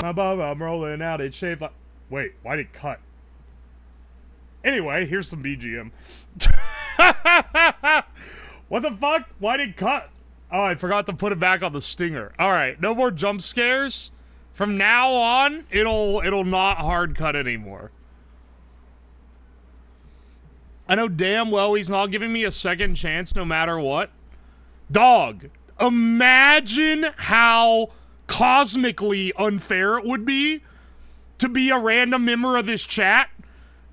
above, I'm rolling out. It's shaped like... Wait, why did it cut? Anyway, here's some BGM. What the fuck? Why did it cut? Oh, I forgot to put it back on the stinger. Alright, no more jump scares. From now on, it'll not hard cut anymore. I know damn well he's not giving me a second chance no matter what. Dog, imagine how cosmically unfair it would be to be a random member of this chat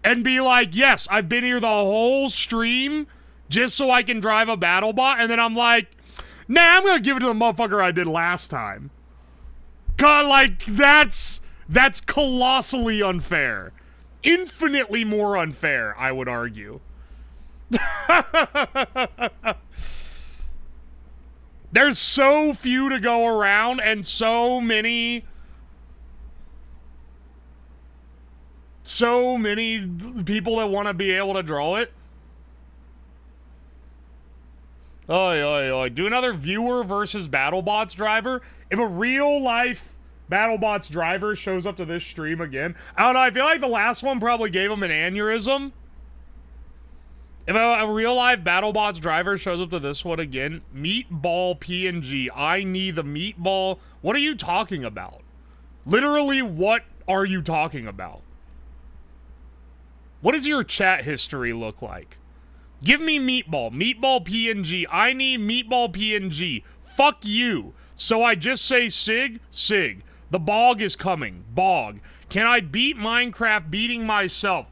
and be like, yes, I've been here the whole stream just so I can drive a Battlebot, and then I'm like, nah, I'm gonna give it to the motherfucker I did last time. God, like, that's colossally unfair. Infinitely more unfair, I would argue. There's so few to go around and so many people that want to be able to draw it. Oh, do another viewer versus Battlebots driver. If a real life Battlebots driver shows up to this stream again, I don't know, I feel like the last one probably gave him an aneurysm. If a real life Battlebots driver shows up to this one again, meatball PNG, I need the meatball. What are you talking about? Literally, what are you talking about? What does your chat history look like? Give me meatball. Meatball PNG. I need meatball PNG. Fuck you. So I just say Sig? Sig. The bog is coming. Bog. Can I beat Minecraft beating myself?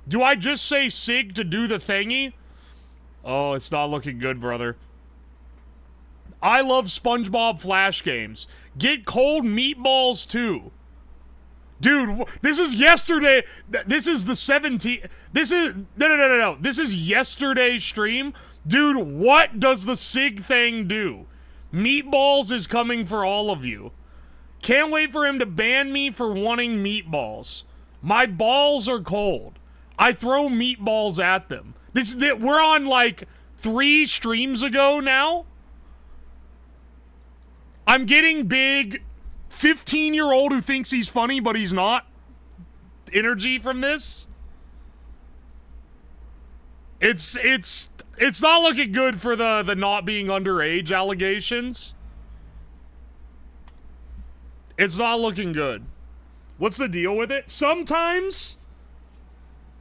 Do I just say Sig to do the thingy? Oh, it's not looking good, brother. I love SpongeBob Flash games. Get cold meatballs too. Dude, this is yesterday. This is the 17th. This is... No. This is yesterday's stream. Dude, what does the Sig thing do? Meatballs is coming for all of you. Can't wait for him to ban me for wanting meatballs. My balls are cold. I throw meatballs at them. We're on, like, 3 streams ago now. I'm getting big... 15-year-old who thinks he's funny, but he's not. Energy from this. It's not looking good for the not being underage allegations. It's not looking good. What's the deal with it? Sometimes,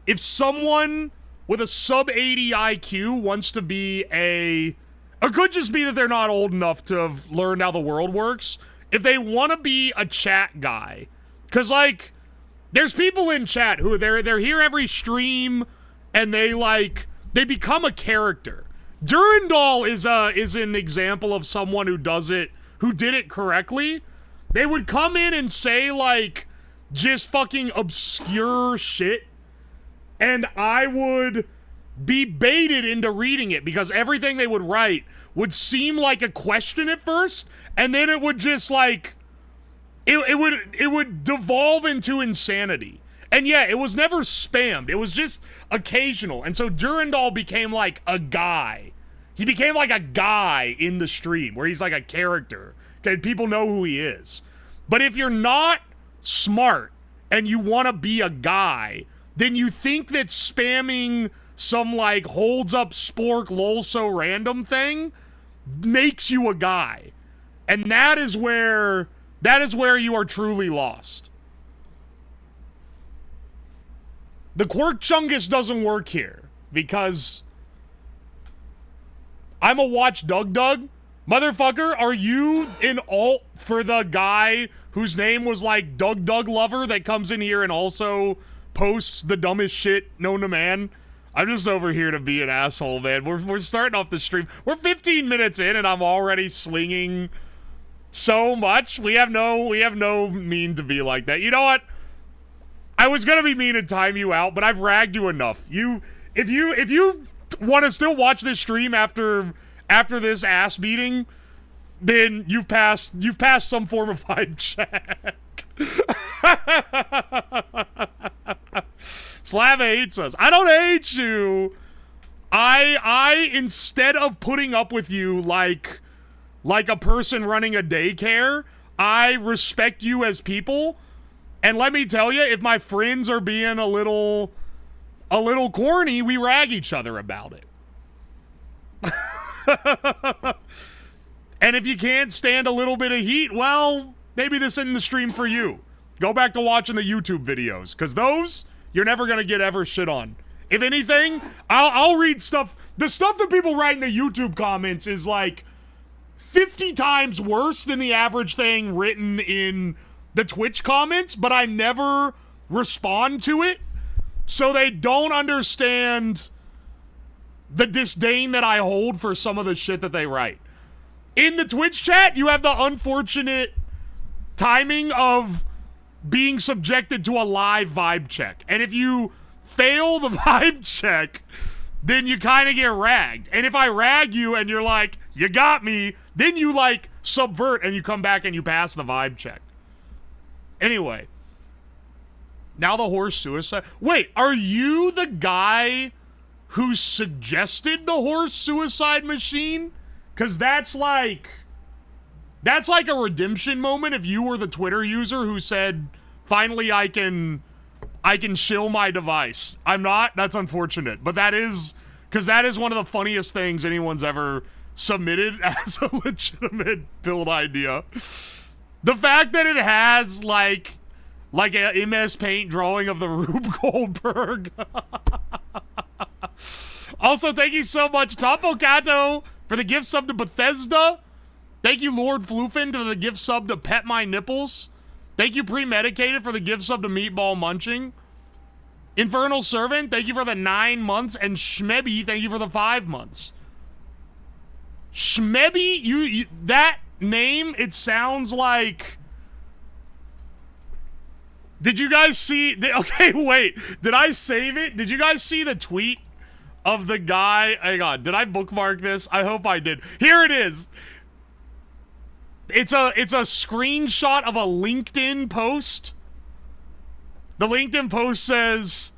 if someone with a sub 80 IQ wants to be it could just be that they're not old enough to have learned how the world works. If they want to be a chat guy, because, like, there's people in chat who they're here every stream, and they become a character. Durandal is an example of someone who did it correctly. They would come in and say, like, just fucking obscure shit, and I would be baited into reading it, because everything they would write would seem like a question at first, and then it would just, like, it would devolve into insanity. And yeah, it was never spammed. It was just occasional. And so Durandal became, like, a guy. He became, like, a guy in the stream, where he's, like, a character. Okay, people know who he is. But if you're not smart, and you want to be a guy, then you think that spamming some, like, holds up spork lol so random thing makes you a guy. And that is where you are truly lost. The Quirk Chungus doesn't work here, because I'm a Watch Doug. Motherfucker, are you an alt for the guy whose name was, like, Doug Lover that comes in here and also posts the dumbest shit known to man? I'm just over here to be an asshole, man. We're starting off the stream. We're 15 minutes in, and I'm already slinging so much. We have no mean to be like that. You know what? I was gonna be mean and time you out, but I've ragged you enough. If you want to still watch this stream after this ass beating, then you've passed some form of vibe check. Slava hates us. I don't hate you. I instead of putting up with you like a person running a daycare, I respect you as people. And let me tell you, if my friends are being a little corny, we rag each other about it. And if you can't stand a little bit of heat, well, maybe this isn't the stream for you. Go back to watching the YouTube videos, because those, you're never going to get ever shit on. If anything, I'll read stuff. The stuff that people write in the YouTube comments is like 50 times worse than the average thing written in the Twitch comments, but I never respond to it, so they don't understand the disdain that I hold for some of the shit that they write. In the Twitch chat, you have the unfortunate timing of being subjected to a live vibe check. And if you fail the vibe check, then you kind of get ragged. And if I rag you and you're like, you got me, then you like subvert and you come back and you pass the vibe check. Anyway, now the horse suicide. Wait, are you the guy who suggested the horse suicide machine? Because that's like a redemption moment if you were the Twitter user who said, finally I can shill my device. I'm not. That's unfortunate. But that is, because that is one of the funniest things anyone's ever submitted as a legitimate build idea. The fact that it has like an MS Paint drawing of the Rube Goldberg. Also, thank you so much, Topo Kato, for the gift sub to Bethesda. Thank you, Lord Floofin, for the gift sub to Pet My Nipples. Thank you, Premedicated, for the gift sub to Meatball Munching. Infernal Servant, thank you for the 9 months. And Schmebby, thank you for the 5 months. Schmebby, you that name, it sounds like... Did you guys see... Okay, wait. Did I save it? Did you guys see the tweet of the guy? Hang on. Did I bookmark this? I hope I did. Here it is. It's a screenshot of a LinkedIn post. The LinkedIn post says...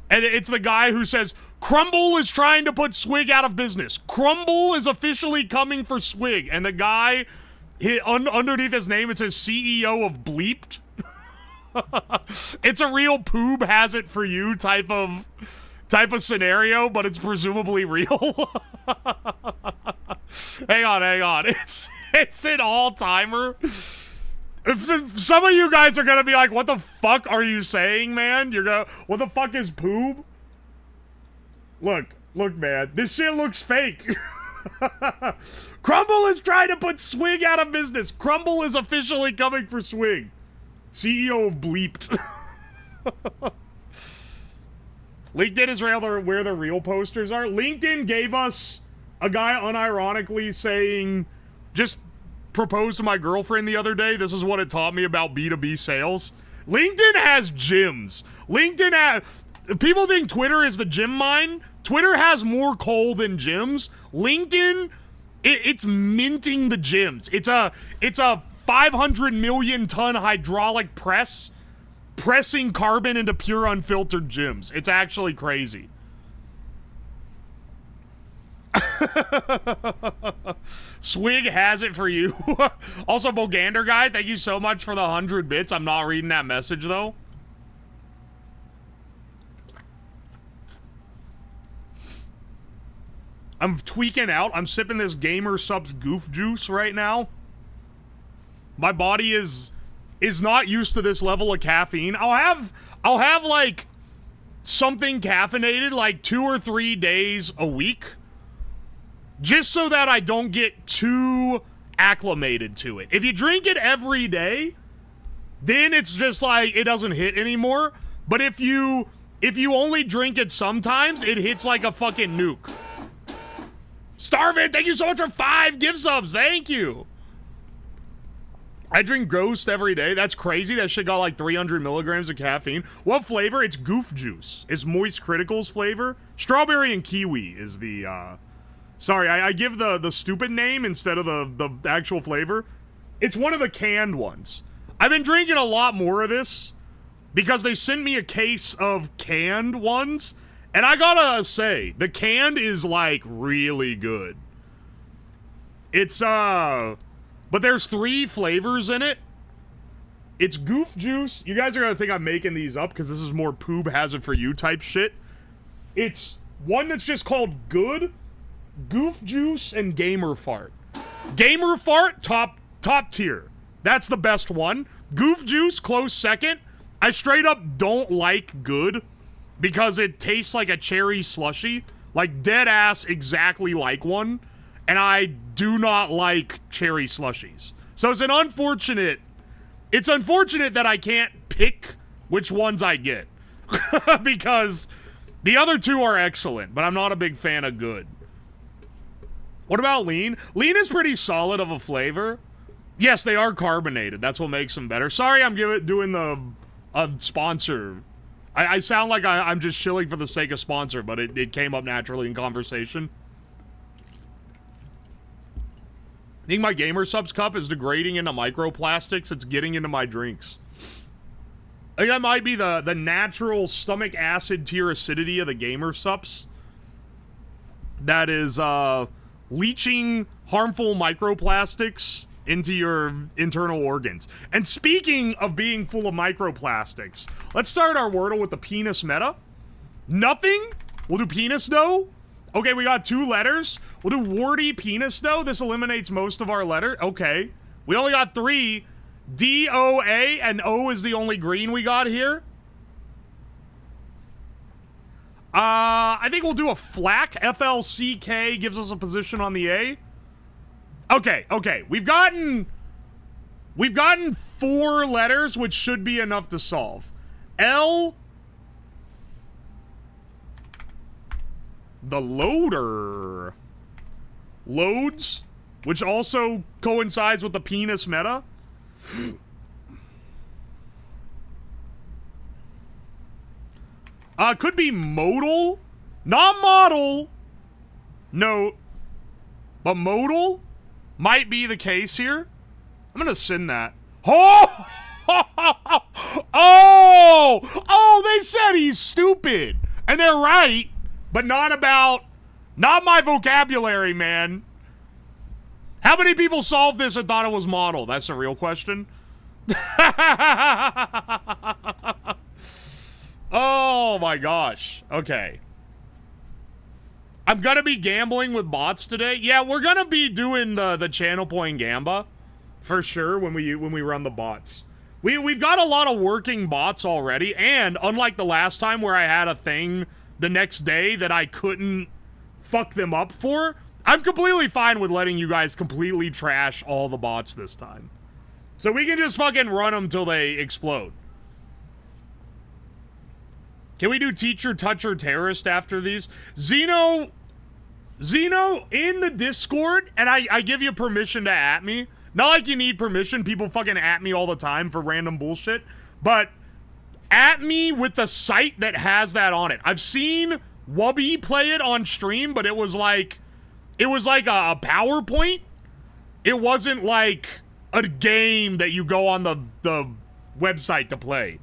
And it's the guy who says, Crumble is trying to put Swig out of business. Crumble is officially coming for Swig. And the guy, underneath his name, it says CEO of Bleeped. It's a real Poob has it for you type of scenario, but it's presumably real. Hang on. It's an all-timer. If some of you guys are gonna be like, what the fuck are you saying, man? You're gonna, what the fuck is Poob? Look, man, this shit looks fake. Crumble is trying to put Swig out of business. Crumble is officially coming for Swig. CEO of Bleeped. LinkedIn is rather where the real posters are. LinkedIn gave us a guy unironically saying, just proposed to my girlfriend the other day. This is what it taught me about B2B sales. LinkedIn has gyms. People think Twitter is the gym mine. Twitter has more coal than gyms. LinkedIn, it's minting the gyms. It's a 500 million ton hydraulic press pressing carbon into pure unfiltered gyms. It's actually crazy. Swig has it for you. Also, Bogander guy, thank you so much for the 100 bits. I'm not reading that message though. I'm tweaking out. I'm sipping this Gamer Subs goof juice right now. My body is not used to this level of caffeine. I'll have like something caffeinated like 2 or 3 days a week, just so that I don't get too acclimated to it. If you drink it every day, then it's just like it doesn't hit anymore. But if you only drink it sometimes, it hits like a fucking nuke. Starvin, thank you so much for 5 gift subs. Thank you. I drink Ghost every day. That's crazy. That shit got like 300 milligrams of caffeine. What flavor? It's Goof Juice. It's Moist Critical's flavor. Strawberry and kiwi is the, sorry, I give the stupid name instead of the actual flavor. It's one of the canned ones. I've been drinking a lot more of this because they sent me a case of canned ones. And I gotta say, the canned is like really good. It's, But there's 3 flavors in it. It's Goof Juice. You guys are gonna think I'm making these up because this is more Poob has it for you type shit. It's one that's just called Good, Goof Juice, and Gamer Fart. Gamer Fart, top tier. That's the best one. Goof Juice, close second. I straight up don't like Good because it tastes like a cherry slushy. Like, dead ass exactly like one. And I do not like cherry slushies. So it's unfortunate that I can't pick which ones I get. Because the other 2 are excellent, but I'm not a big fan of Good. What about Lean? Lean is pretty solid of a flavor. Yes, they are carbonated. That's what makes them better. Sorry I'm doing the sponsor. I sound like I'm just shilling for the sake of sponsor, but it came up naturally in conversation. I think my Gamer Subs cup is degrading into microplastics. It's getting into my drinks. I think that might be the natural stomach acid tier acidity of the Gamer Subs. That is, leaching harmful microplastics into your internal organs. And speaking of being full of microplastics, let's start our Wordle with the penis meta. Nothing? We'll do penis dough. Okay, we got 2 letters. We'll do warty penis dough. This eliminates most of our letter. Okay. We only got 3. D-O-A, and O is the only green we got here. I think we'll do a flack. F-L-C-K gives us a position on the A. Okay. We've gotten 4 letters, which should be enough to solve. L. The loader. Loads, which also coincides with the penis meta. Could be modal. Not model. No. But modal might be the case here. I'm gonna send that. Oh! Oh, they said he's stupid. And they're right, but not my vocabulary, man. How many people solved this and thought it was model? That's a real question. Oh my gosh. Okay. I'm gonna be gambling with bots today. Yeah, we're gonna be doing the channel point gamba for sure when we run the bots. We've got a lot of working bots already, and unlike the last time where I had a thing the next day that I couldn't fuck them up for, I'm completely fine with letting you guys completely trash all the bots this time. So we can just fucking run them till they explode. Can we do teacher, toucher, terrorist after these? Zeno, in the Discord, and I give you permission to at me. Not like you need permission. People fucking at me all the time for random bullshit. But at me with the site that has that on it. I've seen Wubby play it on stream, but it was like a PowerPoint. It wasn't like a game that you go on the website to play.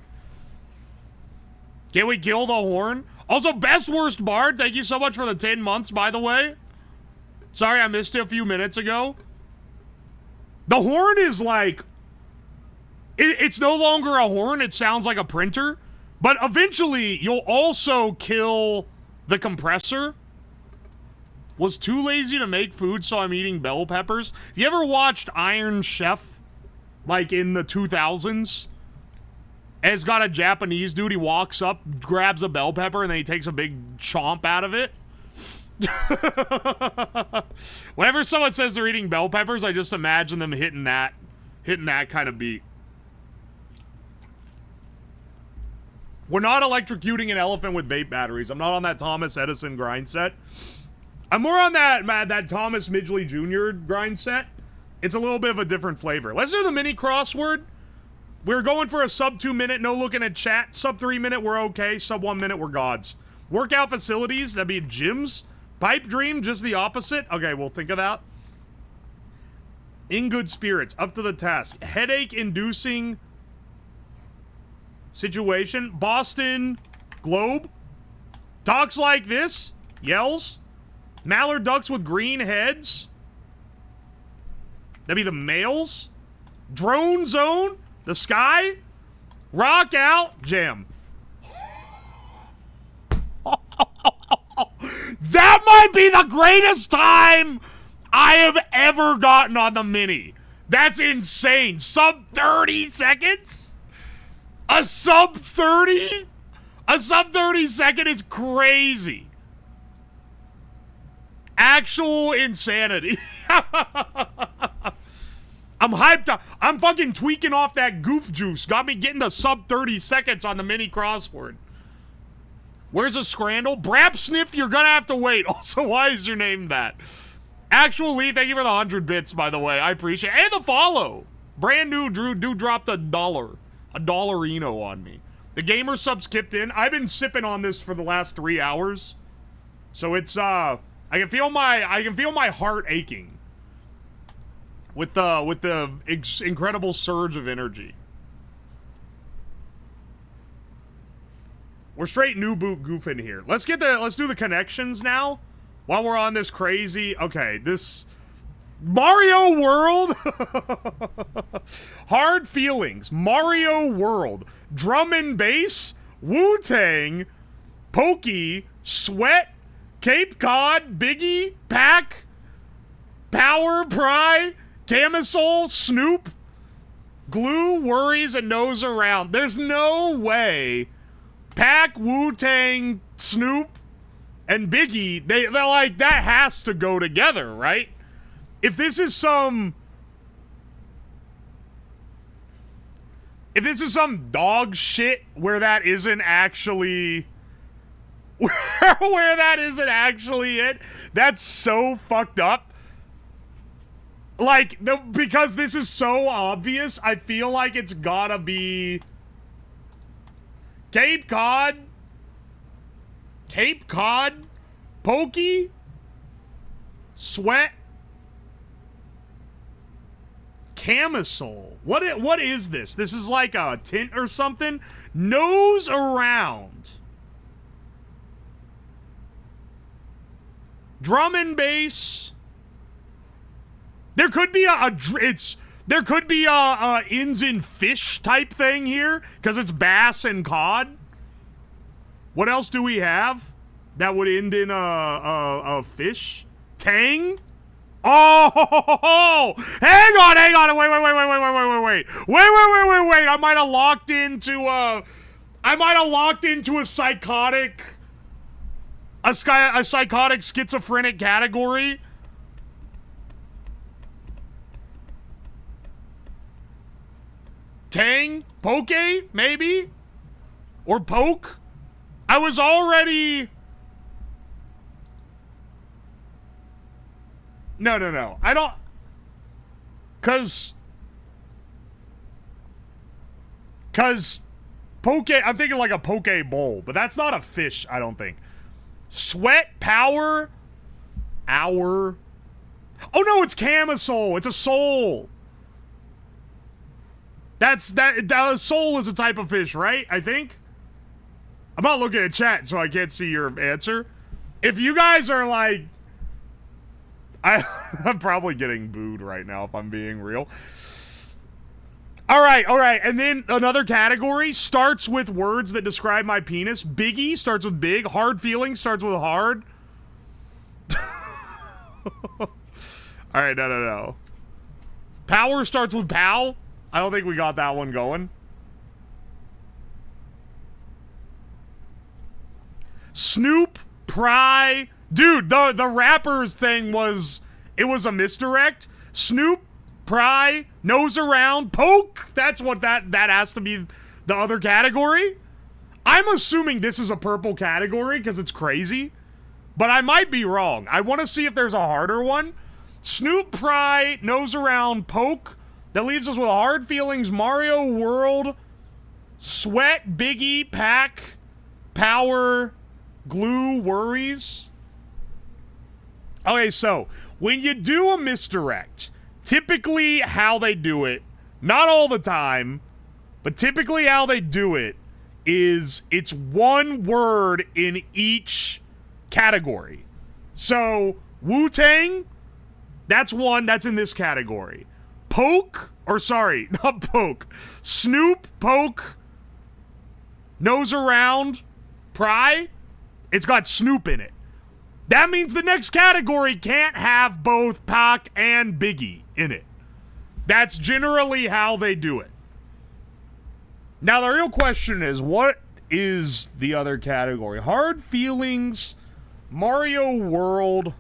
Can we kill the horn? Also, best worst bard, thank you so much for the 10 months, by the way. Sorry I missed it a few minutes ago. The horn is like... It's no longer a horn, it sounds like a printer. But eventually, you'll also kill the compressor. Was too lazy to make food, so I'm eating bell peppers. Have you ever watched Iron Chef? Like in the 2000s? It's got a Japanese dude, he walks up, grabs a bell pepper, and then he takes a big chomp out of it. Whenever someone says they're eating bell peppers, I just imagine them hitting that kind of beat. We're not electrocuting an elephant with vape batteries. I'm not on that Thomas Edison grind set. I'm more on that Thomas Midgley Jr. grind set. It's a little bit of a different flavor. Let's do the mini crossword. We're going for a sub 2 minute, no looking at chat. Sub 3 minute, we're okay. Sub 1 minute, we're gods. Workout facilities, that'd be gyms. Pipe dream, just the opposite. Okay, we'll think of that. In good spirits, up to the task. Headache inducing situation. Boston Globe. Talks like this. Yells. Mallard ducks with green heads. That'd be the males. Drone zone. The sky. Rock out. Jam. That might be the greatest time I have ever gotten on the mini. That's insane. Sub 30 seconds? A sub 30? A sub 30 second is crazy. Actual insanity. I'm hyped up. I'm fucking tweaking off that goof juice. Got me getting to sub 30 seconds on the mini crossword. Where's a Scrandle? Brap Sniff, you're gonna have to wait. Also, why is your name that? Actual Lee, thank you for the 100 bits, by the way. I appreciate it. And the follow. Brand new Drew dropped $1. A dollarino on me. The gamer subs kicked in. I've been sipping on this for the last 3 hours. So it's, I can feel my heart aching. With the incredible surge of energy. We're straight new boot goofing here. Let's do the connections now. While we're on this crazy, okay, this Mario World. Hard Feelings, Mario World, Drum and Bass, Wu-Tang, Pokey, Sweat, Cape Cod, Biggie, Pack, Power, Pry, Camisole, Snoop, Glue, Worries, and Nose Around. There's no way Pack, Wu-Tang, Snoop, and Biggie, they're like, that has to go together, right? If this is some dog shit where that isn't actually where that isn't actually it, that's so fucked up. Like, because this is so obvious, I feel like it's gotta be Cape Cod, Pokey, Sweat, Camisole. What is this? This is like a tint or something? Nose Around. Drum and Bass. There could be there could be a ins and fish type thing here, because it's bass and cod. What else do we have that would end in a fish? Tang? Oh, hang on, wait. I might have locked into a psychotic schizophrenic category. Tang? Poke? Maybe? Or Poke? I was already... No. I don't... Cause Poke... I'm thinking like a Poke Bowl, but that's not a fish, I don't think. Sweat? Power? Hour? Oh no, it's Camisole. It's a soul. Soul is a type of fish, right? I think? I'm not looking at chat, so I can't see your answer. If you guys are like... I'm probably getting booed right now, if I'm being real. Alright. And then another category starts with words that describe my penis. Biggie starts with big. Hard Feelings starts with hard. Alright, no. Power starts with pow. I don't think we got that one going. Snoop, Pry. Dude, the rappers thing was... It was a misdirect. Snoop, Pry, Nose Around, Poke. That's what that has to be the other category. I'm assuming this is a purple category because it's crazy. But I might be wrong. I want to see if there's a harder one. Snoop, Pry, Nose Around, Poke. That leaves us with Hard Feelings, Mario World, Sweat, Biggie, Pack, Power, Glue, Worries. Okay, so when you do a misdirect, typically how they do it, not all the time, but typically how they do it is it's one word in each category. So Wu-Tang, that's one, that's in this category. Poke, or sorry, not Poke. Snoop, Poke, Nose Around, Pry. It's got Snoop in it. That means the next category can't have both Pac and Biggie in it. That's generally how they do it. Now, the real question is, what is the other category? Hard Feelings, Mario World.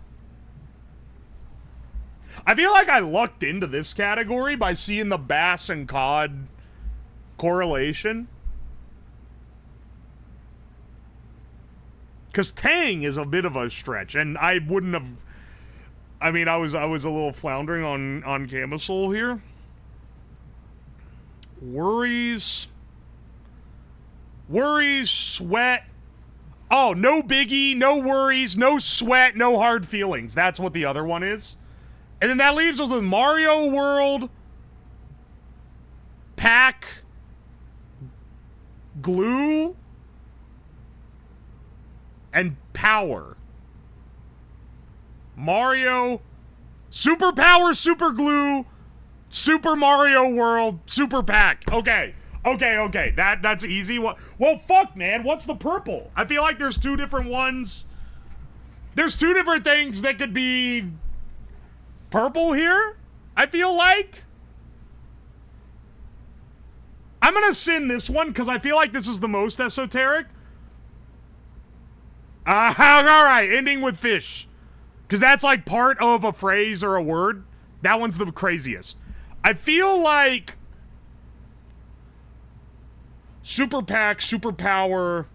I feel like I lucked into this category by seeing the Bass and Cod correlation. Because Tang is a bit of a stretch, and I wouldn't have... I mean, I was a little floundering on Camisole here. Worries, Sweat. Oh, no Biggie, no Worries, no Sweat, no Hard Feelings. That's what the other one is. And then that leaves us with Mario World, Pac, Glue, and Power. Mario, Super Power, Super Glue, Super Mario World, Super Pac. Okay. That's easy. Well, fuck, man. What's the purple? I feel like there's two different ones. There's two different things that could be purple here, I feel like. I'm gonna sin this one because I feel like this is the most esoteric. Alright, ending with fish. Because that's like part of a phrase or a word. That one's the craziest. I feel like Super Pac, Super Power,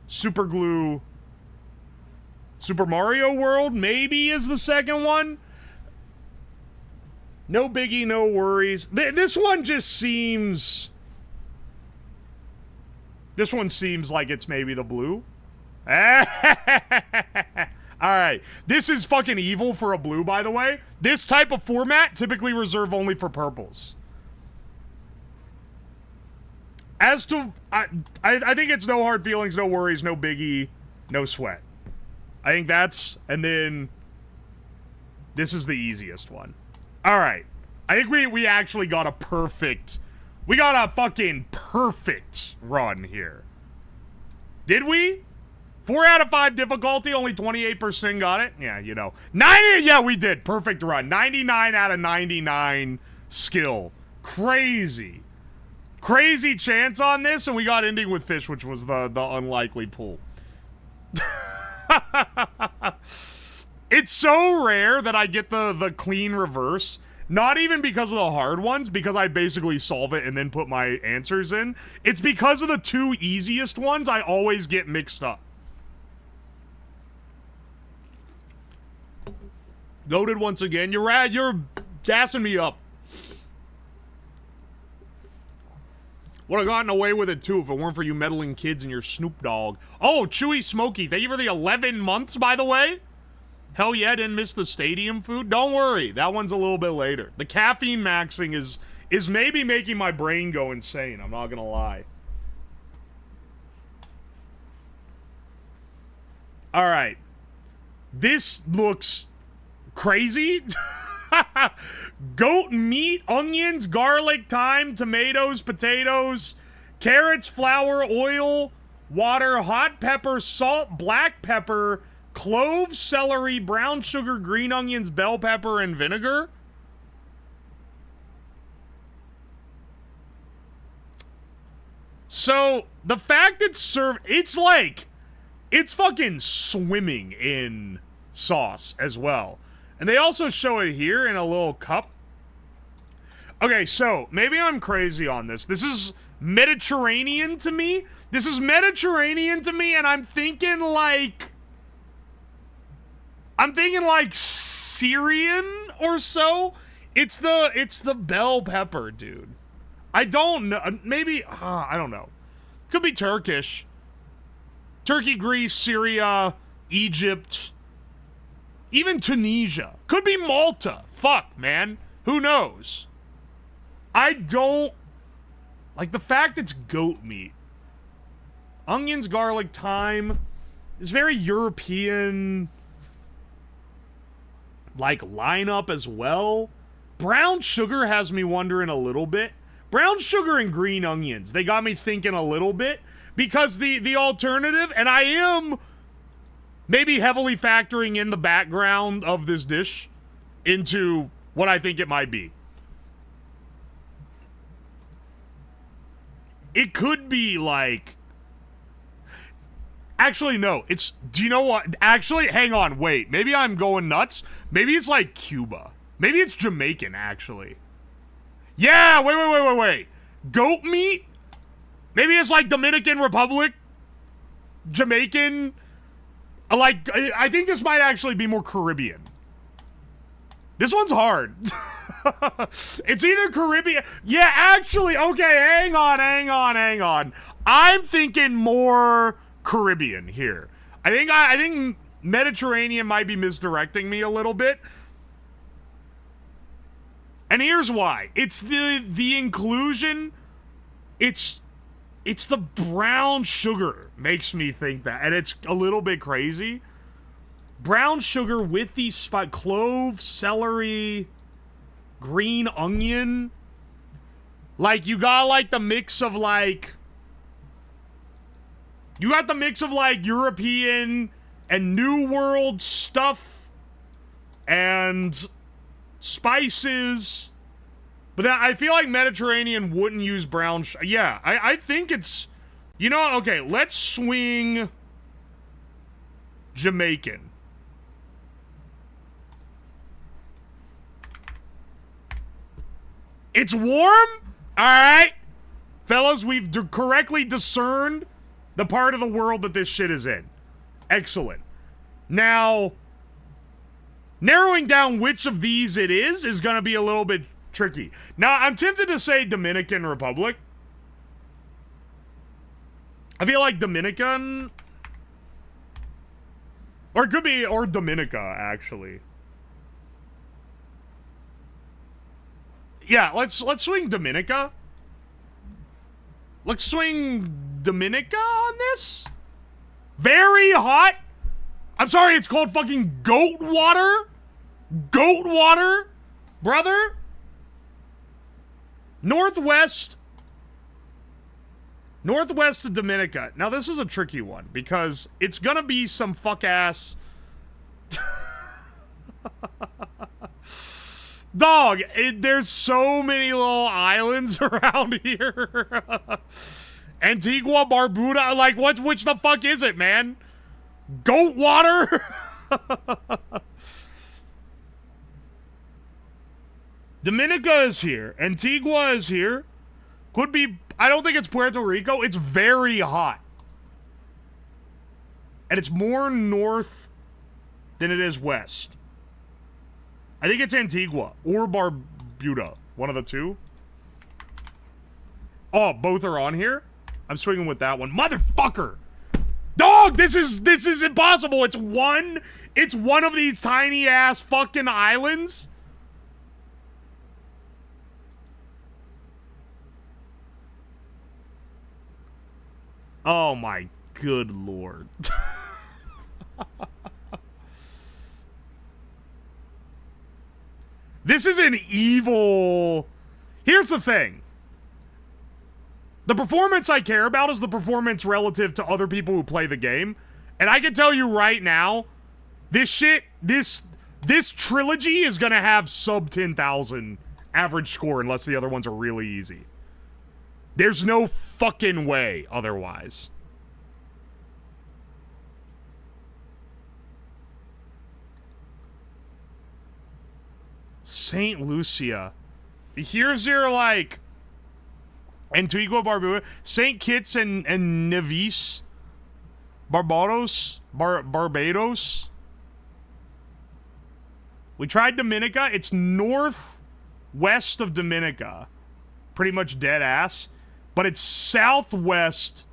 Super Glue, Super Mario World maybe is the second one. No Biggie, no Worries. This one just seems... This one seems like it's maybe the blue. Alright. This is fucking evil for a blue, by the way. This type of format typically reserved only for purples. As to... I think it's no Hard Feelings, no Worries, no Biggie, no Sweat. I think that's... And then... This is the easiest one. Alright. I think we actually got a perfect... We got a fucking perfect run here. Did we? 4 out of 5 difficulty, only 28% got it? Yeah, you know. 90, yeah, we did. Perfect run. 99 out of 99 skill. Crazy. Crazy chance on this, and we got ending with fish, which was the unlikely pull. It's so rare that I get the clean reverse. Not even because of the hard ones, because I basically solve it and then put my answers in. It's because of the two easiest ones I always get mixed up. Goated once again. You're gassing me up. Would have gotten away with it too if it weren't for you meddling kids and your Snoop Dogg. Oh, Chewy Smokey. Thank you for the 11 months, by the way. Hell yeah, didn't miss the stadium food. Don't worry, that one's a little bit later. The caffeine maxing is maybe making my brain go insane. I'm not gonna lie. All right, this looks crazy. Goat meat, onions, garlic, thyme, tomatoes, potatoes, carrots, flour, oil, water, hot pepper, salt, black pepper, cloves, celery, brown sugar, green onions, bell pepper, and vinegar. So, the fact it's served, it's like, it's fucking swimming in sauce as well. And they also show it here in a little cup. Okay, so, maybe I'm crazy on this. This is Mediterranean to me. This is Mediterranean to me, and I'm thinking like Syrian or so. It's the bell pepper, dude. I don't know. Maybe, I don't know. Could be Turkish. Turkey, Greece, Syria, Egypt, even Tunisia. Could be Malta. Fuck, man. Who knows? I don't... Like, the fact it's goat meat. Onions, garlic, thyme. It's very European... like, lineup as well. Brown sugar has me wondering a little bit. Brown sugar and green onions, they got me thinking a little bit. Because the alternative, and I am maybe heavily factoring in the background of this dish into what I think it might be. It could be like... Actually, no. It's... Do you know what? Actually, hang on. Wait. Maybe I'm going nuts. Maybe it's like Cuba. Maybe it's Jamaican, actually. Yeah! Wait. Goat meat? Maybe it's like Dominican Republic? Jamaican? Like, I think this might actually be more Caribbean. This one's hard. It's either Caribbean. Yeah, actually, okay, hang on. I'm thinking more Caribbean here. I think Mediterranean might be misdirecting me a little bit. And here's why. It's the inclusion. It's the brown sugar makes me think that, and it's a little bit crazy. Brown sugar with these clove, celery, green onion. Like, you got, like, the mix of, like... You got the mix of, like, European and New World stuff. And spices. But I feel like Mediterranean wouldn't use brown sugar. Yeah, I think it's... You know, okay, let's swing Jamaican. It's warm? Alright. Fellas, we've correctly discerned the part of the world that this shit is in. Excellent. Now, narrowing down which of these it is gonna be a little bit tricky. Now, I'm tempted to say Dominican Republic. I feel like Dominican... Or it could be, or Dominica, actually. Yeah, let's swing Dominica. Let's swing Dominica on this. Very hot. I'm sorry, it's called fucking goat water. Goat water, brother. Northwest of Dominica. Now, this is a tricky one because it's gonna be some fuck-ass... Dog, there's so many little islands around here. Antigua, Barbuda, like, which the fuck is it, man? Goat water? Dominica is here. Antigua is here. Could be, I don't think it's Puerto Rico. It's very hot. And it's more north than it is west. I think it's Antigua or Barbuda. One of the two. Oh, both are on here? I'm swinging with that one. Motherfucker! Dog, this is impossible. It's one of these tiny ass fucking islands. Oh my good lord. This is an evil... Here's the thing. The performance I care about is the performance relative to other people who play the game. And I can tell you right now, this shit, this trilogy is gonna have sub 10,000 average score unless the other ones are really easy. There's no fucking way otherwise. St. Lucia. Here's your, like, Antigua, Barbuda, St. Kitts and Nevis, Barbados. We tried Dominica. It's northwest of Dominica. Pretty much dead ass. But it's southwest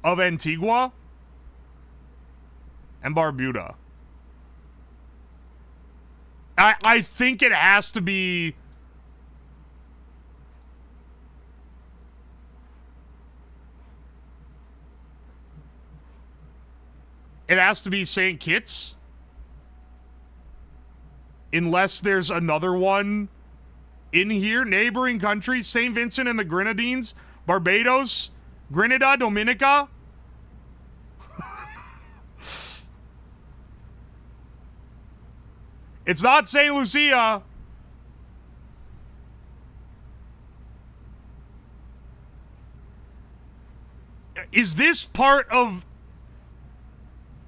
of Antigua and Barbuda. I think it has to be... It has to be St. Kitts. Unless there's another one in here. Neighboring countries, St. Vincent and the Grenadines, Barbados, Grenada, Dominica. It's not St. Lucia. Is this part of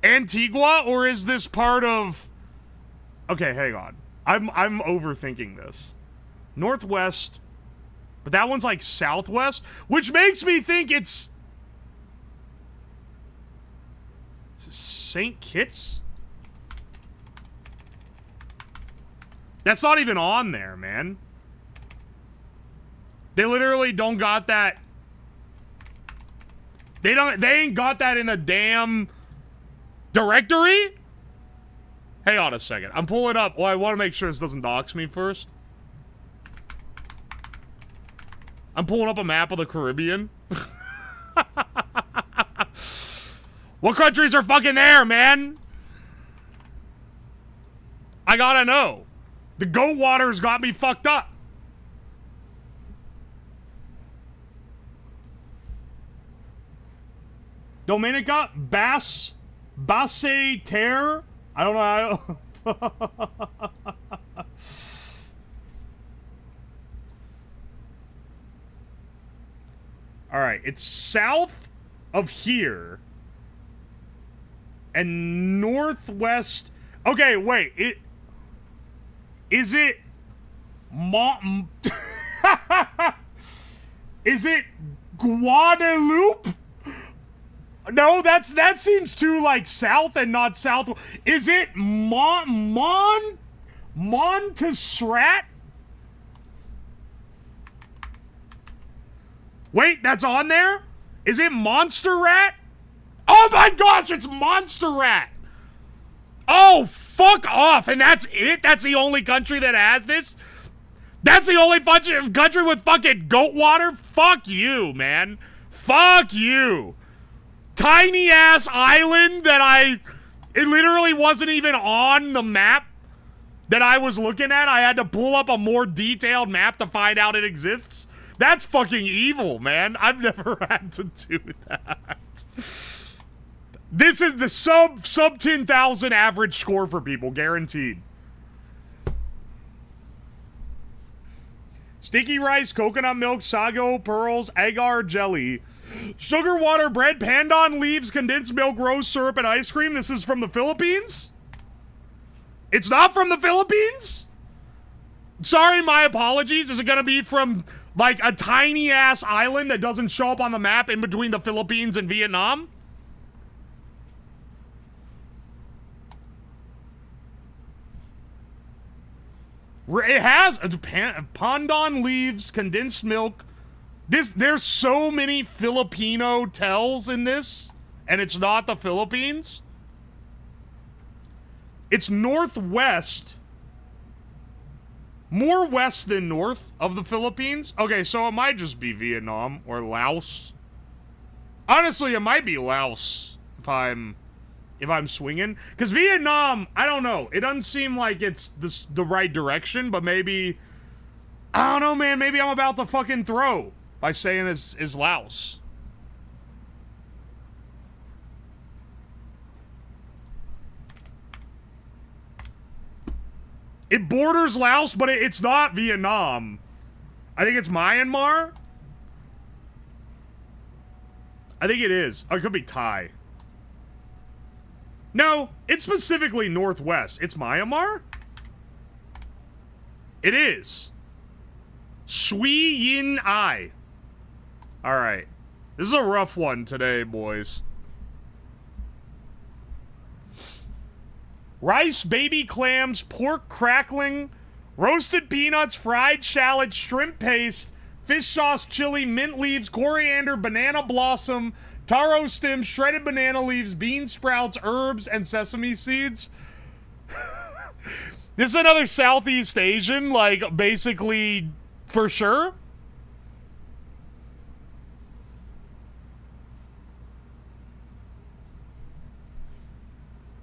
Antigua or is this part of... Okay, hang on. I'm overthinking this. Northwest, but that one's like southwest, which makes me think it's St. Kitts? That's not even on there, man. They literally don't got that. They ain't got that in the damn directory? Hang on a second. I'm pulling up. Well, I want to make sure this doesn't dox me first. I'm pulling up a map of the Caribbean. What countries are fucking there, man? I gotta know. The goat water's got me fucked up. Dominica, Basse Terre. I don't know. All right, it's south of here and northwest. Okay, wait. Is it is it Guadeloupe? No, that seems too like south and not south. Is it Montserrat? Wait, that's on there? Is it Monsterrat? Oh my gosh, it's Monsterrat! Oh, fuck off! And that's it? That's the only country that has this? That's the only country with fucking goat water? Fuck you, man. Fuck you. Tiny ass island that it literally wasn't even on the map that I was looking at. I had to pull up a more detailed map to find out it exists. That's fucking evil, man. I've never had to do that. This is the sub 10,000 average score for people, guaranteed. Sticky rice, coconut milk, sago, pearls, agar jelly, sugar water, bread, pandan leaves, condensed milk, rose syrup, and ice cream. This is from the Philippines? It's not from the Philippines? Sorry, my apologies. Is it gonna be from, like, a tiny-ass island that doesn't show up on the map in between the Philippines and Vietnam? It has pandan leaves, condensed milk. There's so many Filipino tells in this, and it's not the Philippines. It's northwest. More west than north of the Philippines. Okay, so it might just be Vietnam or Laos. Honestly, it might be Laos if I'm swinging. Because Vietnam, I don't know. It doesn't seem like it's the right direction, but maybe... I don't know, man. Maybe I'm about to fucking throw by saying is Laos. It borders Laos, but it's not Vietnam. I think it's Myanmar. I think it is. Oh, it could be Thai. No, it's specifically northwest. It's Myanmar? It is. Sui Yin Ai. Alright. This is a rough one today, boys. Rice, baby clams, pork crackling, roasted peanuts, fried shallot, shrimp paste, fish sauce, chili, mint leaves, coriander, banana blossom, taro stems, shredded banana leaves, bean sprouts, herbs, and sesame seeds. This is another Southeast Asian, like, basically, for sure.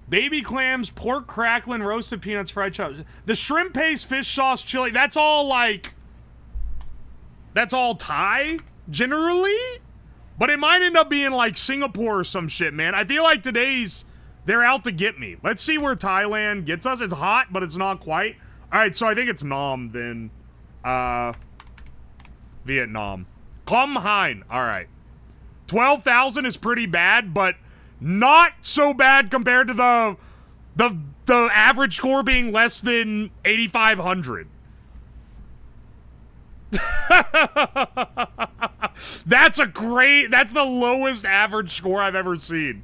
Baby clams, pork crackling, roasted peanuts, fried chops. The shrimp paste, fish sauce, chili, that's all, like, that's all Thai, generally. But it might end up being like Singapore or some shit, man. I feel like today's, they're out to get me. Let's see where Thailand gets us. It's hot, but it's not quite. All right, so I think it's Nam then. Vietnam. Kham Hein. All right. 12,000 is pretty bad, but not so bad compared to the average score being less than 8,500. That's the lowest average score I've ever seen.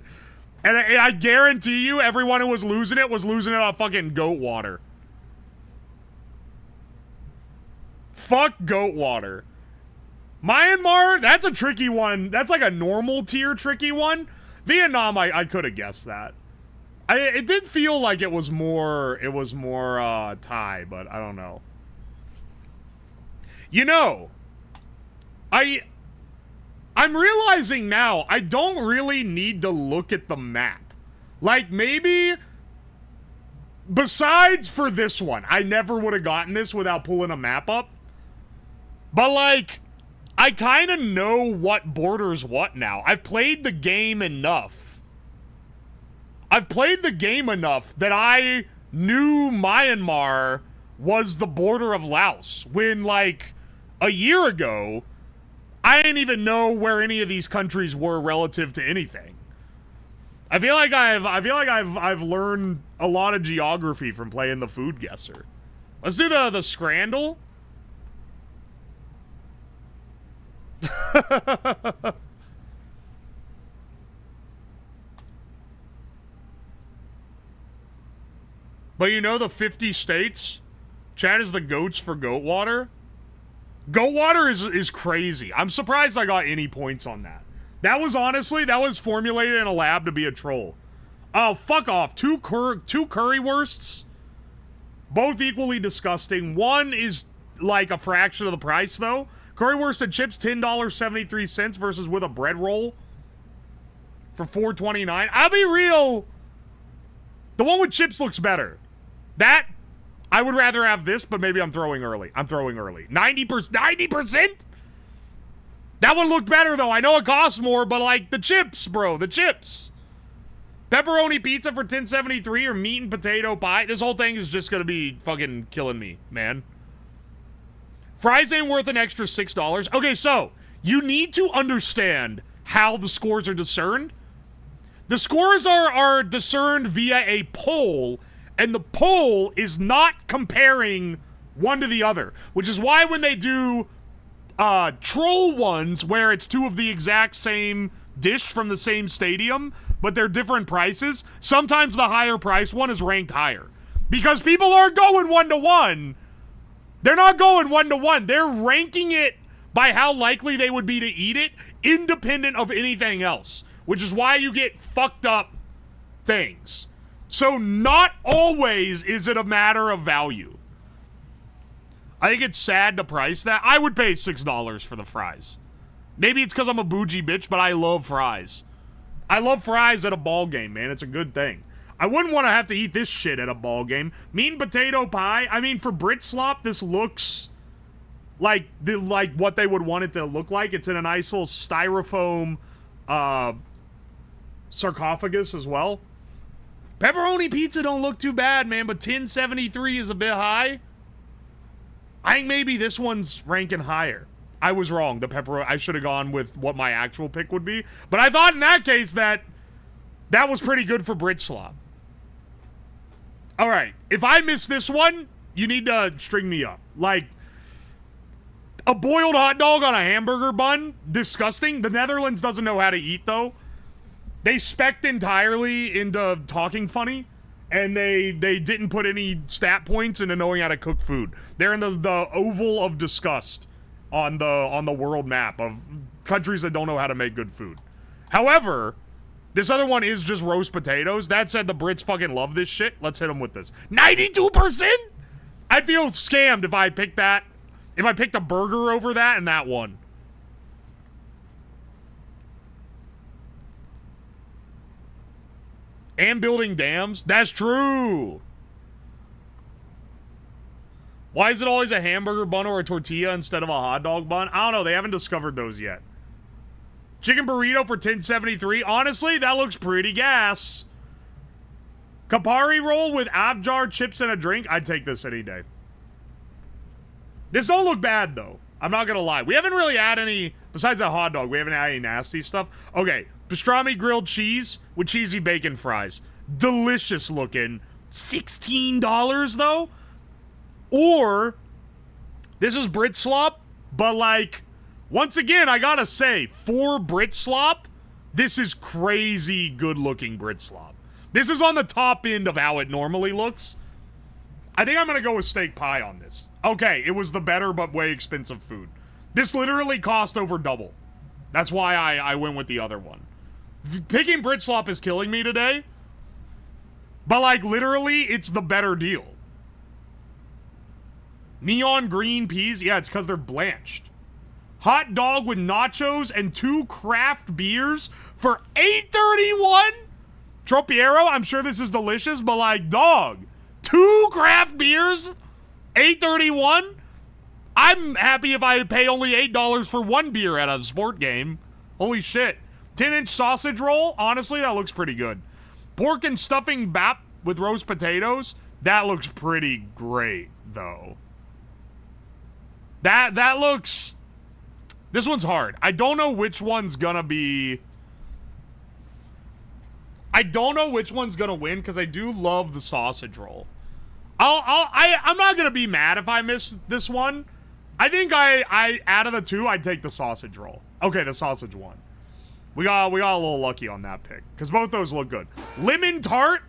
And I guarantee you everyone who was losing it on fucking goat water. Fuck goat water. Myanmar, that's a tricky one. That's like a normal tier tricky one. Vietnam, I could have guessed that. It did feel like it was more Thai, but I don't know. You know, I'm realizing now I don't really need to look at the map. Like, maybe, besides for this one, I never would have gotten this without pulling a map up. But, like, I kind of know what borders what now. I've played the game enough. That I knew Myanmar was the border of Laos when, like, a year ago, I didn't even know where any of these countries were relative to anything. I feel like I've learned a lot of geography from playing the food guesser. Let's do the Scrandle. But you know the 50 states? Chad is the goats for goat water. Goat water is crazy. I'm surprised I got any points on that. That was formulated in a lab to be a troll. Oh, fuck off. Two currywursts. Both equally disgusting. One is like a fraction of the price, though. Currywurst and chips, $10.73 versus with a bread roll for $4.29. I'll be real. The one with chips looks better. That, I would rather have this, but maybe I'm throwing early. 90%? That one looked better, though. I know it costs more, but, like, the chips, bro. The chips. Pepperoni pizza for $10.73 or meat and potato pie. This whole thing is just gonna be fucking killing me, man. Fries ain't worth an extra $6. Okay, so, you need to understand how the scores are discerned. The scores are discerned via a poll, and the poll is not comparing one to the other, which is why when they do troll ones where it's two of the exact same dish from the same stadium, but they're different prices, sometimes the higher price one is ranked higher. Because people aren't going 1-to-1. They're not going 1-to-1. They're ranking it by how likely they would be to eat it, independent of anything else, which is why you get fucked up things. So not always is it a matter of value. I think it's sad to price that. I would pay $6 for the fries. Maybe it's because I'm a bougie bitch, but I love fries. I love fries at a ball game, man. It's a good thing. I wouldn't want to have to eat this shit at a ball game. Meat and potato pie. I mean, for Brit slop, this looks like what they would want it to look like. It's in a nice little styrofoam sarcophagus as well. Pepperoni pizza don't look too bad, man, but $10.73 is a bit high. I think maybe this one's ranking higher. I was wrong. I should have gone with what my actual pick would be. But I thought in that case that was pretty good for Brit slop. All right. If I miss this one, you need to string me up. Like, a boiled hot dog on a hamburger bun? Disgusting. The Netherlands doesn't know how to eat, though. They spec'd entirely into talking funny, and they didn't put any stat points into knowing how to cook food. They're in the oval of disgust on the world map of countries that don't know how to make good food. However, this other one is just roast potatoes. That said, the Brits fucking love this shit. Let's hit them with this. 92%? I'd feel scammed if I picked that. If I picked a burger over that and that one. And building dams? That's true. Why is it always a hamburger bun or a tortilla instead of a hot dog bun? I don't know. They haven't discovered those yet. Chicken burrito for $10.73. Honestly, that looks pretty gas. Kapari roll with Avjar chips and a drink. I'd take this any day. This don't look bad, though. I'm not gonna lie. We haven't really had any, besides that hot dog, we haven't had any nasty stuff. Okay, pastrami grilled cheese with cheesy bacon fries. Delicious looking. $16, though? Or, this is Brit slop, but like, once again, I gotta say, for Brit slop, this is crazy good looking Brit slop. This is on the top end of how it normally looks. I think I'm gonna go with steak pie on this. Okay, it was the better but way expensive food. This literally cost over double. That's why I went with the other one. Picking Brit slop is killing me today. But like, literally, it's the better deal. Neon green peas? Yeah, it's because they're blanched. Hot dog with nachos and 2 craft beers for $8.31? Tropiero, I'm sure this is delicious, but like, dog, 2 craft beers? $8.31? I'm happy if I pay only $8 for 1 beer at a sport game. Holy shit. 10-inch sausage roll? Honestly, that looks pretty good. Pork and stuffing bap with roast potatoes? That looks pretty great, though. That looks... This one's hard. I don't know which one's gonna be... I don't know which one's gonna win, because I do love the sausage roll. I'm not gonna be mad if I miss this one. I think I out of the two, I'd take the sausage roll. Okay, the sausage one. We got a little lucky on that pick, because both those look good. Lemon tart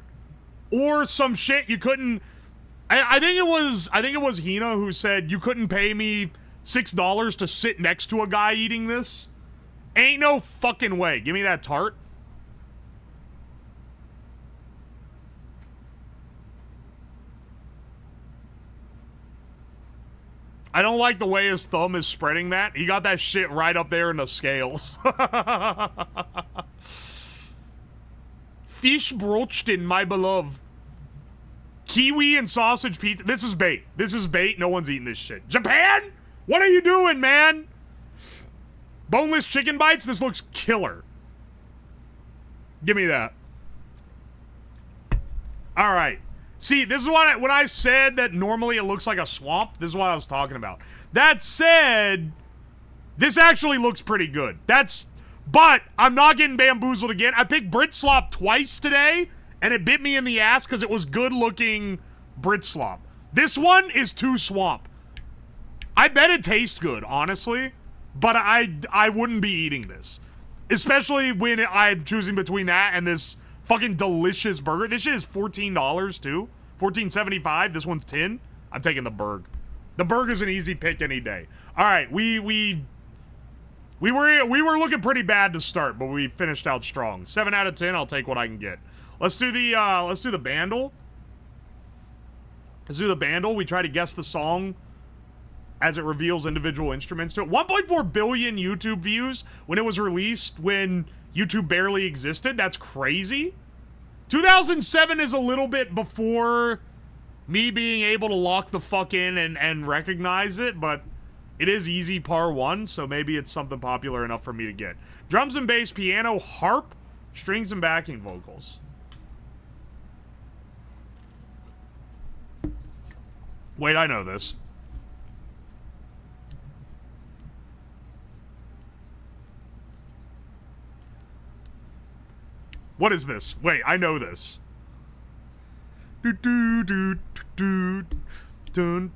or some shit you couldn't... I think it was Hina who said you couldn't pay me $6 to sit next to a guy eating this. Ain't no fucking way. Give me that tart. I don't like the way his thumb is spreading that. He got that shit right up there in the scales. Fish Brochten, my beloved. Kiwi and sausage pizza. This is bait. This is bait. No one's eating this shit. Japan? What are you doing, man? Boneless chicken bites? This looks killer. Give me that. All right. See, this is what when I said that normally it looks like a swamp, this is what I was talking about. That said, this actually looks pretty good. But I'm not getting bamboozled again. I picked Brit slop twice today, and it bit me in the ass because it was good-looking Brit slop. This one is too swamp. I bet it tastes good, honestly, but I wouldn't be eating this. Especially when I'm choosing between that and this fucking delicious burger. This shit is $14 too. $14.75. This one's $10. I'm taking the burg. The burg is an easy pick any day. All right, we were looking pretty bad to start, but we finished out strong. 7 out of 10. I'll take what I can get. Let's do the bandle. Let's do the bandle. We try to guess the song as it reveals individual instruments to it. 1.4 billion YouTube views when it was released when YouTube barely existed. That's crazy. 2007 is a little bit before me being able to lock the fuck in and recognize it, but it is easy par 1, so maybe it's something popular enough for me to get. Drums and bass, piano, harp, strings and backing vocals. Wait, I know this. What is this? Wait, I know this. Do do do do do.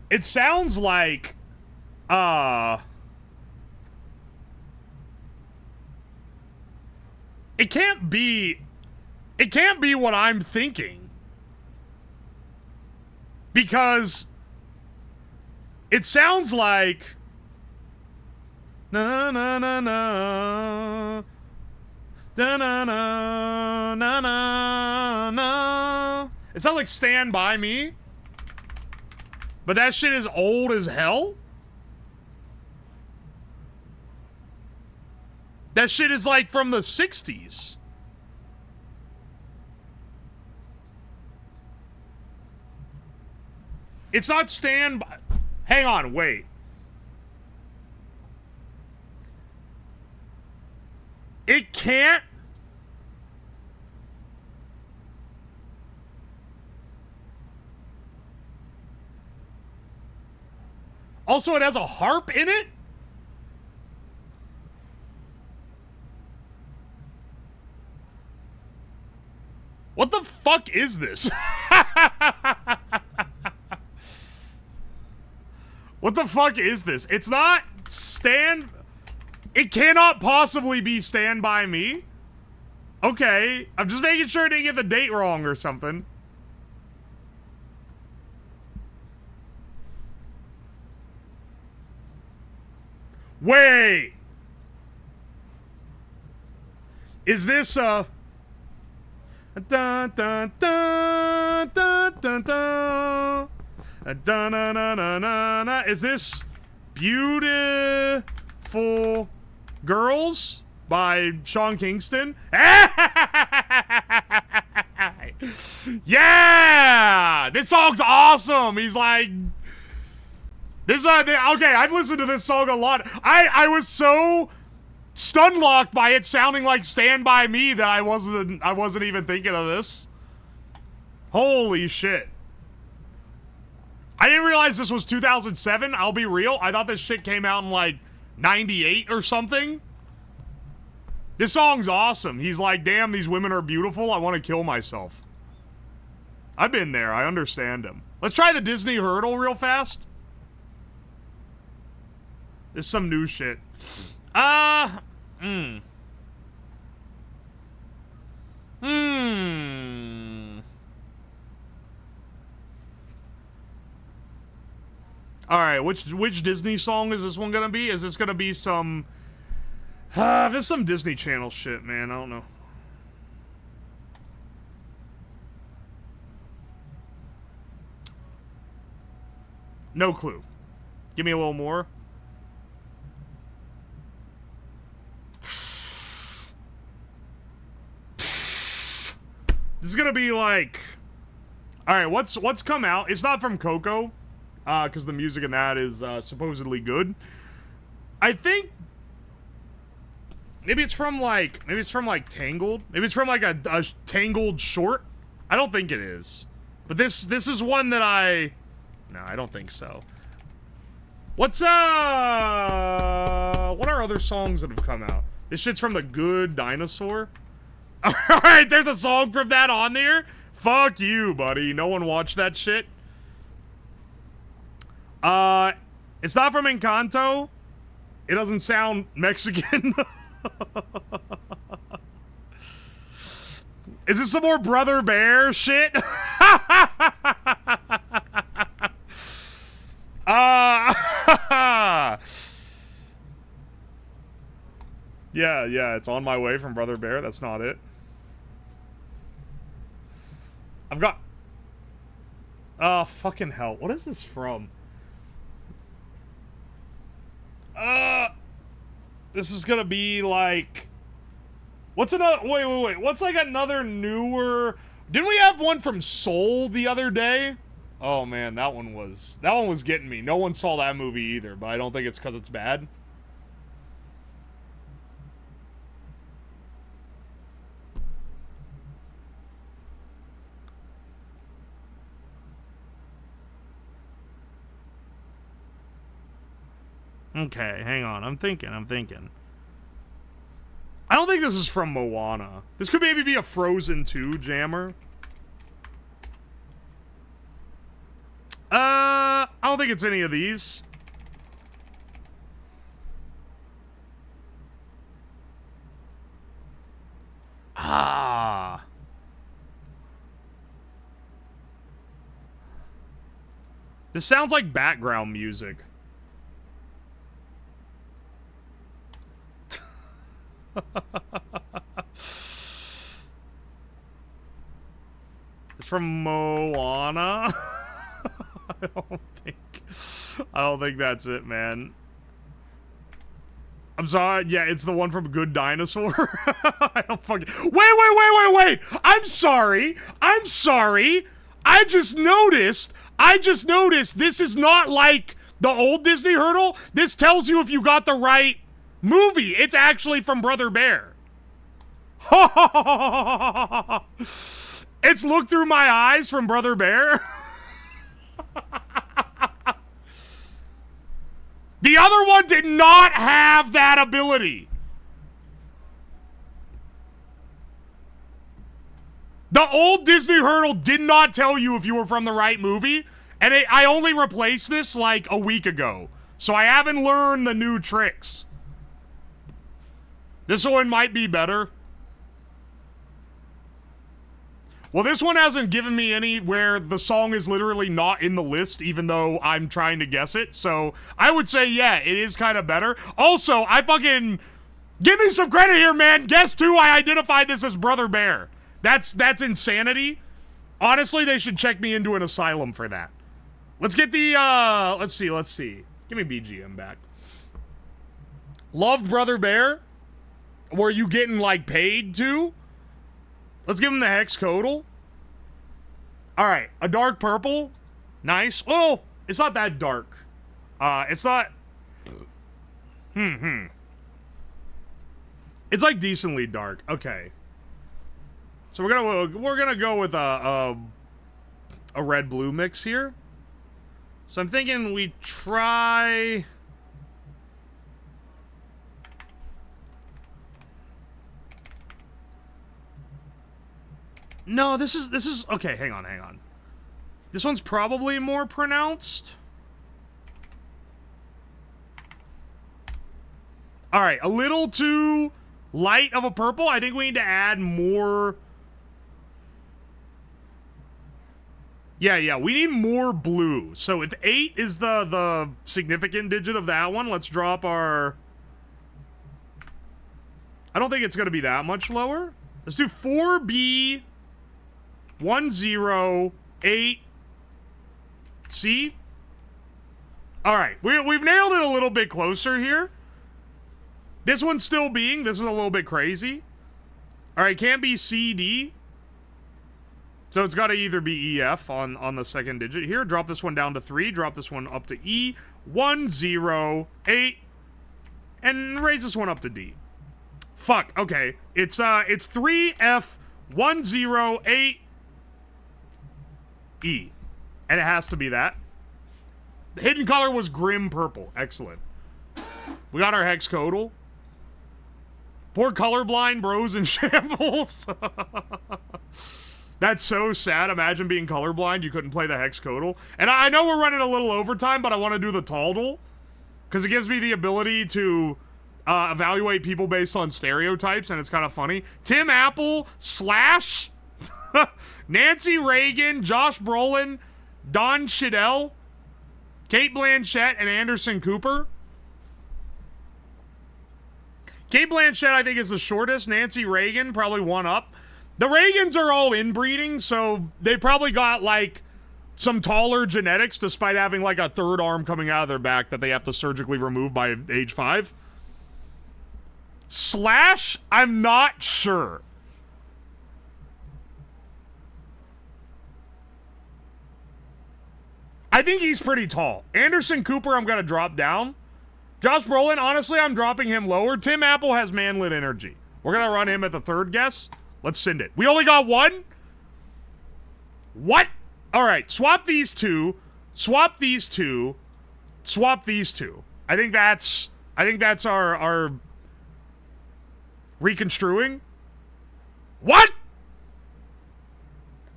It sounds like it can't be what I'm thinking. Because it sounds like na na na na da na na na na na. It sounds like Stand By Me. But that shit is old as hell. That shit is like from the 60s. It's not Stand By. Hang on, wait. It can't. Also, it has a harp in it? What the fuck is this? What the fuck is this? It's not It cannot possibly be Stand By Me. Okay, I'm just making sure I didn't get the date wrong or something. Wait! Is this, Dun, dun, dun, dun, dun, dun. Dun, na, na, na, na, na. Is this Beautiful Girls by Sean Kingston? Yeah! This song's awesome! He's like... This, okay, I've listened to this song a lot. I was so stun-locked by it sounding like Stand By Me that I wasn't even thinking of this. Holy shit. I didn't realize this was 2007, I'll be real. I thought this shit came out in like 98 or something. This song's awesome. He's like, damn, these women are beautiful. I want to kill myself. I've been there. I understand him. Let's try the Disney Hurdle real fast. This is some new shit. Alright, which Disney song is this one gonna be? Is this gonna be some... this is some Disney Channel shit, man. I don't know. No clue. Give me a little more. This is gonna be like... Alright, what's come out? It's not from Coco. Because the music in that is supposedly good. I think maybe it's from like Tangled. Maybe it's from like a Tangled short. I don't think it is. But this is one that no, I don't think so. What are other songs that have come out? This shit's from The Good Dinosaur. Alright, there's a song from that on there. Fuck you, buddy. No one watched that shit. It's not from Encanto. It doesn't sound Mexican. Is this some more Brother Bear shit? Yeah, it's On My Way from Brother Bear. That's not it. I've got... Oh, fucking hell. What is this from? This is gonna be like... What's another... Wait. What's like another newer... Didn't we have one from Soul the other day? Oh man, that one was getting me. No one saw that movie either, but I don't think it's because it's bad. Okay, hang on. I'm thinking. I don't think this is from Moana. This could maybe be a Frozen 2 jammer. I don't think it's any of these. This sounds like background music. It's from Moana. I don't think that's it, man. I'm sorry. Yeah, it's the one from Good Dinosaur. I don't fucking. Wait. I'm sorry. I just noticed this is not like the old Disney Hurdle. This tells you if you got the right movie. It's actually from Brother Bear. It's Look Through My Eyes from Brother Bear. The other one did not have that ability. The old Disney Hurdle did not tell you if you were from the right movie, and I only replaced this like a week ago, so I haven't learned the new tricks. This one might be better. Well, this one hasn't given me any where the song is literally not in the list, even though I'm trying to guess it. So I would say, yeah, it is kind of better. Also, I fucking... Give me some credit here, man. Guess who I identified this as Brother Bear. That's insanity. Honestly, they should check me into an asylum for that. Let's get the, let's see. Give me BGM back. Love Brother Bear? Were you getting, like, paid to? Let's give him the hexcodal. Alright, a dark purple. Nice. Oh, it's not that dark. It's not... It's like decently dark. Okay. So we're gonna go with a red-blue mix here. So I'm thinking we try... No, this is okay, hang on. This one's probably more pronounced. All right, a little too light of a purple. I think we need to add more. Yeah, we need more blue. So if 8 is the significant digit of that one, let's drop our... I don't think it's going to be that much lower. Let's do 4B 108 C. All right, we've nailed it a little bit closer here. This one's still being. This is a little bit crazy. All right, can't be CD. So it's got to either be EF on the second digit here. Drop this one down to 3. Drop this one up to E. 108, and raise this one up to D. Fuck. Okay, it's 3F 108. E. And it has to be that. The hidden color was Grim Purple. Excellent. We got our hexcodal. Poor colorblind bros in shambles. That's so sad. Imagine being colorblind. You couldn't play the hexcodal. And I know we're running a little overtime, but I want to do the taldal. Because it gives me the ability to evaluate people based on stereotypes, and it's kind of funny. Tim Apple / Nancy Reagan, Josh Brolin, Don Cheadle, Kate Blanchett, and Anderson Cooper. Kate Blanchett, I think, is the shortest. Nancy Reagan, probably one up. The Reagans are all inbreeding, so they probably got, like, some taller genetics, despite having, like, a third arm coming out of their back that they have to surgically remove by age 5. / I'm not sure. I think he's pretty tall. Anderson Cooper, I'm going to drop down. Josh Brolin, honestly, I'm dropping him lower. Tim Apple has manlet energy. We're going to run him at the third guess. Let's send it. We only got one? What? All right, swap these two. Swap these two. Swap these two. I think that's our reconstruing. What?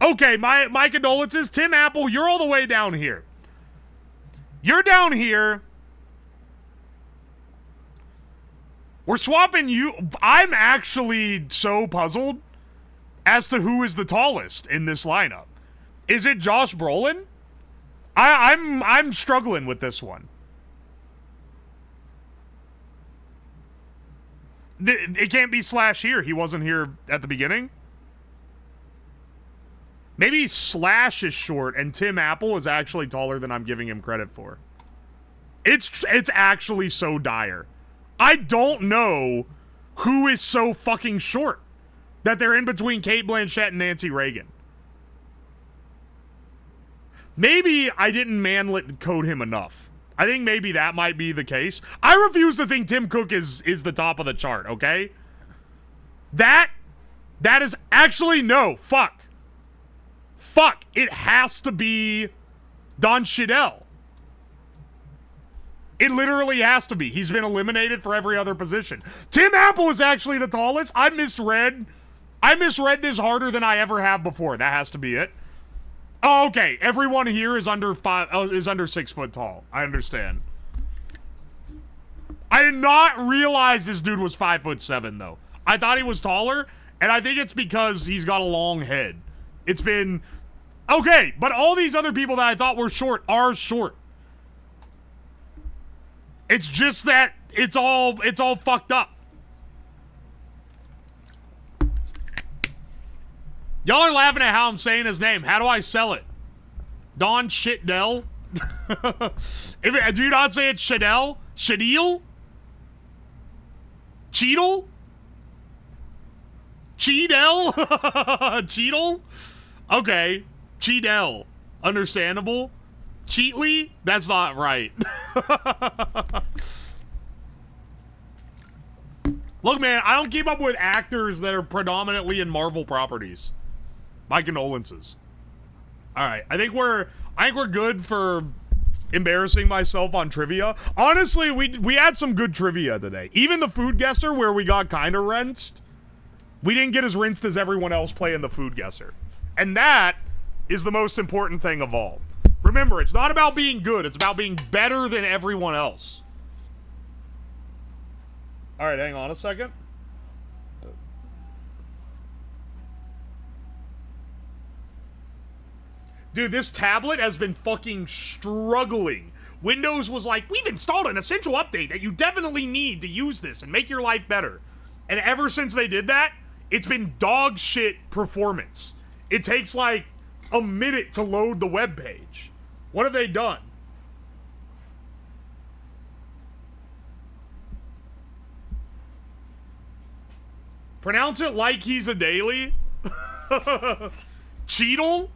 Okay, my condolences. Tim Apple, you're all the way down here. You're down here. We're swapping you. I'm actually so puzzled as to who is the tallest in this lineup. Is it Josh Brolin? I'm struggling with this one. It can't be / here. He wasn't here at the beginning. Maybe / is short and Tim Apple is actually taller than I'm giving him credit for. It's actually so dire. I don't know who is so fucking short that they're in between Cate Blanchett and Nancy Reagan. Maybe I didn't manlet code him enough. I think maybe that might be the case. I refuse to think Tim Cook is the top of the chart, okay? That is actually, no, fuck. Fuck, it has to be Don Cheadle. It literally has to be. He's been eliminated for every other position. Tim Apple is actually the tallest. I misread this harder than I ever have before. That has to be it. Oh, okay. Everyone here is under 6 foot tall. I understand. I did not realize this dude was 5'7" though. I thought he was taller, and I think it's because he's got a long head. It's been okay, but all these other people that I thought were short are short. It's just that it's all fucked up. Y'all are laughing at how I'm saying his name. How do I sell it? Don Shitdell? Do you not say it Shadell? Shadeel? Cheadle? Cheadle? Cheadle? Okay. Cheadle. Understandable. Cheatley? That's not right. Look, man, I don't keep up with actors that are predominantly in Marvel properties. My condolences. All right, I think we're good for embarrassing myself on trivia. Honestly, we had some good trivia today. Even the food guesser, where we got kind of rinsed, we didn't get as rinsed as everyone else playing the food guesser, and that is the most important thing of all. Remember, it's not about being good; it's about being better than everyone else. All right, hang on a second. Dude, this tablet has been fucking struggling. Windows was like, we've installed an essential update that you definitely need to use this and make your life better. And ever since they did that, it's been dog shit performance. It takes like a minute to load the web page. What have they done? Pronounce it like he's a daily. Cheadle?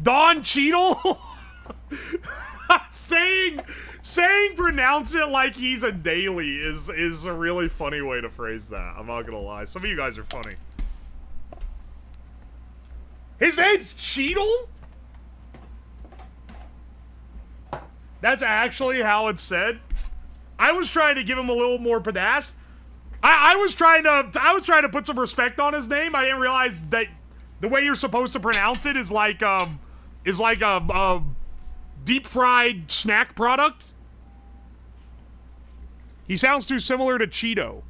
Don Cheadle? saying pronounce it like he's a daily is a really funny way to phrase that. I'm not gonna lie. Some of you guys are funny. His name's Cheadle? That's actually how it's said. I was trying to give him a little more panache. I was trying to put some respect on his name. I didn't realize that the way you're supposed to pronounce it is like a deep fried snack product. He sounds too similar to Cheeto.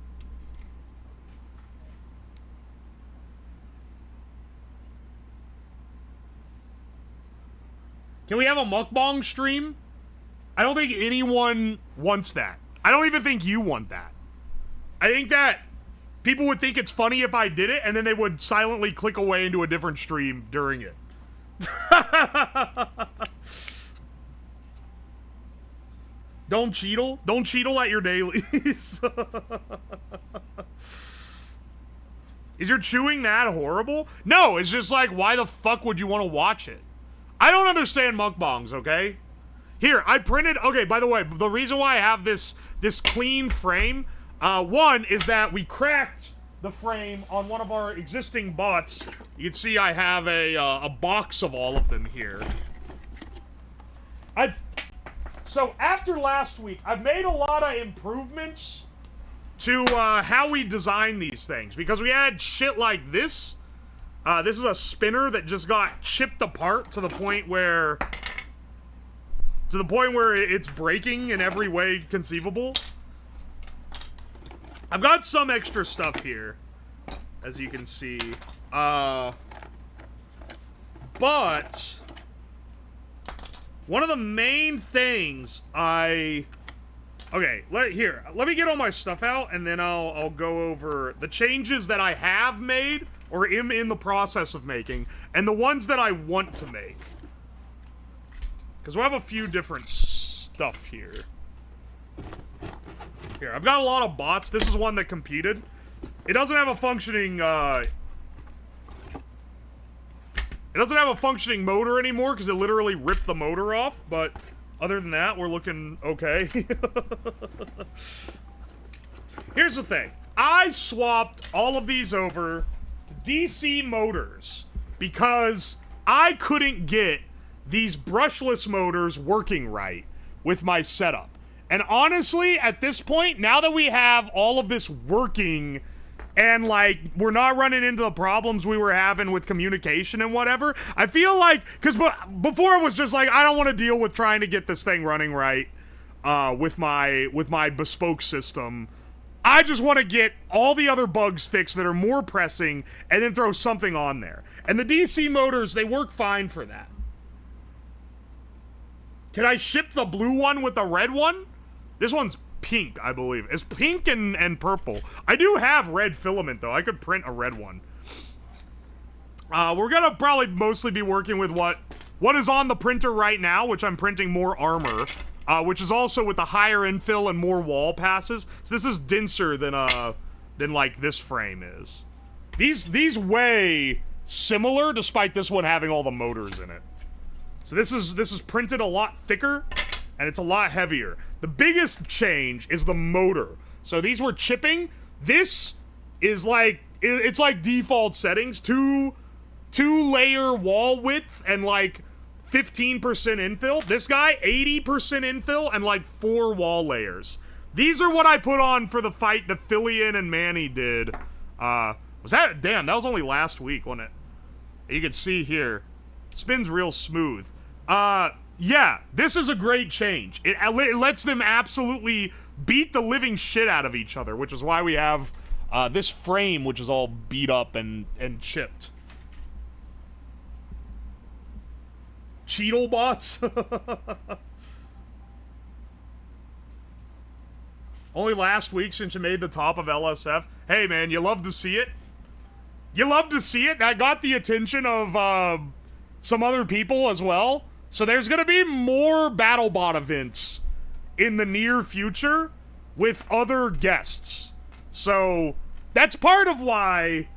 Can we have a mukbang stream? I don't think anyone wants that. I don't even think you want that. I think that people would think it's funny if I did it, and then they would silently click away into a different stream during it. Don't cheatle. Don't cheatle at your dailies. Is your chewing that horrible? No, it's just like, why the fuck would you want to watch it? I don't understand mukbangs, okay? Here, I printed... Okay, by the way, the reason why I have this clean frame... one is that we cracked the frame on one of our existing bots. You can see I have a box of all of them here. So after last week, I've made a lot of improvements to how we design these things, because we had shit like this. This is a spinner that just got chipped apart to the point where it's breaking in every way conceivable. I've got some extra stuff here, as you can see. But one of the main things let me get all my stuff out, and then I'll go over the changes that I have made or am in the process of making, and the ones that I want to make. Because we'll have a few different stuff here. Here, I've got a lot of bots. This is one that competed. It doesn't have a functioning, it doesn't have a functioning motor anymore because it literally ripped the motor off, but other than that, we're looking okay. Here's the thing. I swapped all of these over to DC motors because I couldn't get these brushless motors working right with my setup. And honestly, at this point, now that we have all of this working and, like, we're not running into the problems we were having with communication and whatever, I feel like, because before it was just like, I don't want to deal with trying to get this thing running right with my bespoke system. I just want to get all the other bugs fixed that are more pressing and then throw something on there. And the DC motors, they work fine for that. Can I ship the blue one with the red one? This one's pink, I believe. It's pink and purple. I do have red filament, though. I could print a red one. We're gonna probably mostly be working with what is on the printer right now, which I'm printing more armor, which is also with the higher infill and more wall passes. So this is denser than like this frame is. These weigh similar, despite this one having all the motors in it. So this is printed a lot thicker, and it's a lot heavier. The biggest change is the motor. So these were chipping. This is like, it's like default settings. Two layer wall width and like 15% infill. This guy, 80% infill and like 4 wall layers. These are what I put on for the fight that Fillion and Manny did. Was that, damn, that was only last week, wasn't it? You can see here. Spins real smooth. Yeah, this is a great change. It lets them absolutely beat the living shit out of each other, which is why we have this frame, which is all beat up and chipped. Cheetlebots? Only last week since you made the top of LSF. Hey, man, you love to see it. You love to see it. That got the attention of some other people as well. So there's going to be more Battlebot events in the near future with other guests. So that's part of why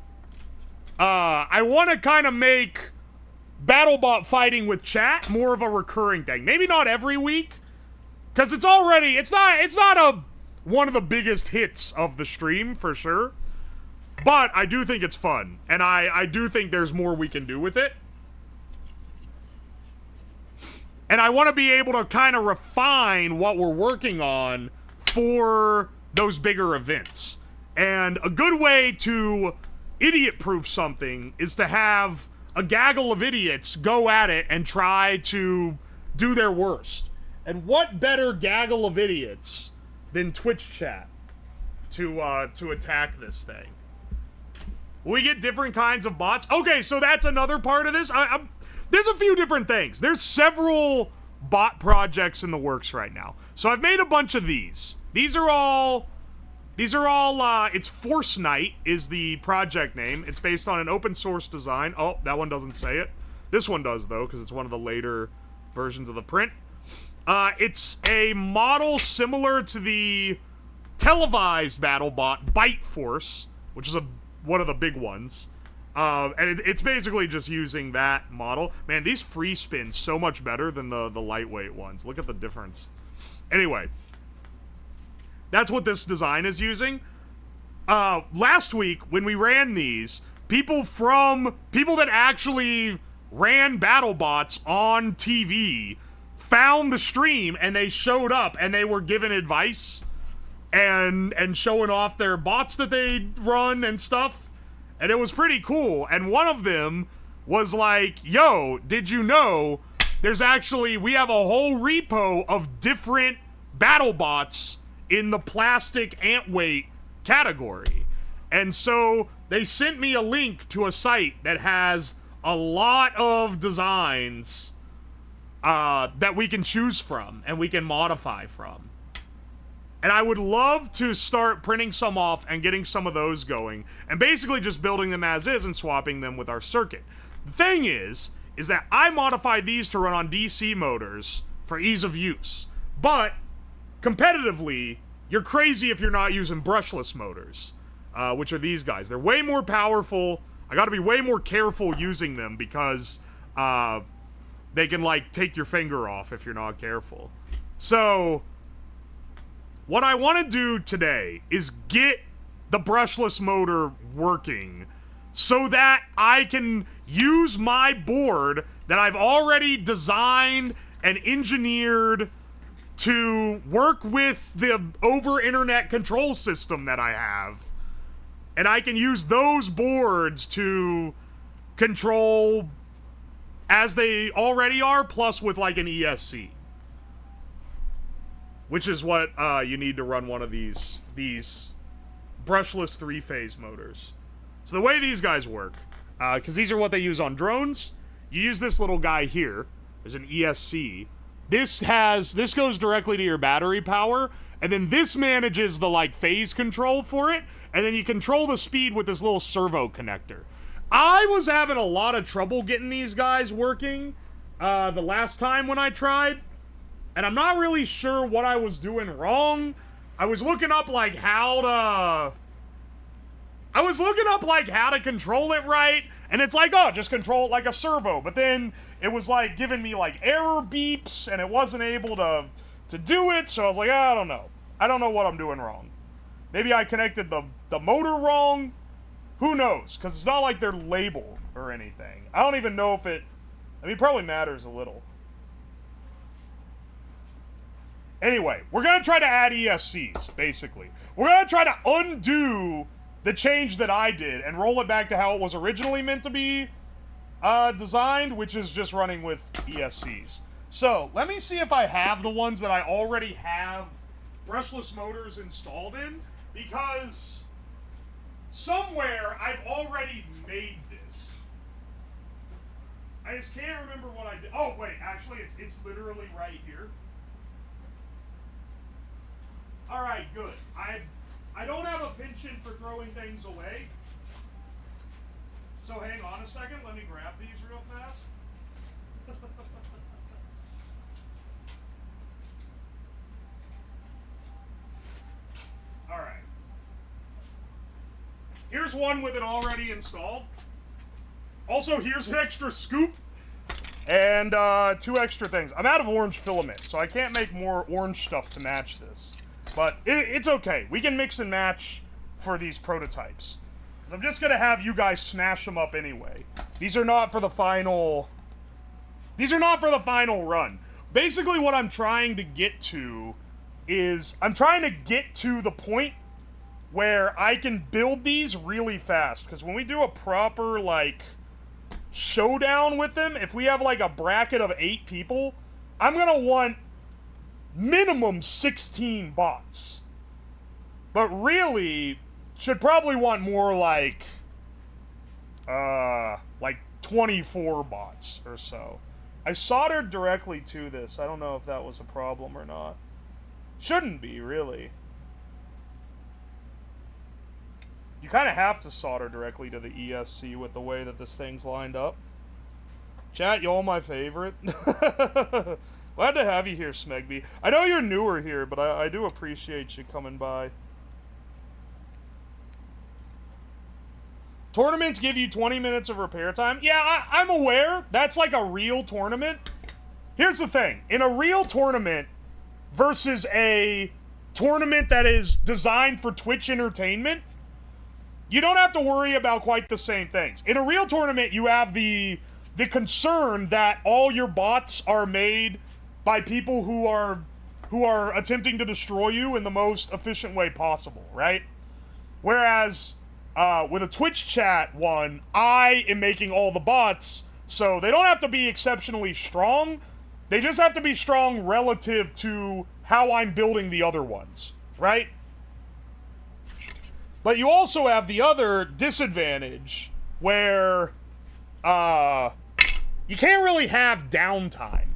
I want to kind of make Battlebot fighting with chat more of a recurring thing. Maybe not every week, because it's not one of the biggest hits of the stream for sure. But I do think it's fun, and I do think there's more we can do with it. And I want to be able to kind of refine what we're working on for those bigger events. And a good way to idiot-proof something is to have a gaggle of idiots go at it and try to do their worst. And what better gaggle of idiots than Twitch chat to attack this thing? We get different kinds of bots. Okay, so that's another part of this. There's a few different things. There's several bot projects in the works right now. So I've made a bunch of these. These are all, it's Force Knight is the project name. It's based on an open source design. Oh, that one doesn't say it. This one does, though, because it's one of the later versions of the print. It's a model similar to the televised BattleBot Bite Force, which is one of the big ones. And it's basically just using that model. Man, these free spins so much better than the lightweight ones. Look at the difference. Anyway, that's what this design is using. Last week, when we ran these, people that actually ran BattleBots on TV found the stream, and they showed up, and they were given advice and showing off their bots that they'd run and stuff. And it was pretty cool. And one of them was like, yo, did you know we have a whole repo of different BattleBots in the plastic ant weight category. And so they sent me a link to a site that has a lot of designs that we can choose from and we can modify from. And I would love to start printing some off and getting some of those going, and basically just building them as is and swapping them with our circuit. The thing is that I modified these to run on DC motors for ease of use. But competitively, you're crazy if you're not using brushless motors, which are these guys. They're way more powerful. I gotta be way more careful using them because they can, like, take your finger off if you're not careful. So, what I want to do today is get the brushless motor working so that I can use my board that I've already designed and engineered to work with the over-internet control system that I have. And I can use those boards to control as they already are, plus with like an ESC. Which is what you need to run one of these brushless three-phase motors. So the way these guys work, because these are what they use on drones, you use this little guy here. There's an ESC. This goes directly to your battery power, and then this manages the, like, phase control for it, and then you control the speed with this little servo connector. I was having a lot of trouble getting these guys working the last time when I tried, and I'm not really sure what I was doing wrong. I was looking up, like, how to control it right, and it's like, oh, just control it like a servo, but then it was, like, giving me, like, error beeps, and it wasn't able to do it, so I was like, I don't know. I don't know what I'm doing wrong. Maybe I connected the motor wrong? Who knows? Because it's not like they're labeled or anything. I don't even know if it... I mean, it probably matters a little. Anyway, we're going to try to add ESCs, basically. We're going to try to undo the change that I did and roll it back to how it was originally meant to be designed, which is just running with ESCs. So, let me see if I have the ones that I already have brushless motors installed in, because somewhere I've already made this. I just can't remember what I did. Oh, wait, actually, it's literally right here. Alright, good. I don't have a penchant for throwing things away. So hang on a second, let me grab these real fast. Alright. Here's one with it already installed. Also, here's an extra scoop. And 2 extra things. I'm out of orange filament, so I can't make more orange stuff to match this. But it's okay. We can mix and match for these prototypes. Because I'm just going to have you guys smash them up anyway. These are not for the final... These are not for the final run. Basically, what I'm trying to get to is... I'm trying to get to the point where I can build these really fast. Because when we do a proper, like, showdown with them, if we have, like, a bracket of 8 people, I'm going to want... minimum 16 bots. But really, should probably want more like 24 bots or so. I soldered directly to this. I don't know if that was a problem or not. Shouldn't be, really. You kind of have to solder directly to the ESC with the way that this thing's lined up. Chat, y'all my favorite. Glad to have you here, Smegby. I know you're newer here, but I do appreciate you coming by. Tournaments give you 20 minutes of repair time. Yeah, I'm aware. That's like a real tournament. Here's the thing. In a real tournament versus a tournament that is designed for Twitch entertainment, you don't have to worry about quite the same things. In a real tournament, you have the concern that all your bots are made by people who are attempting to destroy you in the most efficient way possible, right? Whereas with a Twitch chat one, I am making all the bots, so they don't have to be exceptionally strong. They just have to be strong relative to how I'm building the other ones, right? But you also have the other disadvantage where you can't really have downtime.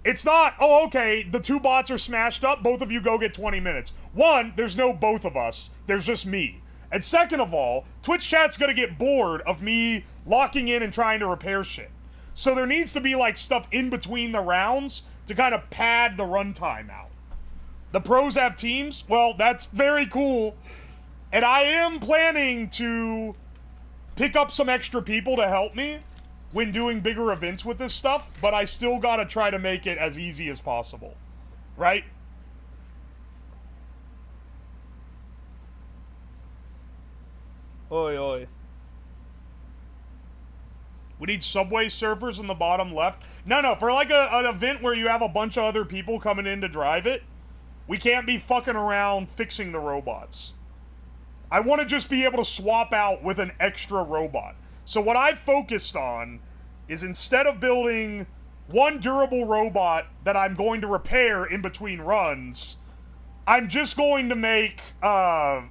It's not, oh, okay, the 2 bots are smashed up, both of you go get 20 minutes. One, there's no both of us, there's just me. And second of all, Twitch chat's gonna get bored of me locking in and trying to repair shit. So there needs to be, like, stuff in between the rounds to kind of pad the runtime out. The pros have teams? Well, that's very cool. And I am planning to pick up some extra people to help me when doing bigger events with this stuff, but I still gotta try to make it as easy as possible. Right? Oi, oi. We need subway surfers in the bottom left. No, for like an event where you have a bunch of other people coming in to drive it, we can't be fucking around fixing the robots. I want to just be able to swap out with an extra robot. So what I've focused on is instead of building one durable robot that I'm going to repair in between runs, I'm just going to make, I'm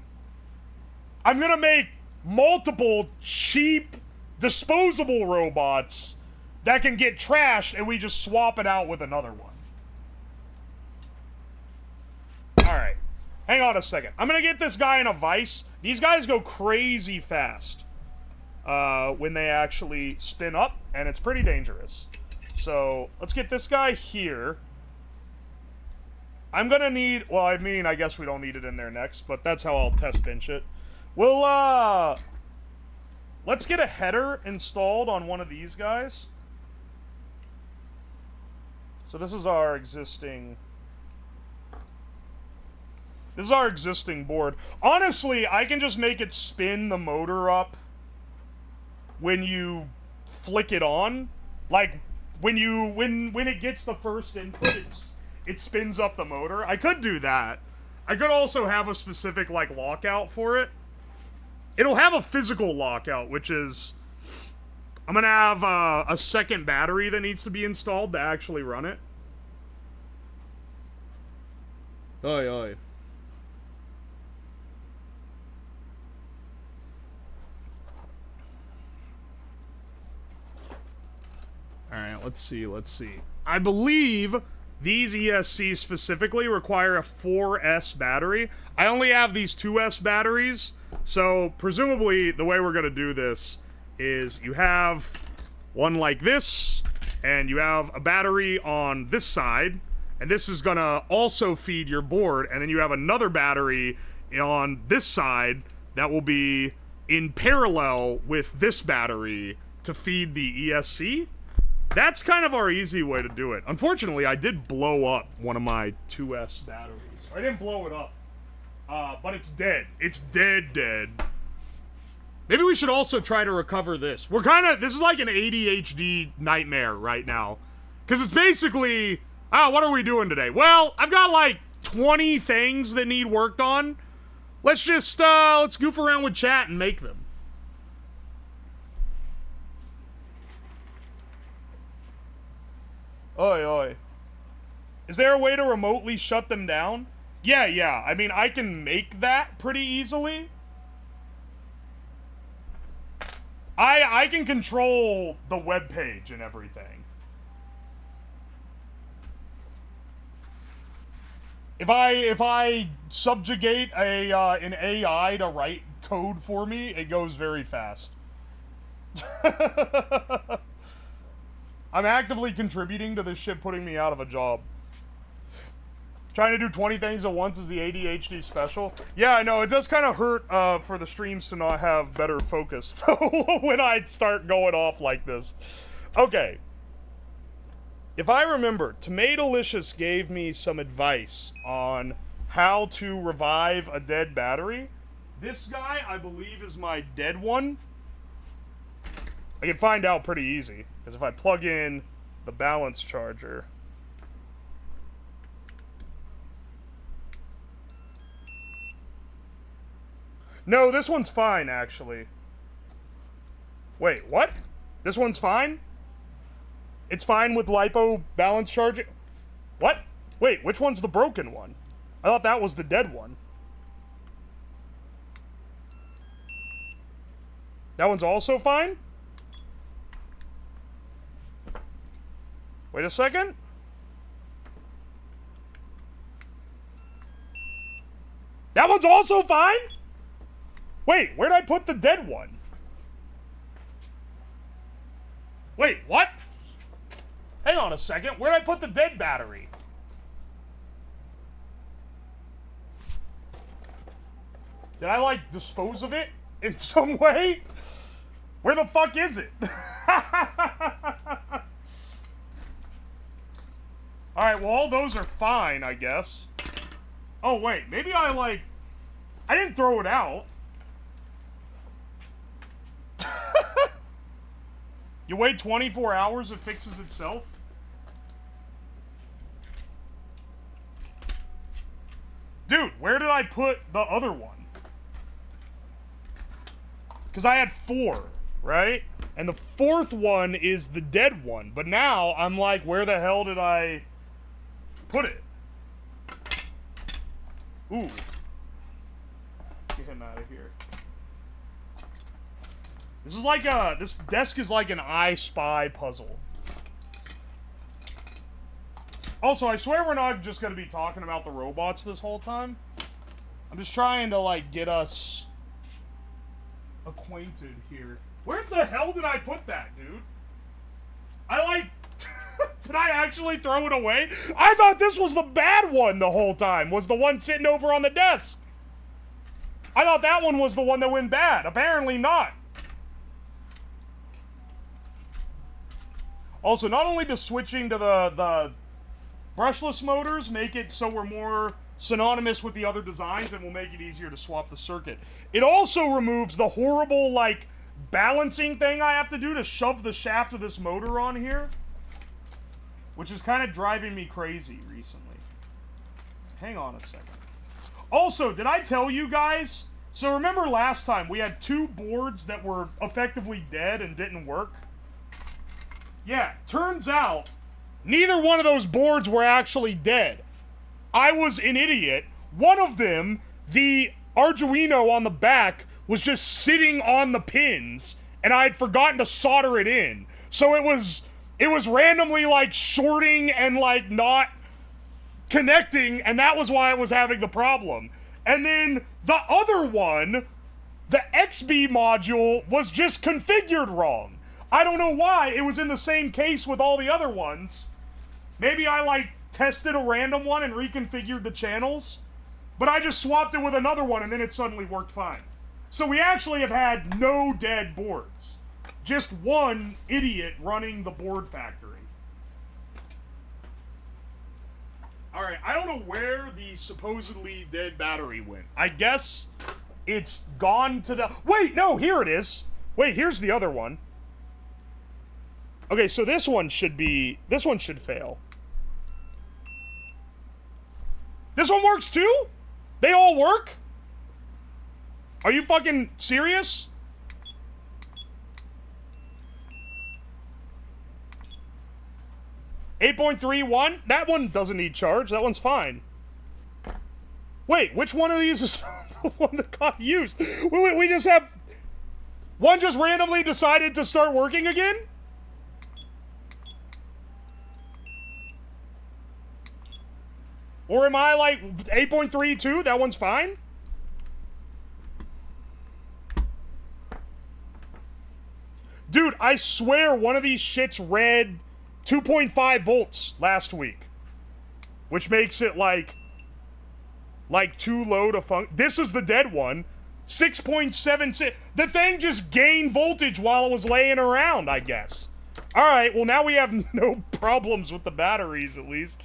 going to make multiple cheap disposable robots that can get trashed and we just swap it out with another one. Alright. Hang on a second. I'm gonna get this guy in a vice. These guys go crazy fast when they actually spin up, and it's pretty dangerous. So, let's get this guy here. I'm gonna need... Well, I mean, I guess we don't need it in there next, but that's how I'll test bench it. We'll, let's get a header installed on one of these guys. So this is our existing... This is our existing board. Honestly, I can just make it spin the motor up when you flick it on. Like, when it gets the first input, it spins up the motor. I could do that. I could also have a specific, like, lockout for it. It'll have a physical lockout, which is... I'm gonna have a second battery that needs to be installed to actually run it. Oi, oi. Alright, let's see. I believe these ESCs specifically require a 4S battery. I only have these 2S batteries, so presumably the way we're gonna do this is you have one like this, and you have a battery on this side, and this is gonna also feed your board, and then you have another battery on this side that will be in parallel with this battery to feed the ESC. That's kind of our easy way to do it. Unfortunately, I did blow up one of my 2S batteries. I didn't blow it up, but it's dead. It's dead. Maybe we should also try to recover this. This is like an ADHD nightmare right now. Because it's basically, what are we doing today? Well, I've got like 20 things that need worked on. Let's just, let's goof around with chat and make them. Oi, oi. Is there a way to remotely shut them down? Yeah. I mean, I can make that pretty easily. I can control the web page and everything. If I subjugate an AI to write code for me, it goes very fast. I'm actively contributing to this shit putting me out of a job. Trying to do 20 things at once is the ADHD special. Yeah, I know, it does kind of hurt for the streams to not have better focus, though, when I start going off like this. Okay. If I remember, Tomatolicious gave me some advice on how to revive a dead battery. This guy, I believe, is my dead one. I can find out pretty easy, because if I plug in the balance charger... No, this one's fine, actually. Wait, what? This one's fine? It's fine with LiPo balance charging? What? Wait, which one's the broken one? I thought that was the dead one. That one's also fine? Wait a second. That one's also fine? Wait, where'd I put the dead one? Wait, what? Hang on a second, where'd I put the dead battery? Did I, like, dispose of it in some way? Where the fuck is it? Alright, well, all those are fine, I guess. Oh, wait. Maybe I, like... I didn't throw it out. You wait 24 hours, it fixes itself? Dude, where did I put the other one? Because I had 4, right? And the 4th one is the dead one. But now, I'm like, where the hell did I put it? Ooh. Get him out of here. This is like a... This desk is like an I Spy puzzle. Also, I swear we're not just going to be talking about the robots this whole time. I'm just trying to, like, get us acquainted here. Where the hell did I put that, dude? I, like... Did I actually throw it away? I thought this was the bad one the whole time. Was the one sitting over on the desk. I thought that one was the one that went bad. Apparently not. Also, not only does switching to the brushless motors make it so we're more synonymous with the other designs and will make it easier to swap the circuit, it also removes the horrible, like, balancing thing I have to do to shove the shaft of this motor on here, which is kind of driving me crazy recently. Hang on a second. Also, did I tell you guys? So remember last time we had 2 boards that were effectively dead and didn't work? Yeah, turns out neither one of those boards were actually dead. I was an idiot. One of them, the Arduino on the back, was just sitting on the pins, and I had forgotten to solder it in. So it was randomly, like, shorting and, like, not connecting, and that was why I was having the problem. And then the other one, the XB module, was just configured wrong. I don't know why. It was in the same case with all the other ones. Maybe I, like, tested a random one and reconfigured the channels, but I just swapped it with another one and then it suddenly worked fine. So we actually have had no dead boards. Just one idiot running the board factory. Alright, I don't know where the supposedly dead battery went. I guess it's gone to the... Wait, no, here it is. Wait, here's the other one. Okay, so this one should be... This one should fail. This one works too? They all work? Are you fucking serious? $8.31? That one doesn't need charge. That one's fine. Wait, which one of these is the one that got used? Wait, we just have... One just randomly decided to start working again? Or am I, like, 8.32? That one's fine? Dude, I swear one of these shits read 2.5 volts last week. Which makes it, like too low to This is the dead one. 6.76. The thing just gained voltage while it was laying around, I guess. Alright, well now we have no problems with the batteries, at least.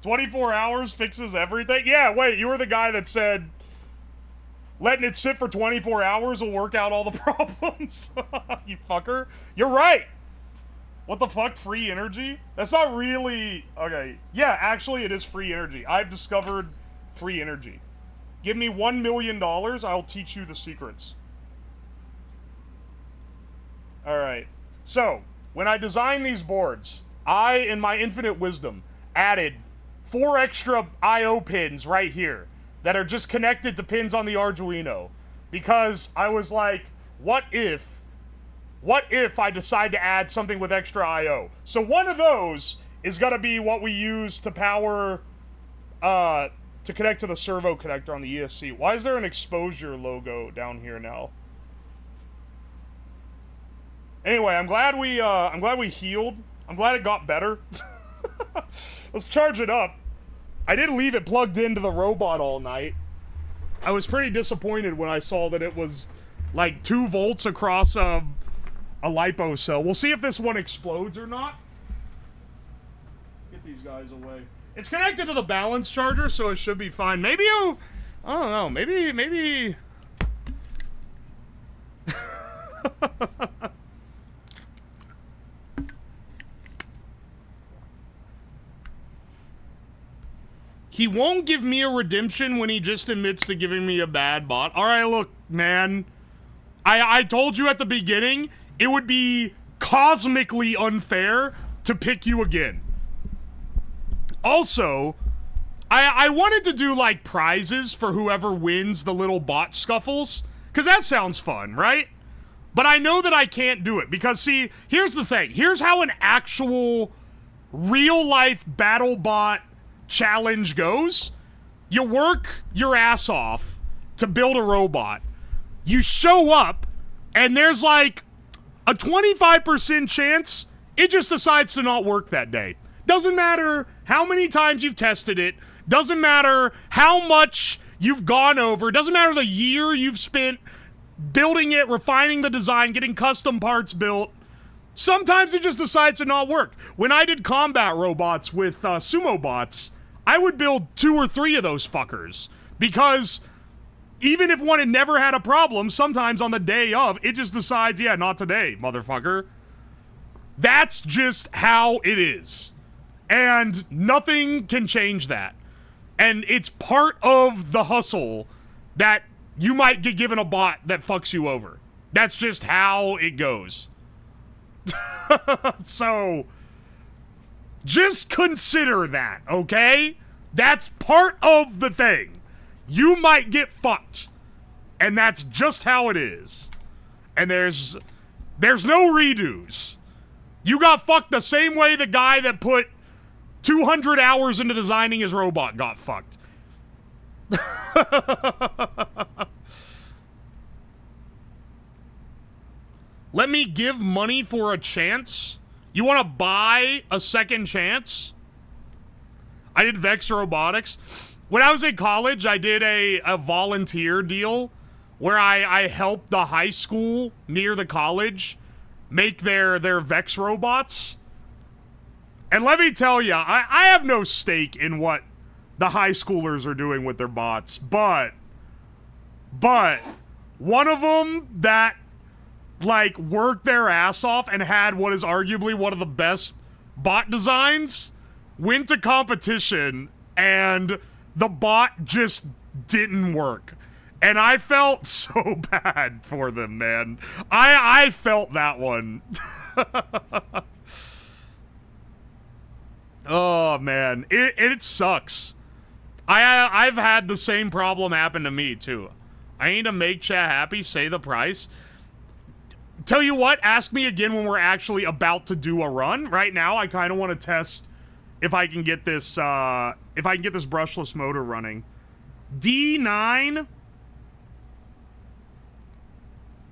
24 hours fixes everything? Yeah, wait, you were the guy that said letting it sit for 24 hours will work out all the problems. You fucker. You're right. What the fuck? Free energy? That's not really... Okay. Yeah, actually it is free energy. I've discovered free energy. Give me $1 million, I'll teach you the secrets. Alright. So, when I designed these boards, I, in my infinite wisdom, added 4 extra I/O pins right here that are just connected to pins on the Arduino. Because I was like, what if I decide to add something with extra I/O? So one of those is gonna be what we use to power, to connect to the servo connector on the ESC. Why is there an exposure logo down here now? Anyway, I'm glad we healed. I'm glad it got better. Let's charge it up. I did leave it plugged into the robot all night. I was pretty disappointed when I saw that it was like 2 volts across a lipo cell. We'll see if this one explodes or not. Get these guys away. It's connected to the balance charger, so it should be fine. Maybe I don't know. Maybe. He won't give me a redemption when he just admits to giving me a bad bot. All right, look, man. I told you at the beginning, it would be cosmically unfair to pick you again. Also, I wanted to do, like, prizes for whoever wins the little bot scuffles, because that sounds fun, right? But I know that I can't do it, because, see, here's the thing. Here's how an actual real-life BattleBot challenge goes. You work your ass off to build a robot. You show up, and there's like a 25% chance it just decides to not work that day. Doesn't matter how many times you've tested it. Doesn't matter how much you've gone over. Doesn't matter the year you've spent building it, refining the design, getting custom parts built. Sometimes it just decides to not work. When I did combat robots with sumo bots, I would build 2 or 3 of those fuckers, because even if one had never had a problem, sometimes on the day of, it just decides, yeah, not today, motherfucker. That's just how it is. And nothing can change that. And it's part of the hustle that you might get given a bot that fucks you over. That's just how it goes. So, just consider that, okay? That's part of the thing. You might get fucked. And that's just how it is. And there's no redos. You got fucked the same way the guy that put 200 hours into designing his robot got fucked. Let me give money for a chance? You want to buy a second chance? I did Vex Robotics. When I was in college, I did a volunteer deal where I helped the high school near the college make their Vex robots. And let me tell you, I have no stake in what the high schoolers are doing with their bots, but one of them that like worked their ass off and had what is arguably one of the best bot designs went to competition, and the bot just didn't work. And I felt so bad for them, man. I felt that one. Oh, man. It sucks. I've had the same problem happen to me, too. I need to make chat happy, say the price. Tell you what, ask me again when we're actually about to do a run. Right now, I kind of want to test if I can get this, brushless motor running. D9.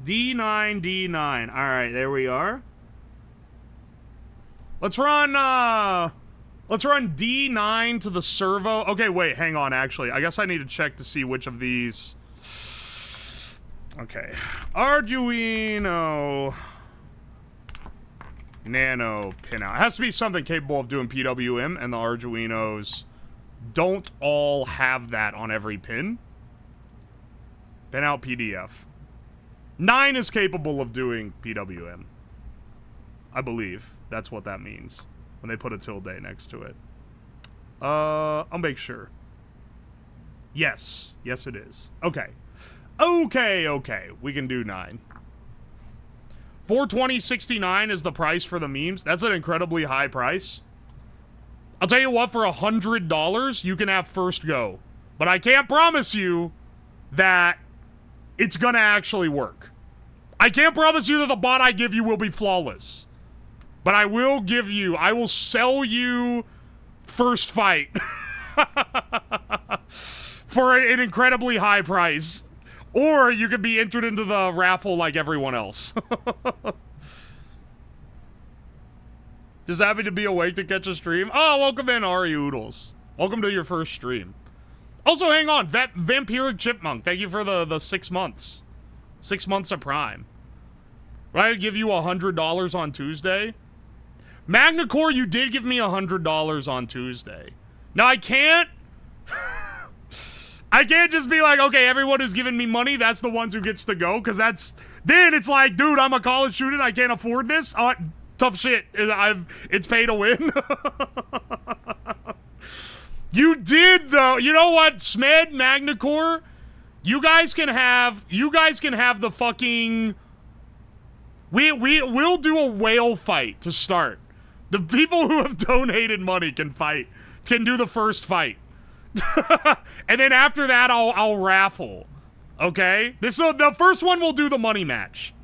D9. All right, there we are. Let's run D9 to the servo. Okay, wait, hang on, actually. I guess I need to check to see which of these. Okay. Arduino Nano pinout. It has to be something capable of doing PWM, and the Arduinos don't all have that on every pin. Pinout PDF. 9 is capable of doing PWM. I believe that's what that means when they put a tilde next to it. I'll make sure. Yes. Yes, it is. Okay. Okay. We can do 9. $420.69 is the price for the memes. That's an incredibly high price. I'll tell you what, for $100, you can have first go. But I can't promise you that it's gonna actually work. I can't promise you that the bot I give you will be flawless. But I will sell you first fight. For an incredibly high price. Or you could be entered into the raffle like everyone else. Just happy to be awake to catch a stream. Oh, welcome in, Ari Oodles. Welcome to your first stream. Also, hang on. Vampiric Chipmunk, thank you for the 6 months. 6 months of Prime. Right, I give you $100 on Tuesday. Magnacore, you did give me $100 on Tuesday. Now, I can't just be like, okay, everyone who's giving me money, that's the ones who gets to go, because then it's like, dude, I'm a college student, I can't afford this. Tough shit. It's pay to win. You did, though. You know what, Smed, Magnacore, you guys can have the fucking... We'll do a whale fight to start. The people who have donated money can do the first fight. And then after that, I'll raffle. Okay? The first one will do the money match.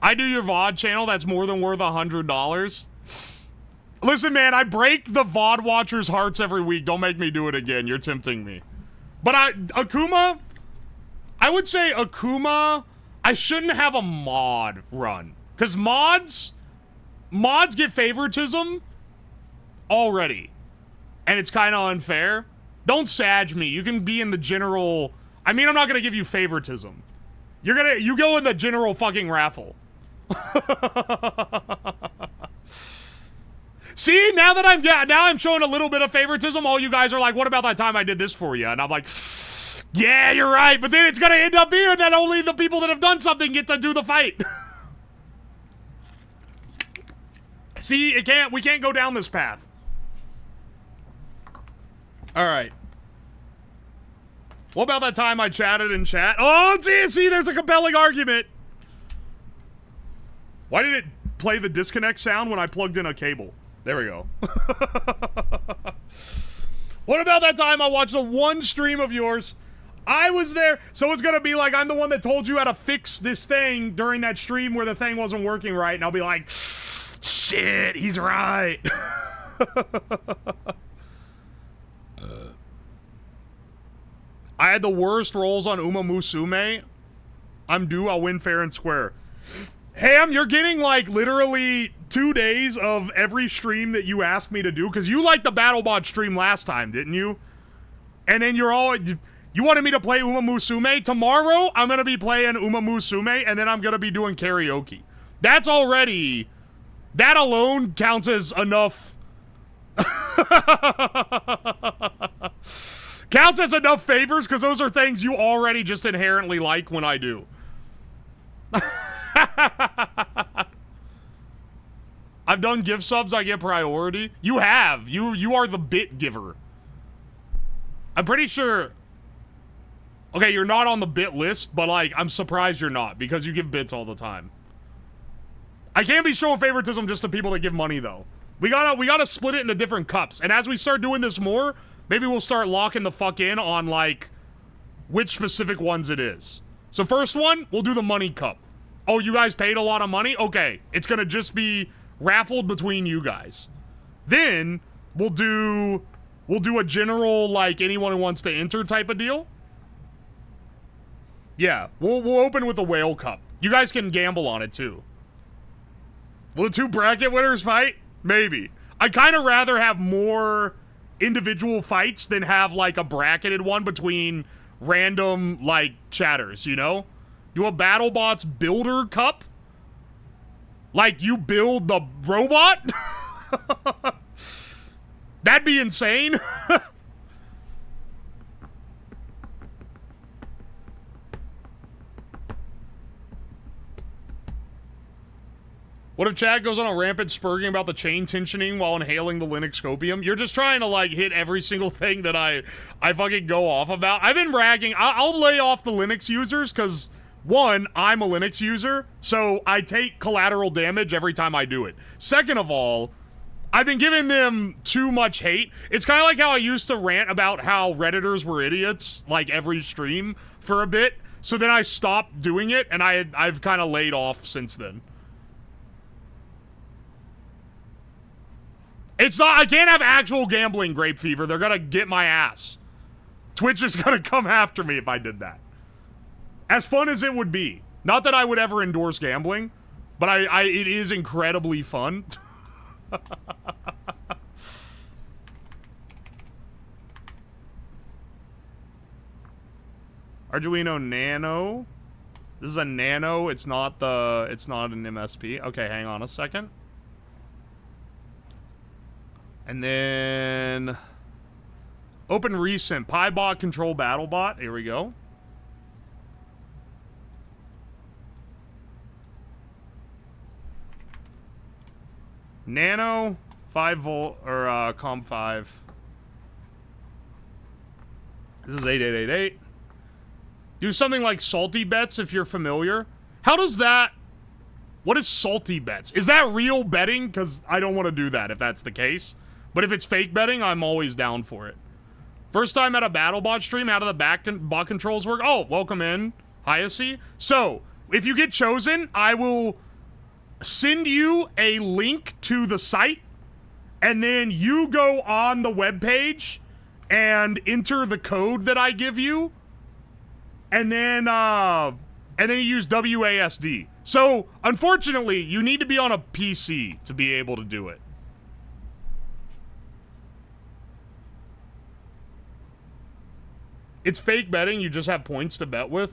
I do your VOD channel, that's more than worth $100. Listen, man, I break the VOD watchers' hearts every week. Don't make me do it again. You're tempting me. But Akuma, I would say Akuma, I shouldn't have a mod run. Because mods get favoritism already. And it's kind of unfair. Don't sag me. You can be in the general... I mean, I'm not going to give you favoritism. You go in the general fucking raffle. See, now I'm showing a little bit of favoritism. All you guys are like, what about that time I did this for you? And I'm like, yeah, you're right. But then it's going to end up being that only the people that have done something get to do the fight. See, we can't go down this path. All right. What about that time I chatted in chat? Oh, see, there's a compelling argument. Why did it play the disconnect sound when I plugged in a cable? There we go. What about that time I watched one stream of yours? I was there. So it's gonna be like I'm the one that told you how to fix this thing during that stream where the thing wasn't working right, and I'll be like, shit, he's right. I had the worst rolls on Uma Musume. I'm due, I'll win fair and square. Ham, you're getting like literally 2 days of every stream that you asked me to do, because you liked the Battlebot stream last time, didn't you? And then you wanted me to play Uma Musume. Tomorrow, I'm going to be playing Uma Musume, and then I'm going to be doing karaoke. That alone counts as enough. Counts as enough favors, because those are things you already just inherently like when I do. I've done gift subs, I get priority. You have. You are the bit giver. I'm pretty sure... Okay, you're not on the bit list, but like, I'm surprised you're not, because you give bits all the time. I can't be showing favoritism just to people that give money, though. We gotta split it into different cups, and as we start doing this more, maybe we'll start locking the fuck in on, like, which specific ones it is. So first one, we'll do the money cup. Oh, you guys paid a lot of money? Okay, it's gonna just be raffled between you guys. Then, we'll do a general, like, anyone who wants to enter type of deal. Yeah, we'll open with a whale cup. You guys can gamble on it, too. Will the 2 bracket winners fight? Maybe. I'd kind of rather have more individual fights than have, like, a bracketed one between random, like, chatters, you know? Do a Battlebots builder cup? Like, you build the robot? That'd be insane. What if Chad goes on a rampant spurging about the chain tensioning while inhaling the Linux copium? You're just trying to, like, hit every single thing that I fucking go off about. I've been ragging. I'll lay off the Linux users, because, one, I'm a Linux user, so I take collateral damage every time I do it. Second of all, I've been giving them too much hate. It's kind of like how I used to rant about how Redditors were idiots, like, every stream for a bit. So then I stopped doing it, and I've kind of laid off since then. It's not, I can't have actual gambling, Grape Fever. They're gonna get my ass. Twitch is gonna come after me if I did that. As fun as it would be. Not that I would ever endorse gambling, But it is incredibly fun. Arduino Nano. This is a Nano. It's not an MSP. Okay, hang on a second. And then open recent PyBot control BattleBot. Here we go. Nano 5 volt or COM5. This is 8888. Do something like salty bets if you're familiar. How does that... What is salty bets? Is that real betting? Because I don't want to do that if that's the case. But if it's fake betting, I'm always down for it. First time at a BattleBot stream, how do the bot controls work? Oh, welcome in, Hyacey. So, if you get chosen, I will send you a link to the site, and then you go on the webpage and enter the code that I give you, and then you use WASD. So, unfortunately, you need to be on a PC to be able to do it. It's fake betting, you just have points to bet with.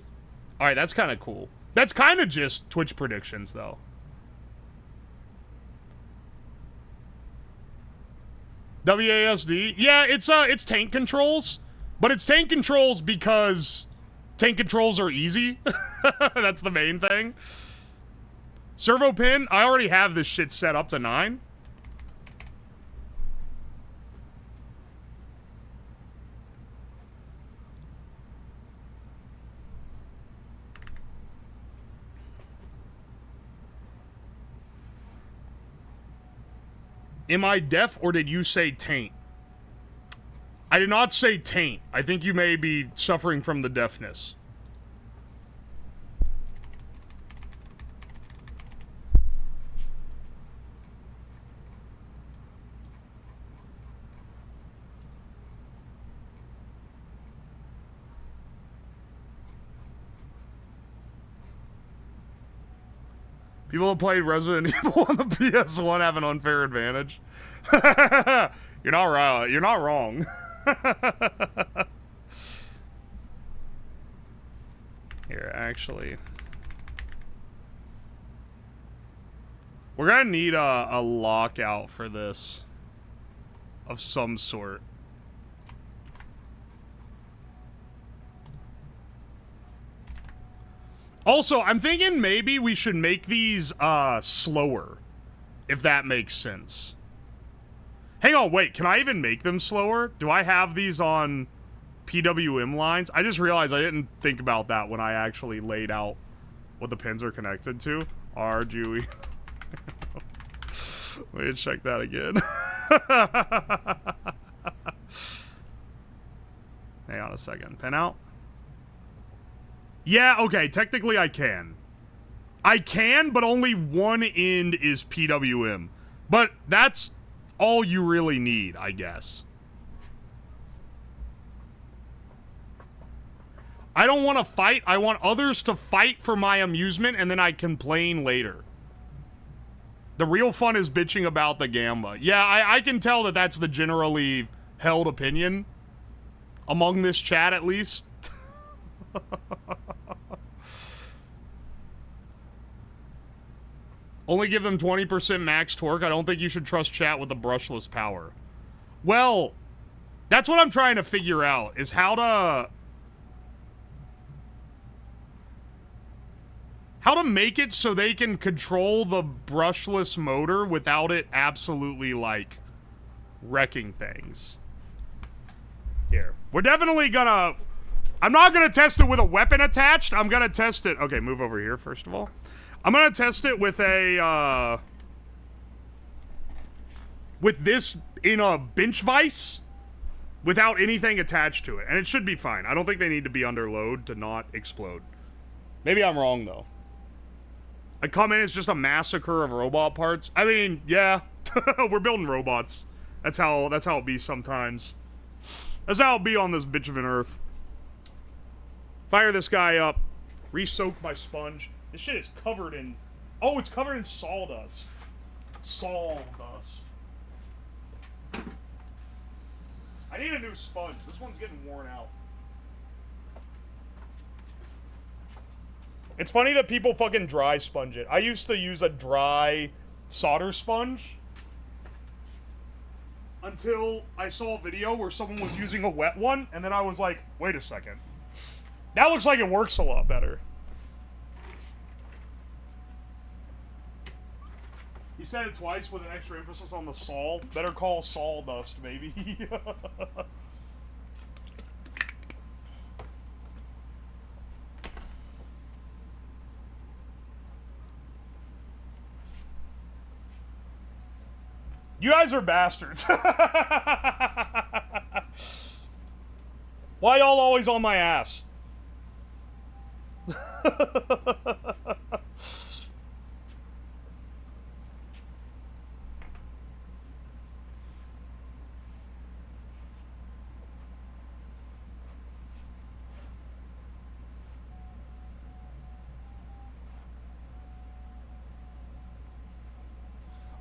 Alright, that's kind of cool. That's kind of just Twitch predictions, though. WASD? Yeah, it's tank controls. But it's tank controls because tank controls are easy. That's the main thing. Servo pin? I already have this shit set up to 9. Am I deaf or did you say taint? I did not say taint. I think you may be suffering from the deafness. People that played Resident Evil on the PS1 have an unfair advantage. You're not right. You're not wrong. Here, actually. We're gonna need a lockout for this. Of some sort. Also, I'm thinking maybe we should make these slower, if that makes sense. Hang on, wait, can I even make them slower? Do I have these on PWM lines? I just realized I didn't think about that when I actually laid out what the pins are connected to. RGUE. Let me check that again. Hang on a second. Pin out. Yeah, okay, technically I can. I can, but only one end is PWM. But that's all you really need, I guess. I don't want to fight. I want others to fight for my amusement, and then I complain later. The real fun is bitching about the Gamba. Yeah, I can tell that that's the generally held opinion. Among this chat, at least. Only give them 20% max torque. I don't think you should trust chat with the brushless power. Well, that's what I'm trying to figure out, is how to make it so they can control the brushless motor without it absolutely, like, wrecking things. Here. We're definitely gonna... I'm not gonna test it with a weapon attached. I'm gonna test it... Okay, move over here, first of all. I'm gonna test it with a, with this in a bench vise without anything attached to it. And it should be fine. I don't think they need to be under load to not explode. Maybe I'm wrong, though. I come in, it's just a massacre of robot parts. I mean, yeah. We're building robots. That's how it be sometimes. That's how it be on this bitch of an earth. Fire this guy up. Re-soak my sponge. This shit is covered in Oh, it's covered in sawdust. Sawdust. I need a new sponge. This one's getting worn out. It's funny that people fucking dry sponge it. I used to use a dry solder sponge until I saw a video where someone was using a wet one, and then I was like, wait a second. That looks like it works a lot better. He said it twice with an extra emphasis on the Saul. Better call sawdust, maybe. You guys are bastards. Why y'all always on my ass?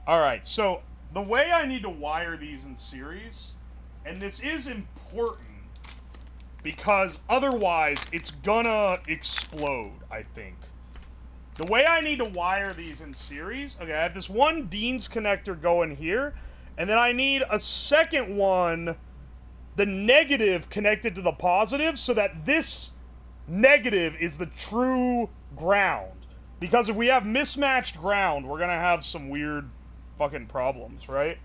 Alright, so the way I need to wire these in series, and this is important, because otherwise it's gonna explode, I think. The way I need to wire these in series, okay, I have this one Dean's connector going here, and then I need a second one, the negative connected to the positive, so that this negative is the true ground. Because if we have mismatched ground, we're gonna have some weird fucking problems, right?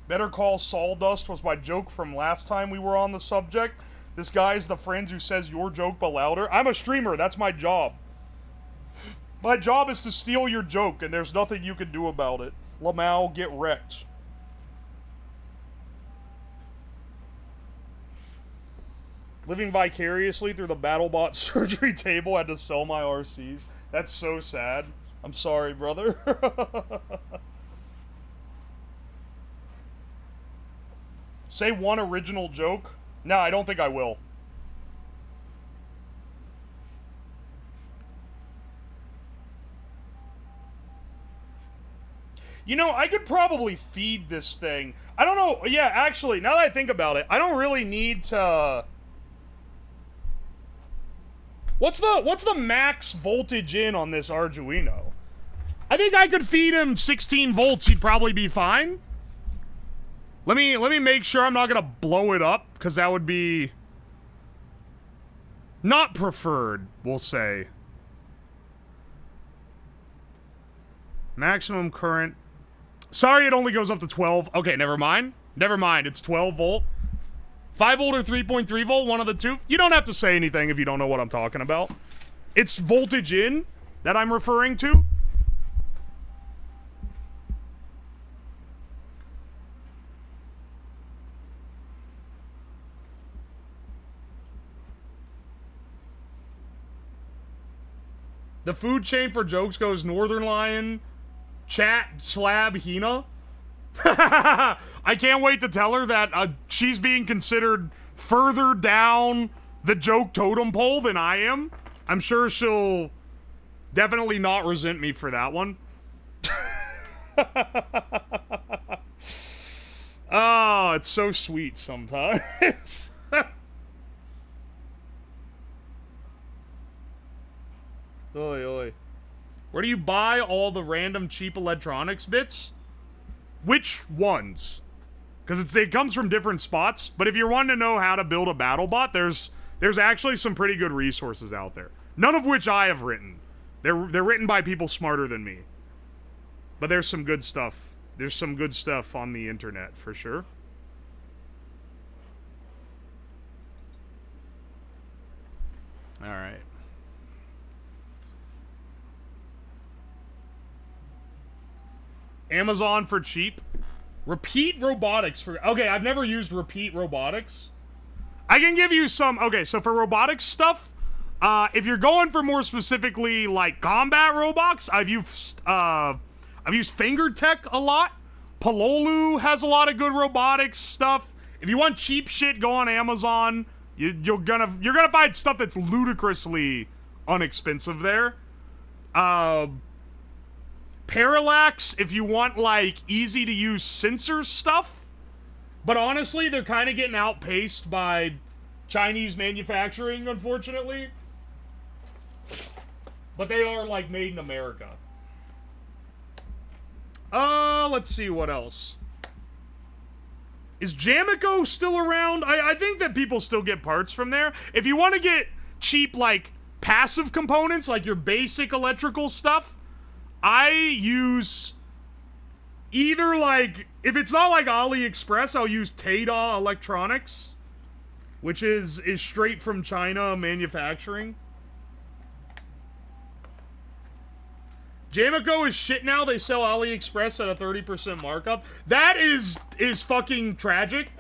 Better Call Sawdust was my joke from last time we were on the subject. This guy's the friend who says your joke but louder. I'm a streamer, that's my job. My job is to steal your joke, and there's nothing you can do about it. Lamau, get wrecked. Living vicariously through the Battlebot surgery table, had to sell my RCs. That's so sad. I'm sorry, brother. Say one original joke? No, I don't think I will. You know, I could probably feed this thing. I don't know. Yeah, actually, now that I think about it, I don't really need to... What's the max voltage in on this Arduino? I think I could feed him 16 volts, he'd probably be fine. Let me make sure I'm not gonna blow it up, because that would be not preferred, we'll say. Maximum current. Sorry, it only goes up to 12. Okay, never mind. Never mind, it's 12 volt. 5 volt or 3.3 volt, one of the two. You don't have to say anything if you don't know what I'm talking about. It's voltage in that I'm referring to. The food chain for jokes goes Northern Lion, Chat, Slab, Hina. I can't wait to tell her that she's being considered further down the joke totem pole than I am. I'm sure she'll definitely not resent me for that one. Oh, it's so sweet sometimes. Oi, oi. Where do you buy all the random cheap electronics bits? Which ones? Because it comes from different spots, but if you're wanting to know how to build a BattleBot, there's actually some pretty good resources out there. None of which I have written. They're written by people smarter than me. But there's some good stuff. There's some good stuff on the internet, for sure. Alright. Amazon for cheap. Repeat Robotics for... Okay, I've never used Repeat Robotics. I can give you some... Okay, so for robotics stuff, if you're going for more specifically, like, combat robots, I've used FingerTech a lot. Pololu has a lot of good robotics stuff. If you want cheap shit, go on Amazon. You're gonna find stuff that's ludicrously inexpensive there. Parallax if you want, like, easy-to-use sensor stuff. But honestly, they're kind of getting outpaced by Chinese manufacturing, unfortunately. But they are, like, made in America. Let's see what else. Is Jamico still around? I think that people still get parts from there. If you want to get cheap, like, passive components, like your basic electrical stuff, I use either, like, if it's not like AliExpress, I'll use Tada Electronics, which is straight from China manufacturing. Jamico is shit now. They sell AliExpress at a 30% markup. That is fucking tragic.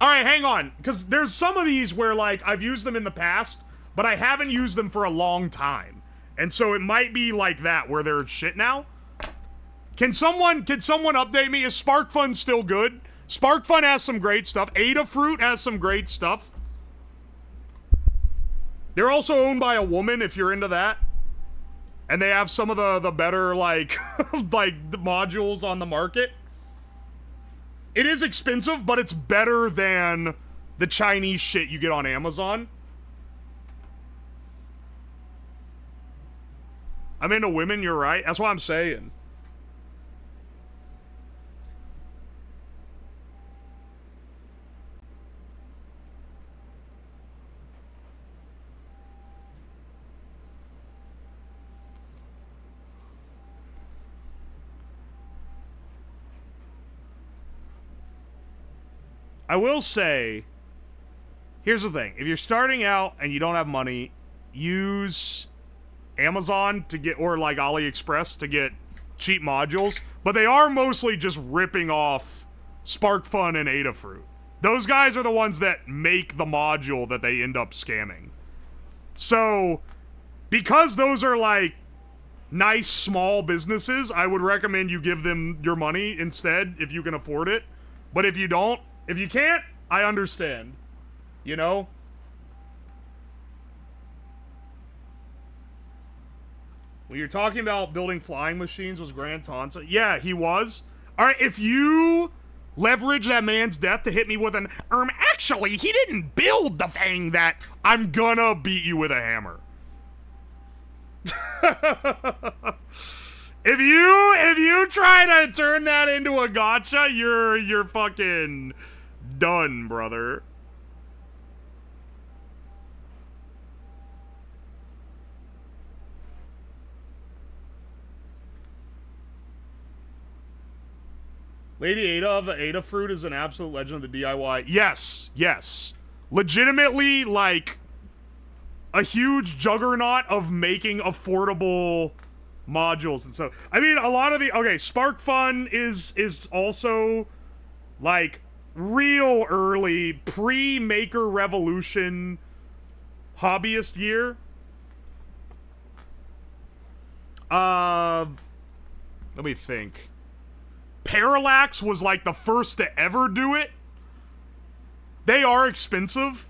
Alright, hang on. Because there's some of these where, like, I've used them in the past, but I haven't used them for a long time. And so it might be like that, where they're shit now. Can someone update me? Is SparkFun still good? SparkFun has some great stuff. Adafruit has some great stuff. They're also owned by a woman, if you're into that. And they have some of the better, like, like, the modules on the market. It is expensive, but it's better than the Chinese shit you get on Amazon. I'm into women, you're right. That's what I'm saying. I will say, here's the thing. If you're starting out and you don't have money, use Amazon to get, or like AliExpress to get cheap modules. But they are mostly just ripping off SparkFun and Adafruit. Those guys are the ones that make the module that they end up scamming. So, because those are like nice small businesses, I would recommend you give them your money instead if you can afford it. But if you don't, if you can't, I understand. You know? When you're talking about building flying machines, was Grant Tonsa? Yeah, he was. Alright, if you leverage that man's death to hit me with an, actually, he didn't build the thing that, I'm gonna beat you with a hammer. If you try to turn that into a gotcha, you're fucking done, brother. Lady Ada of Adafruit is an absolute legend of the DIY. Yes, yes. Legitimately, like, a huge juggernaut of making affordable modules and stuff. I mean, a lot of the... Okay, SparkFun is also, like, real early, pre-Maker Revolution hobbyist year. Let me think. Parallax was, like, the first to ever do it. They are expensive,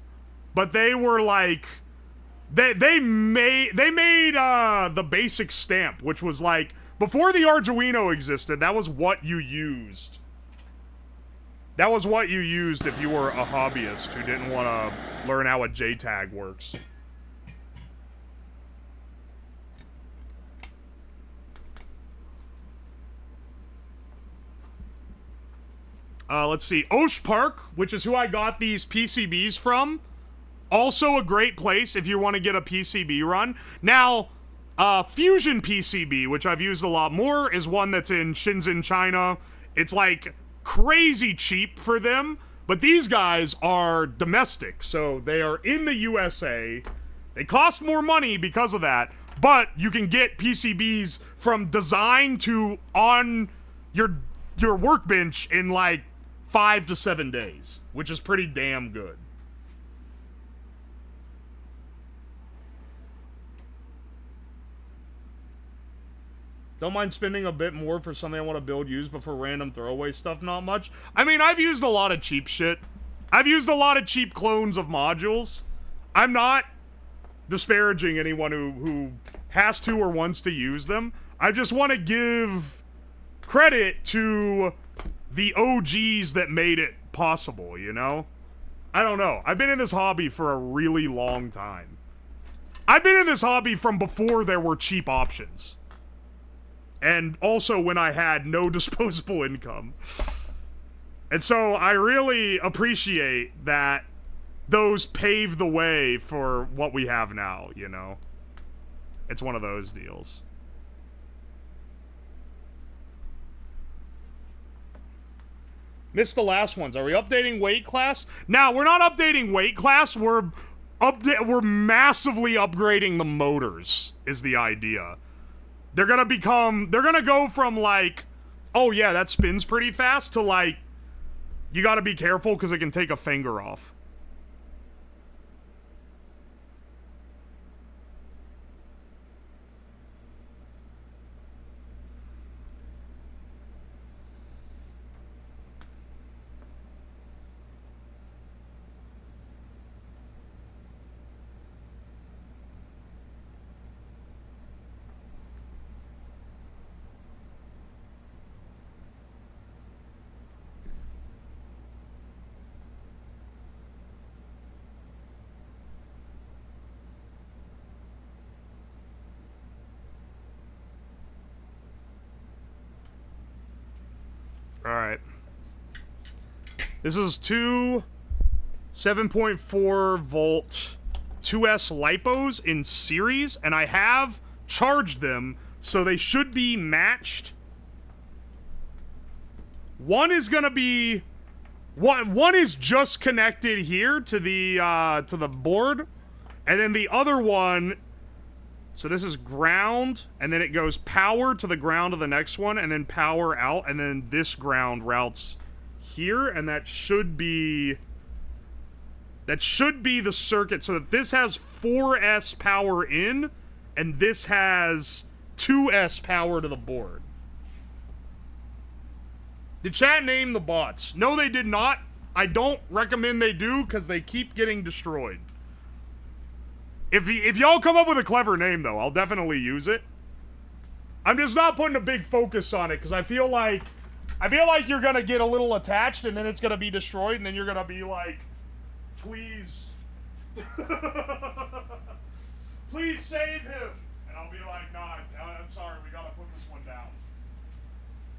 but they were, like... They made the basic stamp, which was like, before the Arduino existed, that was what you used. That was what you used if you were a hobbyist who didn't want to learn how a JTAG works. Let's see. Osh Park, which is who I got these PCBs from. Also a great place if you want to get a PCB run. Now, Fusion PCB, which I've used a lot more, is one that's in Shenzhen, China. It's like crazy cheap for them, but these guys are domestic, so they are in the USA. They cost more money because of that, but you can get PCBs from design to on your workbench in like 5 to 7 days, which is pretty damn good. Don't mind spending a bit more for something I want to build, use, but for random throwaway stuff, not much. I mean, I've used a lot of cheap shit. I've used a lot of cheap clones of modules. I'm not disparaging anyone who has to or wants to use them. I just want to give credit to the OGs that made it possible, you know? I don't know. I've been in this hobby for a really long time. I've been in this hobby from before there were cheap options. And also when I had no disposable income. And so I really appreciate that those paved the way for what we have now, you know? It's one of those deals. Missed the last ones. Are we updating weight class? Now, we're not updating weight class. We're massively upgrading the motors, is the idea. They're gonna go from like, oh yeah, that spins pretty fast, to like, you gotta be careful because it can take a finger off. Alright. This is two 7.4 volt 2S LiPos in series, and I have charged them, so they should be matched. One is gonna be... One is just connected here to the board, and then the other one... So this is ground, and then it goes power to the ground of the next one, and then power out, and then this ground routes here, and that should be the circuit, so that this has 4S power in, and this has 2S power to the board. Did chat name the bots? No, they did not. I don't recommend they do, because they keep getting destroyed. If y'all come up with a clever name, though, I'll definitely use it. I'm just not putting a big focus on it, because I feel like you're gonna get a little attached, and then it's gonna be destroyed, and then you're gonna be like, please, please save him. And I'll be like, nah, I'm sorry, we gotta put this one down.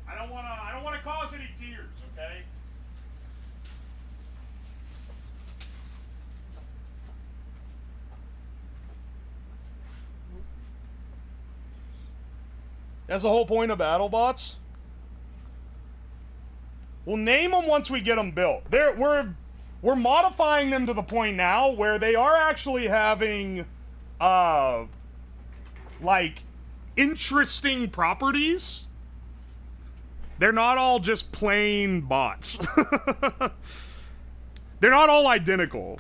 I don't wanna cause any tears, okay? That's the whole point of Battlebots. We'll name them once we get them built. We're modifying them to the point now where they are actually having, like, interesting properties. They're not all just plain bots. They're not all identical.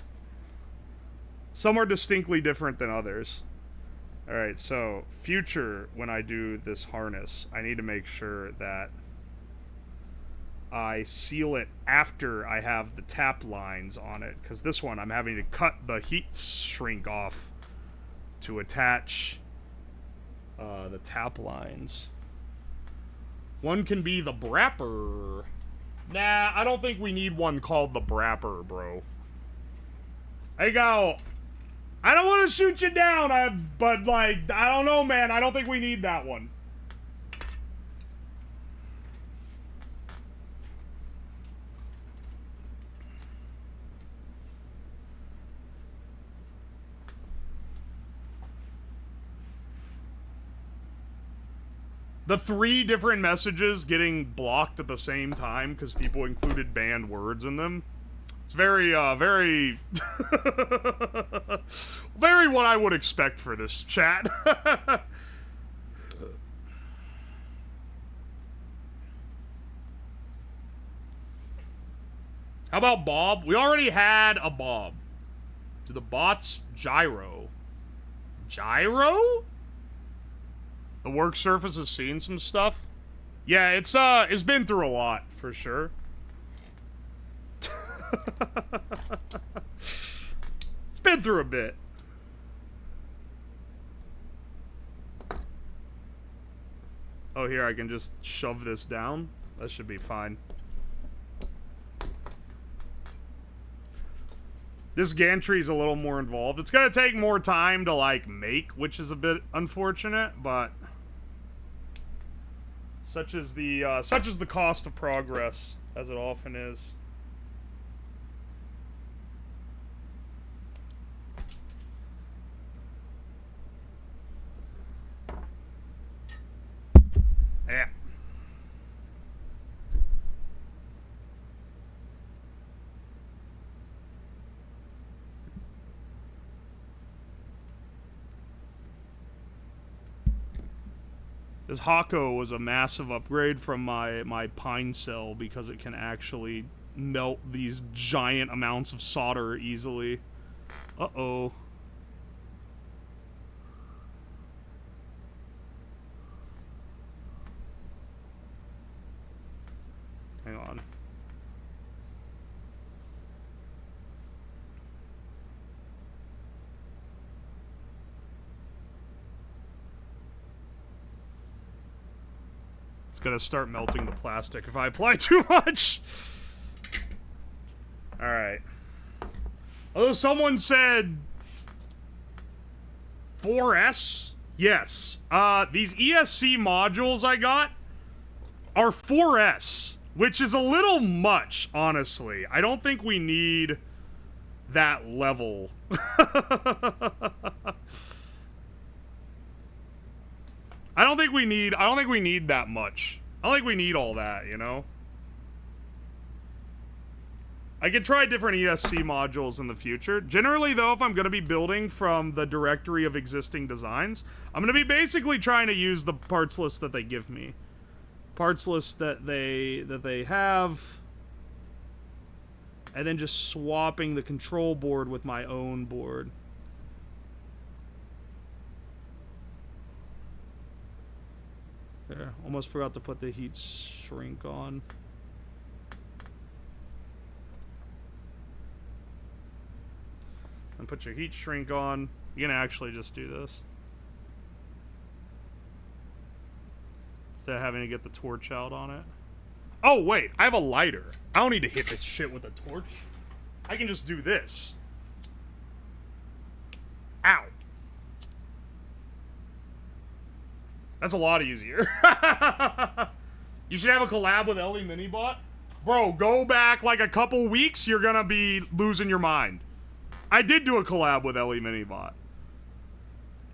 Some are distinctly different than others. Alright, so, future, when I do this harness, I need to make sure that I seal it after I have the tap lines on it, because this one I'm having to cut the heat shrink off to attach the tap lines. One can be the Brapper. Nah, I don't think we need one called the Brapper, bro. I go... I don't want to shoot you down, but, like, I don't know, man. I don't think we need that one. The 3 different messages getting blocked at the same time because people included banned words in them. It's very, very... very what I would expect for this chat. How about Bob? We already had a Bob. Do the bots gyro? Gyro? The work surface has seen some stuff? Yeah, it's been through a lot, for sure. It's been through a bit. Oh, here, I can just shove this down. That should be fine. This gantry's a little more involved. It's gonna take more time to, like, make, which is a bit unfortunate, but... Such is the cost of progress, as it often is. Yeah. This Hako was a massive upgrade from my Pine Cell because it can actually melt these giant amounts of solder easily. Uh-oh. Hang on. It's gonna start melting the plastic if I apply too much. Alright. Although someone said 4S? Yes. These ESC modules I got are 4S, which is a little much, honestly. I don't think we need that level. I don't think we need that much. I don't think we need all that, you know? I could try different ESC modules in the future. Generally, though, if I'm going to be building from the directory of existing designs, I'm going to be basically trying to use the parts list that they give me. Parts list that they have. And then just swapping the control board with my own board. Yeah, almost forgot to put the heat shrink on. And put your heat shrink on. You can actually just do this. Instead of having to get the torch out on it. Oh, wait, I have a lighter. I don't need to hit this shit with a torch. I can just do this. Ow. That's a lot easier. You should have a collab with Ellie Minibot. Bro, go back like a couple weeks, you're gonna be losing your mind. I did do a collab with Ellie Minibot.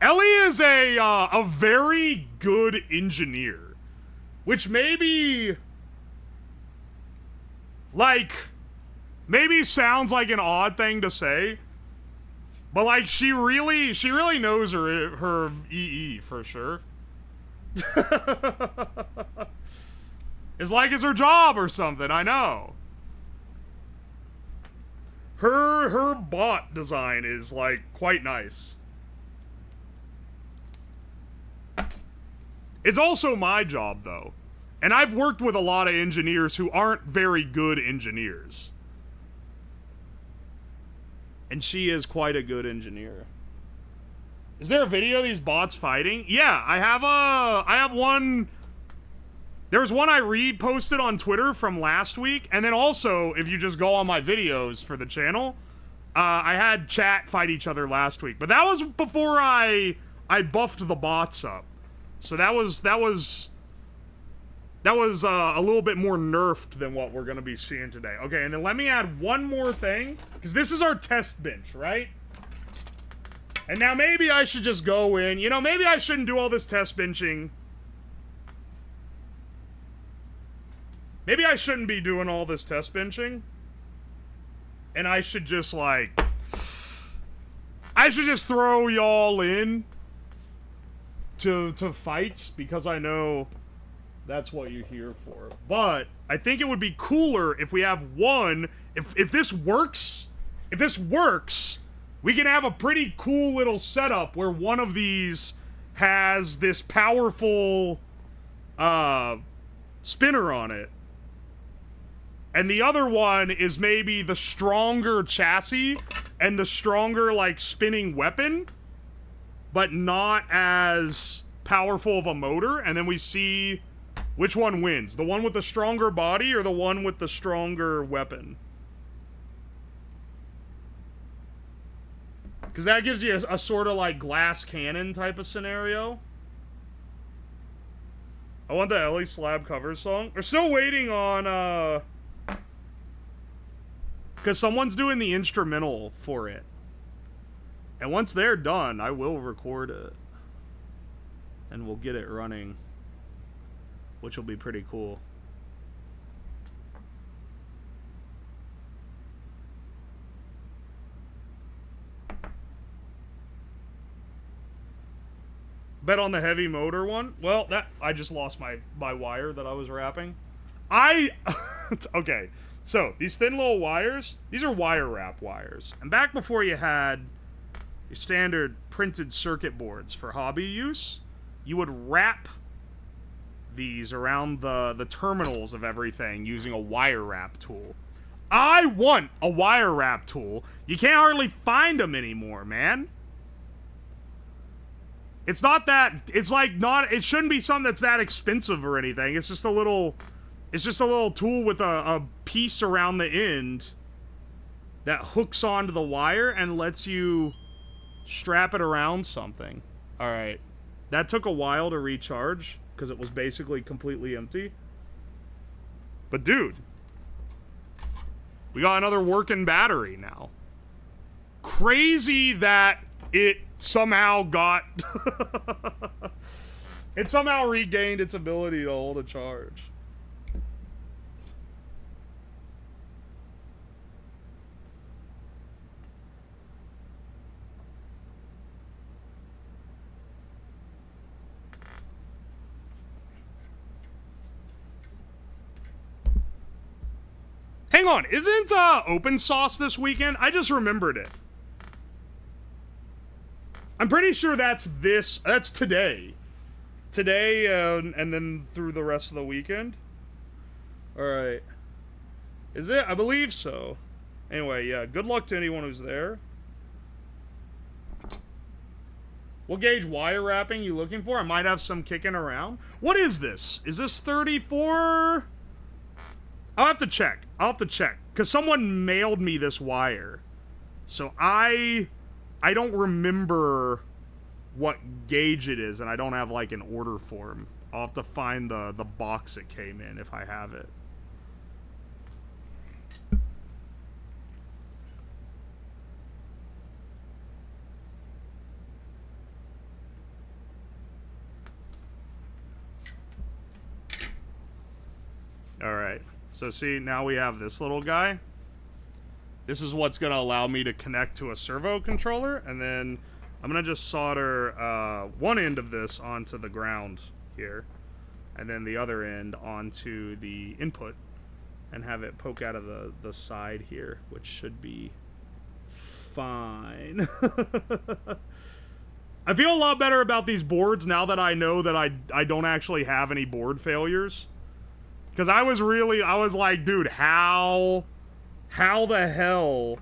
Ellie is a very good engineer. Which maybe... like... maybe sounds like an odd thing to say. But like, she really knows her EE for sure. It's like it's her job or something, I know. Her bot design is like quite nice. It's also my job though. And I've worked with a lot of engineers who aren't very good engineers. And she is quite a good engineer. Is there a video of these bots fighting? Yeah, I have one. There's one I reposted on Twitter from last week, and then also, if you just go on my videos for the channel, I had chat fight each other last week. But that was before I buffed the bots up. So that was a little bit more nerfed than what we're gonna be seeing today. Okay, and then let me add one more thing, because this is our test bench, right? And now maybe I should just go in. You know, maybe I shouldn't do all this test benching. Maybe I shouldn't be doing all this test benching. And I should just, like... I should just throw y'all in to fights, because I know that's what you're here for. But I think it would be cooler if we have one... If this works... If this works... we can have a pretty cool little setup where one of these has this powerful spinner on it. And the other one is maybe the stronger chassis and the stronger, like, spinning weapon, but not as powerful of a motor, and then we see which one wins. The one with the stronger body or the one with the stronger weapon? Because that gives you a sort of like glass cannon type of scenario. I want the Uwoslab cover song. We're still waiting on, because someone's doing the instrumental for it. And once they're done, I will record it. And we'll get it running. Which will be pretty cool. Bet on the heavy motor one? Well, that I just lost my wire that I was wrapping. Okay, so these thin little wires, these are wire wrap wires. And back before you had your standard printed circuit boards for hobby use, you would wrap these around the terminals of everything using a wire wrap tool. I want a wire wrap tool. You can't hardly find them anymore, man. It's not that, it's like not, it shouldn't be something that's that expensive or anything. It's just a little tool with a piece around the end that hooks onto the wire and lets you strap it around something. Alright. That took a while to recharge, because it was basically completely empty. But dude, we got another working battery now. Crazy that it somehow got... it somehow regained its ability to hold a charge. Hang on, isn't Open Sauce this weekend? I just remembered it. I'm pretty sure that's today. Today, and then through the rest of the weekend. Alright. Is it? I believe so. Anyway, yeah, good luck to anyone who's there. What gauge wire wrapping you looking for? I might have some kicking around. What is this? Is this 34? I'll have to check. Because someone mailed me this wire. So I don't remember what gauge it is, and I don't have, like, an order form. I'll have to find the box it came in if I have it. Alright. So see, now we have this little guy. This is what's going to allow me to connect to a servo controller, and then I'm going to just solder one end of this onto the ground here, and then the other end onto the input, and have it poke out of the side here, which should be fine. I feel a lot better about these boards now that I know that I don't actually have any board failures. Because I was like, dude, how the hell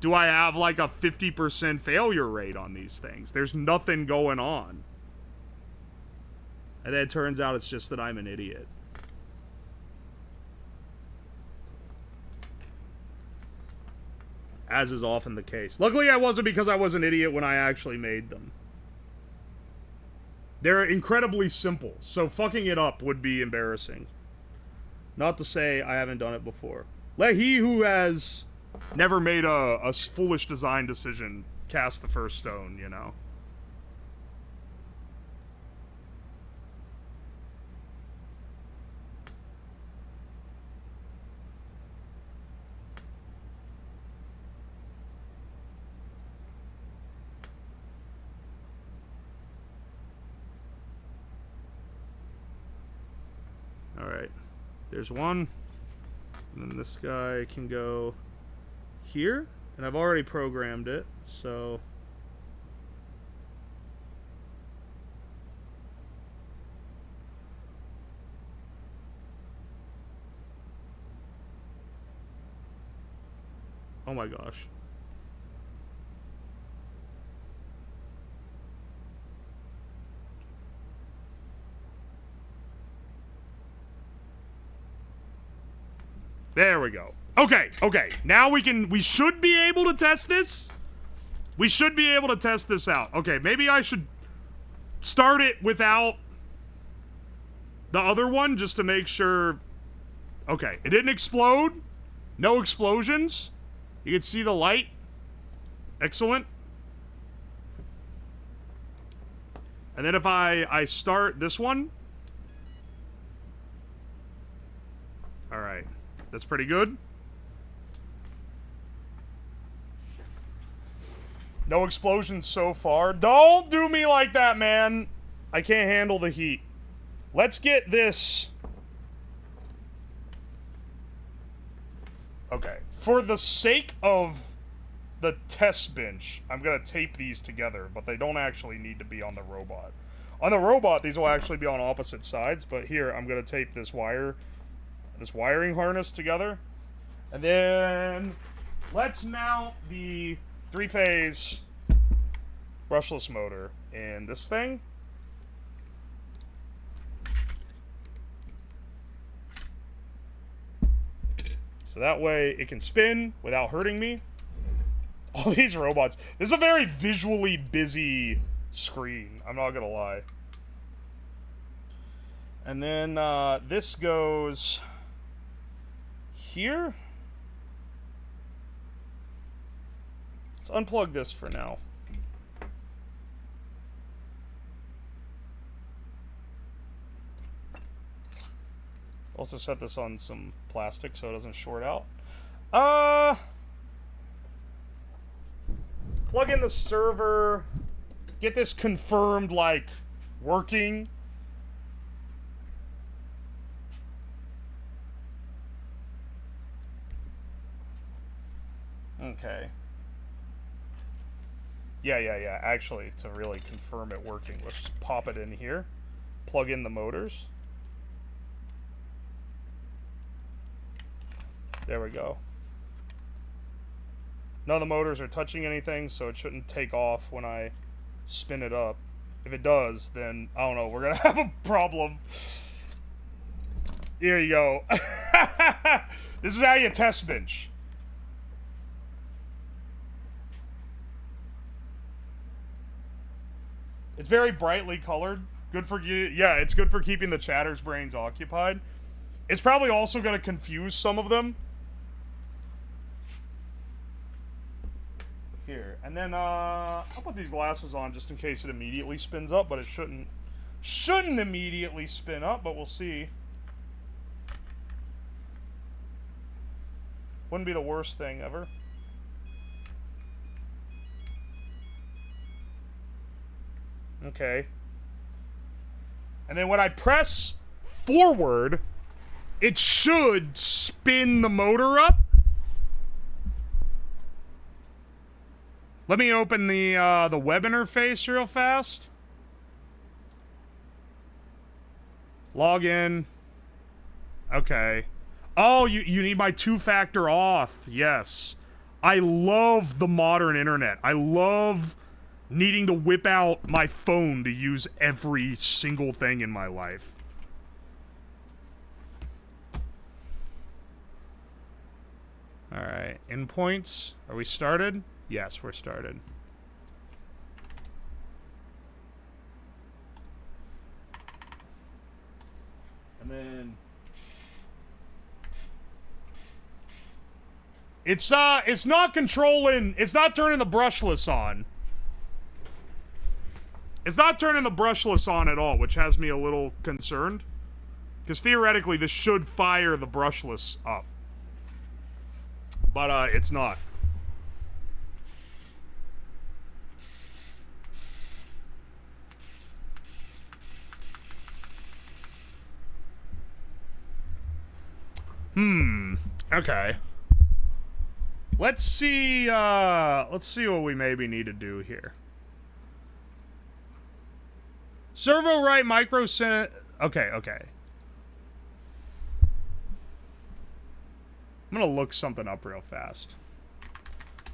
do I have like a 50% failure rate on these things? There's nothing going on. And then it turns out it's just that I'm an idiot. As is often the case. Luckily, I wasn't, because I was an idiot when I actually made them. They're incredibly simple, so fucking it up would be embarrassing. Not to say I haven't done it before. Let he who has never made a foolish design decision cast the first stone, you know? Alright, there's one, and then this guy can go here, and I've already programmed it, so... Oh my gosh. There we go. Okay, okay. Now we should be able to test this. We should be able to test this out. Okay, maybe I should start it without the other one just to make sure. Okay, it didn't explode. No explosions. You can see the light. Excellent. And then if I start this one. All right. That's pretty good. No explosions so far. Don't do me like that, man. I can't handle the heat. Let's get this. Okay. For the sake of the test bench, I'm going to tape these together, but they don't actually need to be on the robot. On the robot, these will actually be on opposite sides, but here, I'm going to tape this wiring harness together. And then let's mount the 3-phase brushless motor in this thing. So that way it can spin without hurting me. All these robots. This is a very visually busy screen. I'm not gonna lie. And then this goes here. Let's unplug this for now. Also set this on some plastic so it doesn't short out. Plug in the server. Get this confirmed, like, working. Okay. Yeah. Actually, to really confirm it working, let's just pop it in here. Plug in the motors. There we go. None of the motors are touching anything, so it shouldn't take off when I spin it up. If it does, then, I don't know, we're gonna have a problem. Here you go. This is how you test bench. It's very brightly colored. Good for you. Yeah, it's good for keeping the chatter's brains occupied. It's probably also going to confuse some of them. Here. And then, I'll put these glasses on just in case it immediately spins up, but it shouldn't immediately spin up, but we'll see. Wouldn't be the worst thing ever. Okay. And then when I press forward, it should spin the motor up. Let me open the web interface real fast. Log in. Okay. Oh, you need my two-factor auth. Yes. I love the modern internet. I love needing to whip out my phone to use every single thing in my life. Alright, endpoints. Are we started? Yes, we're started. And then it's not controlling, it's not turning the brushless on. It's not turning the brushless on at all, which has me a little concerned. Because theoretically, this should fire the brushless up. But, it's not. Okay. Let's see what we maybe need to do here. Servo right micro okay. I'm gonna look something up real fast.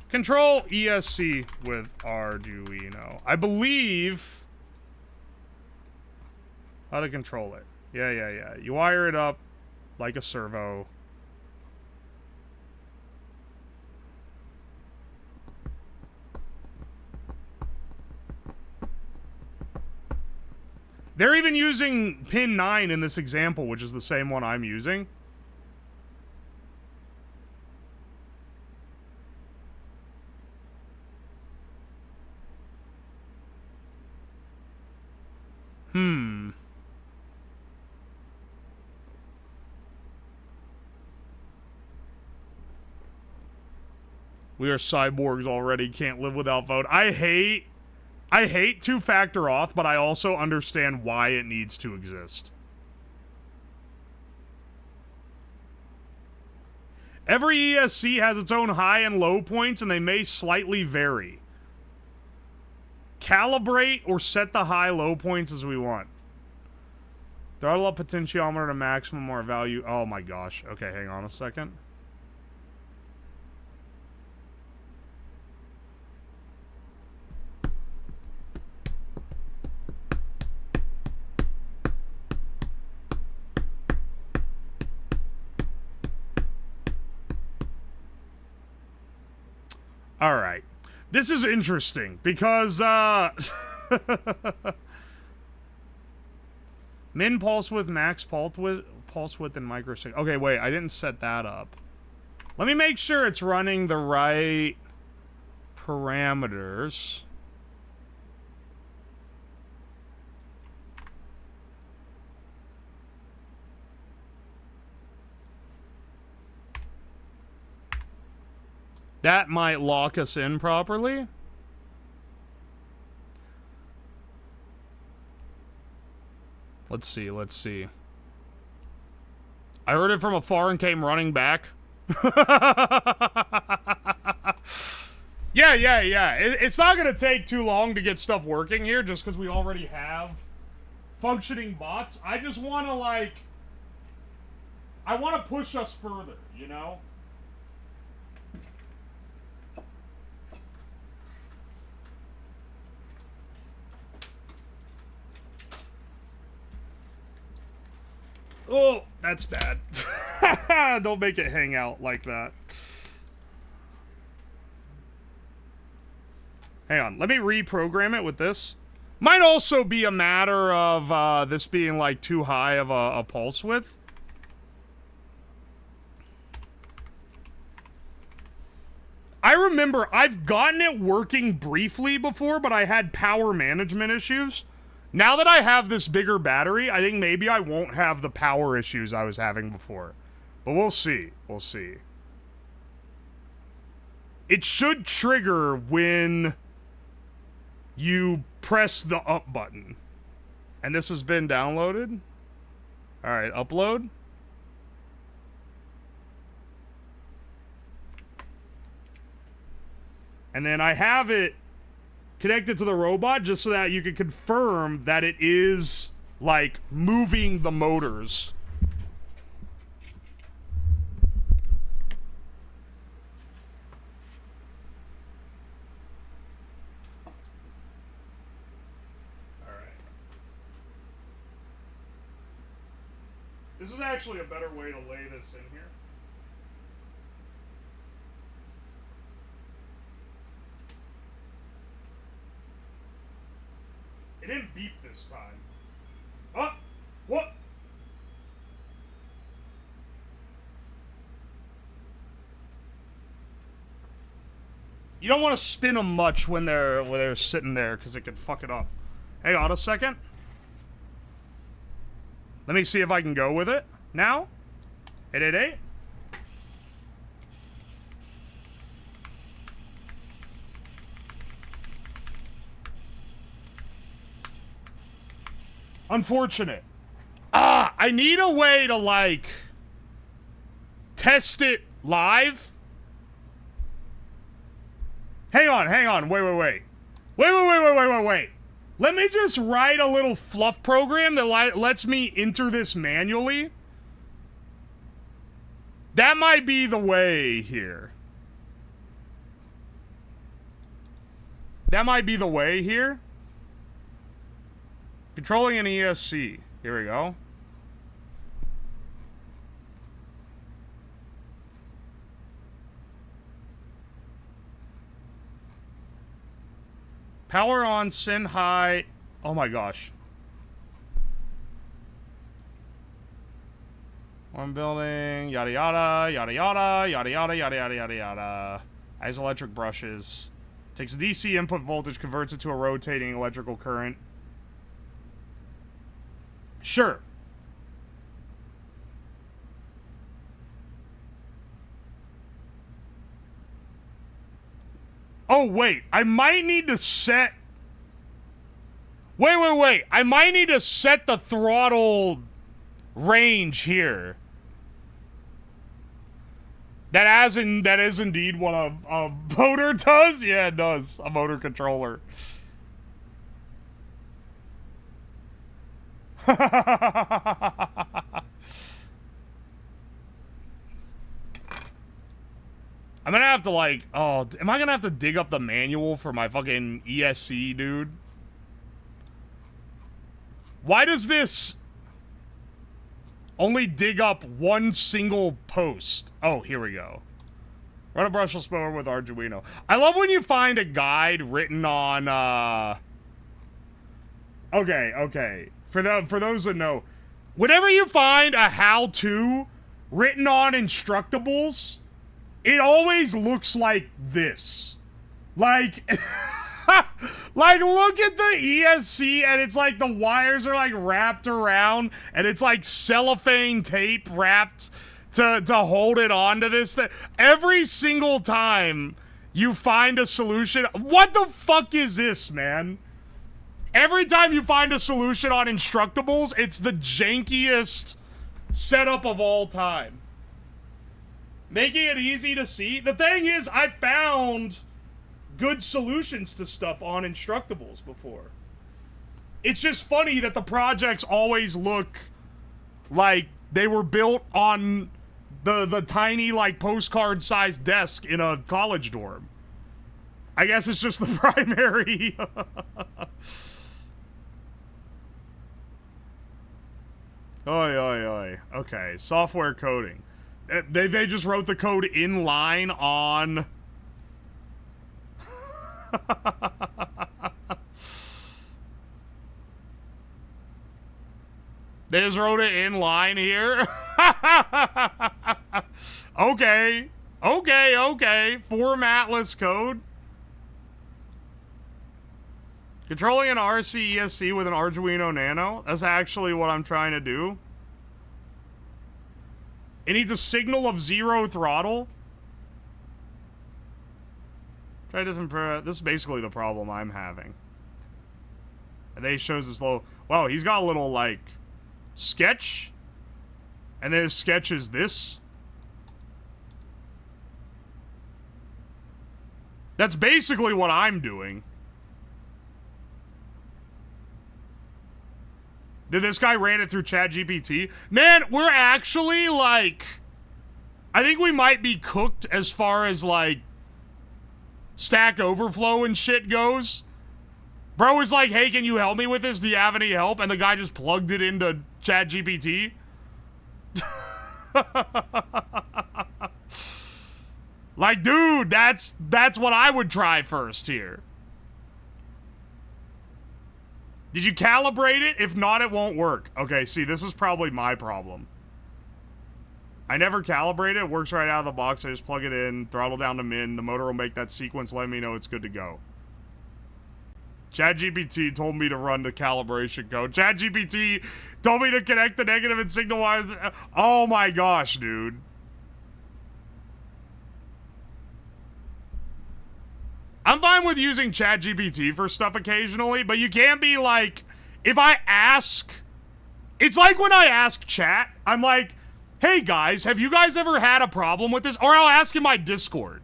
Control ESC with Arduino. I believe how to control it. Yeah. You wire it up like a servo. They're even using pin 9 in this example, which is the same one I'm using. We are cyborgs already, can't live without VOD. I hate two-factor auth, but I also understand why it needs to exist. Every ESC has its own high and low points, and they may slightly vary. Calibrate or set the high-low points as we want. Throttle up potentiometer to maximum or value. Oh my gosh. Okay, hang on a second. All right. This is interesting because, min pulse width, max pulse width, and microsecond. Okay, wait, I didn't set that up. Let me make sure it's running the right parameters. That might lock us in properly. Let's see, let's see. I heard it from afar and came running back. Yeah. It's not gonna take too long to get stuff working here, just because we already have functioning bots. I just want to, like... I want to push us further, you know? Oh, that's bad. Don't make it hang out like that. Hang on, let me reprogram it with this. Might also be a matter of this being like too high of a pulse width. I remember I've gotten it working briefly before, but I had power management issues. Now that I have this bigger battery, I think maybe I won't have the power issues I was having before. But we'll see. We'll see. It should trigger when you press the up button. And this has been downloaded. Alright, upload. And then I have it connected to the robot just so that you can confirm that it is, like, moving the motors. Alright. This is actually a better way to lay this in here. It didn't beep this time. Oh! What? You don't want to spin them much when they're sitting there, because it could fuck it up. Hang on a second. Let me see if I can go with it. Now? 888? Unfortunate. I need a way to, like, test it live. Hang on. Wait. Let me just write a little fluff program that lets me enter this manually. That might be the way here. Controlling an ESC. Here we go. Power on, send high. Oh my gosh. One building, yada yada, yada yada, yada yada, yada yada, yada yada. Has electric brushes. Takes a DC input voltage, converts it to a rotating electrical current. Sure. Oh, wait. I might need to set... Wait. I might need to set the throttle range here. That is indeed what a motor does? Yeah, it does. A motor controller. I'm gonna have to, like, oh, am I gonna have to dig up the manual for my fucking ESC, dude? Why does this only dig up one single post? Oh, here we go. Run a brushless mower with Arduino. I love when you find a guide written on, Okay. For those that know, whenever you find a how-to written on Instructables, it always looks like this. Like, like, look at the ESC, and it's like the wires are, like, wrapped around, and it's like cellophane tape wrapped to hold it onto this thing. Every single time you find a solution... What the fuck is this, man? Every time you find a solution on Instructables, it's the jankiest setup of all time. Making it easy to see. The thing is, I found good solutions to stuff on Instructables before. It's just funny that the projects always look like they were built on the tiny, like, postcard-sized desk in a college dorm. I guess it's just the primary... Oi. Okay, software coding. They just wrote the code in line on... They just wrote it in line here? Okay. Formatless code. Controlling an RC ESC with an Arduino Nano? That's actually what I'm trying to do. It needs a signal of 0 throttle. Try different. This is basically the problem I'm having. And then he shows this little... Wow, he's got a little, like, sketch. And then his sketch is this. That's basically what I'm doing. Did this guy ran it through ChatGPT? Man, we're actually, like... I think we might be cooked as far as, like, Stack Overflow and shit goes. Bro was like, hey, can you help me with this? Do you have any help? And the guy just plugged it into ChatGPT. Like, dude, that's what I would try first here. Did you calibrate it? If not, it won't work. Okay, see, this is probably my problem. I never calibrate it. It works right out of the box. I just plug it in, throttle down to min. The motor will make that sequence, let me know it's good to go. ChatGPT told me to run the calibration code. ChatGPT told me to connect the negative and signal wires. Oh my gosh, dude. I'm fine with using ChatGPT for stuff occasionally, but you can't be like, if I ask, it's like when I ask chat, I'm like, hey guys, have you guys ever had a problem with this? Or I'll ask in my Discord.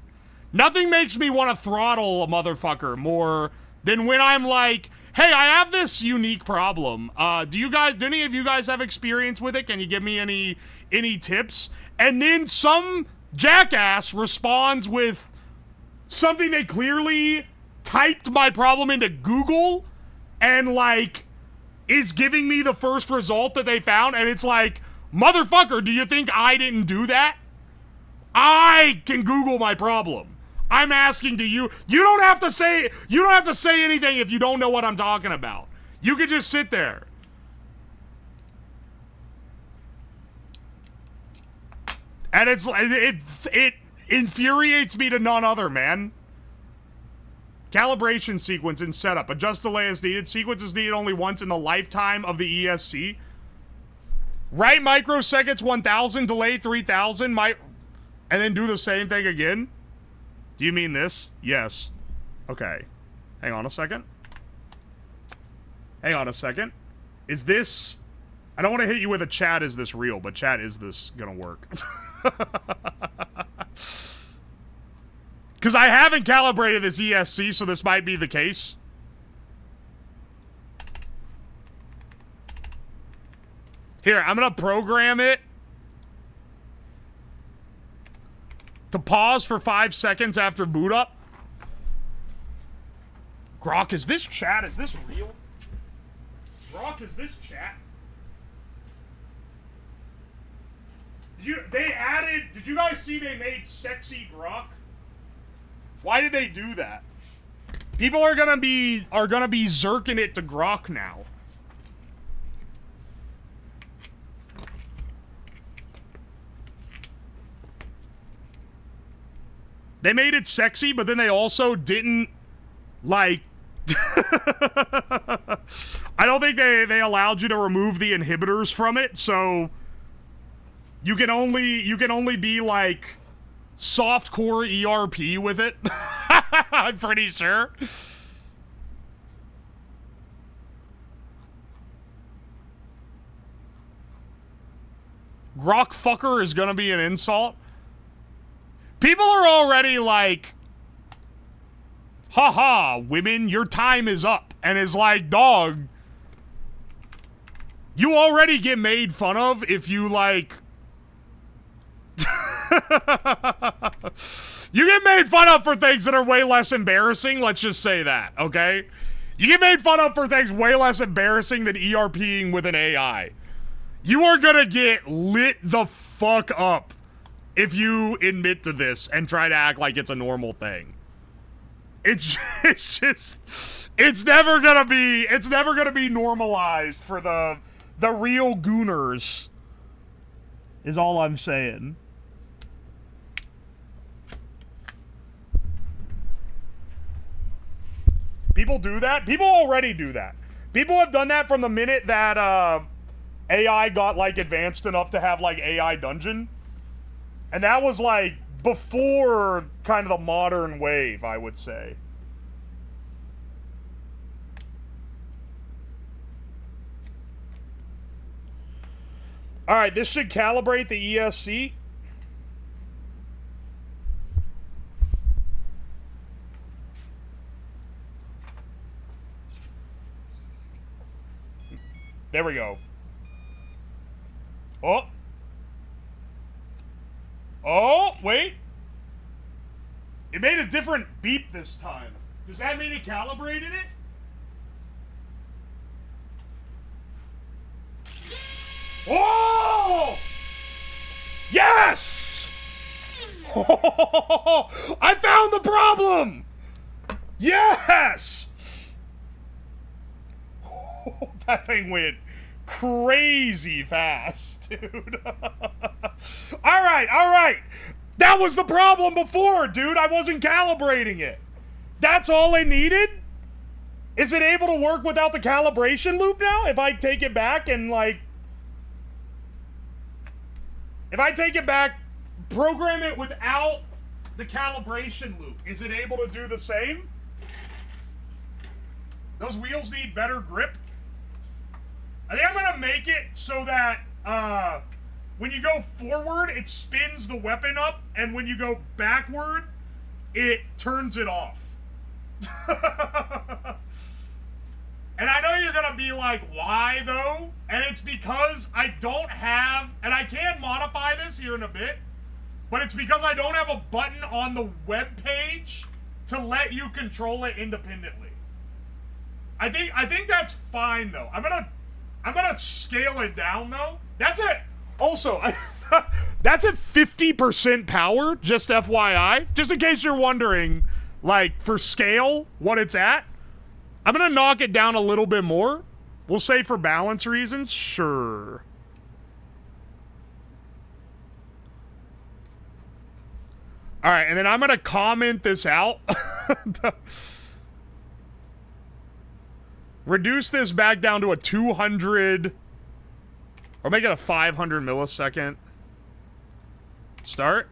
Nothing makes me want to throttle a motherfucker more than when I'm like, hey, I have this unique problem. Do any of you guys have experience with it? Can you give me any tips? And then some jackass responds with something they clearly typed my problem into Google and, like, is giving me the first result that they found, and it's like, motherfucker, do you think I didn't do that? I can Google my problem. I'm asking to you. You don't have to say anything if you don't know what I'm talking about. You could just sit there. And it infuriates me to none other, man. Calibration sequence in setup. Adjust delay as needed. Sequence is needed only once in the lifetime of the ESC. Right microseconds 1000, delay 3000, and then do the same thing again? Do you mean this? Yes. Okay. Hang on a second. Hang on a second. Is this... I don't want to hit you with a chat, is this real? But chat, is this gonna work? Because I haven't calibrated this ESC, so this might be the case. Here, I'm gonna program it to pause for 5 seconds after boot up. Grok, is this chat? Is this real? Grok, is this chat? Did you guys see they made sexy Grok? Why did they do that? People are gonna be zerking it to Grok now. They made it sexy, but then they also didn't, like... I don't think they allowed you to remove the inhibitors from it, so... You can only be, like, softcore ERP with it. I'm pretty sure. Grok fucker is gonna be an insult. People are already like, haha, women, your time is up. And it's like, dog, you already get made fun of if you, like... You get made fun of for things that are way less embarrassing, let's just say that, okay? You get made fun of for things way less embarrassing than ERPing with an AI. You are gonna get lit the fuck up if you admit to this and try to act like it's a normal thing. It's never gonna be normalized for the real gooners, is all I'm saying. People do that? People already do that. People have done that from the minute that AI got, like, advanced enough to have, like, AI Dungeon. And that was, like, before kind of the modern wave, I would say. Alright, this should calibrate the ESC. There we go. Oh. Oh, wait. It made a different beep this time. Does that mean it calibrated it? Oh! Yes! I found the problem! Yes! That thing went crazy fast, dude. Alright. That was the problem before, dude. I wasn't calibrating it. That's all I needed? Is it able to work without the calibration loop now? If I take it back and, like... If I take it back, program it without the calibration loop, is it able to do the same? Those wheels need better grip. I think I'm gonna make it so that when you go forward, it spins the weapon up, and when you go backward, it turns it off. And I know you're gonna be like, why though? And it's because I don't have, and I can modify this here in a bit, but it's because I don't have a button on the web page to let you control it independently. I think that's fine though. I'm gonna scale it down though. That's it. Also, that's at 50% power, just FYI. Just in case you're wondering, like, for scale, what it's at. I'm gonna knock it down a little bit more. We'll say for balance reasons, sure. All right, and then I'm gonna comment this out. Reduce this back down to a 200, or make it a 500 millisecond. Start.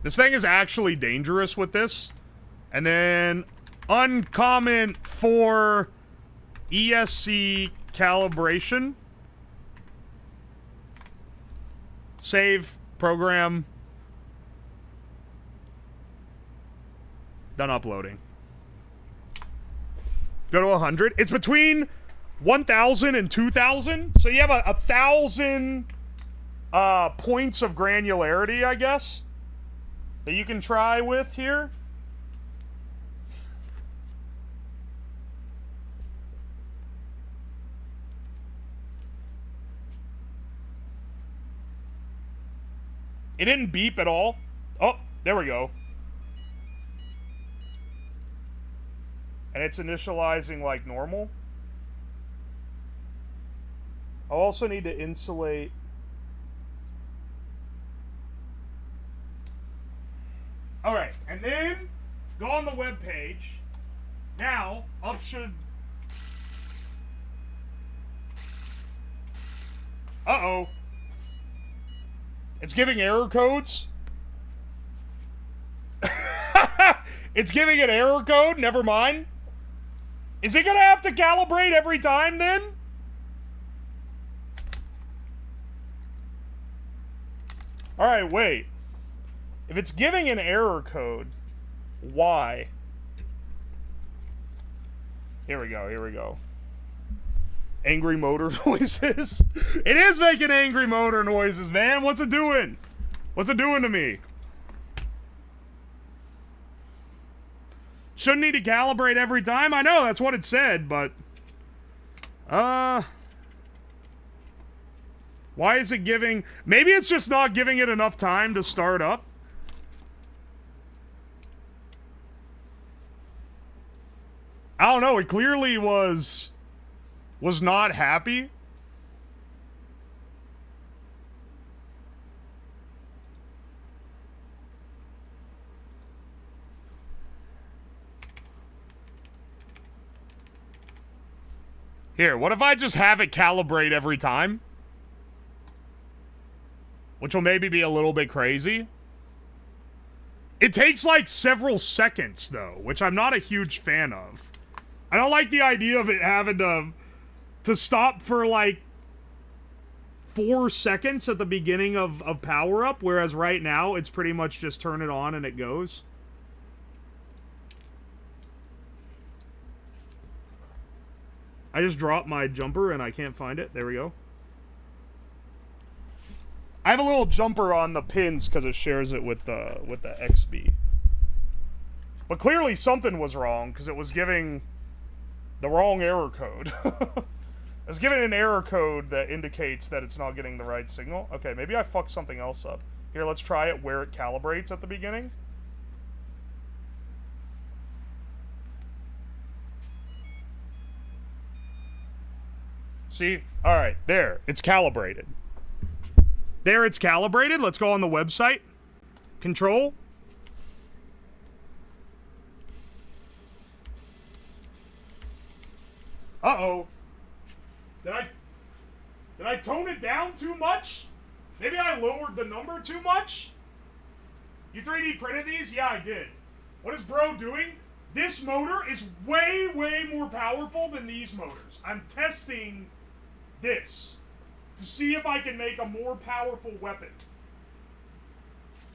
This thing is actually dangerous with this. And then uncomment for ESC calibration. Save, program. Done uploading. Go to 100. It's between 1,000 and 2,000. So you have a 1,000 points of granularity, I guess, that you can try with here. It didn't beep at all. Oh, there we go. And it's initializing like normal. I'll also need to insulate. All right, and then go on the web page. Now, up should... Uh-oh. It's giving error codes. It's giving an error code, never mind. Is it gonna have to calibrate every time then? Alright, wait. If it's giving an error code, why? Here we go, here we go. Angry motor noises. It is making angry motor noises, man. What's it doing? What's it doing to me? Shouldn't need to calibrate every time. I know, that's what it said, but... Why is it giving... Maybe it's just not giving it enough time to start up. I don't know, it clearly was not happy. Here, what if I just have it calibrate every time? Which will maybe be a little bit crazy. It takes like several seconds though, which I'm not a huge fan of. I don't like the idea of it having to stop for like 4 seconds at the beginning of power up, whereas right now it's pretty much just turn it on and it goes. I just dropped my jumper and I can't find it. There we go. I have a little jumper on the pins because it shares it with the XB. But clearly something was wrong because it was giving the wrong error code. It's giving an error code that indicates that it's not getting the right signal. Okay, maybe I fucked something else up. Here, let's try it where it calibrates at the beginning. See? Alright, there. It's calibrated. There, it's calibrated. Let's go on the website. Control. Uh-oh. Did I tone it down too much? Maybe I lowered the number too much? You 3D printed these? Yeah, I did. What is bro doing? This motor is way, way more powerful than these motors. I'm testing this to see if I can make a more powerful weapon.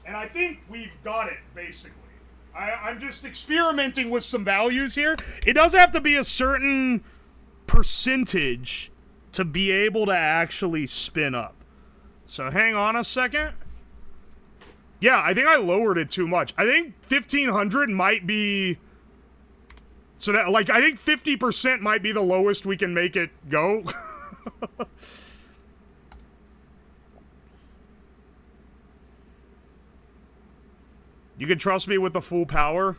And I think we've got it, basically. I'm just experimenting with some values here. It does have to be a certain percentage to be able to actually spin up. So hang on a second. Yeah, I think I lowered it too much. I think 1,500 might be... So that, like, I think 50% might be the lowest we can make it go. You can trust me with the full power?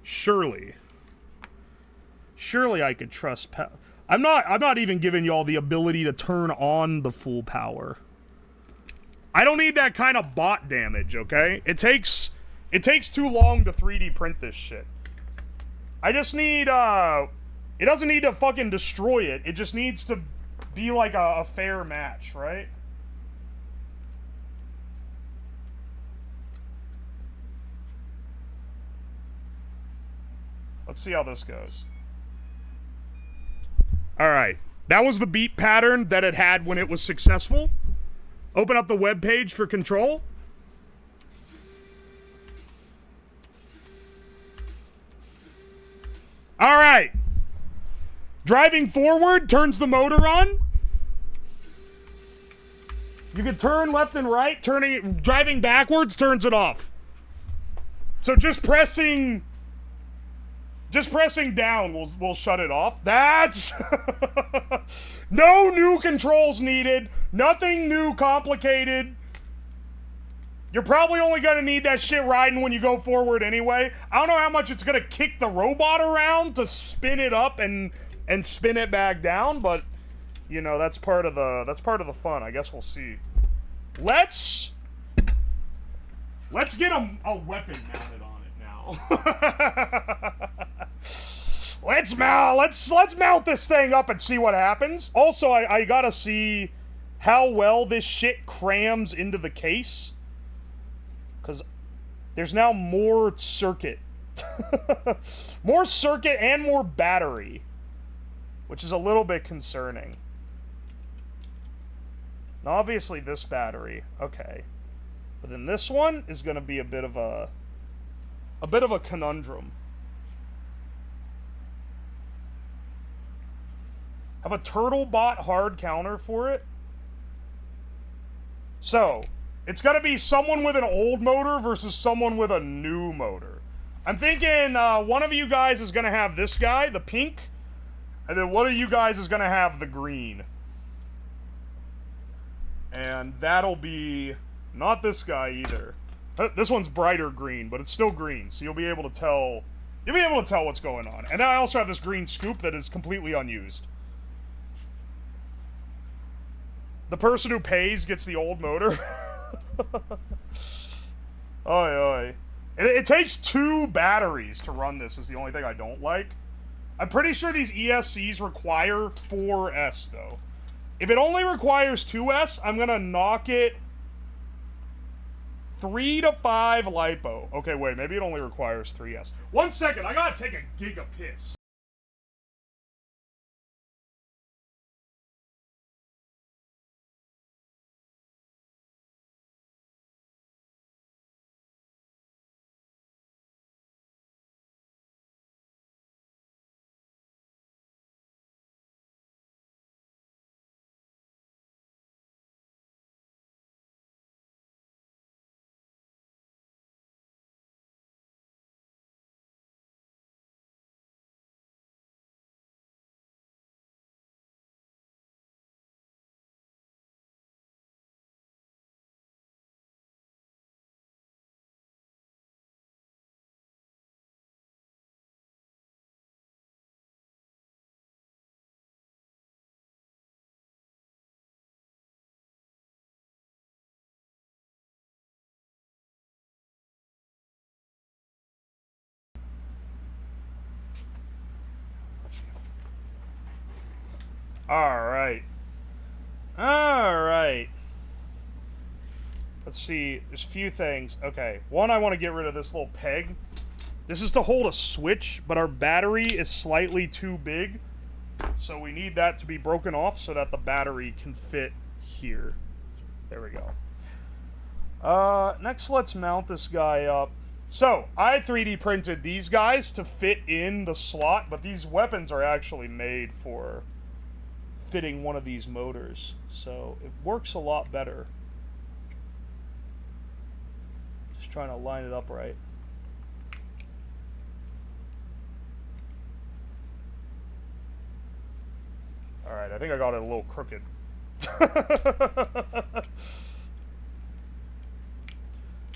Surely. Surely I could trust I'm not even giving y'all the ability to turn on the full power. I don't need that kind of bot damage, okay? It takes too long to 3D print this shit. I just need, it doesn't need to fucking destroy it. It just needs to be like a fair match, right? Let's see how this goes. Alright. That was the beat pattern that it had when it was successful. Open up the web page for control. Alright. Driving forward turns the motor on. You can turn left and right. Driving backwards turns it off. So just pressing down will shut it off. That's no new controls needed. Nothing new complicated. You're probably only gonna need that shit riding when you go forward anyway. I don't know how much it's gonna kick the robot around to spin it up and spin it back down, but you know, that's part of the fun. I guess we'll see. Let's get a weapon mounted on it now. Let's mount this thing up and see what happens. Also, I gotta see how well this shit crams into the case. Because there's now more circuit. More circuit and more battery. Which is a little bit concerning. Now, obviously this battery. Okay. But then this one is going to be a bit of a conundrum. Have a Turtlebot hard counter for it. So, it's got to be someone with an old motor versus someone with a new motor. I'm thinking one of you guys is going to have this guy, the pink, and then one of you guys is going to have the green. And that'll be not this guy either. This one's brighter green, but it's still green, so you'll be able to tell what's going on. And then I also have this green scoop that is completely unused. The person who pays gets the old motor. Oi, oi. It takes 2 batteries to run this, is the only thing I don't like. I'm pretty sure these ESCs require 4S, though. If it only requires 2S, I'm gonna knock it 3 to 5 lipo. Okay, wait, maybe it only requires 3S. 1 second, I gotta take a giga piss. Alright. Alright. Let's see. There's a few things. Okay. One, I want to get rid of this little peg. This is to hold a switch, but our battery is slightly too big. So we need that to be broken off so that the battery can fit here. There we go. Next, let's mount this guy up. So, I 3D printed these guys to fit in the slot, but these weapons are actually made for fitting one of these motors, so it works a lot better. Just trying to line it up right. Alright, I think I got it a little crooked.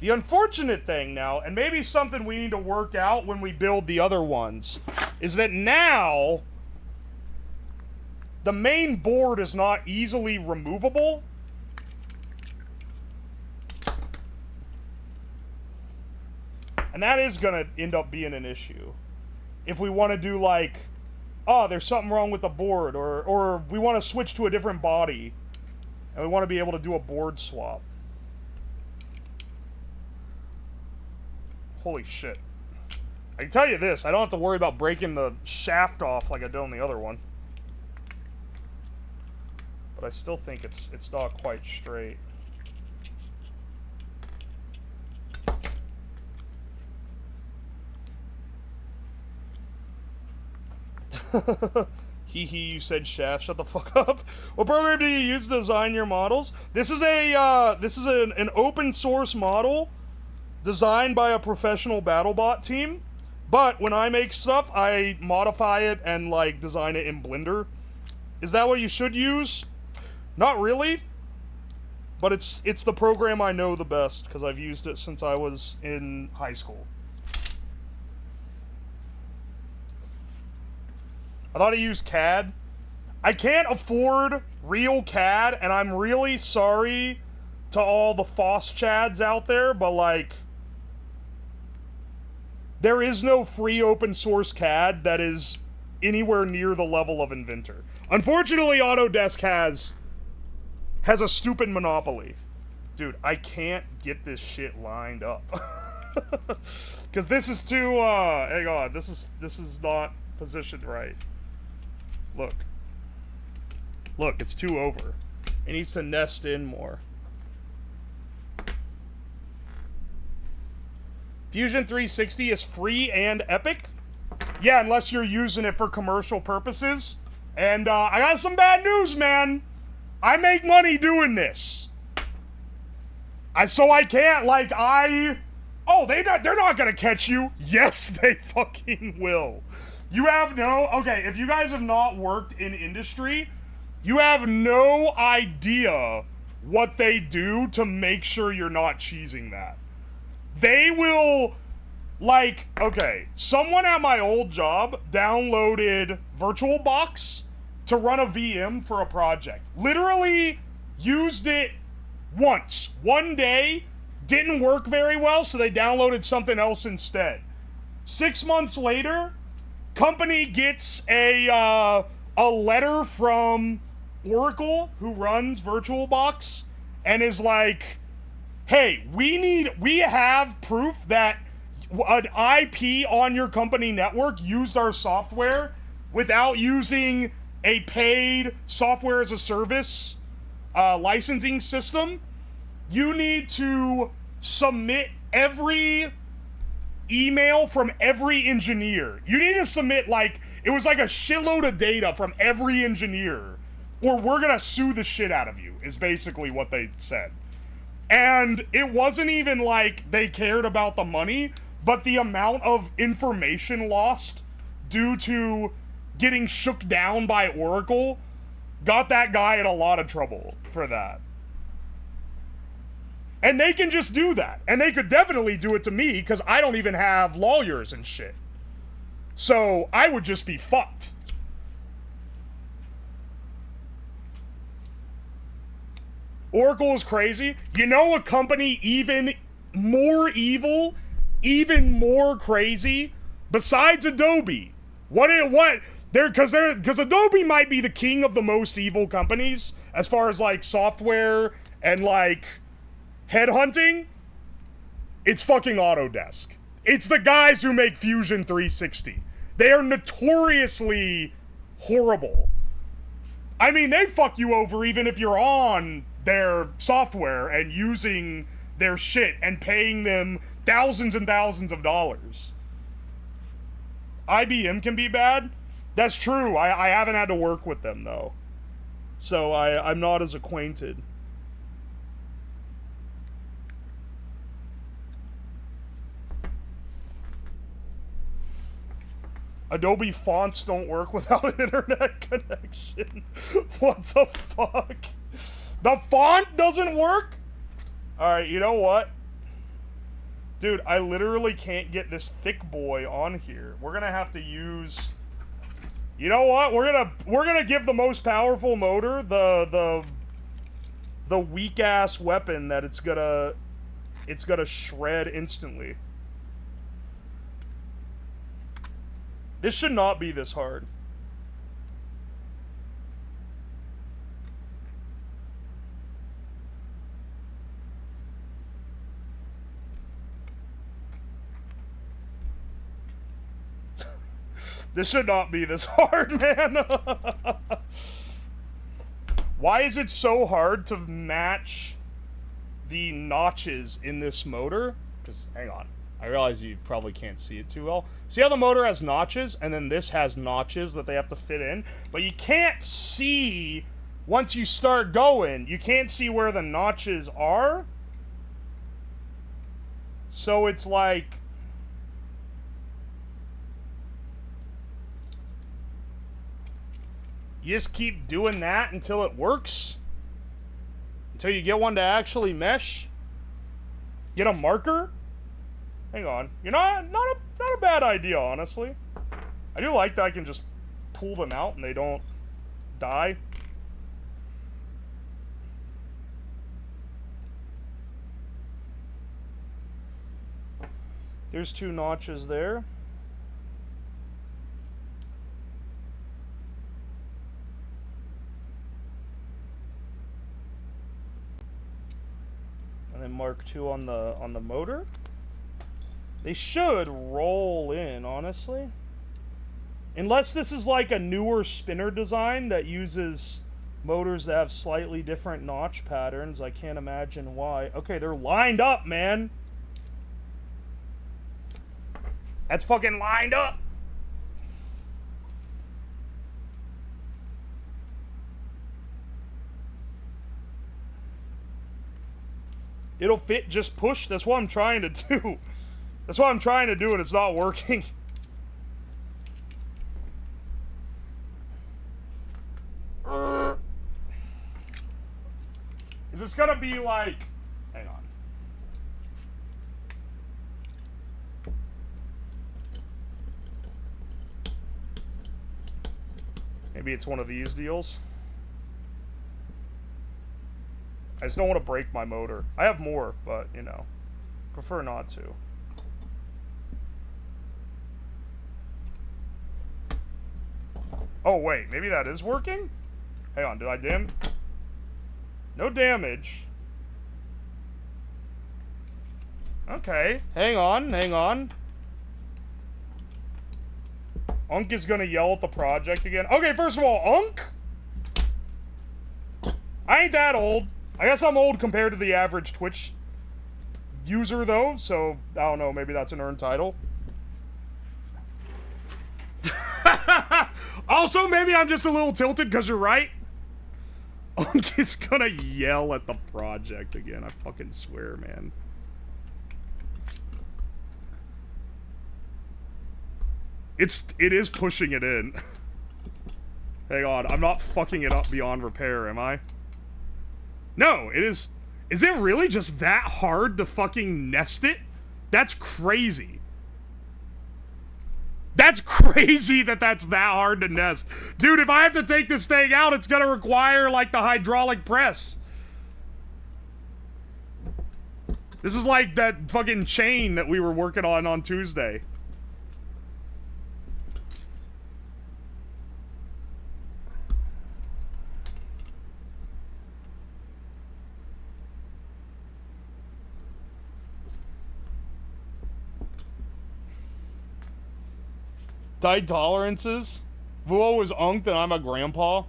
The unfortunate thing now, and maybe something we need to work out when we build the other ones, is that now the main board is not easily removable. And that is gonna end up being an issue. If we want to do like, oh, there's something wrong with the board, or we want to switch to a different body, and we want to be able to do a board swap. Holy shit. I can tell you this, I don't have to worry about breaking the shaft off like I did on the other one. But I still think it's not quite straight. Hee hee, you said shaft, shut the fuck up. What program do you use to design your models? This is an open source model designed by a professional Battlebot team. But when I make stuff, I modify it and like design it in Blender. Is that what you should use? Not really. But it's the program I know the best because I've used it since I was in high school. I thought I used CAD. I can't afford real CAD, and I'm really sorry to all the FOSS chads out there, but like, there is no free open source CAD that is anywhere near the level of Inventor. Unfortunately, Autodesk has a stupid monopoly. Dude, I can't get this shit lined up. Cause this is too hang on, this is not positioned right. Look, it's too over. It needs to nest in more. Fusion 360 is free and epic? Yeah, unless you're using it for commercial purposes. And I got some bad news, man. I make money doing this. So I can't, like, oh, they're not gonna catch you. Yes, they fucking will. You have okay, if you guys have not worked in industry, you have no idea what they do to make sure you're not cheesing that. They will, like, okay, someone at my old job downloaded VirtualBox to run a VM for a project. Literally used it once, one day, didn't work very well, so they downloaded something else instead. 6 months later, company gets a letter from Oracle, who runs VirtualBox, and is like, hey, we have proof that an IP on your company network used our software without using a paid software as a service licensing system. You need to submit every email from every engineer. You need to submit, like, it was like a shitload of data from every engineer, or we're gonna sue the shit out of you, is basically what they said. And it wasn't even like they cared about the money, but the amount of information lost due to getting shook down by Oracle got that guy in a lot of trouble for that. And they can just do that. And they could definitely do it to me, because I don't even have lawyers and shit. So I would just be fucked. Oracle is crazy. You know a company even more evil, even more crazy, besides Adobe? Because Adobe might be the king of the most evil companies as far as like software and like headhunting. It's fucking Autodesk. It's the guys who make Fusion 360. They are notoriously horrible. I mean, they fuck you over even if you're on their software and using their shit and paying them thousands and thousands of dollars. IBM can be bad. That's true. I haven't had to work with them, though. So I'm not as acquainted. Adobe fonts don't work without an internet connection. What the fuck? The font doesn't work? Alright, you know what? Dude, I literally can't get this thick boy on here. We're gonna have to use... You know what? We're gonna give the most powerful motor the weak ass weapon that it's gonna shred instantly. This should not be this hard. This should not be this hard, man. Why is it so hard to match the notches in this motor? Because, hang on. I realize you probably can't see it too well. See how the motor has notches, and then this has notches that they have to fit in? But you can't see, once you start going, you can't see where the notches are. So it's like... you just keep doing that until it works. Until you get one to actually mesh. Get a marker. Hang on. You're not a bad idea, honestly. I do like that I can just pull them out and they don't die. There's 2 notches there. And then mark 2 on the motor. They should roll in, honestly. Unless this is like a newer spinner design that uses motors that have slightly different notch patterns. I can't imagine why. Okay, they're lined up, man. That's fucking lined up. It'll fit, just push. That's what I'm trying to do. That's what I'm trying to do and it's not working. Is this gonna be like... hang on. Maybe it's one of these deals. I just don't want to break my motor. I have more, but, you know, prefer not to. Oh, wait, maybe that is working? Hang on, did I dim? No damage. Okay, hang on, hang on. Unk is gonna yell at the project again. Okay, first of all, Unk? I ain't that old. I guess I'm old compared to the average Twitch user, though, so, I don't know, maybe that's an earned title. Also, maybe I'm just a little tilted, because you're right. Unk is gonna yell at the project again, I fucking swear, man. It is pushing it in. Hang on, I'm not fucking it up beyond repair, am I? No, it is... is it really just that hard to fucking nest it? That's crazy. That's crazy that that's that hard to nest. Dude, if I have to take this thing out, it's gonna require, like, the hydraulic press. This is like that fucking chain that we were working on Tuesday. Tight tolerances? Vuo was unked and I'm a grandpa?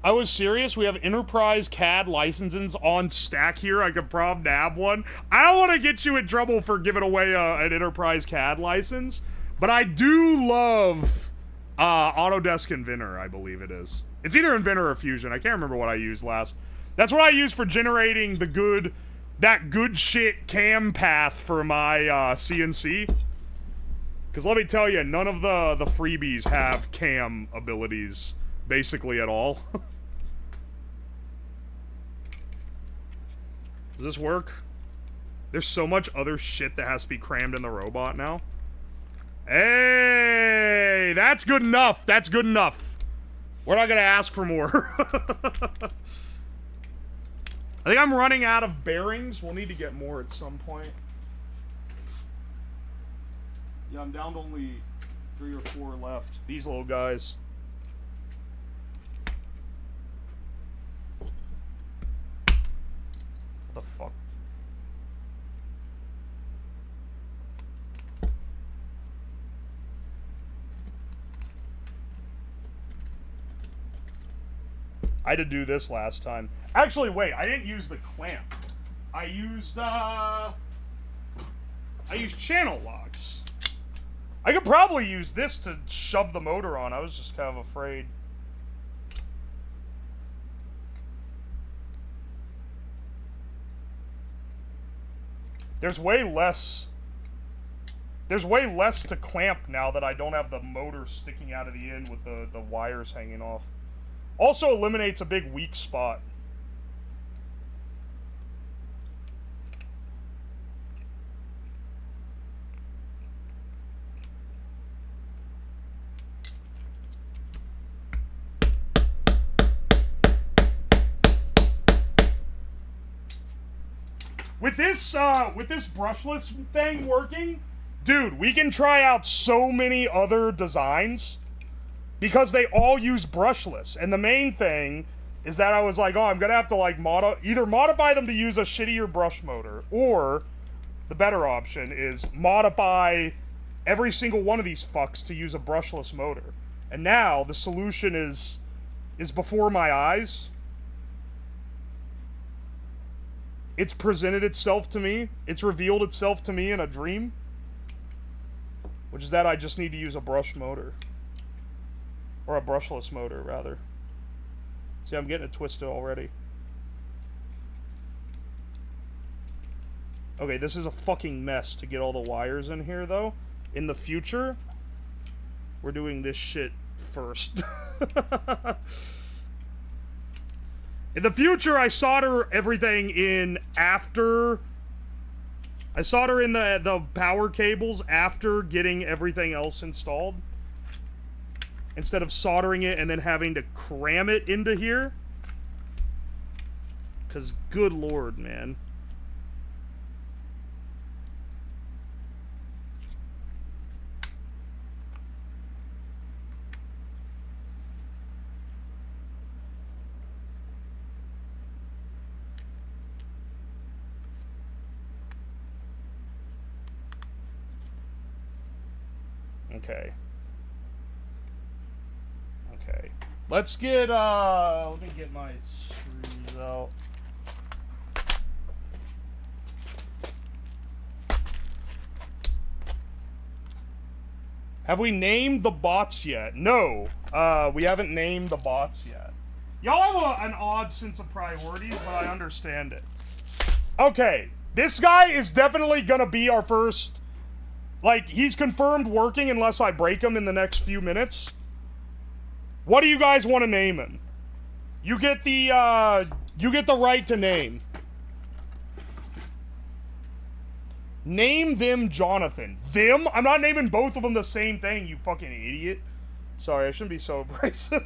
I was serious. We have enterprise CAD licenses on stack here. I could prob nab one. I don't want to get you in trouble for giving away an enterprise CAD license, but I do love Autodesk Inventor, I believe it is. It's either Inventor or Fusion. I can't remember what I used last. That's what I used for generating that good shit cam path for my CNC. Because let me tell you, none of the freebies have cam abilities, basically at all. Does this work? There's so much other shit that has to be crammed in the robot now. Hey, that's good enough. That's good enough. We're not gonna ask for more. I think I'm running out of bearings. We'll need to get more at some point. Yeah, I'm down to only 3 or 4 left. These little guys. What the fuck? I had to do this last time. Actually, wait, I didn't use the clamp. I used channel locks. I could probably use this to shove the motor on. I was just kind of afraid. There's way less to clamp now that I don't have the motor sticking out of the end with the wires hanging off. Also eliminates a big weak spot. With this brushless thing working, dude, we can try out so many other designs because they all use brushless. And the main thing is that I was like, oh, I'm gonna have to like either modify them to use a shittier brush motor, or the better option is modify every single one of these fucks to use a brushless motor. And now the solution is before my eyes. It's presented itself to me. It's revealed itself to me in a dream. Which is that I just need to use a brush motor. Or a brushless motor, rather. See, I'm getting it twisted already. Okay, this is a fucking mess to get all the wires in here, though. In the future, we're doing this shit first. In the future, I solder everything in after... I solder in the power cables after getting everything else installed. Instead of soldering it and then having to cram it into here. Because good lord, man. Okay. Okay. Let's get, let me get my screws out. Have we named the bots yet? No. We haven't named the bots yet. Y'all have an odd sense of priorities, but I understand it. Okay. This guy is definitely gonna be our first... Like, he's confirmed working unless I break him in the next few minutes. What do you guys want to name him? You get the right to name. Name them Jonathan. Them? I'm not naming both of them the same thing, you fucking idiot. Sorry, I shouldn't be so abrasive.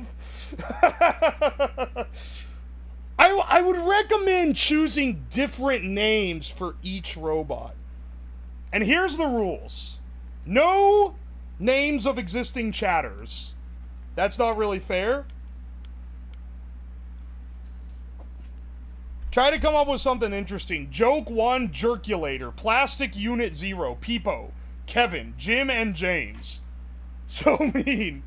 I would recommend choosing different names for each robot. And here's the rules. No names of existing chatters. That's not really fair. Try to come up with something interesting. Joke 1, Jerkulator, Plastic Unit 0, Peepo, Kevin, Jim, and James. So mean.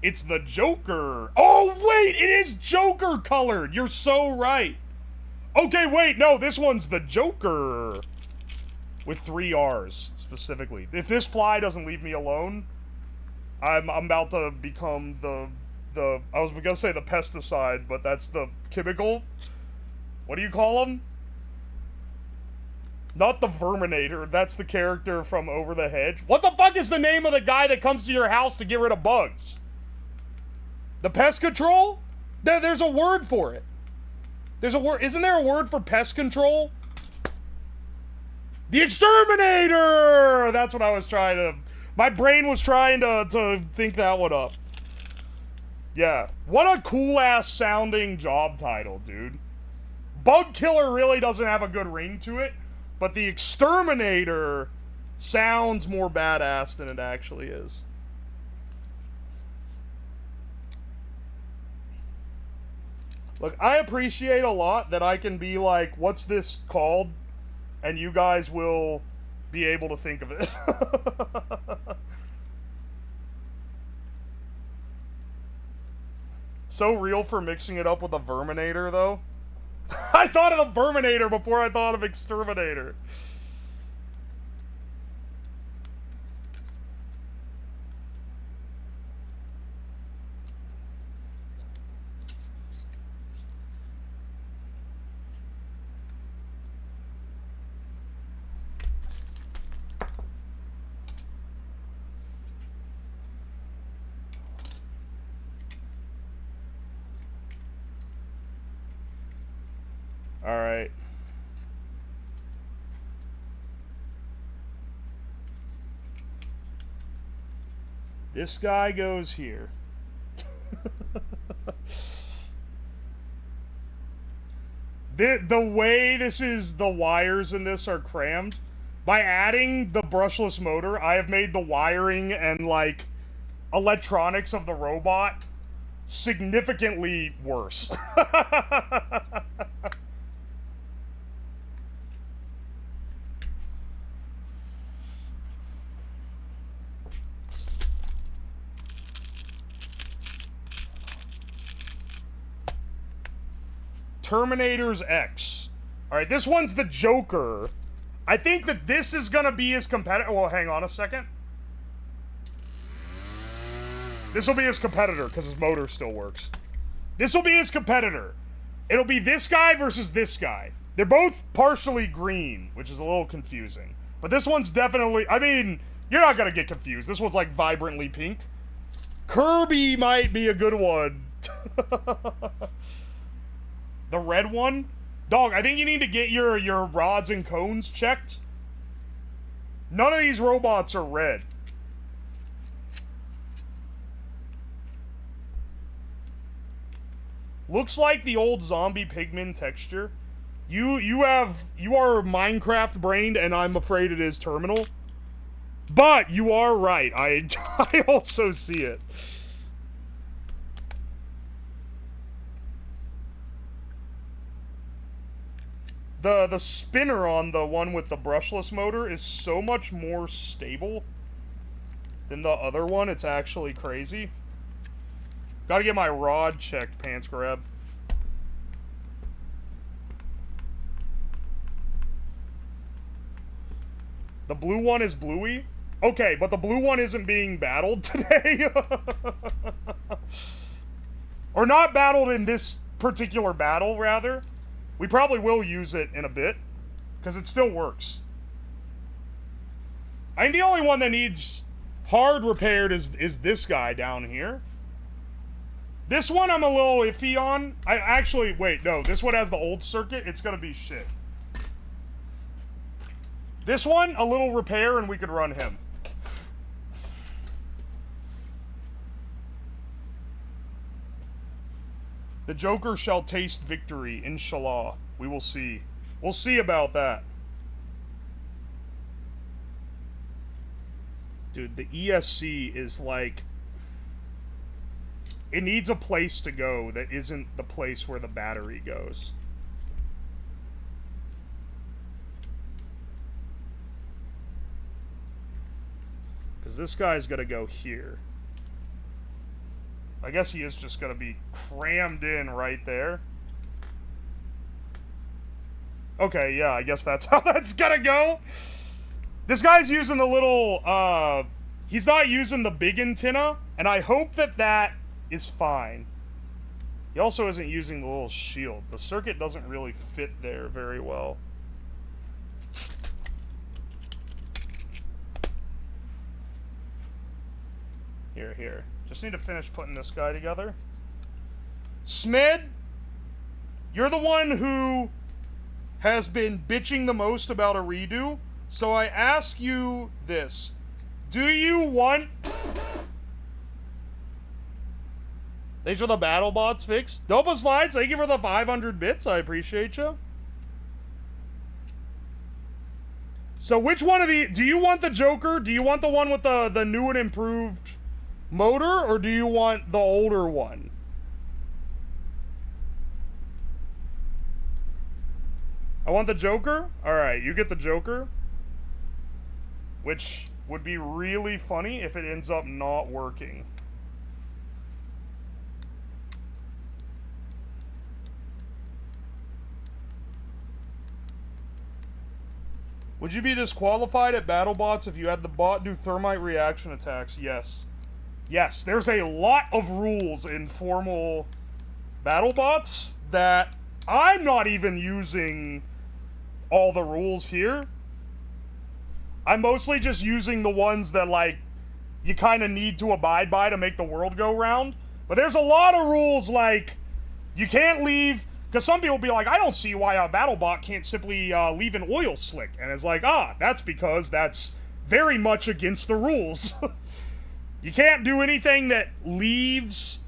It's the Joker. Oh, wait, it is Joker colored. You're so right. Okay, wait, no, this one's the Joker. With 3 R's, specifically. If this fly doesn't leave me alone, I'm about to become the I was gonna say the pesticide, but that's the chemical. What do you call him? Not the Verminator, that's the character from Over the Hedge. What the fuck is the name of the guy that comes to your house to get rid of bugs? The pest control? There's a word for it. There's a word, isn't there a word for pest control? The Exterminator! That's what I was trying to... My brain was trying to think that one up. Yeah. What a cool-ass sounding job title, dude. Bug Killer really doesn't have a good ring to it, but the Exterminator Sounds more badass than it actually is. Look, I appreciate a lot that I can be like, what's this called? And you guys will be able to think of it. So real for mixing it up with a Verminator, though. I thought of the Verminator before I thought of Exterminator. Alright. This guy goes here. The way the wires in this are crammed, by adding the brushless motor, I have made the wiring and, like, electronics of the robot significantly worse. Terminator's X. Alright, this one's the Joker. I think that this is gonna be his competitor. Well, hang on a second. This will be his competitor, because his motor still works. This will be his competitor. It'll be this guy versus this guy. They're both partially green, which is a little confusing. But this one's definitely... I mean, you're not gonna get confused. This one's, like, vibrantly pink. Kirby might be a good one. The red one? Dog, I think you need to get your rods and cones checked. None of these robots are red. Looks like the old zombie pigman texture. You are Minecraft brained, and I'm afraid it is terminal. But you are right. I also see it. The spinner on the one with the brushless motor is so much more stable than the other one. It's actually crazy. Gotta get my rod checked, Pants Grab. The blue one is bluey? Okay, but the blue one isn't being battled today. Or not battled in this particular battle, rather. We probably will use it in a bit, because it still works. I think the only one that needs hard repaired is this guy down here. This one I'm a little iffy on. Wait, no, this one has the old circuit. It's gonna be shit. This one, a little repair, and we could run him. The Joker shall taste victory, inshallah. We will see. We'll see about that. Dude, the ESC is like... It needs a place to go that isn't the place where the battery goes. Because this guy's gonna go here. I guess he is just gonna be crammed in right there. Okay, yeah, I guess that's how that's gonna go. This guy's using the little, he's not using the big antenna, and I hope that that is fine. He also isn't using the little shield. The circuit doesn't really fit there very well. Here. Just need to finish putting this guy together. Smid, you're the one who has been bitching the most about a redo, so I ask you this. Do you want... Thanks for the Battlebots fix. Uwoslab, thank you for the 500 bits. I appreciate you. So which one of the... Do you want the Joker? Do you want the one with the new and improved motor? Or do you want the older one? I want the Joker? Alright, you get the Joker. Which would be really funny if it ends up not working. Would you be disqualified at Battlebots if you had the bot do thermite reaction attacks? Yes. Yes, there's a lot of rules in formal Battlebots that I'm not even using all the rules here. I'm mostly just using the ones that, like, you kind of need to abide by to make the world go round. But there's a lot of rules, like, you can't leave... Because some people be like, I don't see why a BattleBot can't simply leave an oil slick. And it's like, that's because that's very much against the rules. You can't do anything that leaves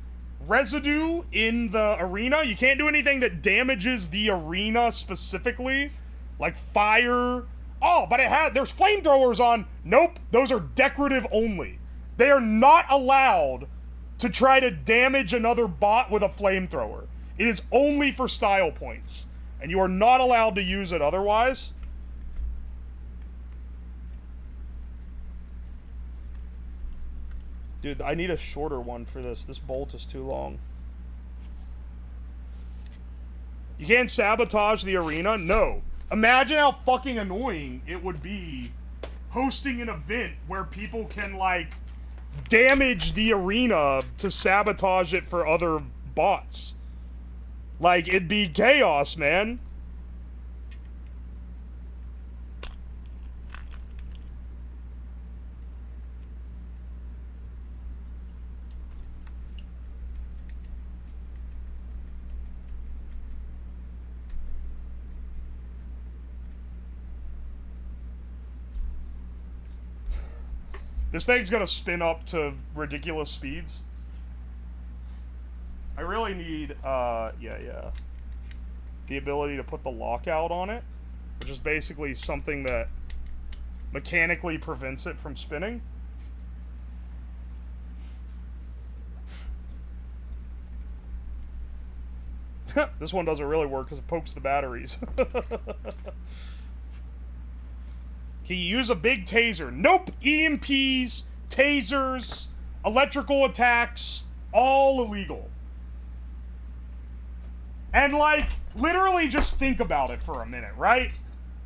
residue in the arena. You can't do anything that damages the arena specifically. Like fire. Oh, but there's flamethrowers on. Nope, those are decorative only. They are not allowed to try to damage another bot with a flamethrower. It is only for style points, and you are not allowed to use it otherwise. Dude, I need a shorter one for this. This bolt is too long. You can't sabotage the arena? No. Imagine how fucking annoying it would be hosting an event where people can, like, damage the arena to sabotage it for other bots. Like, it'd be chaos, man. This thing's gonna spin up to ridiculous speeds. I really need, the ability to put the lockout on it, which is basically something that mechanically prevents it from spinning. This one doesn't really work because it pokes the batteries. Can you use a big taser? Nope! EMPs, tasers, electrical attacks, all illegal. And, like, literally just think about it for a minute, right?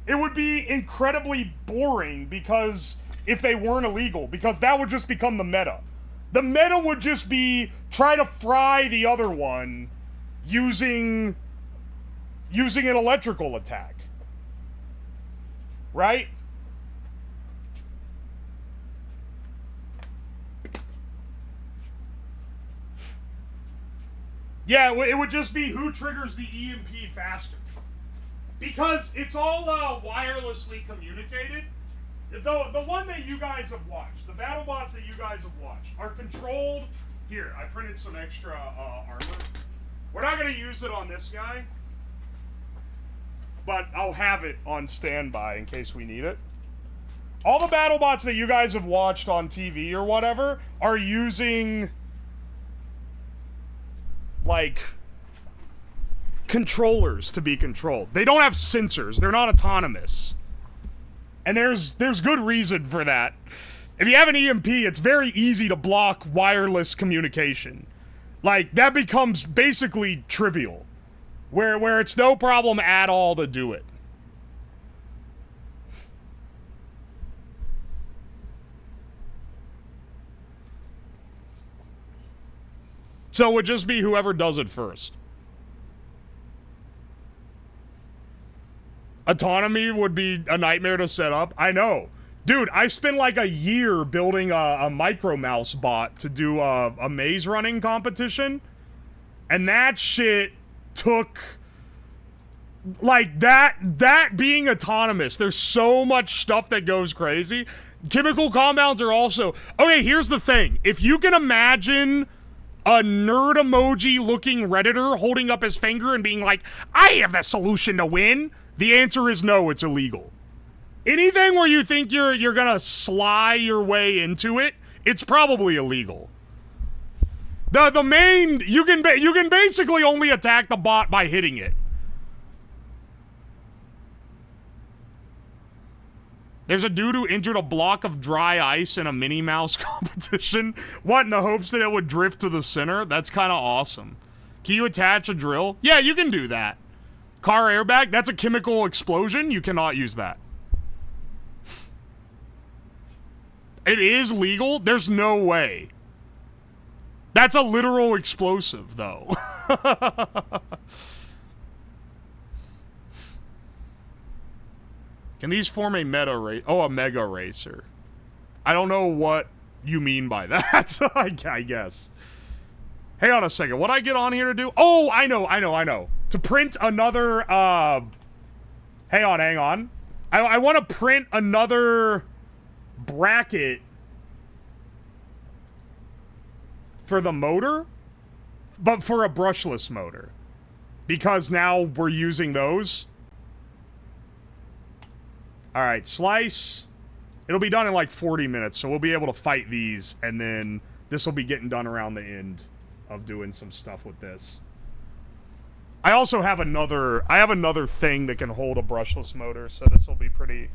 It would be incredibly boring because if they weren't illegal, because that would just become the meta. The meta would just be try to fry the other one using an electrical attack. Right? Yeah, it would just be who triggers the EMP faster. Because it's all wirelessly communicated. The one that you guys have watched, the BattleBots that you guys have watched, are controlled... Here, I printed some extra armor. We're not going to use it on this guy. But I'll have it on standby in case we need it. All the BattleBots that you guys have watched on TV or whatever are using... like, controllers to be controlled. They don't have sensors. They're not autonomous. And there's good reason for that. If you have an EMP, it's very easy to block wireless communication. Like, that becomes basically trivial. Where it's no problem at all to do it. So it would just be whoever does it first. Autonomy would be a nightmare to set up. I know. Dude, I spent like a year building a micro mouse bot to do a maze running competition. And that shit took... like, that being autonomous, there's so much stuff that goes crazy. Chemical compounds are also... Okay, here's the thing. If you can imagine... a nerd emoji-looking Redditor holding up his finger and being like, I have the solution to win. The answer is no, it's illegal. Anything where you think you're gonna sly your way into it, it's probably illegal. The main you can basically only attack the bot by hitting it. There's a dude who entered a block of dry ice in a Minnie Mouse competition. What, in the hopes that it would drift to the center? That's kind of awesome. Can you attach a drill? Yeah, you can do that. Car airbag? That's a chemical explosion. You cannot use that. It is legal? There's no way. That's a literal explosive, though. Can these form a a mega racer? I don't know what you mean by that. I guess. Hang on a second. What I get on here to do? Oh, I know. To print another, hang on. I want to print another bracket for the motor, but for a brushless motor. Because now we're using those. Alright, slice. It'll be done in like 40 minutes, so we'll be able to fight these, and then this will be getting done around the end of doing some stuff with this. I also have another thing that can hold a brushless motor, so this will be pretty,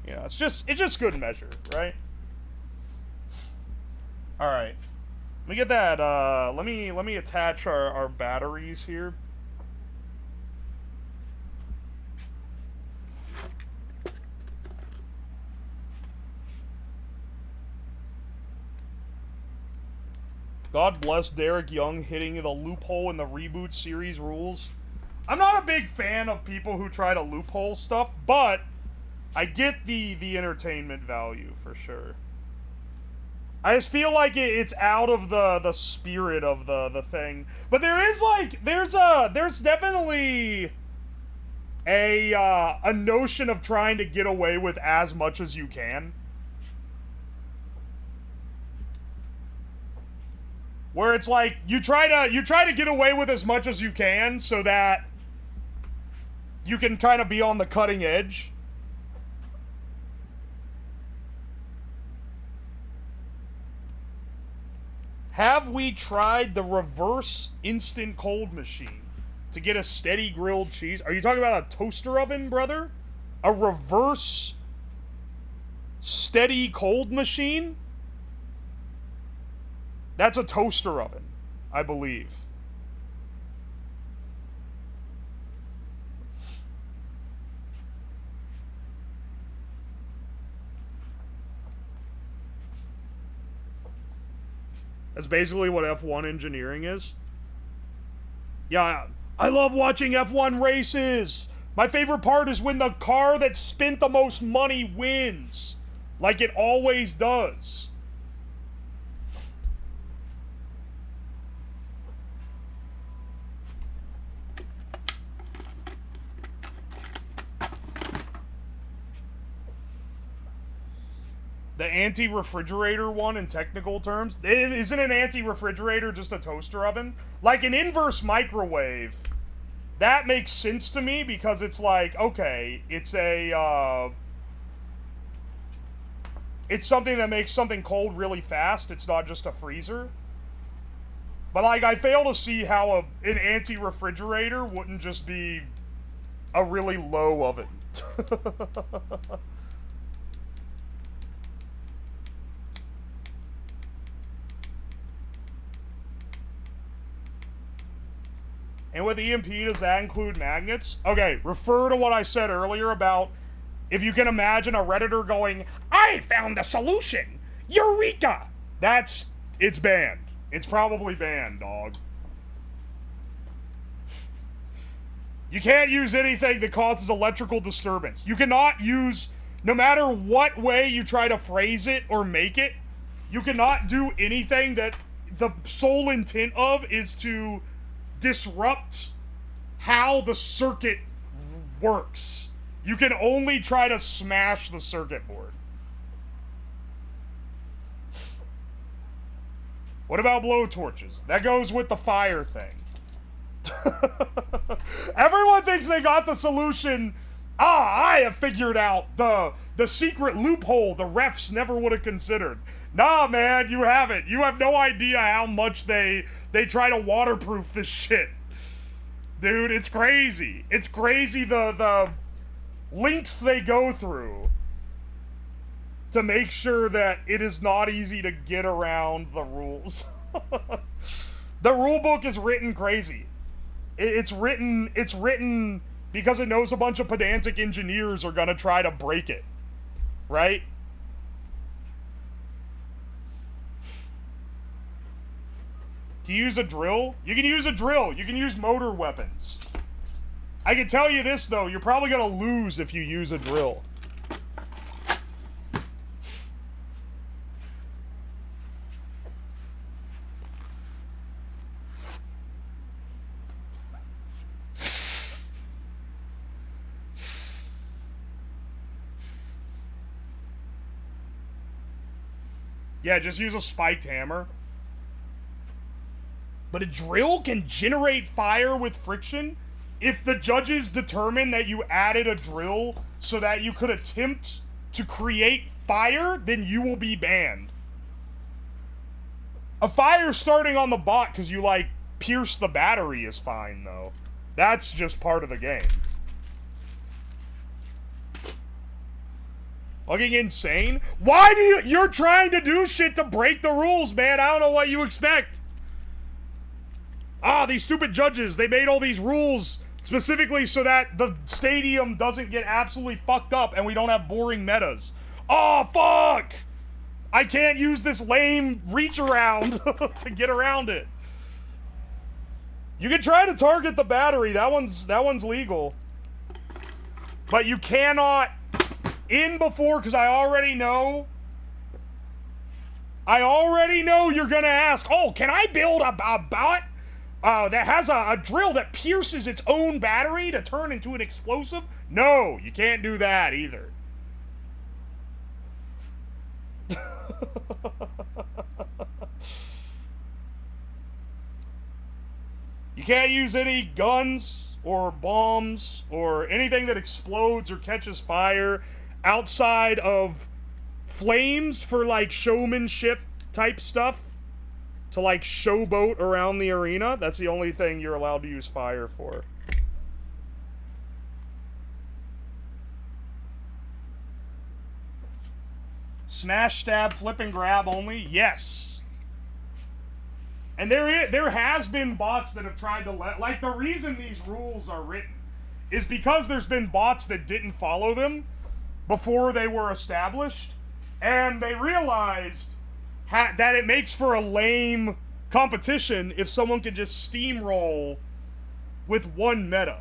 yeah, it's just good measure, right? Alright. Let me get that, let me attach our batteries here. God bless Derek Young hitting the loophole in the reboot series rules. I'm not a big fan of people who try to loophole stuff, but I get the entertainment value for sure. I just feel like it's out of the spirit of the thing. But there is like there's definitely a notion of trying to get away with as much as you can. Where it's like you try to get away with as much as you can so that you can kind of be on the cutting edge. Have we tried the reverse instant cold machine to get a steady grilled cheese? Are you talking about a toaster oven, brother? A reverse steady cold machine? That's a toaster oven, I believe. That's basically what F1 engineering is. Yeah, I love watching F1 races. My favorite part is when the car that spent the most money wins. Like it always does. The anti-refrigerator one in technical terms? Isn't an anti-refrigerator just a toaster oven? Like an inverse microwave. That makes sense to me because it's like, okay, it's a, it's something that makes something cold really fast. It's not just a freezer. But like, I fail to see how an anti-refrigerator wouldn't just be a really low oven. And with EMP, does that include magnets? Okay, refer to what I said earlier about if you can imagine a Redditor going, I found the solution! Eureka! It's banned. It's probably banned, dog. You can't use anything that causes electrical disturbance. You cannot use, no matter what way you try to phrase it or make it, you cannot do anything that the sole intent of is to disrupt how the circuit works. You can only try to smash the circuit board. What about blowtorches? That goes with the fire thing. Everyone thinks they got the solution I have figured out the secret loophole the refs never would have considered. Nah, man, you haven't. You have no idea how much they try to waterproof this shit. Dude, it's crazy. It's crazy the links they go through to make sure that it is not easy to get around the rules. The rule book is written crazy. It's written because it knows a bunch of pedantic engineers are gonna try to break it. Right? To use a drill? You can use a drill. You can use motor weapons. I can tell you this, though. You're probably gonna lose if you use a drill. Yeah, just use a spiked hammer. But a drill can generate fire with friction? If the judges determine that you added a drill so that you could attempt to create fire, then you will be banned. A fire starting on the bot because you, like, pierce the battery is fine, though. That's just part of the game. Fucking insane? Why do you're trying to do shit to break the rules, man? I don't know what you expect. These stupid judges, they made all these rules specifically so that the stadium doesn't get absolutely fucked up and we don't have boring metas. Oh, fuck! I can't use this lame reach around to get around it. You can try to target the battery, that one's legal. But you cannot in before, because I already know you're gonna ask, oh, can I build a bot that has a drill that pierces its own battery to turn into an explosive? No, you can't do that either. You can't use any guns or bombs or anything that explodes or catches fire outside of flames for, like, showmanship type stuff to, like, showboat around the arena. That's the only thing you're allowed to use fire for. Smash, stab, flip, and grab only? Yes. And there has been bots that have tried to like, the reason these rules are written is because there's been bots that didn't follow them before they were established, and they realized that it makes for a lame competition if someone could just steamroll with one meta.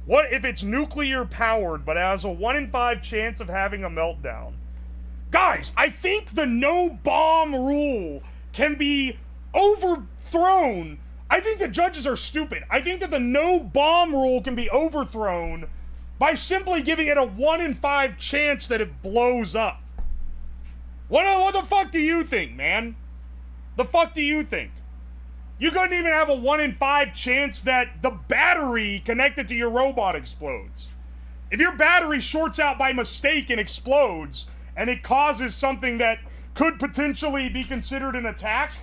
What if it's nuclear powered but has a 1 in 5 chance of having a meltdown? Guys, I think the no bomb rule can be overthrown. I think the judges are stupid. I think that the no bomb rule can be overthrown by simply giving it a 1 in 5 chance that it blows up. What the fuck do you think, man? The fuck do you think? You couldn't even have a 1 in 5 chance that the battery connected to your robot explodes. If your battery shorts out by mistake and explodes, and it causes something that could potentially be considered an attack,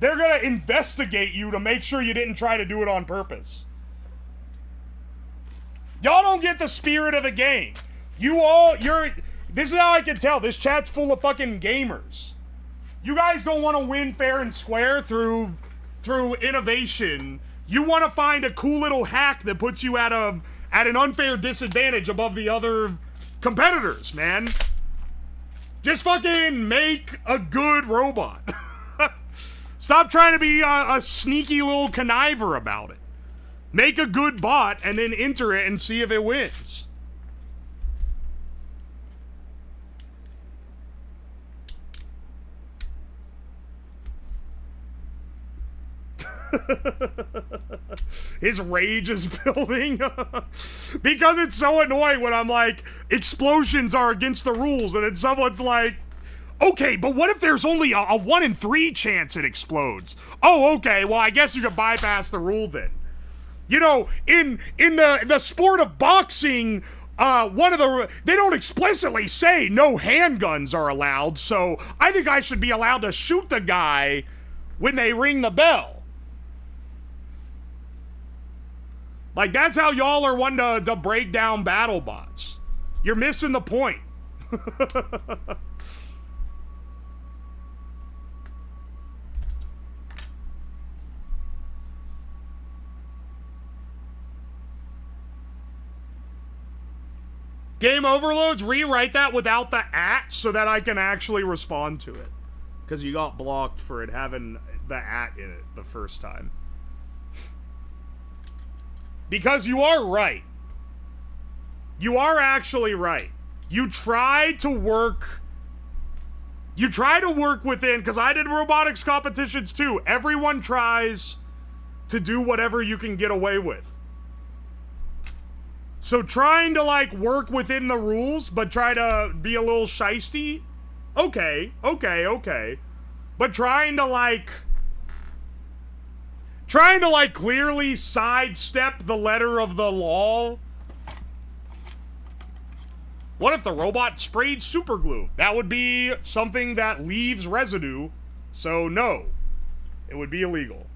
they're gonna investigate you to make sure you didn't try to do it on purpose. Y'all don't get the spirit of the game. This is how I can tell. This chat's full of fucking gamers. You guys don't want to win fair and square through innovation. You want to find a cool little hack that puts you at an unfair disadvantage above the other competitors, man. Just fucking make a good robot. Stop trying to be a sneaky little conniver about it. Make a good bot and then enter it and see if it wins. His rage is building. Because it's so annoying when I'm like, explosions are against the rules, and then someone's like, okay, but what if there's only a 1 in 3 chance it explodes? Oh, okay, well, I guess you could bypass the rule then. You know, in the sport of boxing, they don't explicitly say no handguns are allowed, so I think I should be allowed to shoot the guy when they ring the bell. Like, that's how y'all are wanting to break down Battlebots. You're missing the point. Game overloads, rewrite that without the @ so that I can actually respond to it. Because you got blocked for it having the @ in it the first time. Because you are right. You are actually right. You try to work within, because I did robotics competitions too. Everyone tries to do whatever you can get away with. So trying to, like, work within the rules, but try to be a little shisty, okay. But trying to clearly sidestep the letter of the law. What if the robot sprayed super glue? That would be something that leaves residue, so no. It would be illegal.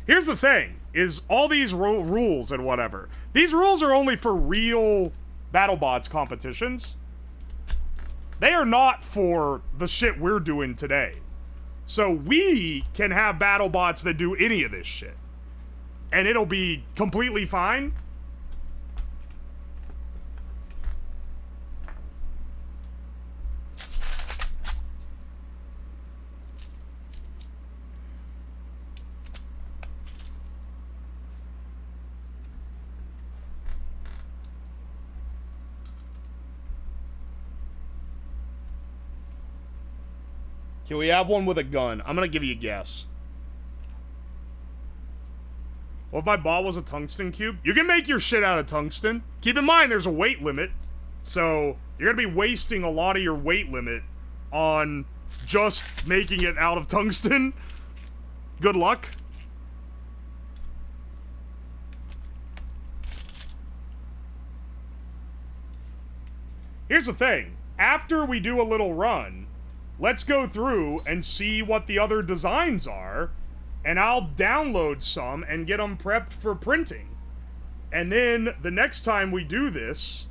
Here's the thing, is all these rules and whatever, these rules are only for real Battlebots competitions. They are not for the shit we're doing today. So we can have Battlebots that do any of this shit. And it'll be completely fine. Can we have one with a gun? I'm gonna give you a guess. What if my ball was a tungsten cube? You can make your shit out of tungsten. Keep in mind, there's a weight limit. So, you're gonna be wasting a lot of your weight limit on just making it out of tungsten. Good luck. Here's the thing. After we do a little run, let's go through and see what the other designs are, and I'll download some and get them prepped for printing. And then, the next time we do this,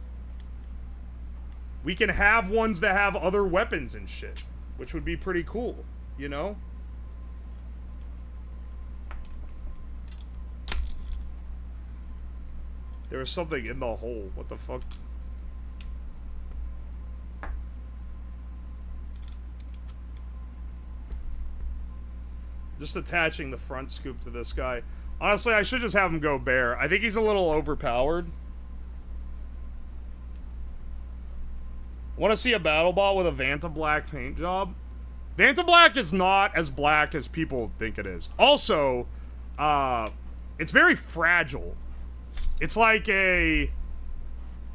we can have ones that have other weapons and shit, which would be pretty cool, you know? There was something in the hole. What the fuck? Just attaching the front scoop to this guy. Honestly, I should just have him go bear. I think he's a little overpowered. Want to see a Battlebot with a Vanta Black paint job? Vanta Black is not as black as people think it is. Also, it's very fragile. It's like a...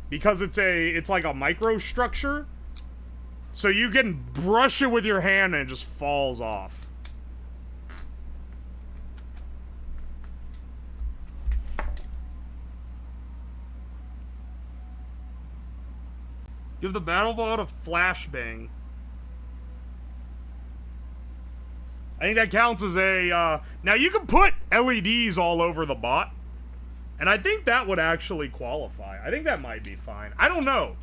Because it's like a microstructure. So you can brush it with your hand and it just falls off. Give the Battlebot a flashbang. I think that counts as a, now you can put LEDs all over the bot. And I think that would actually qualify. I think that might be fine. I don't know.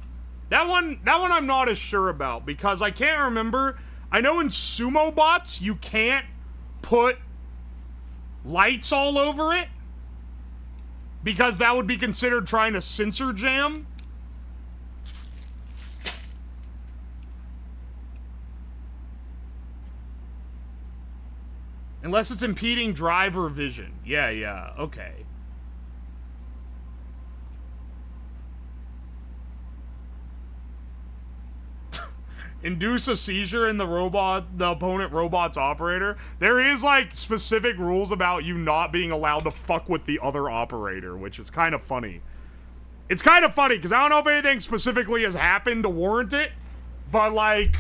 That one I'm not as sure about, because I can't remember. I know in sumo bots, you can't put lights all over it, because that would be considered trying to censor jam. Unless it's impeding driver vision. Yeah, okay. induce a seizure in the opponent robot's operator, there is, like, specific rules about you not being allowed to fuck with the other operator, which is kind of funny. It's kind of funny, because I don't know if anything specifically has happened to warrant it, but, like,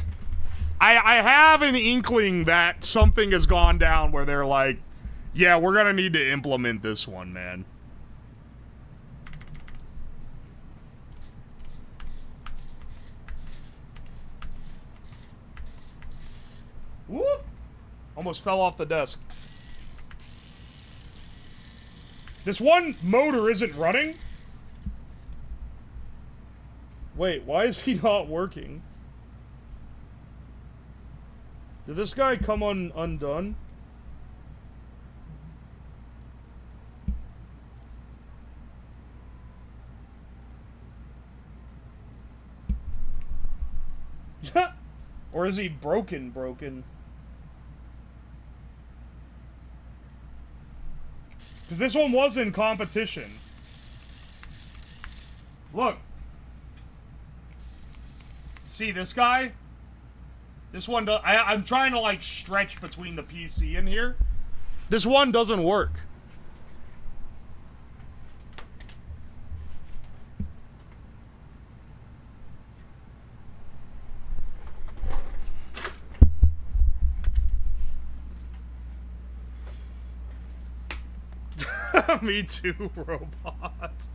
I have an inkling that something has gone down where they're like, yeah, we're gonna need to implement this one, man. Whoop! Almost fell off the desk. This one motor isn't running? Wait, why is he not working? Did this guy come undone? Or is he broken? Because this one was in competition. Look. See this guy? This one does. I'm trying to, like, stretch between the PC and here. This one doesn't work. Me too, robot.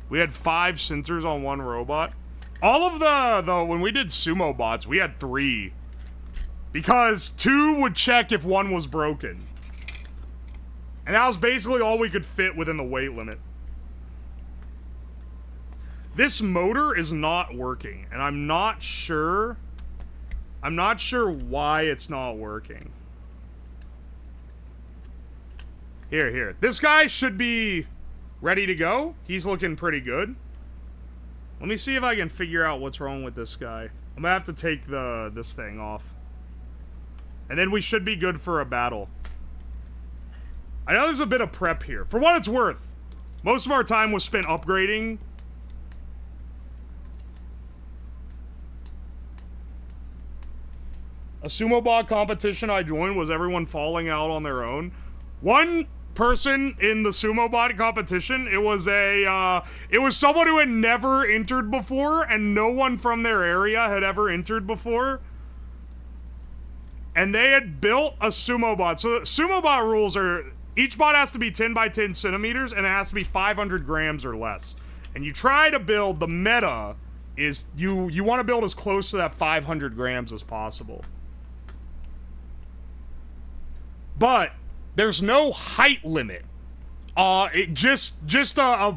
We had 5 sensors on one robot. All of the when we did sumo bots, we had 3. Because 2 would check if one was broken. And that was basically all we could fit within the weight limit. This motor is not working, and I'm not sure why it's not working. Here. This guy should be ready to go. He's looking pretty good. Let me see if I can figure out what's wrong with this guy. I'm gonna have to take this thing off. And then we should be good for a battle. I know there's a bit of prep here. For what it's worth, most of our time was spent upgrading. A sumo bot competition I joined was everyone falling out on their own. One person in the sumo bot competition, it was someone who had never entered before, and no one from their area had ever entered before. And they had built a sumo bot. So the sumo bot rules are, each bot has to be 10 by 10 centimeters, and it has to be 500 grams or less. And you try to build, the meta is, you want to build as close to that 500 grams as possible. But there's no height limit. Just a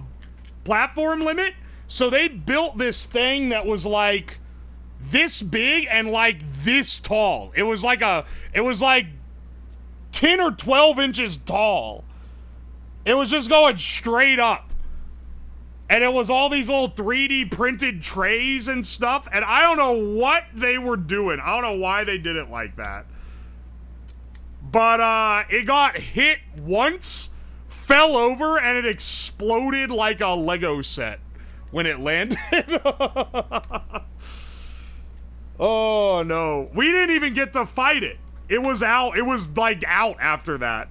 platform limit. So they built this thing that was like this big and like this tall. It was like 10 or 12 inches tall. It was just going straight up. And it was all these little 3D printed trays and stuff. And I don't know what they were doing. I don't know why they did it like that. But, it got hit once, fell over, and it exploded like a Lego set when it landed. Oh, no. We didn't even get to fight it. It was out. It was, like, out after that.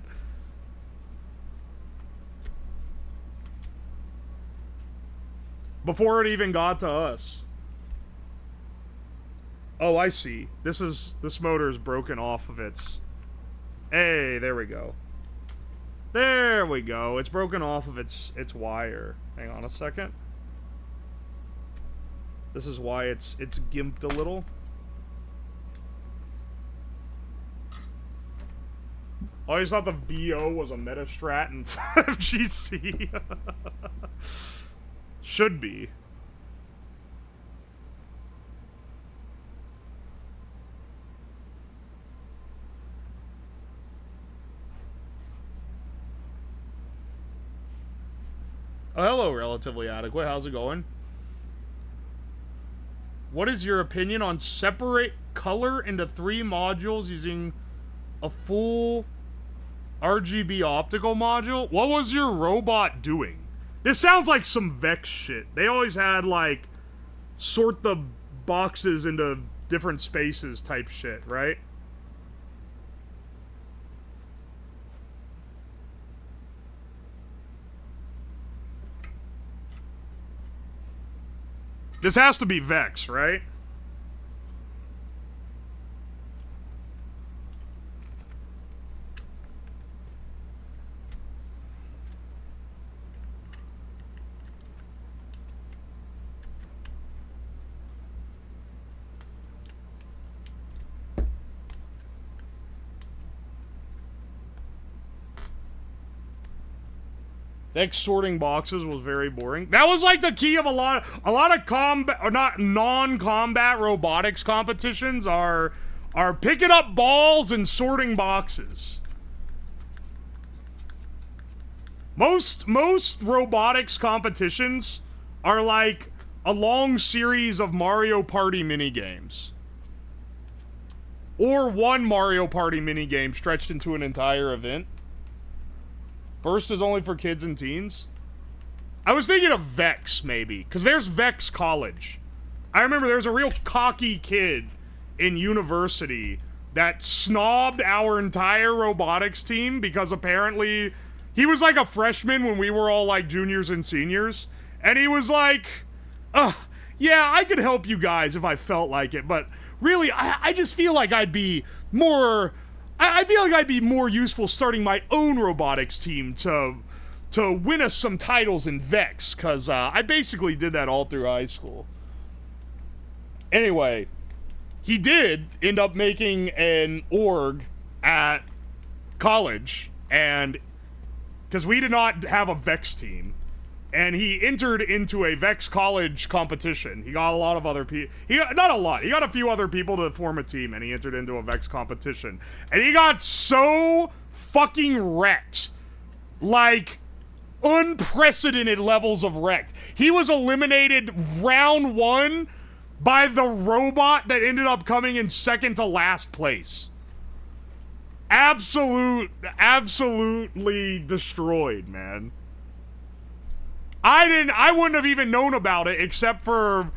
Before it even got to us. Oh, I see. This motor is broken off of its... Hey, there we go. There we go. It's broken off of its wire. Hang on a second. This is why it's gimped a little. I always thought the VO was a meta strat in 5GC. Should be. Oh, hello, Relatively Adequate. How's it going? What is your opinion on separate color into 3 modules using a full RGB optical module? What was your robot doing? This sounds like some Vex shit. They always had, like, sort the boxes into different spaces type shit, right? This has to be Vex, right? Vex sorting boxes was very boring. That was like the key of a lot of combat, or not non-combat robotics competitions are picking up balls and sorting boxes. Most robotics competitions are like a long series of Mario Party minigames. Or one Mario Party minigame stretched into an entire event. First is only for kids and teens. I was thinking of Vex, maybe. Because there's Vex College. I remember there was a real cocky kid in university that snobbed our entire robotics team because apparently he was like a freshman when we were all like juniors and seniors. And he was like, yeah, I could help you guys if I felt like it. But really, I just feel like I'd be more... I feel like I'd be more useful starting my own robotics team to win us some titles in Vex, because I basically did that all through high school. Anyway, he did end up making an org at college, and because we did not have a Vex team, and he entered into a Vex College competition. He got a lot of other people. Not a lot. He got a few other people to form a team, and he entered into a Vex competition. And he got so fucking wrecked. Like, unprecedented levels of wrecked. He was eliminated round 1 by the robot that ended up coming in second to last place. Absolutely destroyed, man. I wouldn't have even known about it except for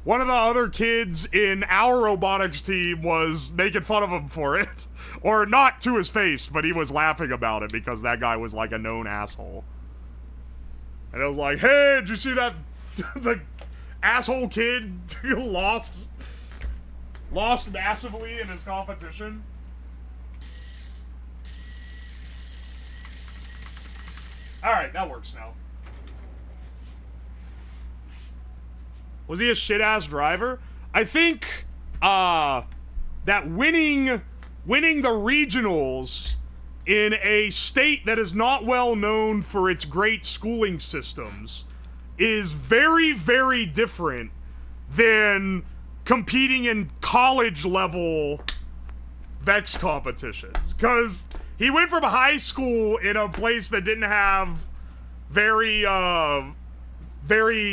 one of the other kids in our robotics team was making fun of him for it. Or not to his face, but he was laughing about it because that guy was like a known asshole. And it was like, hey, did you see that the asshole kid lost massively in his competition? Alright, that works now. Was he a shit-ass driver? I think, that winning the regionals in a state that is not well known for its great schooling systems is very, very different than competing in college-level Vex competitions. Because he went from high school in a place that didn't have very,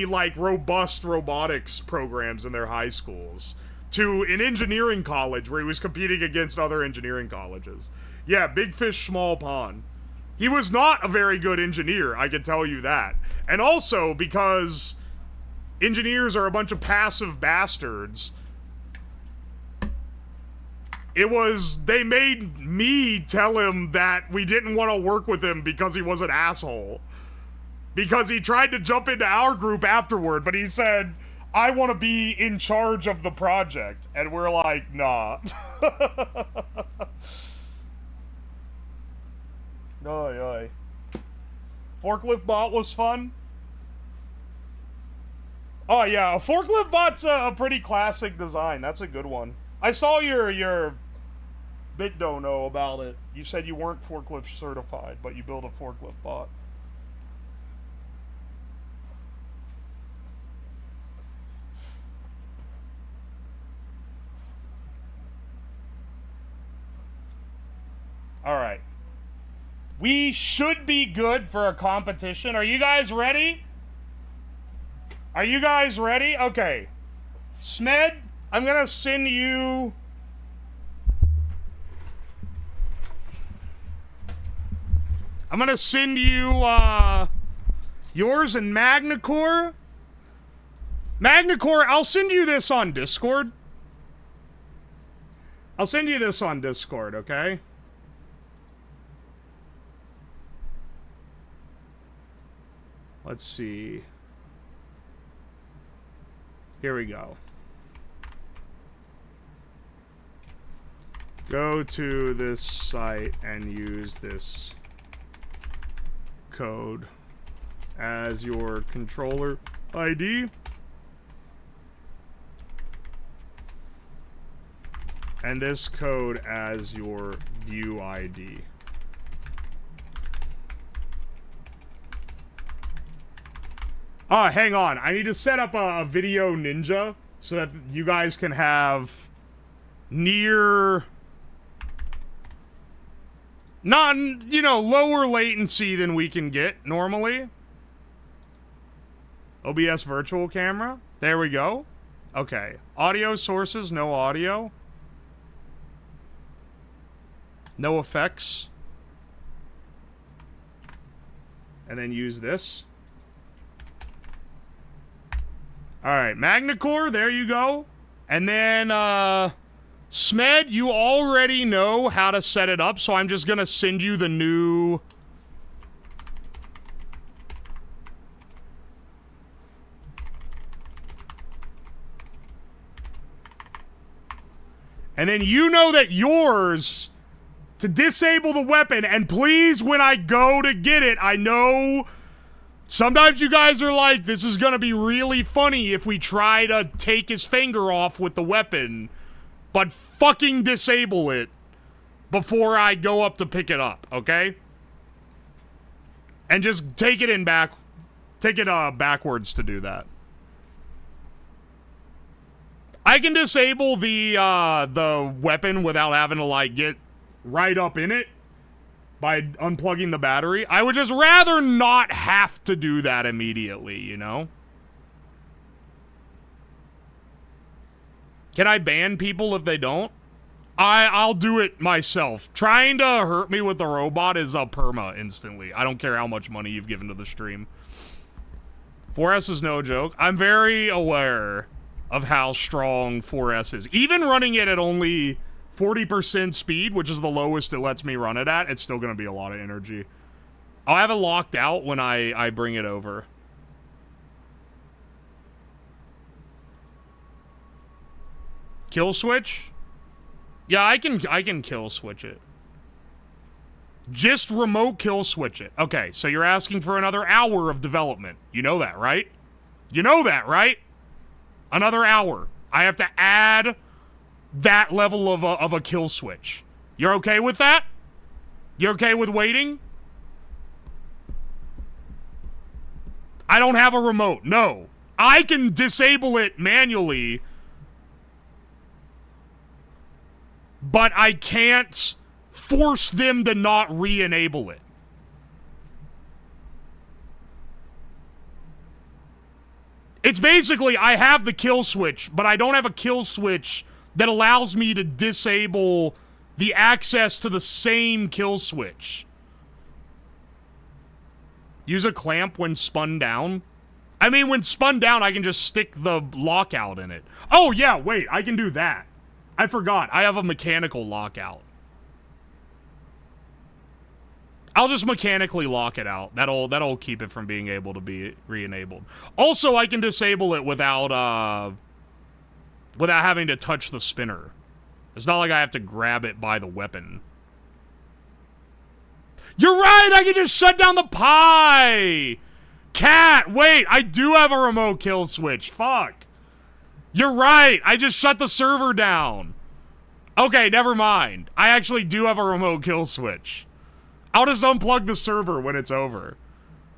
like, robust robotics programs in their high schools to an engineering college where he was competing against other engineering colleges. Yeah, big fish, small pond. He was not a very good engineer, I can tell you that. And also, because engineers are a bunch of passive bastards, they made me tell him that we didn't want to work with him because he was an asshole. Because he tried to jump into our group afterward, but he said, I want to be in charge of the project. And we're like, nah. Oy, oy. Forklift bot was fun. Oh yeah, a forklift bot's a pretty classic design. That's a good one. I saw your bit don't know about it. You said you weren't forklift certified, but you built a forklift bot. Alright. We should be good for a competition. Are you guys ready? Are you guys ready? Okay. Smed, I'm gonna send you... Yours and Magnacore. Magnacore, I'll send you this on Discord. I'll send you this on Discord, okay? Let's see. Here we go. Go to this site and use this code as your controller ID. And this code as your view ID. Hang on. I need to set up a video ninja so that you guys can have near... not, you know, lower latency than we can get normally. OBS virtual camera. There we go. Okay. Audio sources, no audio. No effects. And then use this. Alright, Magnacore, there you go. And then, Smed, you already know how to set it up, so I'm just gonna send you the new... And then you know that yours, to disable the weapon, and please, when I go to get it, I know sometimes you guys are like, this is gonna be really funny if we try to take his finger off with the weapon, but fucking disable it before I go up to pick it up, okay? And just take it backwards to do that. I can disable the weapon without having to, like, get right up in it by unplugging the battery. I would just rather not have to do that immediately, you know? Can I ban people if they don't? I'll do it myself. Trying to hurt me with the robot is a perma instantly. I don't care how much money you've given to the stream. 4S is no joke. I'm very aware of how strong 4S is. Even running it at only 40% speed, which is the lowest it lets me run it at, it's still going to be a lot of energy. I'll have it locked out when I bring it over. Kill switch? Yeah, I can kill switch it. Just remote kill switch it. Okay, so you're asking for another hour of development. You know that, right? You know that, right? Another hour. I have to add that level of a kill switch. You're okay with that? You're okay with waiting? I don't have a remote. No. I can disable it manually, but I can't force them to not re-enable it. It's basically, I have the kill switch, but I don't have a kill switch that allows me to disable the access to the same kill switch. Use a clamp when spun down. I mean, when spun down, I can just stick the lockout in it. Oh, yeah, wait, I can do that. I forgot. I have a mechanical lockout. I'll just mechanically lock it out. That'll keep it from being able to be re-enabled. Also, I can disable it without having to touch the spinner. It's not like I have to grab it by the weapon. You're right! I can just shut down the pie! Cat, wait! I do have a remote kill switch. Fuck. You're right! I just shut the server down. Okay, never mind. I actually do have a remote kill switch. I'll just unplug the server when it's over.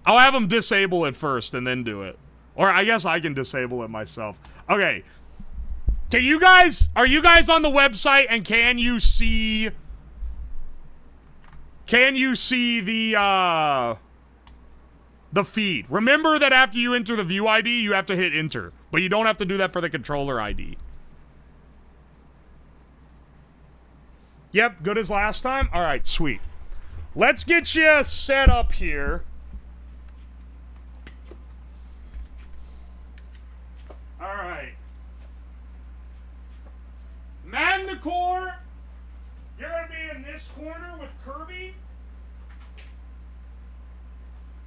I'll have them disable it first and then do it. Or I guess I can disable it myself. Okay. Are you guys on the website and can you see the feed? Remember that after you enter the view ID, you have to hit enter. But you don't have to do that for the controller ID. Yep, good as last time? Alright, sweet. Let's get you set up here. corner with Kirby.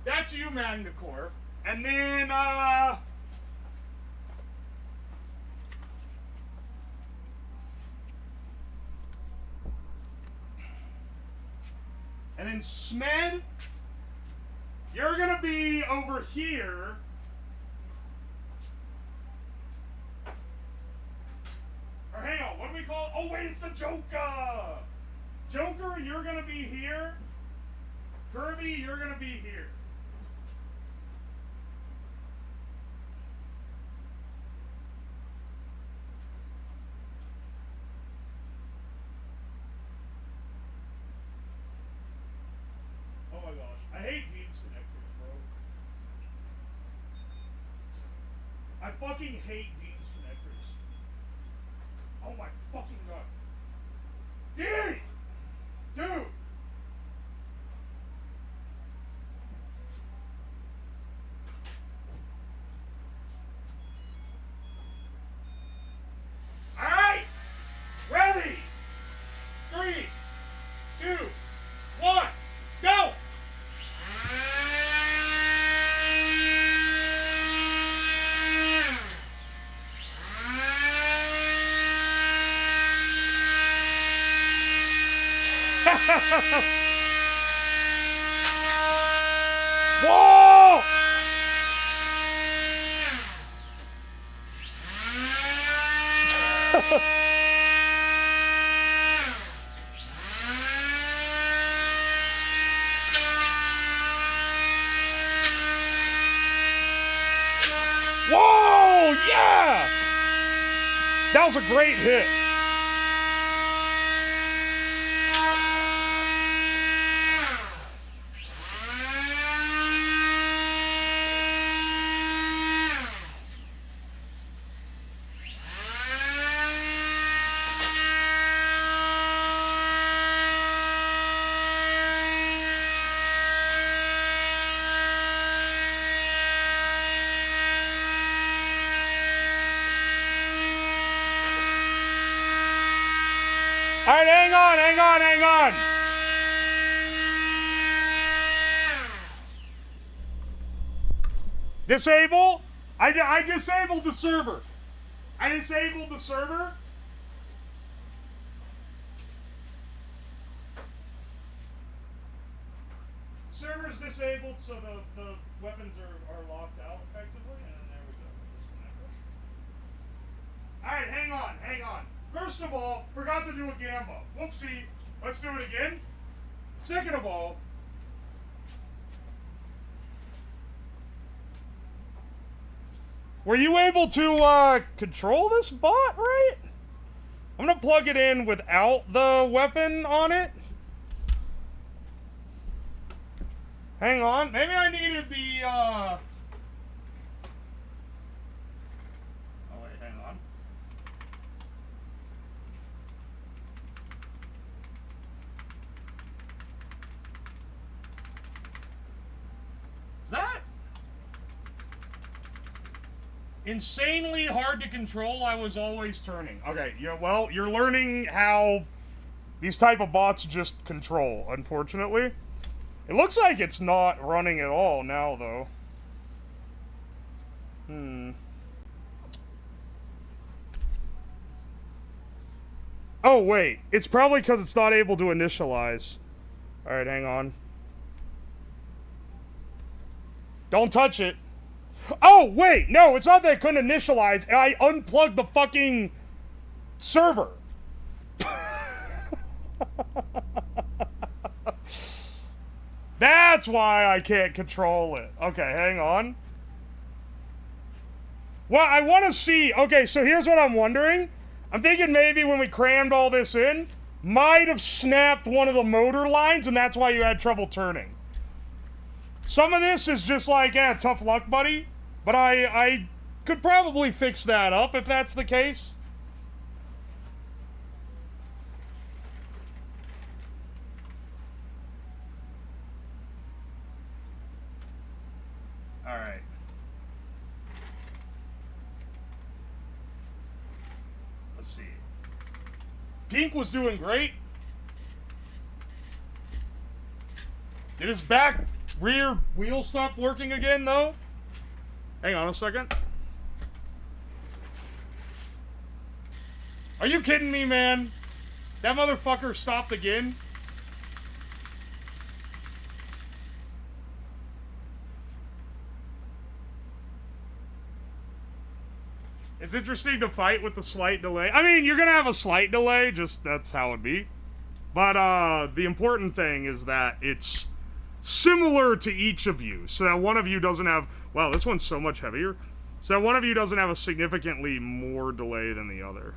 That's you, Magnacore. And then, and then Smed, you're gonna be over here. Or hang on, what do we call it? Oh wait, it's the Joker! Joker, you're gonna be here. Kirby, you're gonna be here. Oh my gosh, I hate Dean's connectors, bro. I fucking hate Dean's connectors. Oh my fucking god. Dean! Dude! Alright! Ready! 3, 2, 1, go! Whoa! Whoa! Yeah! That was a great hit. All right, hang on. Disable? I disabled the server. Server's disabled, so the weapons are locked out effectively, and then there we go. Alright, hang on. First of all, forgot to do a Gamba. Whoopsie. Let's do it again. Second of all, were you able to control this bot right? I'm gonna plug it in without the weapon on it. Hang on, maybe I needed the oh wait, hang on. Is that insanely hard to control? I was always turning. Okay, yeah, well, you're learning how these type of bots just control, unfortunately. It looks like it's not running at all now, though. Oh, wait. It's probably because it's not able to initialize. Alright, hang on. Don't touch it. Oh, wait! No, it's not that I couldn't initialize. I unplugged the fucking server. That's why I can't control it. Okay, hang on. Well, I want to see... Okay, so here's what I'm wondering. I'm thinking maybe when we crammed all this in, might have snapped one of the motor lines, and that's why you had trouble turning. Some of this is just like, yeah, tough luck, buddy. But I could probably fix that up if that's the case. Alright. Let's see. Pink was doing great. Did his back rear wheel stop working again, though? Hang on a second. Are you kidding me, man? That motherfucker stopped again? It's interesting to fight with the slight delay. I mean, you're gonna have a slight delay, just that's how it be. But, the important thing is that it's similar to each of you, so that one of you doesn't have... Wow, this one's so much heavier. So that one of you doesn't have a significantly more delay than the other.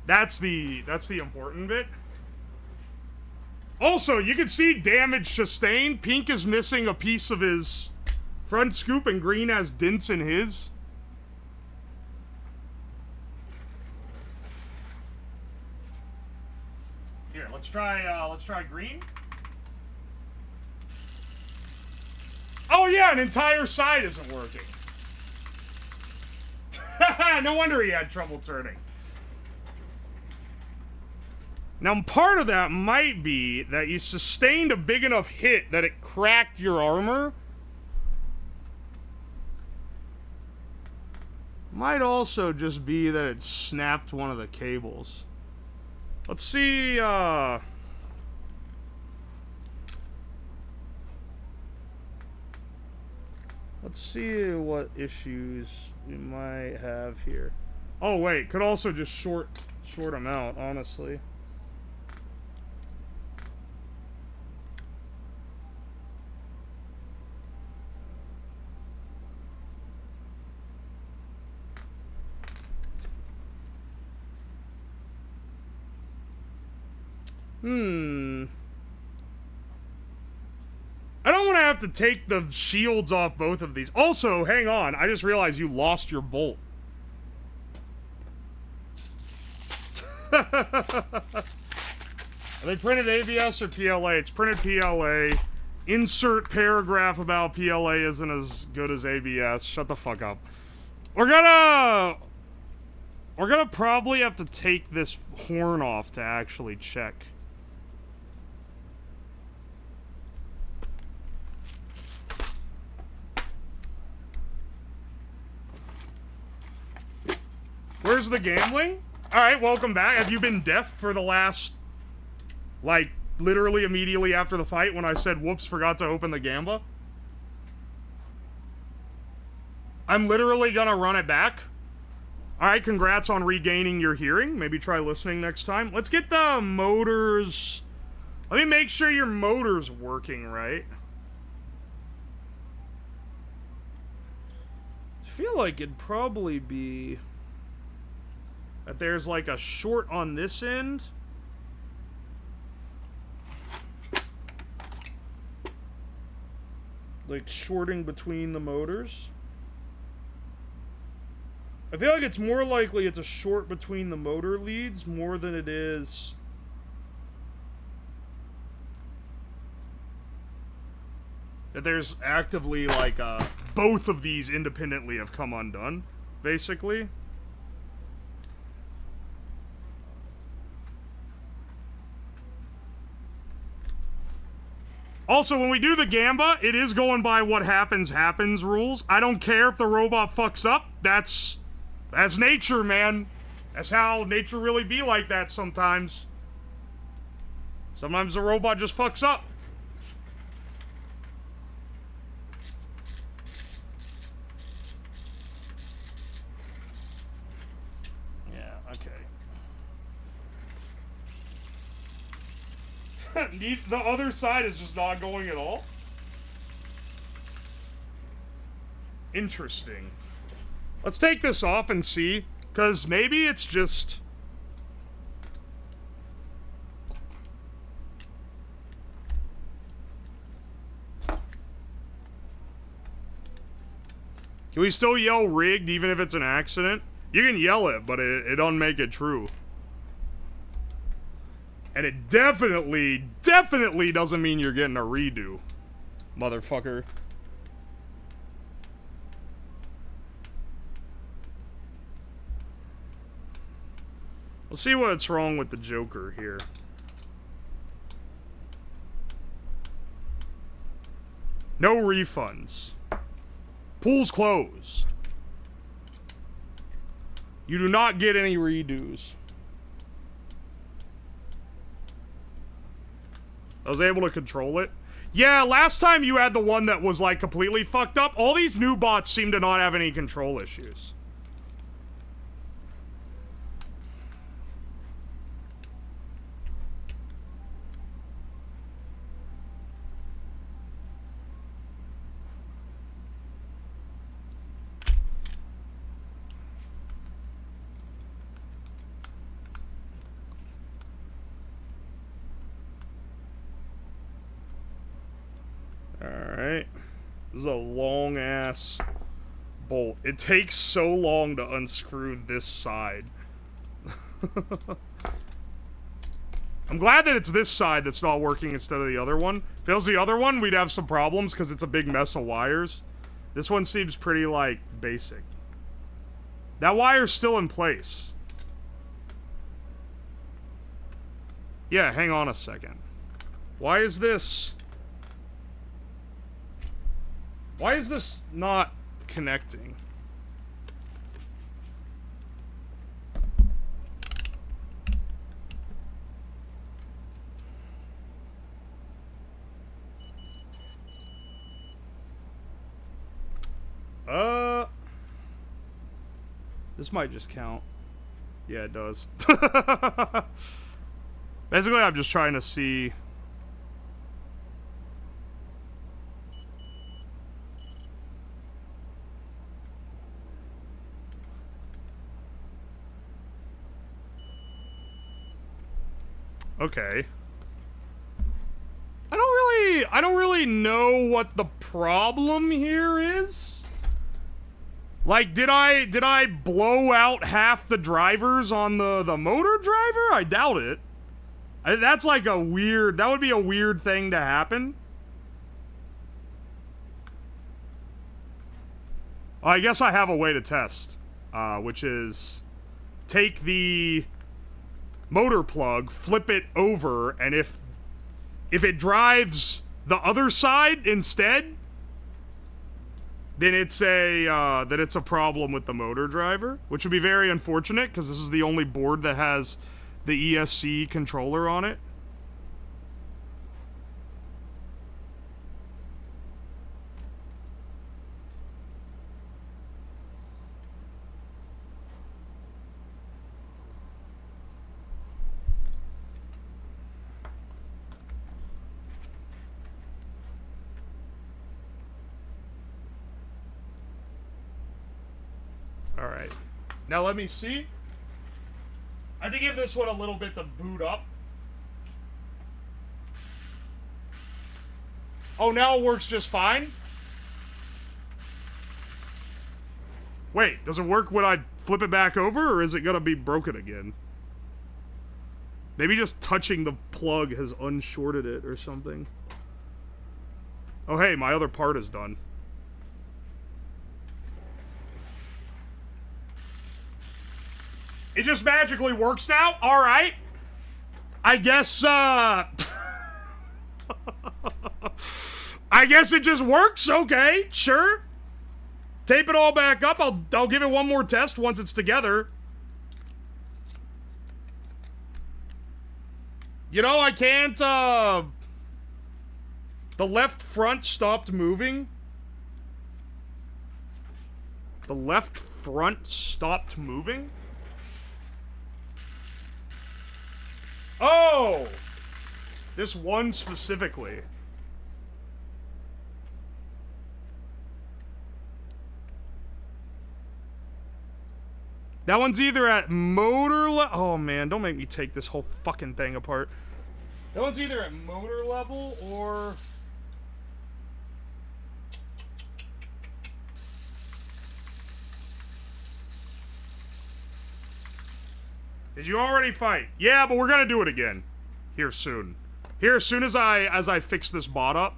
That's the important bit. Also, you can see damage sustained. Pink is missing a piece of his front scoop, and green has dents in his. Here, let's try green. Oh yeah, an entire side isn't working. No wonder he had trouble turning. Now, part of that might be that you sustained a big enough hit that it cracked your armor. Might also just be that it snapped one of the cables. Let's see, let's see what issues we might have here. Oh wait, could also just short them out, honestly. I don't want to have to take the shields off both of these. Also, hang on. I just realized you lost your bolt. Are they printed ABS or PLA? It's printed PLA. Insert paragraph about PLA isn't as good as ABS. Shut the fuck up. We're gonna probably have to take this horn off to actually check. Where's the gambling? Alright, welcome back. Have you been deaf for the last, like, literally immediately after the fight when I said, whoops, forgot to open the gamba? I'm literally gonna run it back. Alright, congrats on regaining your hearing. Maybe try listening next time. Let's get the motors... Let me make sure your motor's working right. I feel like it'd probably be... that there's like a short on this end. Like shorting between the motors. I feel like it's more likely it's a short between the motor leads more than it is... that there's actively like both of these independently have come undone, basically. Also, when we do the gamba, it is going by what happens rules. I don't care if the robot fucks up. That's nature, man. That's how nature really be like that sometimes. Sometimes the robot just fucks up. Yeah, okay. The other side is just not going at all? Interesting. Let's take this off and see, because maybe it's just... Can we still yell rigged even if it's an accident? You can yell it, but it don't make it true. And it definitely doesn't mean you're getting a redo, motherfucker. Let's see what's wrong with the Joker here. No refunds. Pool's closed. You do not get any redos. I was able to control it. Yeah, last time you had the one that was like completely fucked up. All these new bots seem to not have any control issues. Alright. This is a long ass bolt. It takes so long to unscrew this side. I'm glad that it's this side that's not working instead of the other one. If it was the other one, we'd have some problems because it's a big mess of wires. This one seems pretty, like, basic. That wire's still in place. Yeah, hang on a second. Why is this... Why is this not connecting? This might just count. Yeah, it does. Basically, I'm just trying to see... Okay. I don't really know what the problem here is. Like, did I blow out half the drivers on the motor driver? I doubt it. That's like a weird, that would be a weird thing to happen. I guess I have a way to test, which is take the motor plug, flip it over, and if it drives the other side instead, then it's a problem with the motor driver, which would be very unfortunate because this is the only board that has the ESC controller on it. Alright. Now let me see. I have to give this one a little bit to boot up. Oh, now it works just fine? Wait, does it work when I flip it back over, or is it gonna be broken again? Maybe just touching the plug has unshorted it or something. Oh hey, my other part is done. It just magically works now? Alright. I guess, I guess it just works, okay, sure. Tape it all back up, I'll give it one more test once it's together. You know, I can't, the left front stopped moving. The left front stopped moving? Oh! This one specifically. That one's either at motor level. Oh man, don't make me take this whole fucking thing apart. That one's either at motor level or... Did you already fight? Yeah, but we're gonna do it again. Here soon. Here, as soon as I fix this bot up.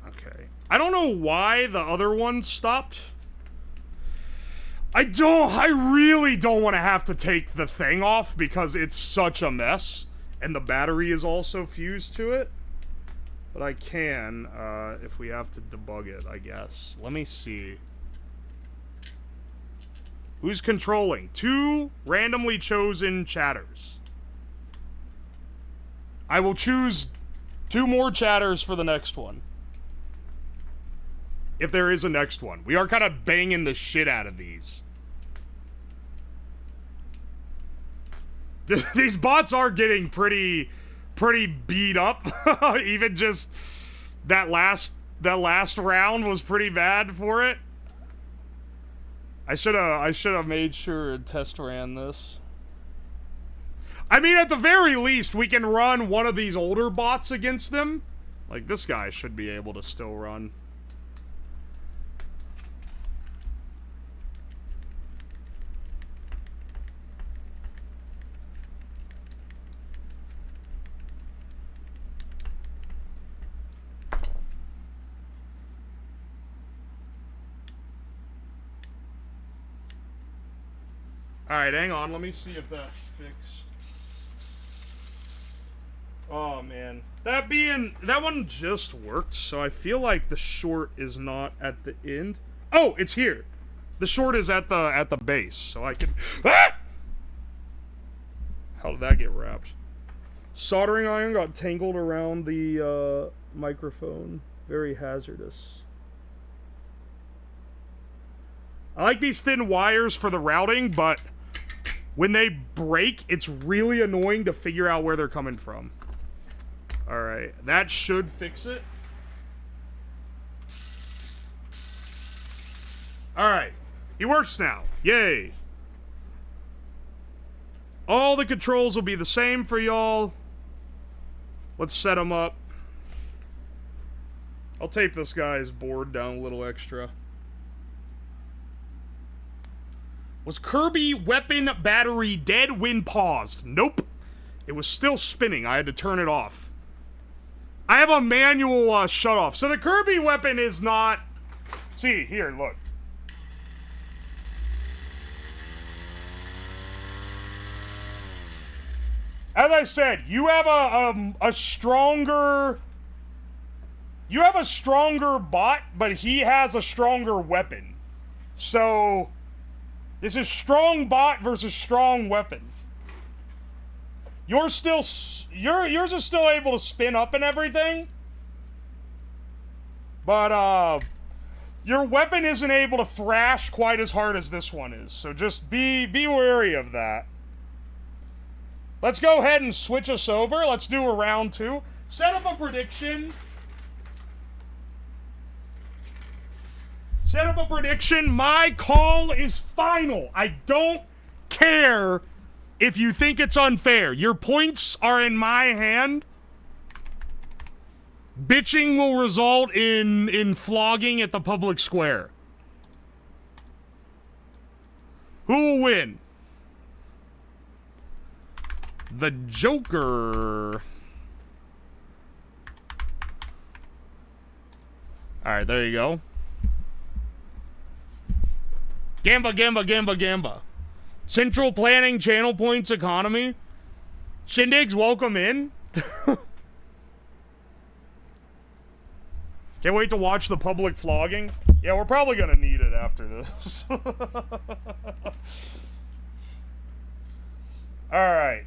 Okay. I don't know why the other one stopped. I really don't want to have to take the thing off because it's such a mess. And the battery is also fused to it. But I can, if we have to debug it, I guess. Let me see. Who's controlling? 2 randomly chosen chatters. I will choose 2 more chatters for the next one. If there is a next one. We are kind of banging the shit out of these. These bots are getting pretty beat up. Even just that last round was pretty bad for it. I should have made sure and test ran this. I mean, at the very least, we can run one of these older bots against them. Like, this guy should be able to still run. Alright, hang on. Let me see if that's fixed. Oh, man. That one just worked, so I feel like the short is not at the end. Oh, it's here. The short is at the base, so I can... Ah! How did that get wrapped? Soldering iron got tangled around the microphone. Very hazardous. I like these thin wires for the routing, but when they break, it's really annoying to figure out where they're coming from. Alright, that should fix it. Alright, he works now. Yay. All the controls will be the same for y'all. Let's set them up. I'll tape this guy's board down a little extra. Was Kirby weapon battery dead when paused? Nope. It was still spinning. I had to turn it off. I have a manual shut off. So the Kirby weapon is not... See, here, look. As I said, you have a stronger... You have a stronger bot, but he has a stronger weapon. So... This is strong bot versus strong weapon. Yours is still able to spin up and everything. But, your weapon isn't able to thrash quite as hard as this one is. So just be wary of that. Let's go ahead and switch us over. Let's do a round 2. Set up a prediction. Set up a prediction. My call is final. I don't care if you think it's unfair. Your points are in my hand. Bitching will result in flogging at the public square. Who will win? The Joker. Alright, there you go. Gamba, gamba, gamba, gamba. Central planning, channel points, economy. Shindigs, welcome in. Can't wait to watch the public flogging. Yeah, we're probably gonna need it after this. Alright.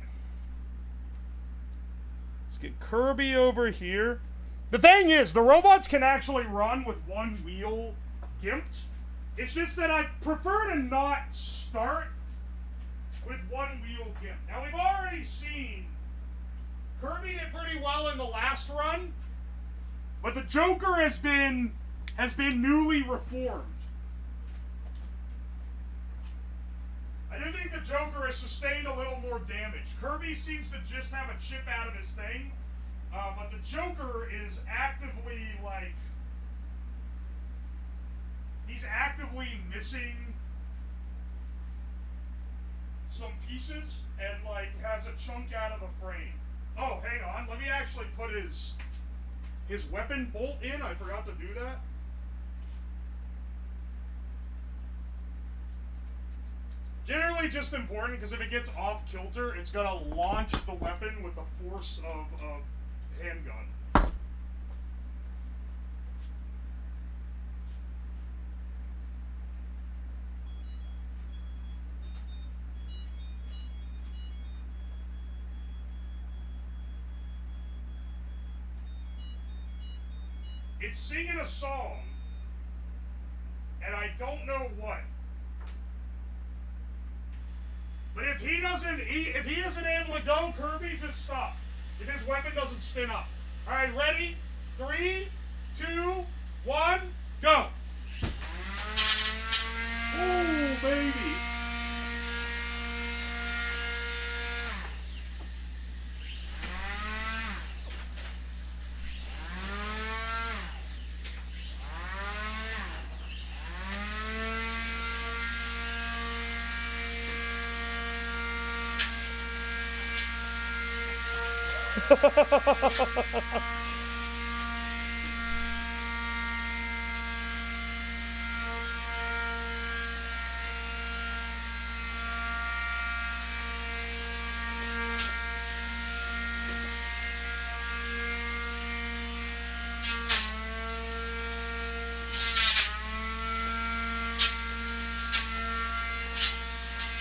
Let's get Kirby over here. The thing is, the robots can actually run with one wheel gimped. It's just that I prefer to not start with one wheel gimped. Now, we've already seen Kirby did pretty well in the last run, but the Joker has been newly reformed. I do think the Joker has sustained a little more damage. Kirby seems to just have a chip out of his thing, but the Joker is actively, like... He's actively missing some pieces and, like, has a chunk out of the frame. Oh, hang on. Let me actually put his weapon bolt in. I forgot to do that. Generally just important, because if it gets off kilter, it's gonna launch the weapon with the force of a handgun. It's singing a song, and I don't know what. But if he isn't able to go, Kirby, just stop. If his weapon doesn't spin up. All right, ready? 3, 2, 1, go. Ooh, baby.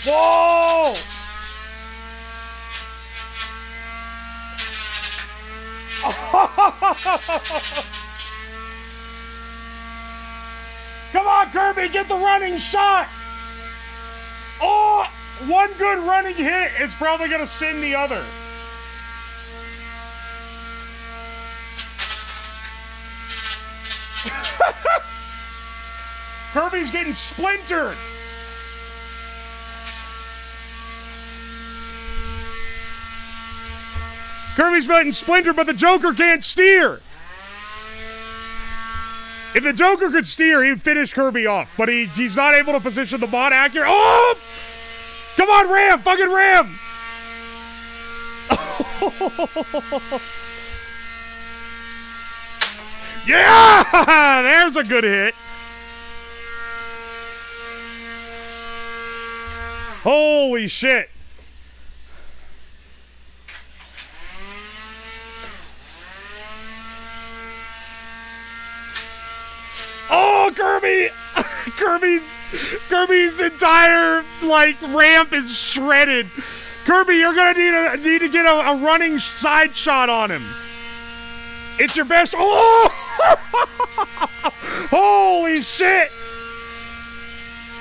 Whoa! Come on, Kirby, get the running shot! Oh, one good running hit is probably gonna send the other. Kirby's getting splintered. Kirby's getting splintered, but the Joker can't steer. If the Joker could steer, he'd finish Kirby off, but he's not able to position the bot accurate. Oh! Come on, ram! Fucking ram! Yeah! There's a good hit. Holy shit. Oh, Kirby! Kirby's entire, like, ramp is shredded. Kirby, you're gonna need to get a running side shot on him. It's your best. Oh! Holy shit!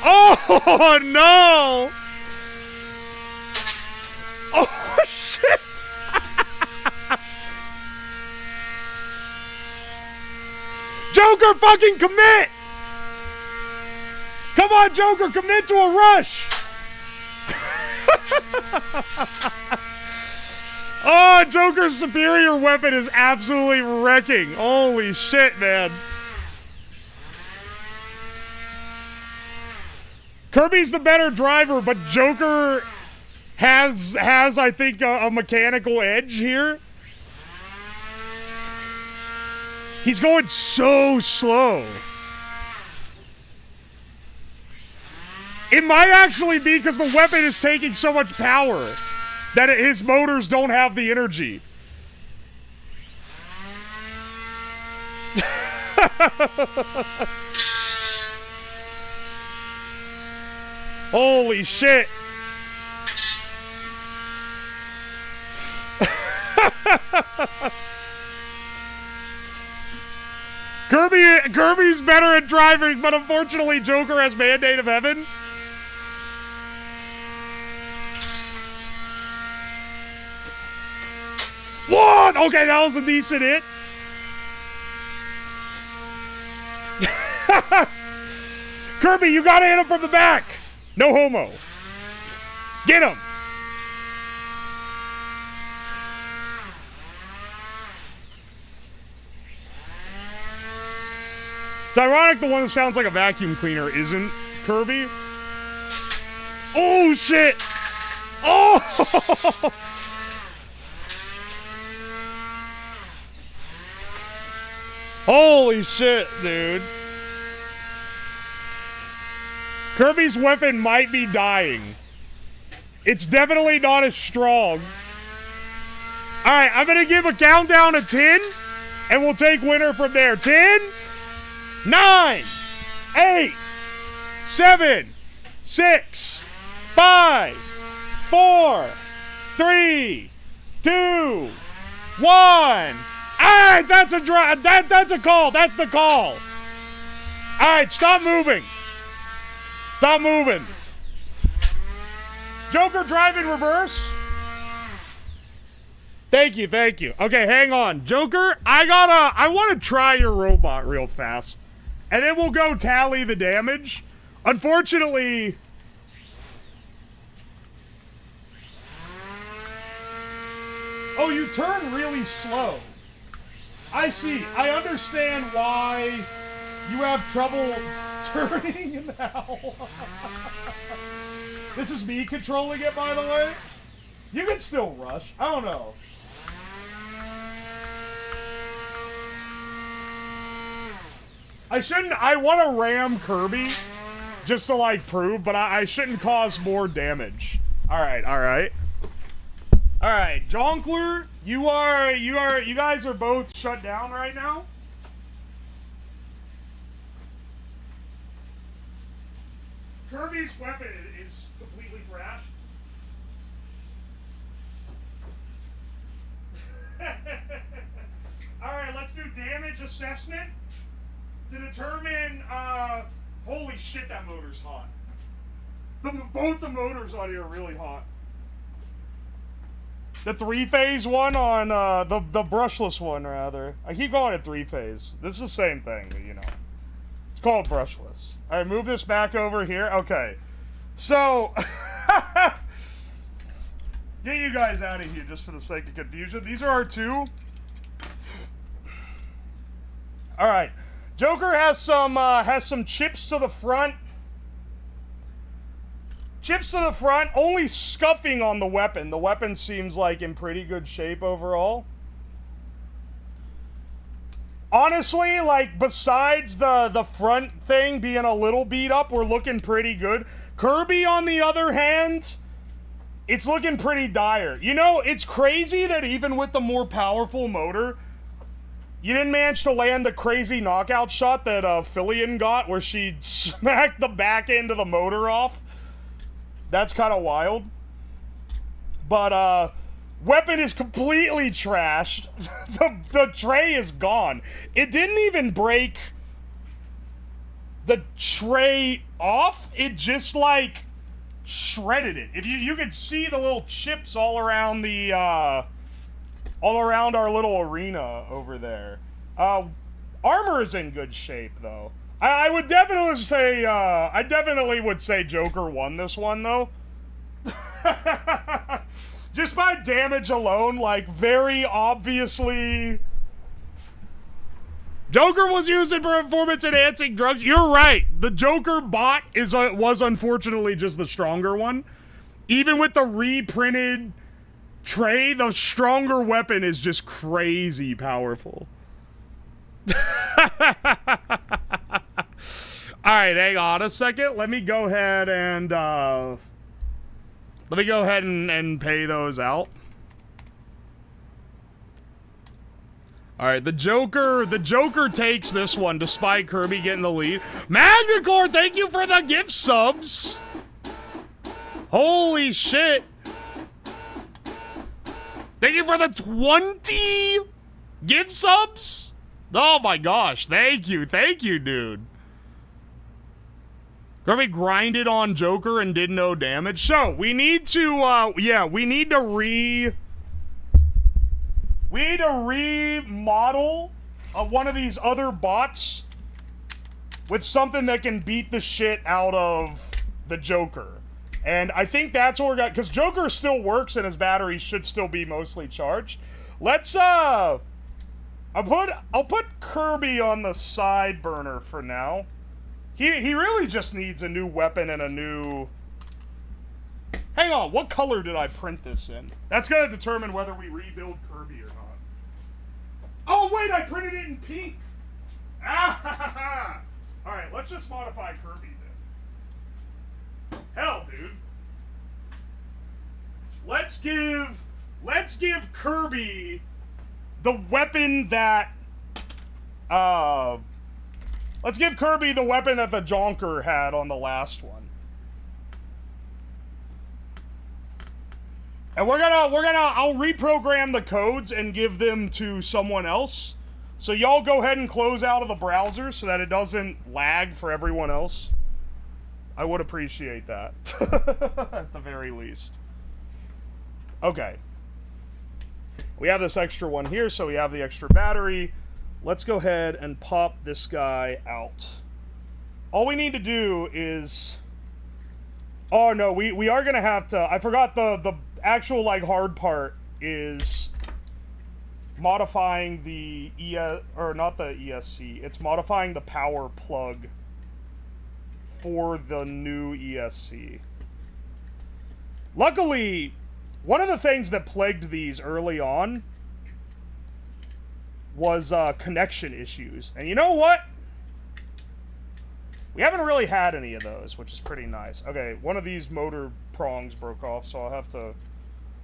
Oh, no! Oh, shit! Joker, fucking commit! Come on, Joker, commit to a rush! Oh, Joker's superior weapon is absolutely wrecking. Holy shit, man. Kirby's the better driver, but Joker has I think, a mechanical edge here. He's going so slow. It might actually be because the weapon is taking so much power that his motors don't have the energy. Holy shit. Kirby's better at driving, but unfortunately Joker has Mandate of Heaven. What? Okay, that was a decent hit. Kirby, you gotta hit him from the back. No homo. Get him. It's ironic the one that sounds like a vacuum cleaner isn't Kirby. Oh, shit. Oh! Holy shit, dude. Kirby's weapon might be dying. It's definitely not as strong. Alright, I'm gonna give a countdown of 10, and we'll take winner from there. 10, 9, 8, 7, 6, 5, 4, 3, 2, 1. Alright, that's a draw. That's a call. That's the call. Alright, stop moving. Stop moving. Joker, drive in reverse. Thank you, thank you. Okay, hang on. Joker, I want to try your robot real fast. And then we'll go tally the damage. Unfortunately... Oh, you turn really slow. I see. I understand why you have trouble turning now. This is me controlling it, by the way. You can still rush. I don't know. I want to ram Kirby just to, like, prove, but I shouldn't cause more damage. Alright, alright. Alright, Jonkler, you guys are both shut down right now. Kirby's weapon is completely trashed. Alright, let's do damage assessment to determine, holy shit, that motor's hot. Both the motors on here are really hot. The 3-phase one on, the brushless one, rather. I keep calling it 3-phase. This is the same thing, but, you know. It's called brushless. Alright, move this back over here. Okay. So, get you guys out of here just for the sake of confusion. These are our two. Alright. Joker has some chips to the front. Chips to the front, only scuffing on the weapon. The weapon seems like in pretty good shape overall. Honestly, like, besides the front thing being a little beat up, we're looking pretty good. Kirby, on the other hand, it's looking pretty dire. You know, it's crazy that even with the more powerful motor, you didn't manage to land the crazy knockout shot that Fillion got, where she smacked the back end of the motor off. That's kind of wild. But, weapon is completely trashed. the tray is gone. It didn't even break the tray off. It just, like, shredded it. If you could see the little chips all around the, all around our little arena over there. Armor is in good shape, though. I would definitely say, I definitely would say Joker won this one, though. Just by damage alone, like, very obviously... Joker was using performance-enhancing drugs. You're right. The Joker bot was unfortunately just the stronger one. Even with the reprinted tray, the stronger weapon is just crazy powerful. Alright, hang on a second. Let me go ahead and, and pay those out. Alright, the Joker takes this one despite Kirby getting the lead. Magnacore, thank you for the gift subs! Holy shit! Thank you for the 20 gift subs! Oh my gosh, thank you, dude. Kirby grinded on Joker and did no damage. So, we need to, we need to remodel one of these other bots with something that can beat the shit out of the Joker. And I think that's what we're gonna, because Joker still works and his battery should still be mostly charged. Let's, I'll put Kirby on the side burner for now. He really just needs a new weapon and a new... Hang on, what color did I print this in? That's gonna determine whether we rebuild Kirby or not. Oh wait, I printed it in pink! Ah ha ha ha! Alright, let's just modify Kirby then. let's give Kirby the weapon that let's give Kirby the weapon that the Jonker had on the last one. And I'll reprogram the codes and give them to someone else. So y'all go ahead and close out of the browser so that it doesn't lag for everyone else. I would appreciate that. At the very least. Okay. We have this extra one here, so we have the extra battery. Let's go ahead and pop this guy out. All we need to do is... Oh, no, we are going to have to... I forgot the actual, like, hard part is modifying the or not the ESC. It's modifying the power plug for the new ESC. Luckily, one of the things that plagued these early on was connection issues. And you know what? We haven't really had any of those, which is pretty nice. Okay, one of these motor prongs broke off, so I'll have to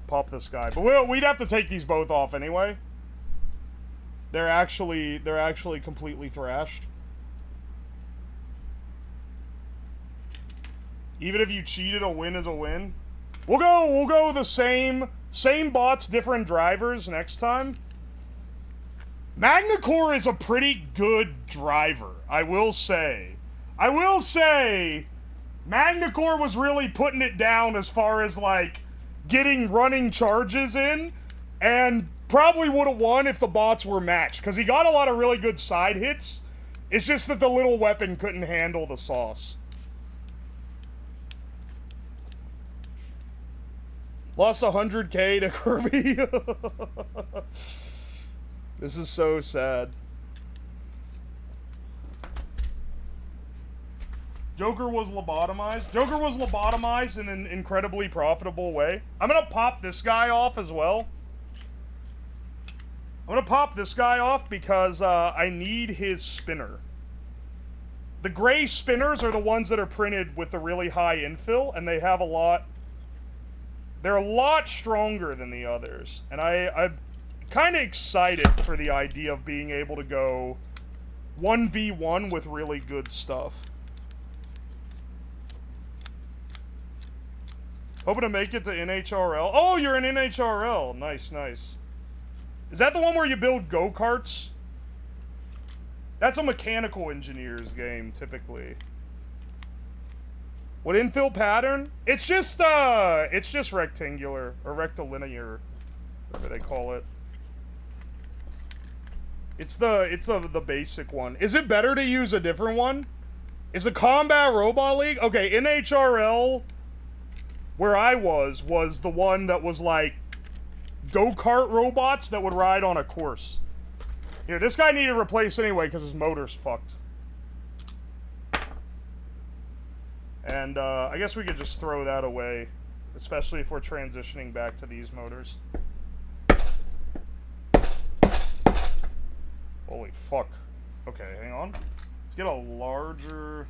pop this guy. But we'd have to take these both off anyway. They're actually completely thrashed. Even if you cheated, a win is a win. We'll go the same bots, different drivers next time. MagnaCore is a pretty good driver, I will say. MagnaCore was really putting it down as far as, like, getting running charges in, and probably would have won if the bots were matched, because he got a lot of really good side hits. It's just that the little weapon couldn't handle the sauce. Lost 100k to Kirby. This is so sad. Joker was lobotomized. Joker was lobotomized in an incredibly profitable way. I'm gonna pop this guy off as well. I'm gonna pop this guy off because I need his spinner. The gray spinners are the ones that are printed with the really high infill, and they have a lot... They're a lot stronger than the others. And I'm kind of excited for the idea of being able to go 1v1 with really good stuff. Hoping to make it to NHRL. Oh, you're in NHRL. Nice, nice. Is that the one where you build go-karts? That's a mechanical engineer's game, typically. What infill pattern? It's just rectangular, or rectilinear, whatever they call it. It's the basic one. Is it better to use a different one? Is the Combat Robot League? Okay, NHRL, where I was the one that was like go-kart robots that would ride on a course. Here, this guy needed replaced anyway because his motor's fucked. And I guess we could just throw that away, especially if we're transitioning back to these motors. Holy fuck. Okay, hang on. Let's get a larger...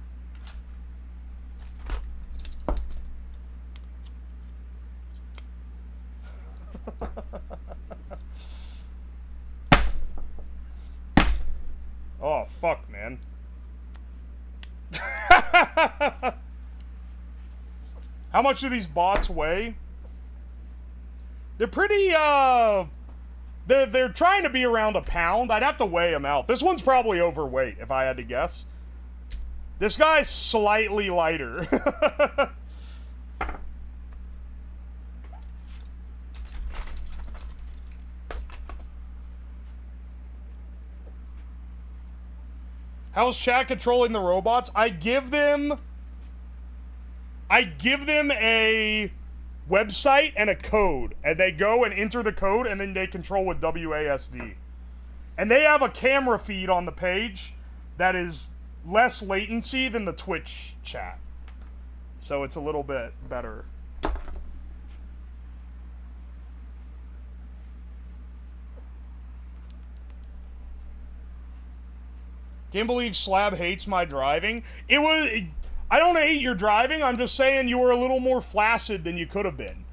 Oh, fuck, man. How much do these bots weigh? They're pretty, They're trying to be around a pound. I'd have to weigh them out. This one's probably overweight, if I had to guess. This guy's slightly lighter. How's chat controlling the robots? I give them a website and a code, and they go and enter the code, and then they control with WASD. And they have a camera feed on the page that is less latency than the Twitch chat. So it's a little bit better. Can't believe Slab hates my driving. I don't hate your driving, I'm just saying you were a little more flaccid than you could have been.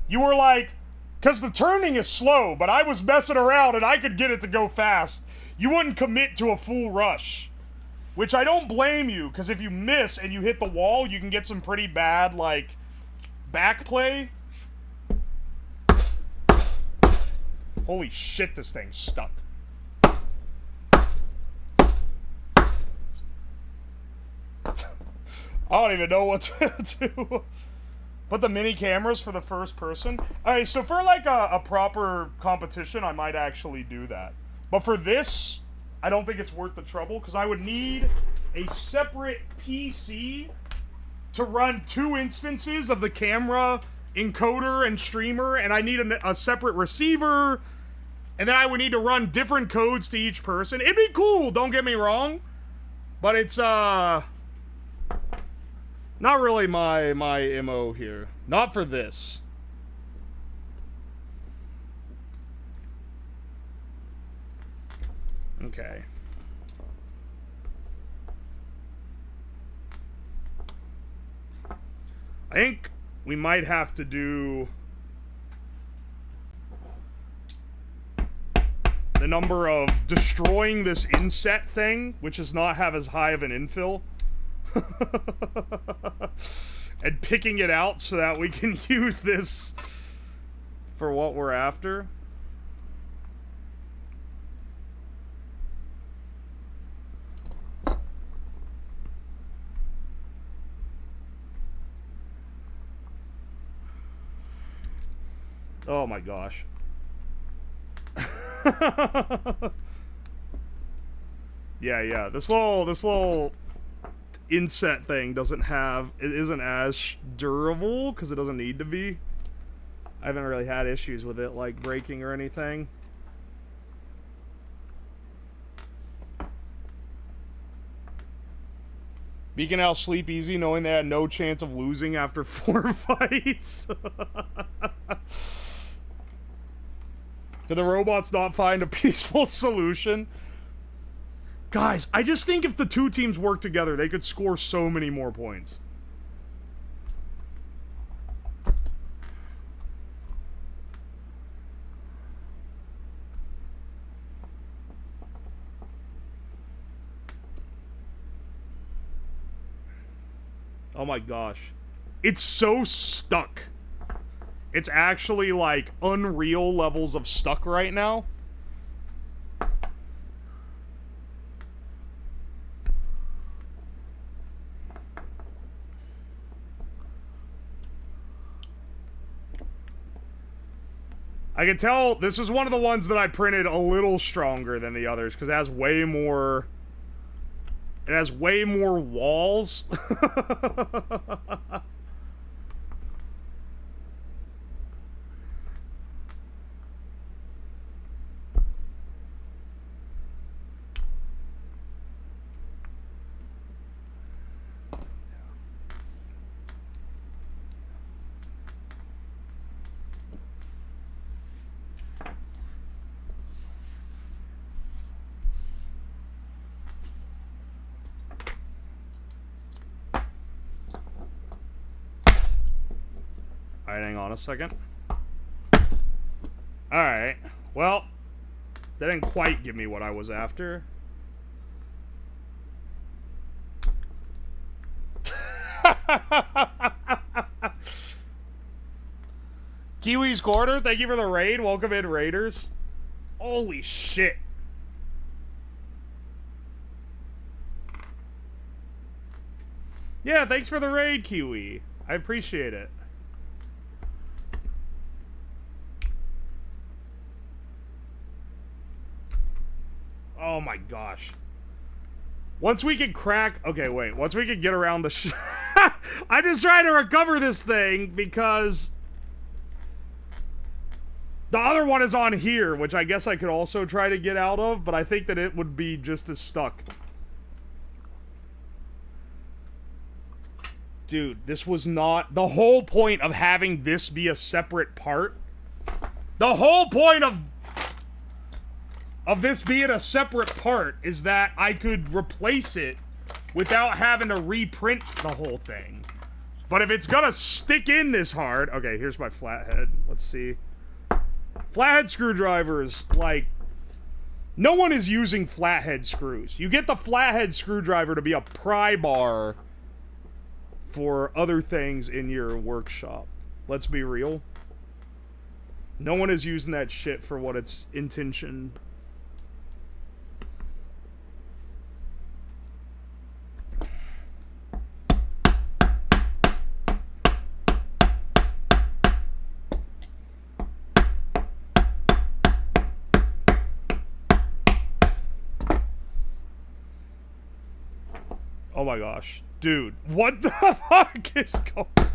You were like, because the turning is slow, but I was messing around and I could get it to go fast. You wouldn't commit to a full rush. Which I don't blame you, because if you miss and you hit the wall, you can get some pretty bad, like, backplay. Holy shit, this thing's stuck. I don't even know what to do. But the mini cameras for the first person? Alright, so for like a proper competition, I might actually do that. But for this, I don't think it's worth the trouble, because I would need a separate PC to run 2 instances of the camera encoder and streamer, and I need a separate receiver, and then I would need to run different codes to each person. It'd be cool, don't get me wrong, but it's, not really my MO here. Not for this. Okay. I think we might have to do the number of destroying this inset thing, which does not have as high of an infill. And picking it out so that we can use this for what we're after. Oh my gosh. Yeah. This little inset thing isn't as durable because it doesn't need to be. I haven't really had issues with it like breaking or anything. Beacon Owl sleep easy knowing they had no chance of losing after 4 fights. Could the robots not find a peaceful solution? Guys, I just think if the 2 teams work together, they could score so many more points. Oh my gosh. It's so stuck. It's actually like unreal levels of stuck right now. I can tell this is one of the ones that I printed a little stronger than the others because it has way more... It has way more walls. Alright, hang on a second. Alright. Well, that didn't quite give me what I was after. Kiwi's Quarter, thank you for the raid. Welcome in, Raiders. Holy shit. Yeah, thanks for the raid, Kiwi. I appreciate it. Oh my gosh. Once we can crack... Okay, wait. Once we can get around the... I'm just trying to recover this thing because... The other one is on here, which I guess I could also try to get out of, but I think that it would be just as stuck. Dude, this was not... The whole point of having this be a separate part... The whole point of this being a separate part is that I could replace it without having to reprint the whole thing. But if it's gonna stick in this hard... Okay, here's my flathead. Let's see. Flathead screwdrivers, like... No one is using flathead screws. You get the flathead screwdriver to be a pry bar for other things in your workshop. Let's be real. No one is using that shit for what its intention. Oh my gosh. Dude, what the fuck is going on?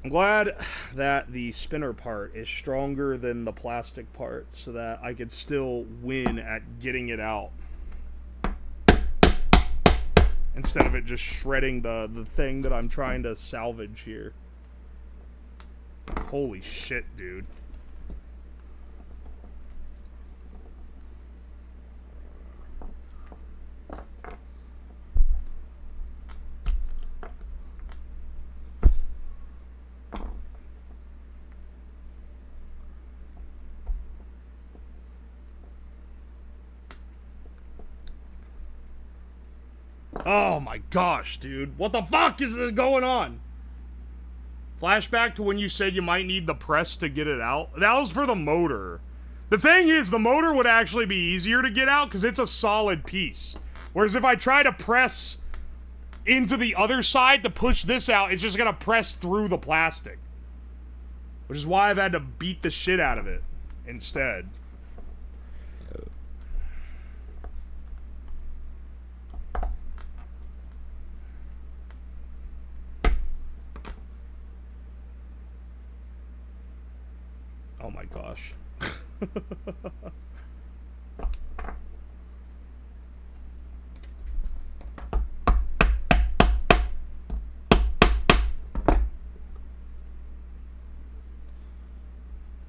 I'm glad that the spinner part is stronger than the plastic part so that I could still win at getting it out. Instead of it just shredding the thing that I'm trying to salvage here. Holy shit, dude. Oh my gosh, dude. What the fuck is this going on? Flashback to when you said you might need the press to get it out. That was for the motor. The thing is, the motor would actually be easier to get out because it's a solid piece. Whereas if I try to press into the other side to push this out, it's just gonna press through the plastic. Which is why I've had to beat the shit out of it instead. Oh my gosh.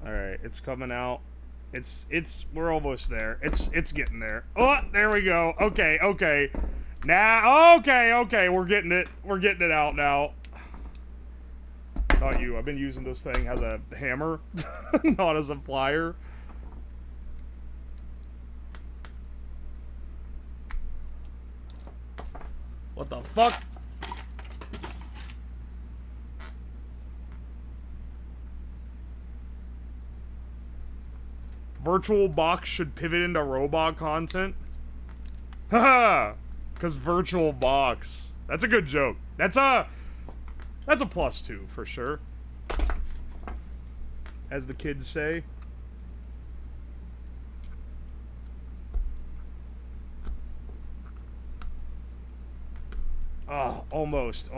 Alright, it's coming out. We're almost there. It's getting there. Oh, there we go. Okay, okay. Now, okay, we're getting it out now. Not you. I've been using this thing as a hammer, not as a plier. What the fuck? Virtual box should pivot into robot content? Haha! Because virtual box. That's a good joke. That's a +2 for sure. As the kids say. Oh, almost.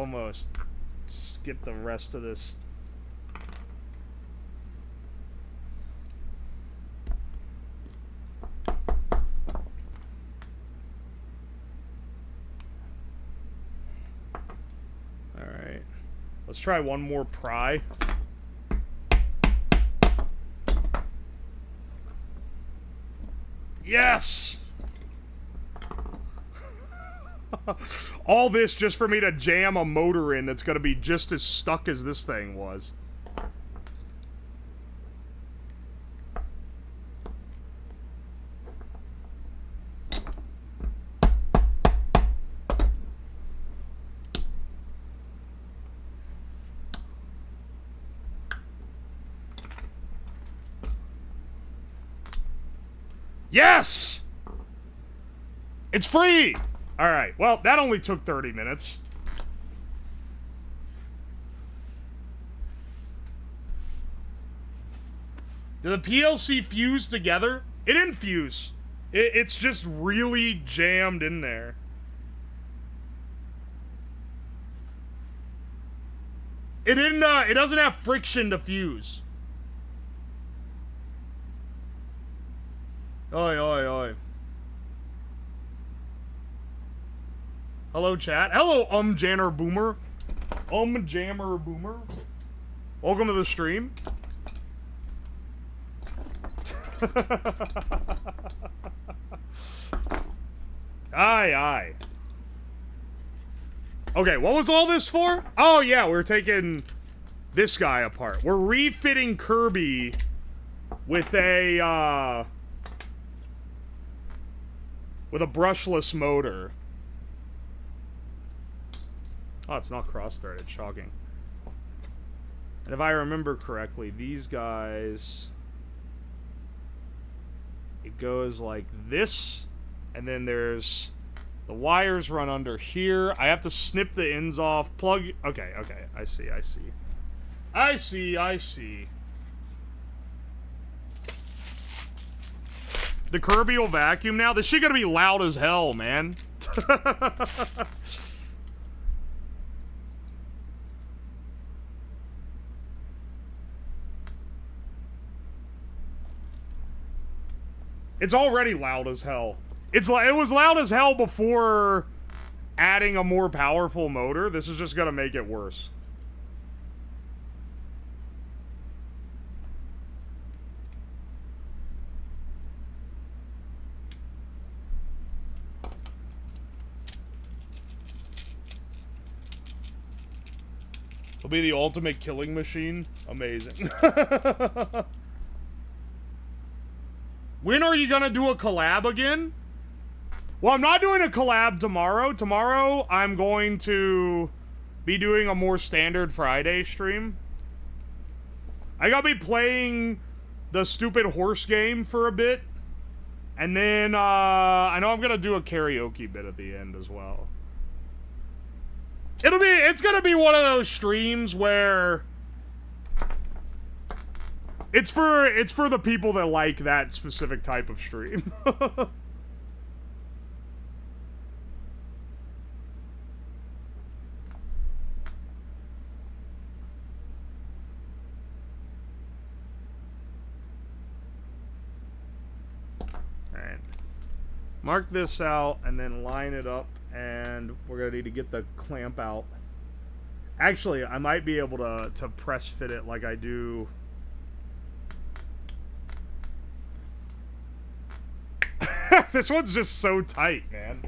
Just get the rest of this. Alright. Let's try one more pry. Yes! All this just for me to jam a motor in that's gonna be just as stuck as this thing was. Yes! It's free! Alright, well, that only took 30 minutes. Did the PLC fuse together? It didn't fuse. It's just really jammed in there. It didn't, it doesn't have friction to fuse. Oi, oi, oi. Hello, chat. Hello, Jammer Boomer. Jammer Boomer. Welcome to the stream. Aye, aye. Okay, what was all this for? Oh, yeah, we're taking this guy apart. We're refitting Kirby with a brushless motor. Oh, it's not cross-threaded. Shocking. And if I remember correctly, these guys... It goes like this, and then there's... The wires run under here. I have to snip the ends off. Plug... Okay, okay. I see, I see. I see, I see. The Kirby will vacuum now? This shit gonna be loud as hell, man. It's already loud as hell. It was loud as hell before adding a more powerful motor. This is just gonna make it worse. It'll be the ultimate killing machine. Amazing. When are you gonna do a collab again? Well, I'm not doing a collab tomorrow. Tomorrow, I'm going to be doing a more standard Friday stream. I gotta be playing the stupid horse game for a bit. And then, I know I'm gonna do a karaoke bit at the end as well. It's gonna be one of those streams where... It's for the people that like that specific type of stream. Alright. Mark this out and then line it up, and we're gonna need to get the clamp out. Actually, I might be able to press fit it like I do... This one's just so tight, man.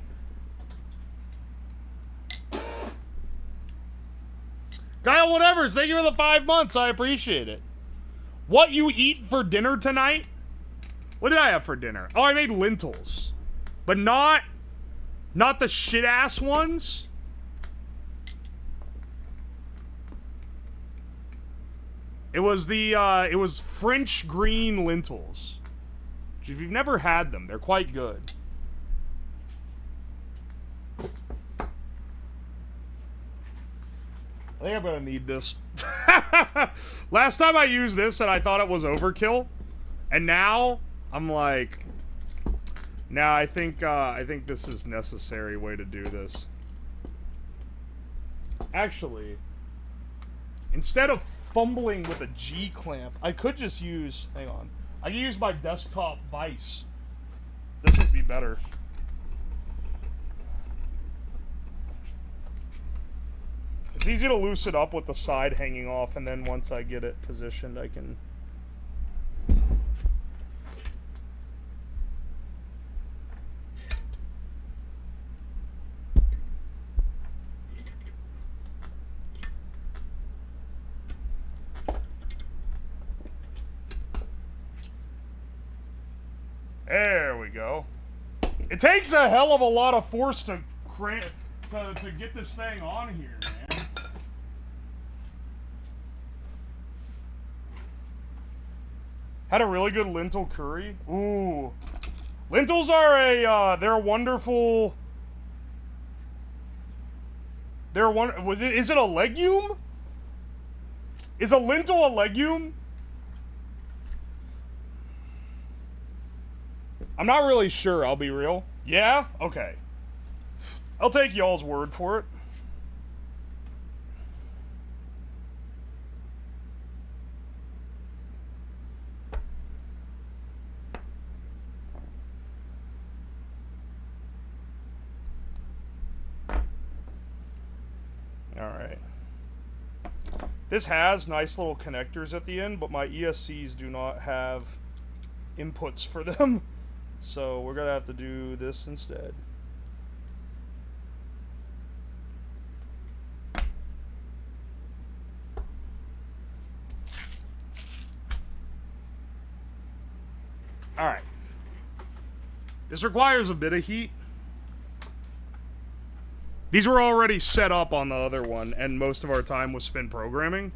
Kyle Whatevers, thank you for the 5 months. I appreciate it. What you eat for dinner tonight? What did I have for dinner? Oh, I made lentils. But not the shit-ass ones. It was it was French green lentils. If you've never had them, they're quite good. I think I'm gonna need this. Last time I used this and I thought it was overkill, and now I'm like, now I think this is necessary way to do this. Actually, instead of fumbling with a G clamp, I could just use. Hang on. I can use my desktop vise. This would be better. It's easy to loosen up with the side hanging off, and then once I get it positioned, I can... There we go. It takes a hell of a lot of force to get this thing on here, man. Had a really good lentil curry. Ooh. Lentils are they're a wonderful... Is it a legume? Is a lentil a legume? I'm not really sure, I'll be real. Yeah? Okay. I'll take y'all's word for it. Alright. This has nice little connectors at the end, but my ESCs do not have inputs for them. So we're gonna have to do this instead. Alright. This requires a bit of heat. These were already set up on the other one, and most of our time was spent programming.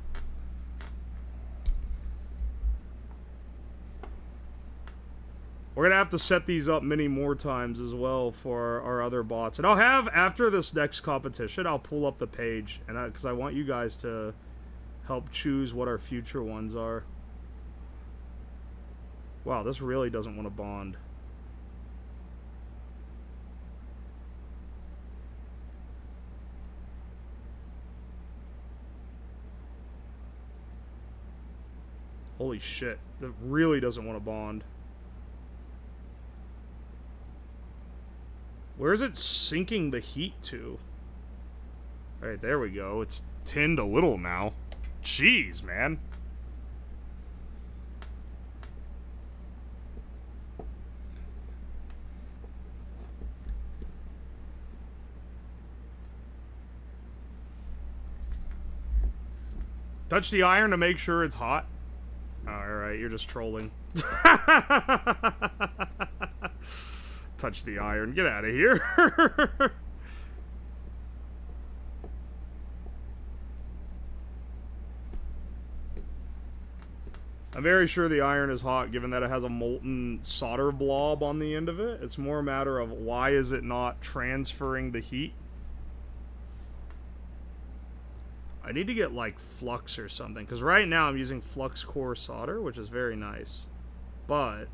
We're gonna have to set these up many more times as well for our other bots. And I'll have, after this next competition, I'll pull up the page, and because I want you guys to help choose what our future ones are. Wow, this really doesn't want to bond. Holy shit, that really doesn't want to bond. Where is it sinking the heat to? Alright, there we go. It's tinned a little now. Jeez, man. Touch the iron to make sure it's hot. Alright, you're just trolling. Touch the iron. Get out of here. I'm very sure the iron is hot, given that it has a molten solder blob on the end of it. It's more a matter of why is it not transferring the heat. I need to get, like, flux or something, because right now I'm using flux core solder, which is very nice. But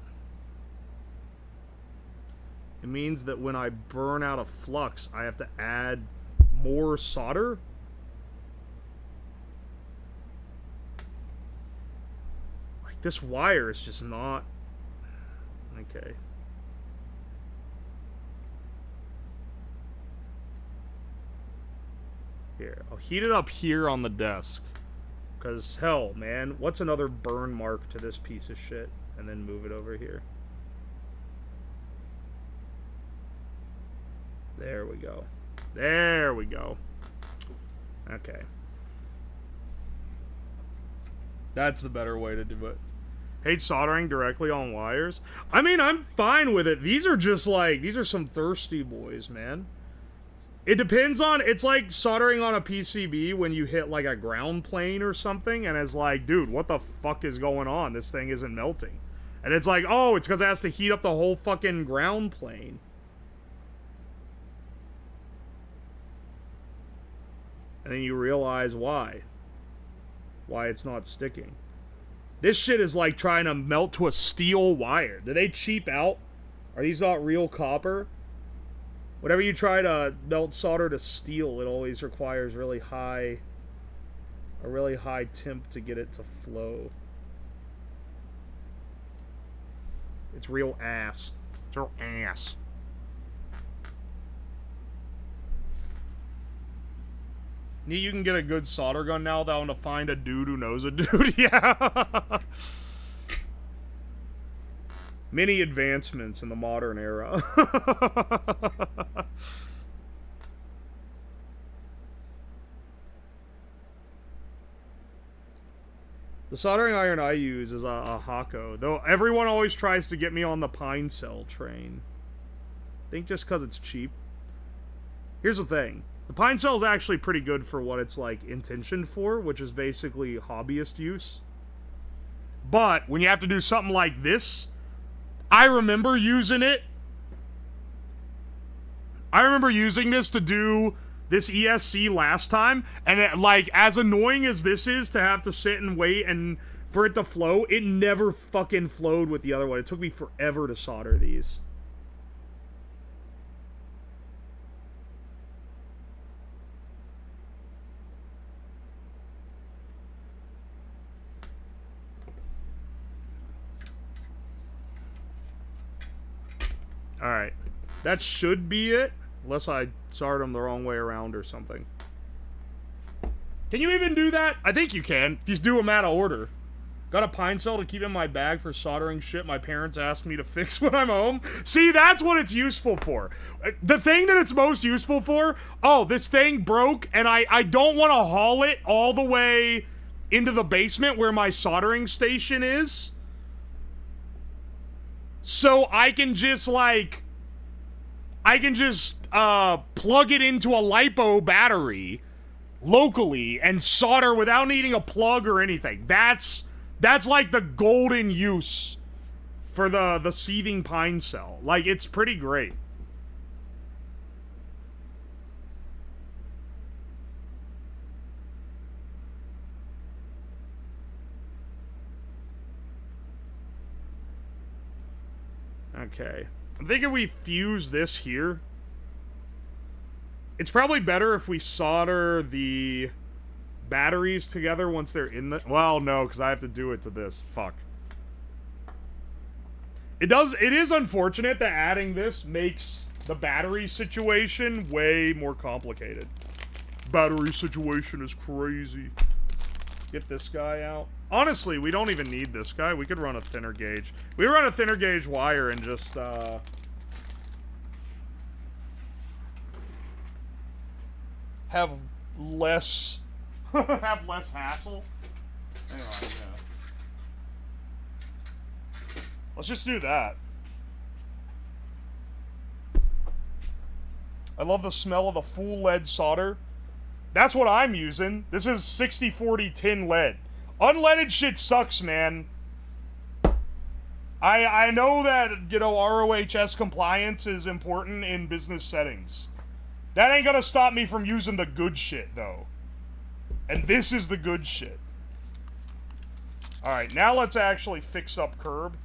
it means that when I burn out a flux, I have to add more solder. Like, this wire is just not... Okay. Here, I'll heat it up here on the desk. Because, hell, man, what's another burn mark to this piece of shit? And then move it over here. There we go. There we go. Okay. That's the better way to do it. Hate soldering directly on wires. I mean, I'm fine with it. These are just like, these are some thirsty boys, man. It depends on, it's like soldering on a PCB when you hit like a ground plane or something, and it's like, dude, what the fuck is going on? This thing isn't melting. And it's like, oh, it's because it has to heat up the whole fucking ground plane. And then you realize why. Why it's not sticking. This shit is like trying to melt to a steel wire. Do they cheap out? Are these not real copper? Whenever you try to melt solder to steel, it always requires a really high temp to get it to flow. It's real ass. It's real ass. You can get a good solder gun now that I want to find a dude who knows a dude. Yeah. Many advancements in the modern era. The soldering iron I use is a Hako, though everyone always tries to get me on the pine cell train. I think just because it's cheap. Here's the thing. The pine cell is actually pretty good for what it's, like, intentioned for, which is basically hobbyist use. But when you have to do something like this, I remember using it. I remember using this to do this ESC last time, and it, like, as annoying as this is to have to sit and wait and for it to flow, it never fucking flowed with the other one. It took me forever to solder these. Alright. That should be it. Unless I soldered them the wrong way around or something. Can you even do that? I think you can. If you do them out of order. Got a pine cell to keep in my bag for soldering shit my parents asked me to fix when I'm home. See, that's what it's useful for. The thing that it's most useful for, oh, this thing broke and I don't want to haul it all the way into the basement where my soldering station is. So I can just, like... I can just, plug it into a LiPo battery locally and solder without needing a plug or anything. That's like the golden use for the seething pine cell. Like, it's pretty great. Okay. I'm thinking we fuse this here. It's probably better if we solder the batteries together once they're in the... Well, no, because I have to do it to this. Fuck. It is unfortunate that adding this makes the battery situation way more complicated. Battery situation is crazy. Get this guy out. Honestly, we don't even need this guy. We could run a thinner gauge. We run a thinner gauge wire and just, have less... have less hassle. Hang on, yeah. Let's just do that. I love the smell of the full lead solder. That's what I'm using. This is 60/40 tin lead. Unleaded shit sucks, man. I know that, you know, ROHS compliance is important in business settings. That ain't gonna stop me from using the good shit, though. And this is the good shit. Alright, now let's actually fix up curb.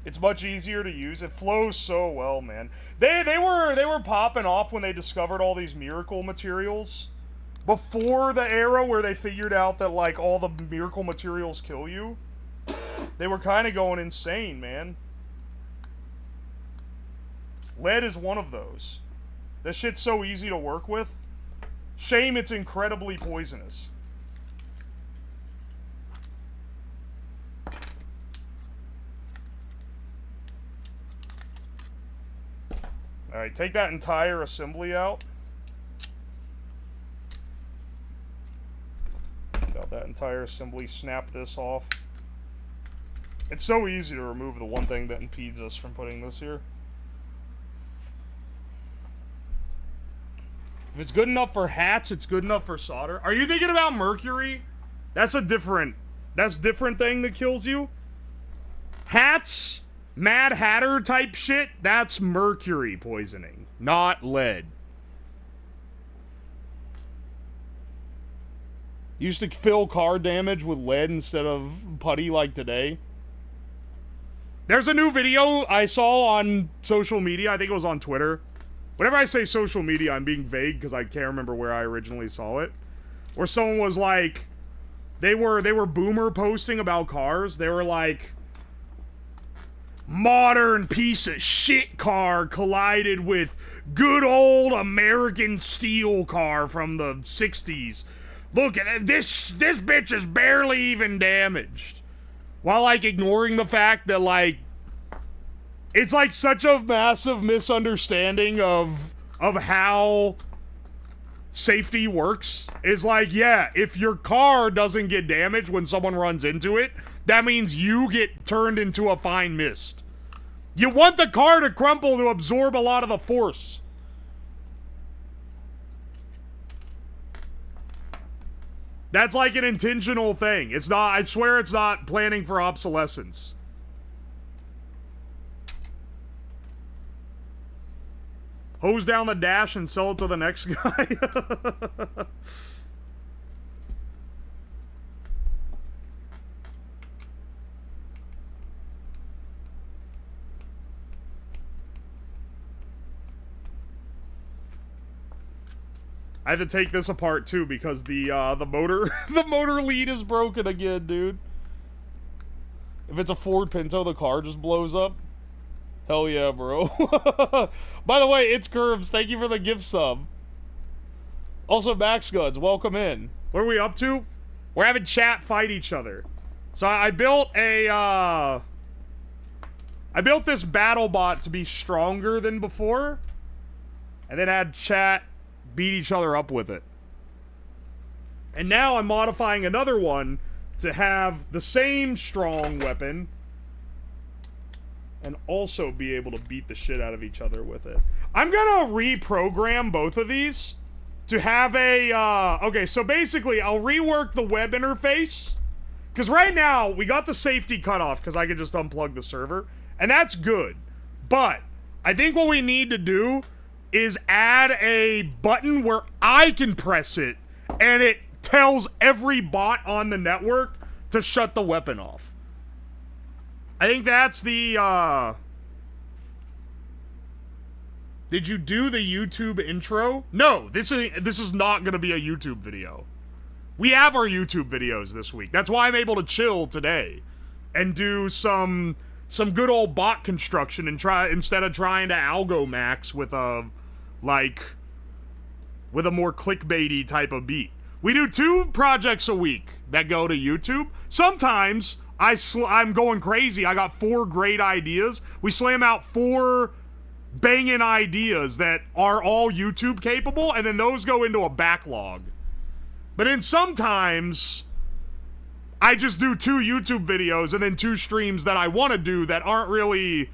It's much easier to use. It flows so well, man. They were popping off when they discovered all these miracle materials. Before the era where they figured out that, like, all the miracle materials kill you. They were kind of going insane, man. Lead is one of those. This shit's so easy to work with. Shame it's incredibly poisonous. Alright, take that entire assembly out. Got that entire assembly, snap this off. It's so easy to remove the one thing that impedes us from putting this here. If it's good enough for hats, it's good enough for solder. Are you thinking about mercury? That's different thing that kills you. Hats... Mad Hatter type shit, that's mercury poisoning, not lead. Used to fill car damage with lead instead of putty like today. There's a new video I saw on social media, I think it was on Twitter. Whenever I say social media, I'm being vague because I can't remember where I originally saw it. Where someone was like, they were boomer posting about cars, they were like... Modern piece of shit car collided with good old American steel car from the 60s. Look at it, this bitch is barely even damaged. While, like, ignoring the fact that, like, it's, like, such a massive misunderstanding of how safety works. It's like, yeah, if your car doesn't get damaged when someone runs into it, that means you get turned into a fine mist. You want the car to crumple to absorb a lot of the force. That's like an intentional thing. It's not, I swear it's not planning for obsolescence. Hose down the dash and sell it to the next guy. I have to take this apart too because the motor the motor lead is broken again, dude. If it's a Ford Pinto, the car just blows up. Hell yeah, bro. By the way, it's Curbs. Thank you for the gift sub. Also, Max Guns, welcome in. What are we up to? We're having chat fight each other. So I built a I built this Battlebot to be stronger than before, and then had chat beat each other up with it. And now I'm modifying another one to have the same strong weapon and also be able to beat the shit out of each other with it. I'm gonna reprogram both of these to have a, okay, so basically I'll rework the web interface, because right now we got the safety cut off because I can just unplug the server, and that's good. But I think what we need to do is add a button where I can press it and it tells every bot on the network to shut the weapon off. I think that's the, Did you do the YouTube intro? No, this is not gonna be a YouTube video. We have our YouTube videos this week. That's why I'm able to chill today and do some good old bot construction and instead of trying to algo max with a, like, with a more clickbaity type of beat. We do 2 projects a week that go to YouTube. Sometimes I'm going crazy. I got 4 great ideas. We slam out 4 banging ideas that are all YouTube capable, and then those go into a backlog. But then sometimes I just do 2 YouTube videos and then 2 streams that I want to do that aren't really,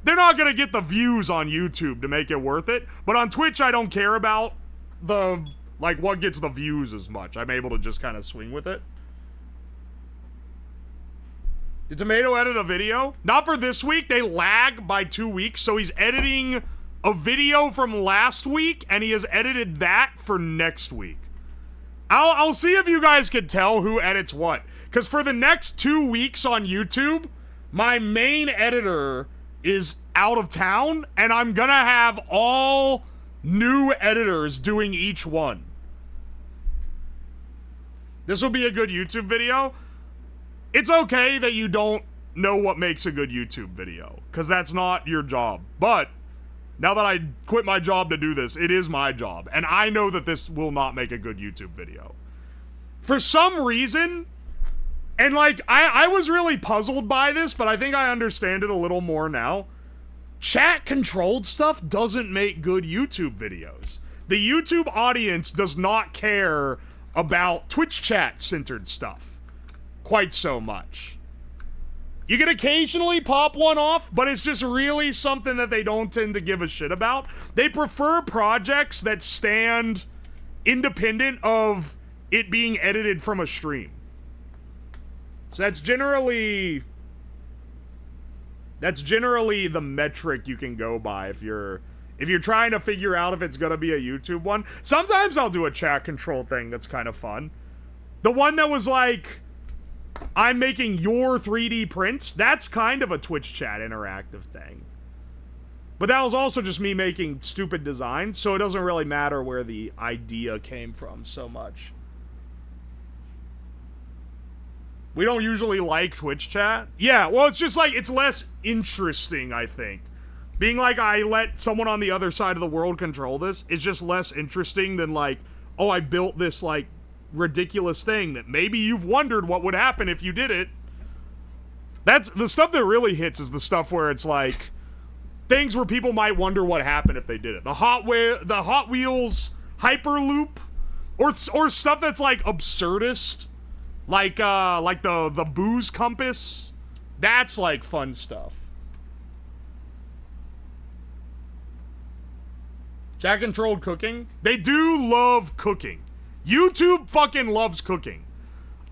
they're not going to get the views on YouTube to make it worth it. But on Twitch, I don't care about the, like, what gets the views as much. I'm able to just kind of swing with it. Did Tomato edit a video? Not for this week. They lag by 2 weeks, so he's editing a video from last week, and he has edited that for next week. I'll see if you guys can tell who edits what. Because for the next 2 weeks on YouTube, my main editor is out of town, and I'm gonna have all new editors doing each one. This will be a good YouTube video. It's okay that you don't know what makes a good YouTube video, because that's not your job. But now that I quit my job to do this, it is my job, and I know that this will not make a good YouTube video. For some reason, and like, I was really puzzled by this, but I think I understand it a little more now. Chat-controlled stuff doesn't make good YouTube videos. The YouTube audience does not care about Twitch chat-centered stuff quite so much. You can occasionally pop one off, but it's just really something that they don't tend to give a shit about. They prefer projects that stand independent of it being edited from a stream. So that's generally the metric you can go by if you're trying to figure out if it's gonna be a YouTube one. Sometimes I'll do a chat control thing that's kind of fun. The one that was like, I'm making your 3D prints, that's kind of a Twitch chat interactive thing. But that was also just me making stupid designs, so it doesn't really matter where the idea came from so much. We don't usually like Twitch chat. Yeah, well, it's just like, it's less interesting, I think. Being like, I let someone on the other side of the world control this is just less interesting than like, oh, I built this like ridiculous thing that maybe you've wondered what would happen if you did it. That's the stuff that really hits, is the stuff where it's like things where people might wonder what happened if they did it. The Hot Wheels Hyperloop, or stuff that's like absurdist, like the booze compass. That's like fun stuff. Chat-controlled cooking? They do love cooking. YouTube fucking loves cooking.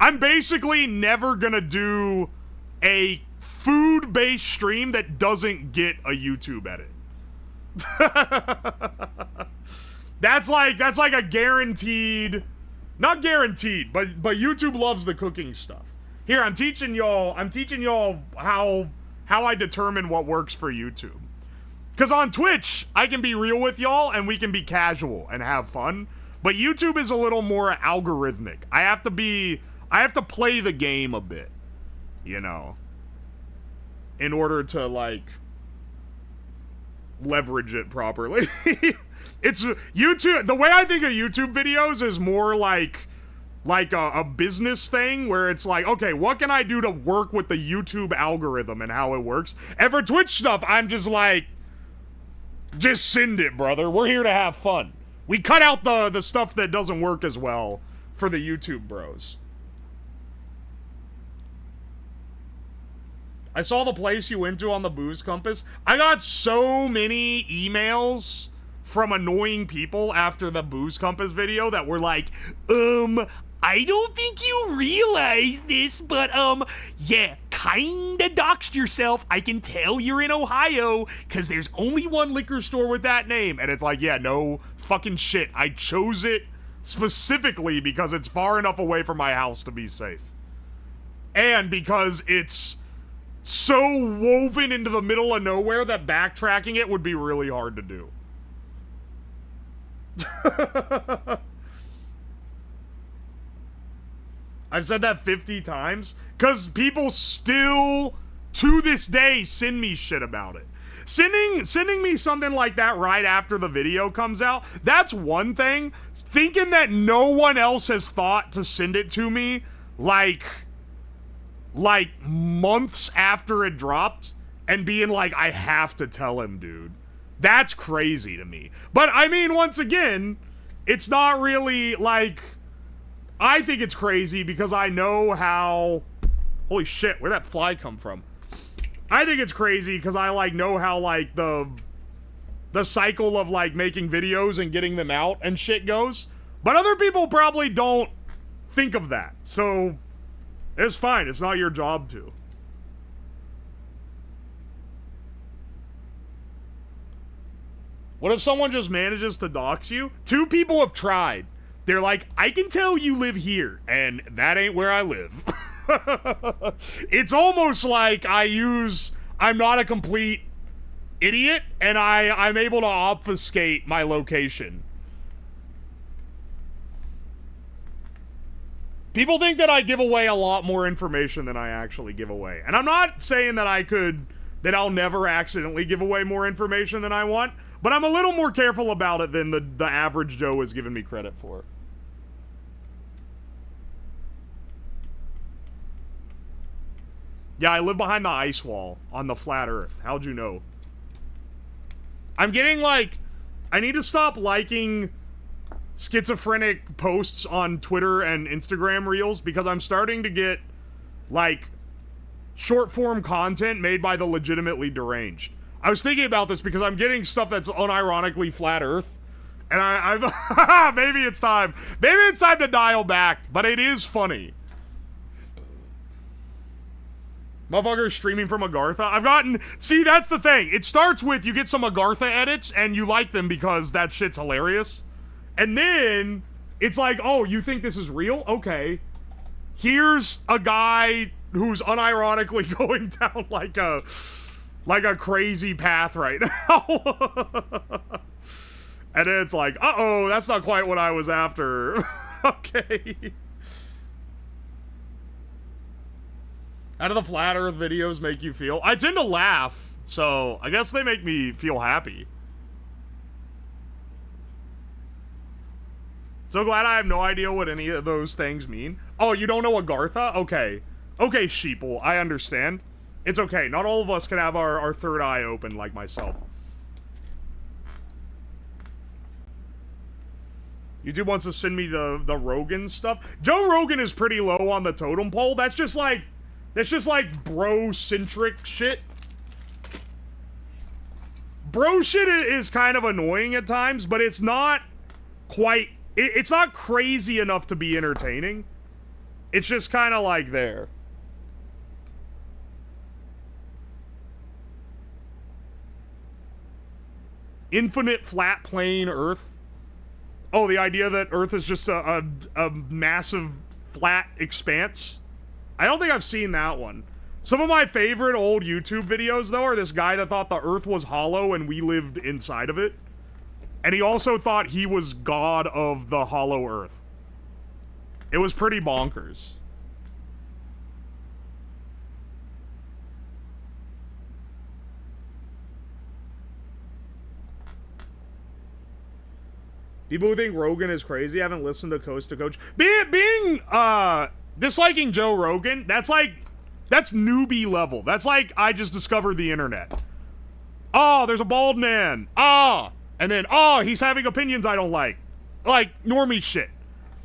I'm basically never gonna do a food-based stream that doesn't get a YouTube edit. That's like a guaranteed, not guaranteed, but YouTube loves the cooking stuff. Here, I'm teaching y'all how I determine what works for YouTube. Because on Twitch, I can be real with y'all and we can be casual and have fun. But YouTube is a little more algorithmic. I have to play the game a bit, you know, in order to, like, leverage it properly. It's YouTube. The way I think of YouTube videos is more like a business thing where it's like, okay, what can I do to work with the YouTube algorithm and how it works? And for Twitch stuff, I'm just like, just send it, brother. We're here to have fun. We cut out the stuff that doesn't work as well for the YouTube bros. I saw the place you went to on the Booze Compass. I got so many emails from annoying people after the Booze Compass video that were like, I don't think you realize this, but, yeah, kinda doxed yourself. I can tell you're in Ohio, because there's only one liquor store with that name. And it's like, yeah, no fucking shit. I chose it specifically because it's far enough away from my house to be safe. And because it's so woven into the middle of nowhere that backtracking it would be really hard to do. I've said that 50 times because people still to this day send me shit about it. Sending me something like that right after the video comes out, that's one thing. Thinking that no one else has thought to send it to me like months after it dropped and being like, I have to tell him, dude. That's crazy to me. But I mean, once again, it's not really like, I think it's crazy because I know how, holy shit, where'd that fly come from? I think it's crazy because I like know how like the cycle of like making videos and getting them out and shit goes. But other people probably don't think of that. So it's fine. It's not your job to. What if someone just manages to dox you? 2 people have tried. They're like, I can tell you live here, and that ain't where I live. It's almost like I'm not a complete idiot, and I'm able to obfuscate my location. People think that I give away a lot more information than I actually give away. And I'm not saying that I'll never accidentally give away more information than I want, but I'm a little more careful about it than the average Joe has given me credit for. Yeah, I live behind the ice wall on the flat earth. How'd you know? I'm getting like, I need to stop liking schizophrenic posts on Twitter and Instagram reels because I'm starting to get like short form content made by the legitimately deranged. I was thinking about this because I'm getting stuff that's unironically flat earth, and I've maybe it's time to dial back, but it is funny. Motherfucker streaming from Agartha. See, that's the thing. It starts with you get some Agartha edits and you like them because that shit's hilarious. And then it's like, oh, you think this is real? Okay. Here's a guy who's unironically going down like a crazy path right now. And then it's like, uh-oh, that's not quite what I was after. Okay. How do the flat earth videos make you feel? I tend to laugh, so I guess they make me feel happy. So glad I have no idea what any of those things mean. Oh, you don't know Agartha? Okay. Okay, sheeple, I understand. It's okay, not all of us can have our third eye open like myself. YouTube wants to send me the Rogan stuff. Joe Rogan is pretty low on the totem pole. That's just like bro-centric shit. Bro shit is kind of annoying at times, but it's not quite, it's not crazy enough to be entertaining. It's just kind of like there. Infinite flat plane Earth. Oh, the idea that Earth is just a massive flat expanse. I don't think I've seen that one. Some of my favorite old YouTube videos, though, are this guy that thought the Earth was hollow and we lived inside of it. And he also thought he was God of the hollow Earth. It was pretty bonkers. People who think Rogan is crazy haven't listened to Coast to Coach. Disliking Joe Rogan, that's newbie level. That's like, I just discovered the internet. Oh, there's a bald man. Ah! And then, oh, he's having opinions I don't like. Like, normie shit.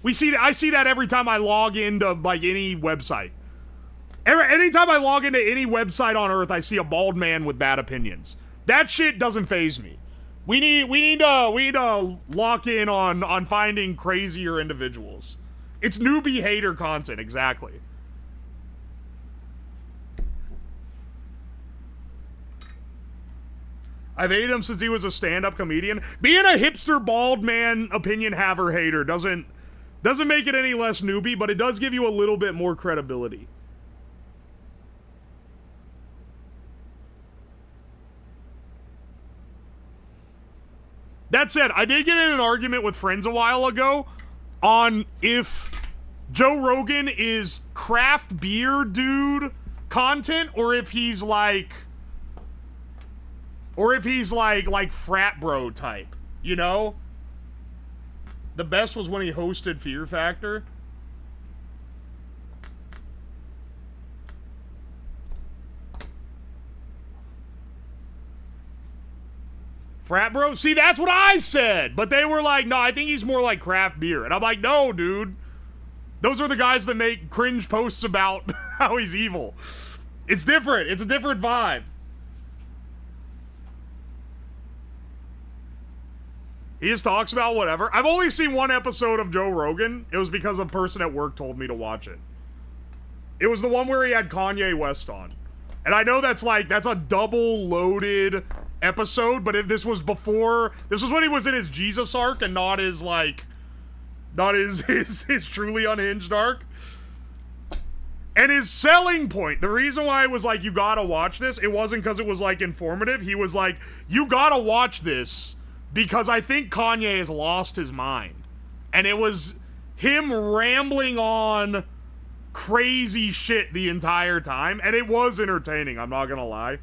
I see that every time I log into, like, any website. Anytime I log into any website on Earth, I see a bald man with bad opinions. That shit doesn't faze me. We need to lock in on finding crazier individuals. It's newbie hater content, exactly. I've hated him since he was a stand-up comedian. Being a hipster bald man opinion haver hater doesn't make it any less newbie, but it does give you a little bit more credibility. That said, I did get in an argument with friends a while ago on if Joe Rogan is craft beer dude content or if he's like frat bro type, you know? The best was when he hosted Fear Factor. Frat bro? See, that's what I said. But they were like, no, I think he's more like craft beer. And I'm like, no, dude. Those are the guys that make cringe posts about how he's evil. It's different. It's a different vibe. He just talks about whatever. I've only seen one episode of Joe Rogan. It was because a person at work told me to watch it. It was the one where he had Kanye West on. And I know that's a double loaded episode, but if this was when he was in his Jesus arc and not his truly unhinged arc. And his selling point, the reason why it was like, you gotta watch this, it wasn't because it was like informative. He was like, you gotta watch this because I think Kanye has lost his mind. And it was him rambling on crazy shit the entire time, and it was entertaining, I'm not gonna lie.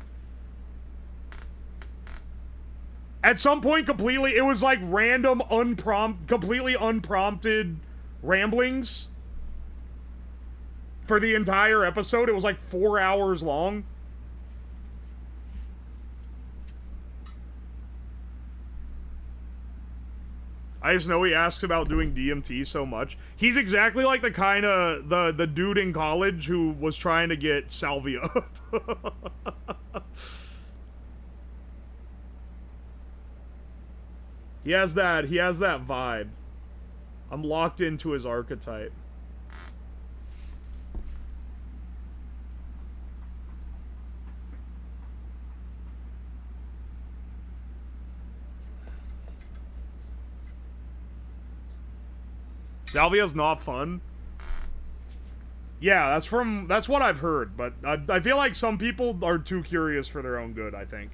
At some point, it was like random, completely unprompted ramblings for the entire episode. It was like 4 hours long. I just know he asks about doing DMT so much. He's exactly like the kind of, the dude in college who was trying to get salvia. He has that vibe. I'm locked into his archetype. Salvia's not fun. Yeah, that's what I've heard, but I feel like some people are too curious for their own good, I think.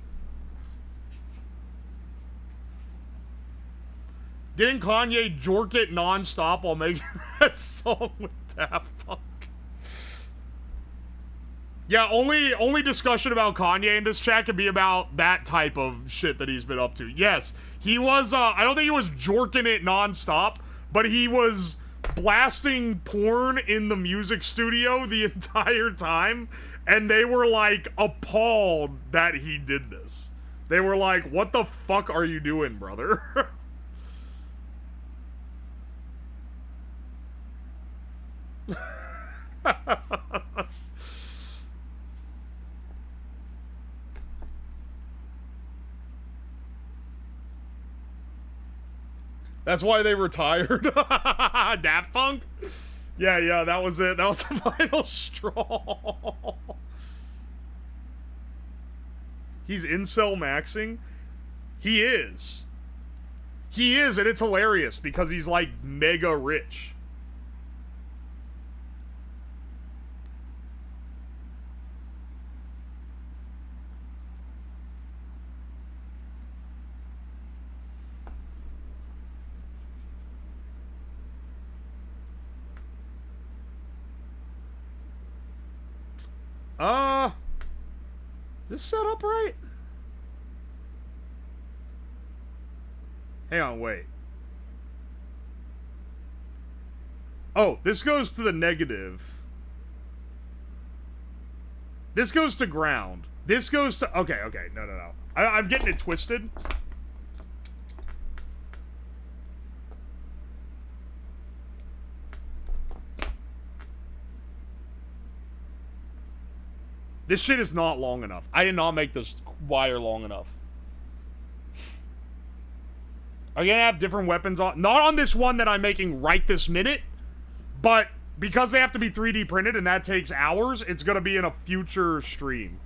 Didn't Kanye jork it nonstop while making that song with Daft Punk? Yeah, only discussion about Kanye in this chat could be about that type of shit that he's been up to. Yes, he was, I don't think he was jorking it nonstop, but he was blasting porn in the music studio the entire time, and they were, like, appalled that he did this. They were like, what the fuck are you doing, brother? That's why they retired. Daft Punk? Yeah, that was it. That was the final straw. He's incel maxing? He is. He is, and it's hilarious because he's, like, mega rich. Is this set up right? Hang on, wait. Oh, this goes to the negative. This goes to ground. This goes to... Okay, no. I'm getting it twisted. This shit is not long enough. I did not make this wire long enough. Are you gonna have different weapons on? Not on this one that I'm making right this minute, but because they have to be 3D printed and that takes hours, it's gonna be in a future stream.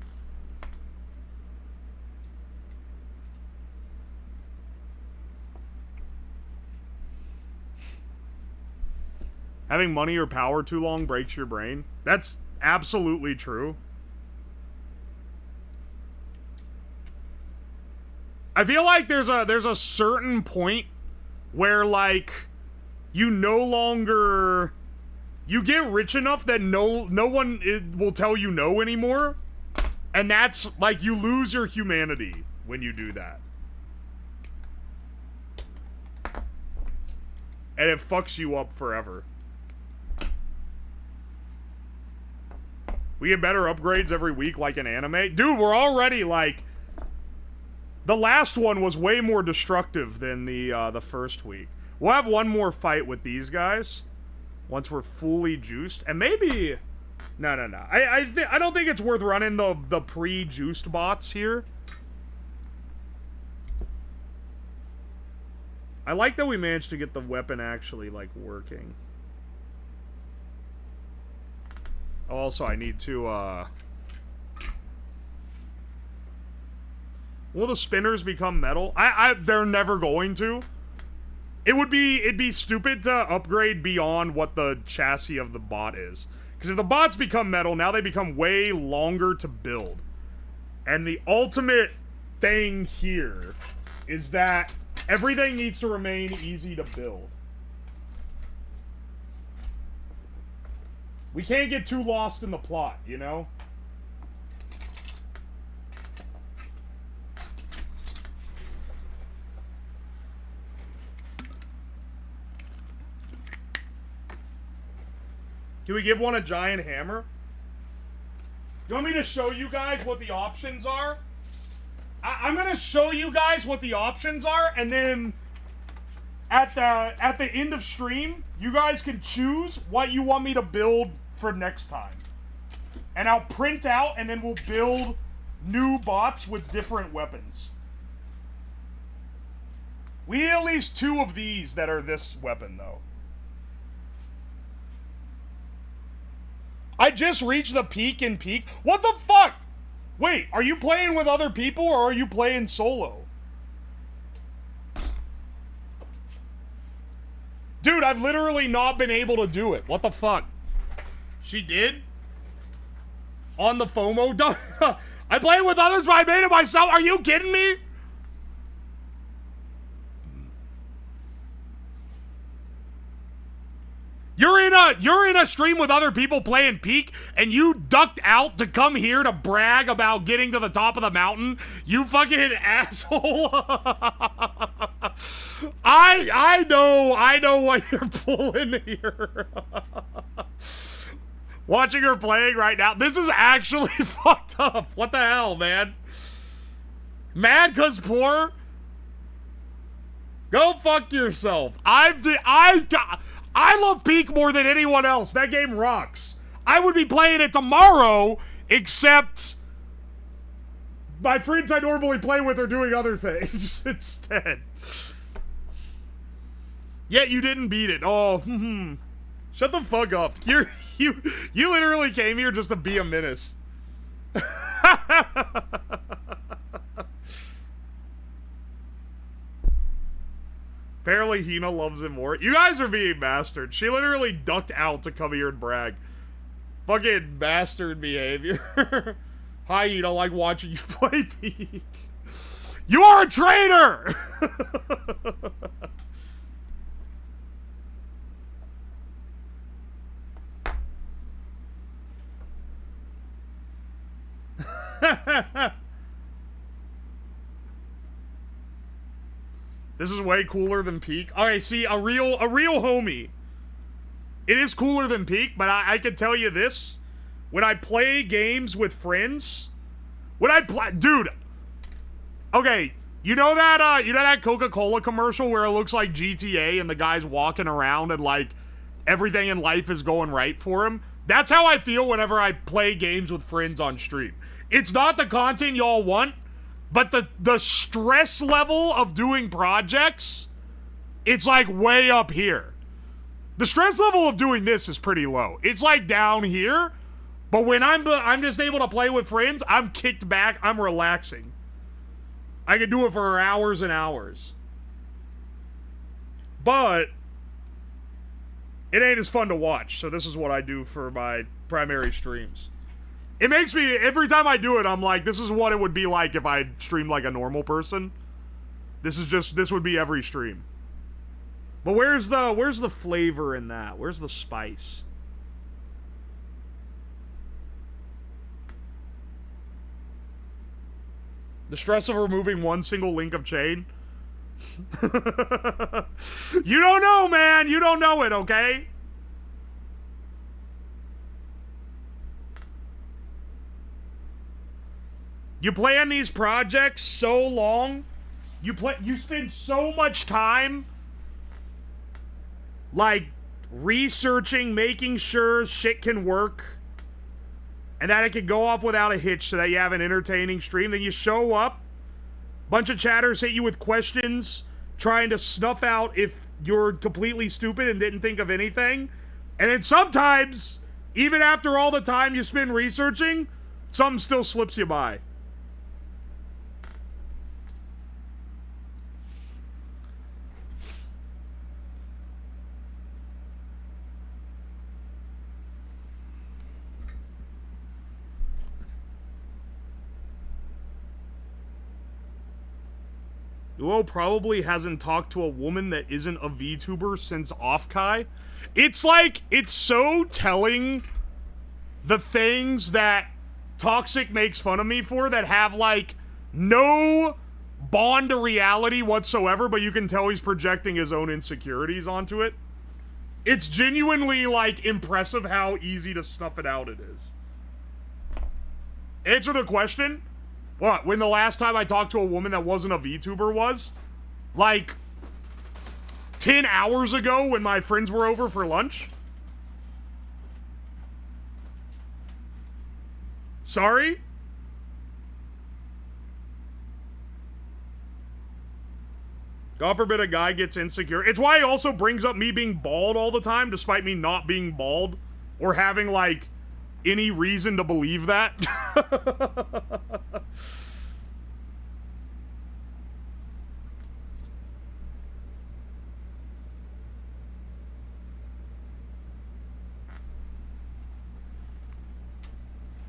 Having money or power too long breaks your brain. That's absolutely true. I feel like there's a certain point where, like, you no longer... You get rich enough that no one will tell you no anymore. And that's, like, you lose your humanity when you do that. And it fucks you up forever. We get better upgrades every week like an anime. Dude, we're already, like... The last one was way more destructive than the first week. We'll have one more fight with these guys once we're fully juiced, and maybe no. I don't think it's worth running the pre-juiced bots here. I like that we managed to get the weapon actually like working. Also, I need to will the spinners become metal? They're never going to. It'd be stupid to upgrade beyond what the chassis of the bot is. Because if the bots become metal, now they become way longer to build. And the ultimate thing here is that everything needs to remain easy to build. We can't get too lost in the plot, you know? Can we give one a giant hammer? You want me to show you guys what the options are? I'm gonna show you guys what the options are, and then at the end of stream, you guys can choose what you want me to build for next time. And I'll print out, and then we'll build new bots with different weapons. We need at least 2 of these that are this weapon, though. I just reached the peak in peak. What the fuck? Wait, are you playing with other people or are you playing solo? Dude, I've literally not been able to do it. What the fuck? She did? On the FOMO? I played with others, but I made it myself. Are you kidding me? You're in a stream with other people playing Peak, and you ducked out to come here to brag about getting to the top of the mountain. You fucking asshole. I know what you're pulling here. Watching her playing right now. This is actually fucked up. What the hell, man? Mad 'cause poor? Go fuck yourself. I love Peak more than anyone else. That game rocks. I would be playing it tomorrow, except my friends I normally play with are doing other things instead. Yet you didn't beat it. Oh, shut the fuck up. You literally came here just to be a menace. Apparently Hina loves him more. You guys are being bastard. She literally ducked out to come here and brag. Fucking bastard behavior. Hi, Hina, like watching you play Peak. You are a traitor! This is way cooler than Peak. Alright, see, a real homie. It is cooler than Peak, but I can tell you this. When I play games with friends, dude. Okay, you know that Coca-Cola commercial where it looks like GTA and the guy's walking around and like everything in life is going right for him? That's how I feel whenever I play games with friends on stream. It's not the content y'all want, but the stress level of doing projects, it's like way up here. The stress level of doing this is pretty low. It's like down here, but when I'm just able to play with friends, I'm kicked back, I'm relaxing. I can do it for hours and hours. But it ain't as fun to watch, so this is what I do for my primary streams. It makes me, every time I do it, I'm like, this is what it would be like if I streamed like a normal person. This would be every stream. But where's the flavor in that? Where's the spice? The stress of removing one single link of chain? You don't know, man. You don't know it, okay? You plan these projects so long. You spend so much time like researching, making sure shit can work and that it can go off without a hitch so that you have an entertaining stream. Then you show up, bunch of chatters hit you with questions, trying to snuff out if you're completely stupid and didn't think of anything. And then sometimes, even after all the time you spend researching, something still slips you by. Uwo probably hasn't talked to a woman that isn't a VTuber since Offkai. It's like, it's so telling the things that Toxic makes fun of me for that have like no bond to reality whatsoever, but you can tell he's projecting his own insecurities onto it. It's genuinely like impressive how easy to snuff it out it is. Answer the question. What, when the last time I talked to a woman that wasn't a VTuber was? Like, 10 hours ago when my friends were over for lunch? Sorry? God forbid a guy gets insecure. It's why he also brings up me being bald all the time, despite me not being bald. Or having, like, any reason to believe that.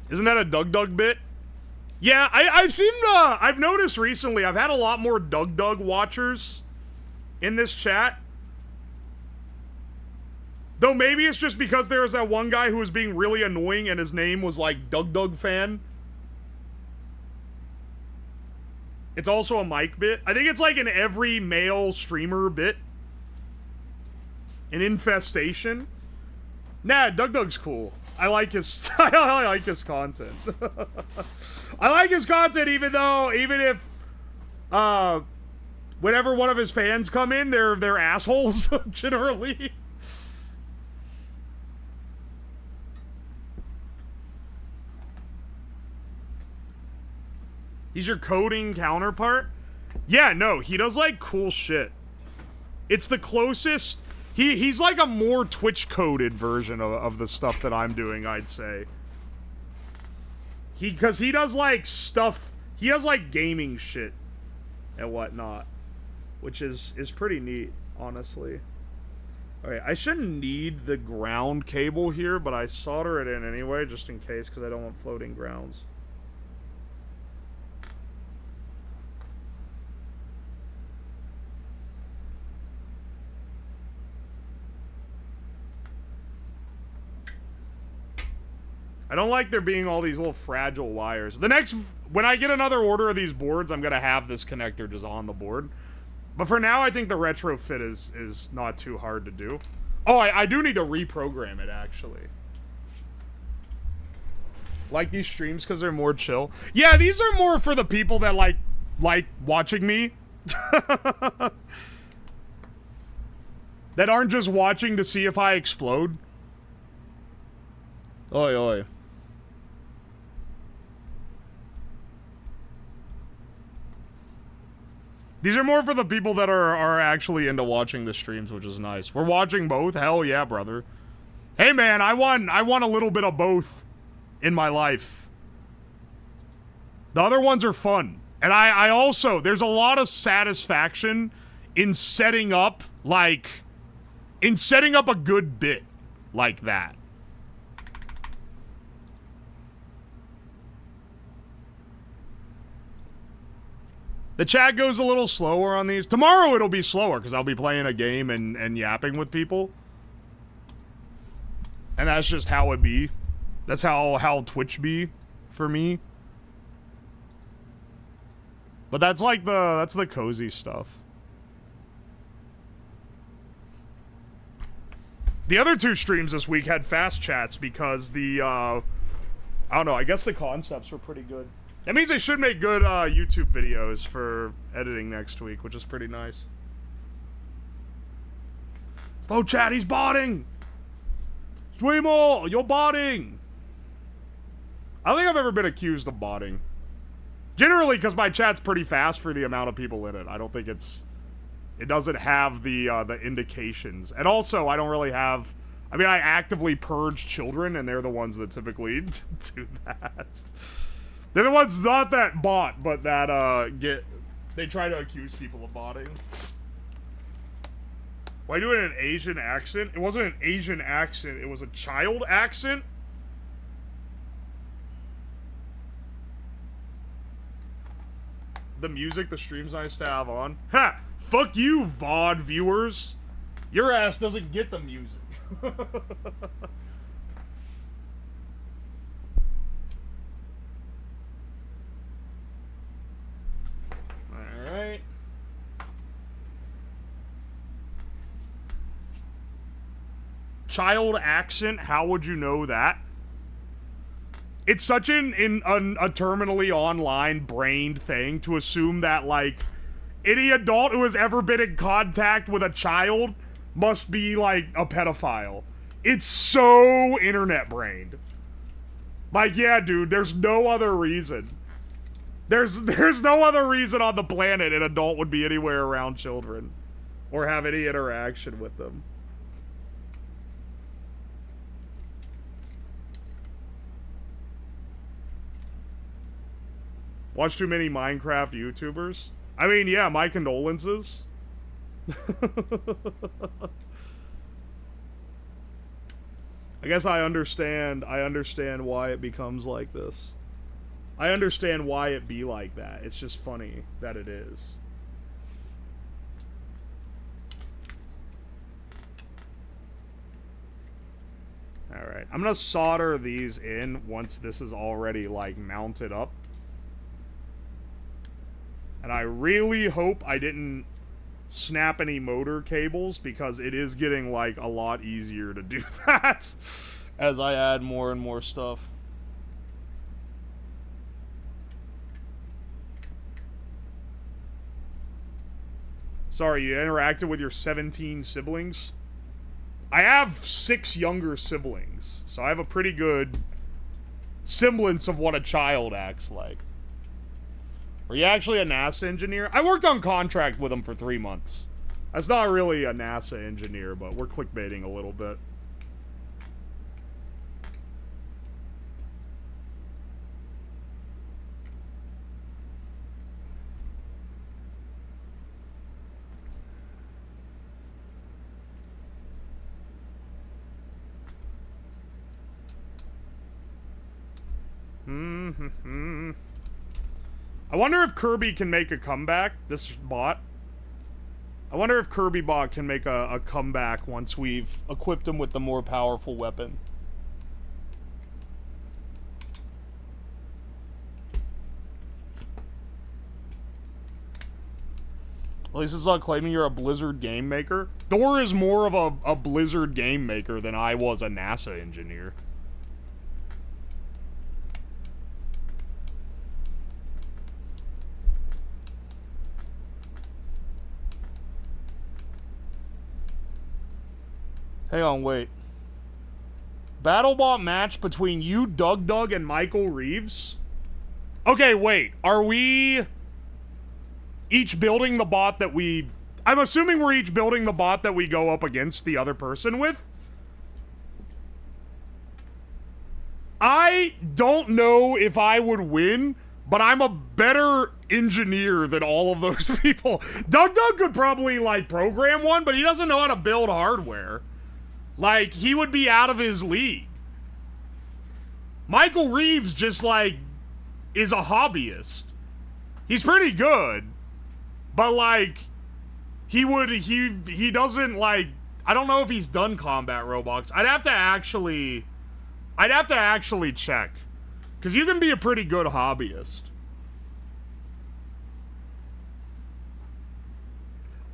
Isn't that a Doug bit? Yeah, I've noticed recently, I've had a lot more Doug watchers in this chat. Though maybe it's just because there was that one guy who was being really annoying and his name was like Doug Fan. It's also a Mike bit. I think it's like in every male streamer bit. An infestation. Nah, Doug's cool. I like his I like his content. I like his content even if whenever one of his fans come in, they're assholes generally. He's your coding counterpart? Yeah, no, he does like cool shit. It's the closest. He's like a more Twitch coded version of the stuff that I'm doing, I'd say. Cause he does like stuff, he does like gaming shit and whatnot, which is pretty neat, honestly. Alright, I shouldn't need the ground cable here, but I solder it in anyway, just in case, because I don't want floating grounds. I don't like there being all these little fragile wires. When I get another order of these boards, I'm gonna have this connector just on the board. But for now, I think the retrofit is not too hard to do. Oh, I do need to reprogram it, actually. Like these streams because they're more chill. Yeah, these are more for the people that like watching me. That aren't just watching to see if I explode. Oi, oi. These are more for the people that are actually into watching the streams, which is nice. We're watching both? Hell yeah, brother. Hey man, I want a little bit of both in my life. The other ones are fun. And I also, there's a lot of satisfaction in setting up, like, a good bit like that. The chat goes a little slower on these. Tomorrow it'll be slower because I'll be playing a game and yapping with people. And that's just how it be. That's how Twitch be for me. But that's like that's the cozy stuff. The other two streams this week had fast chats because the I don't know, I guess the concepts were pretty good. That means they should make good YouTube videos for editing next week, which is pretty nice. Slow chat, he's botting! Streamo, you're botting! I don't think I've ever been accused of botting. Generally, because my chat's pretty fast for the amount of people in it. I don't think it doesn't have the indications. And also, I don't really have... I mean, I actively purge children, and they're the ones that typically do that. They're the ones not that bot, but that, they try to accuse people of botting. Why do it in an Asian accent? It wasn't an Asian accent, it was a child accent? The music the stream's nice to have on. Ha! Fuck you, VOD viewers! Your ass doesn't get the music. Alright. Child accent, how would you know that? It's such a terminally online brained thing to assume that, like, any adult who has ever been in contact with a child must be, like, a pedophile. It's so internet brained. Like, yeah, dude, there's no other reason. There's no other reason on the planet an adult would be anywhere around children or have any interaction with them. Watch too many Minecraft YouTubers? I mean, yeah, my condolences. I guess I understand why it becomes like this. I understand why it be like that. It's just funny that it is. Alright, I'm gonna solder these in once this is already, like, mounted up. And I really hope I didn't snap any motor cables, because it is getting, like, a lot easier to do that as I add more and more stuff. Sorry, you interacted with your 17 siblings? I have 6 younger siblings, so I have a pretty good semblance of what a child acts like. Are you actually a NASA engineer? I worked on contract with him for 3 months. That's not really a NASA engineer, but we're clickbaiting a little bit. I wonder if Kirby can make a comeback. This bot. I wonder if Kirby bot can make a comeback once we've equipped him with the more powerful weapon. At least it's not claiming you're a Blizzard game maker. Thor is more of a Blizzard game maker than I was a NASA engineer. Hang on, wait. Battlebot match between you, Doug, and Michael Reeves? Okay, wait. Are we each building the bot that we... I'm assuming we're each building the bot that we go up against the other person with? I don't know if I would win, but I'm a better engineer than all of those people. Doug could probably, like, program one, but he doesn't know how to build hardware. Like, he would be out of his league. Michael Reeves just, like, is a hobbyist. He's pretty good, but, like, he doesn't, like, I don't know if he's done combat robots. I'd have to actually check. Because you can be a pretty good hobbyist.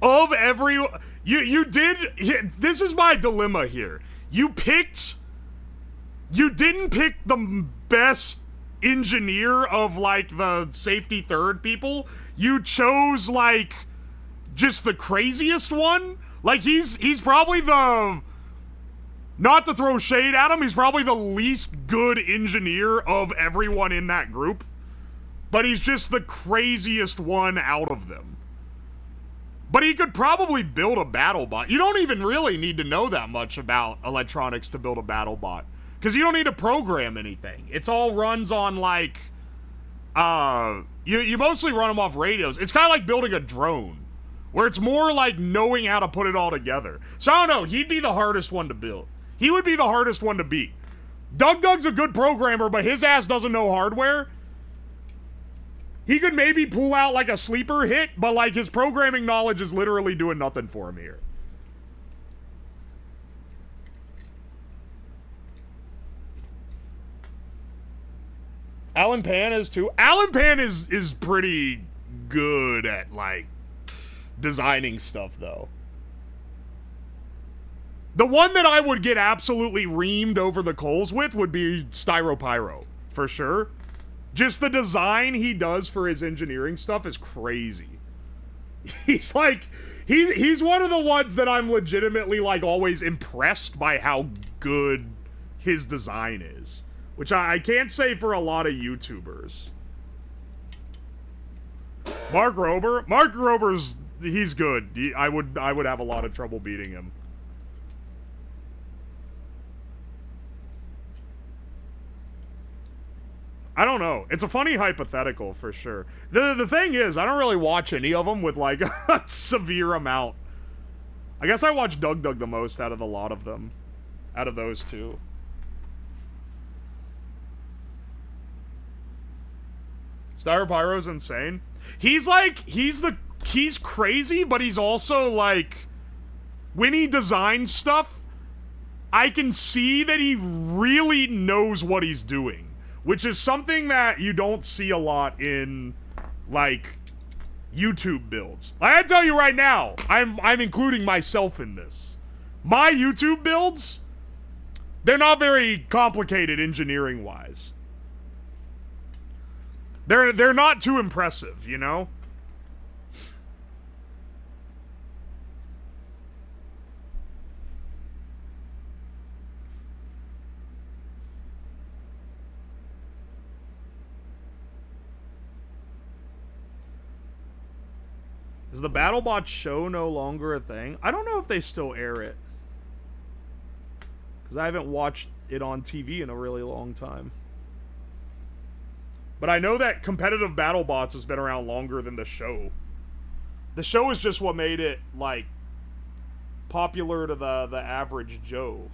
Of every... You did... This is my dilemma here. You didn't pick the best engineer of, like, the safety third people. You chose, like, just the craziest one. Like, he's probably the... Not to throw shade at him, he's probably the least good engineer of everyone in that group. But he's just the craziest one out of them. But he could probably build a BattleBot. You don't even really need to know that much about electronics to build a BattleBot. Because you don't need to program anything. It's all runs on, like... You mostly run them off radios. It's kind of like building a drone. Where it's more like knowing how to put it all together. So I don't know, he'd be the hardest one to build. He would be the hardest one to beat. Doug's a good programmer, but his ass doesn't know hardware. He could maybe pull out, like, a sleeper hit, but, like, his programming knowledge is literally doing nothing for him here. Alan Pan is, too. Alan Pan is pretty good at, like, designing stuff, though. The one that I would get absolutely reamed over the coals with would be Styropyro, for sure. Just the design he does for his engineering stuff is crazy. He's like, he's one of the ones that I'm legitimately, like, always impressed by how good his design is. Which I can't say for a lot of YouTubers. Mark Rober's, he's good. I would have a lot of trouble beating him. I don't know. It's a funny hypothetical, for sure. The thing is, I don't really watch any of them with, like, a severe amount. I guess I watch Doug the most out of a lot of them. Out of those two. Styropyro's insane. He's, like, he's crazy, but he's also, like... When he designs stuff, I can see that he really knows what he's doing. Which is something that you don't see a lot in, like, YouTube builds. Like, I tell you right now, I'm including myself in this. My YouTube builds, they're not very complicated engineering-wise. They're not too impressive, you know? Is the Battlebots show no longer a thing? I don't know if they still air it. Because I haven't watched it on TV in a really long time. But I know that competitive Battlebots has been around longer than the show. The show is just what made it, like, popular to the average Joe.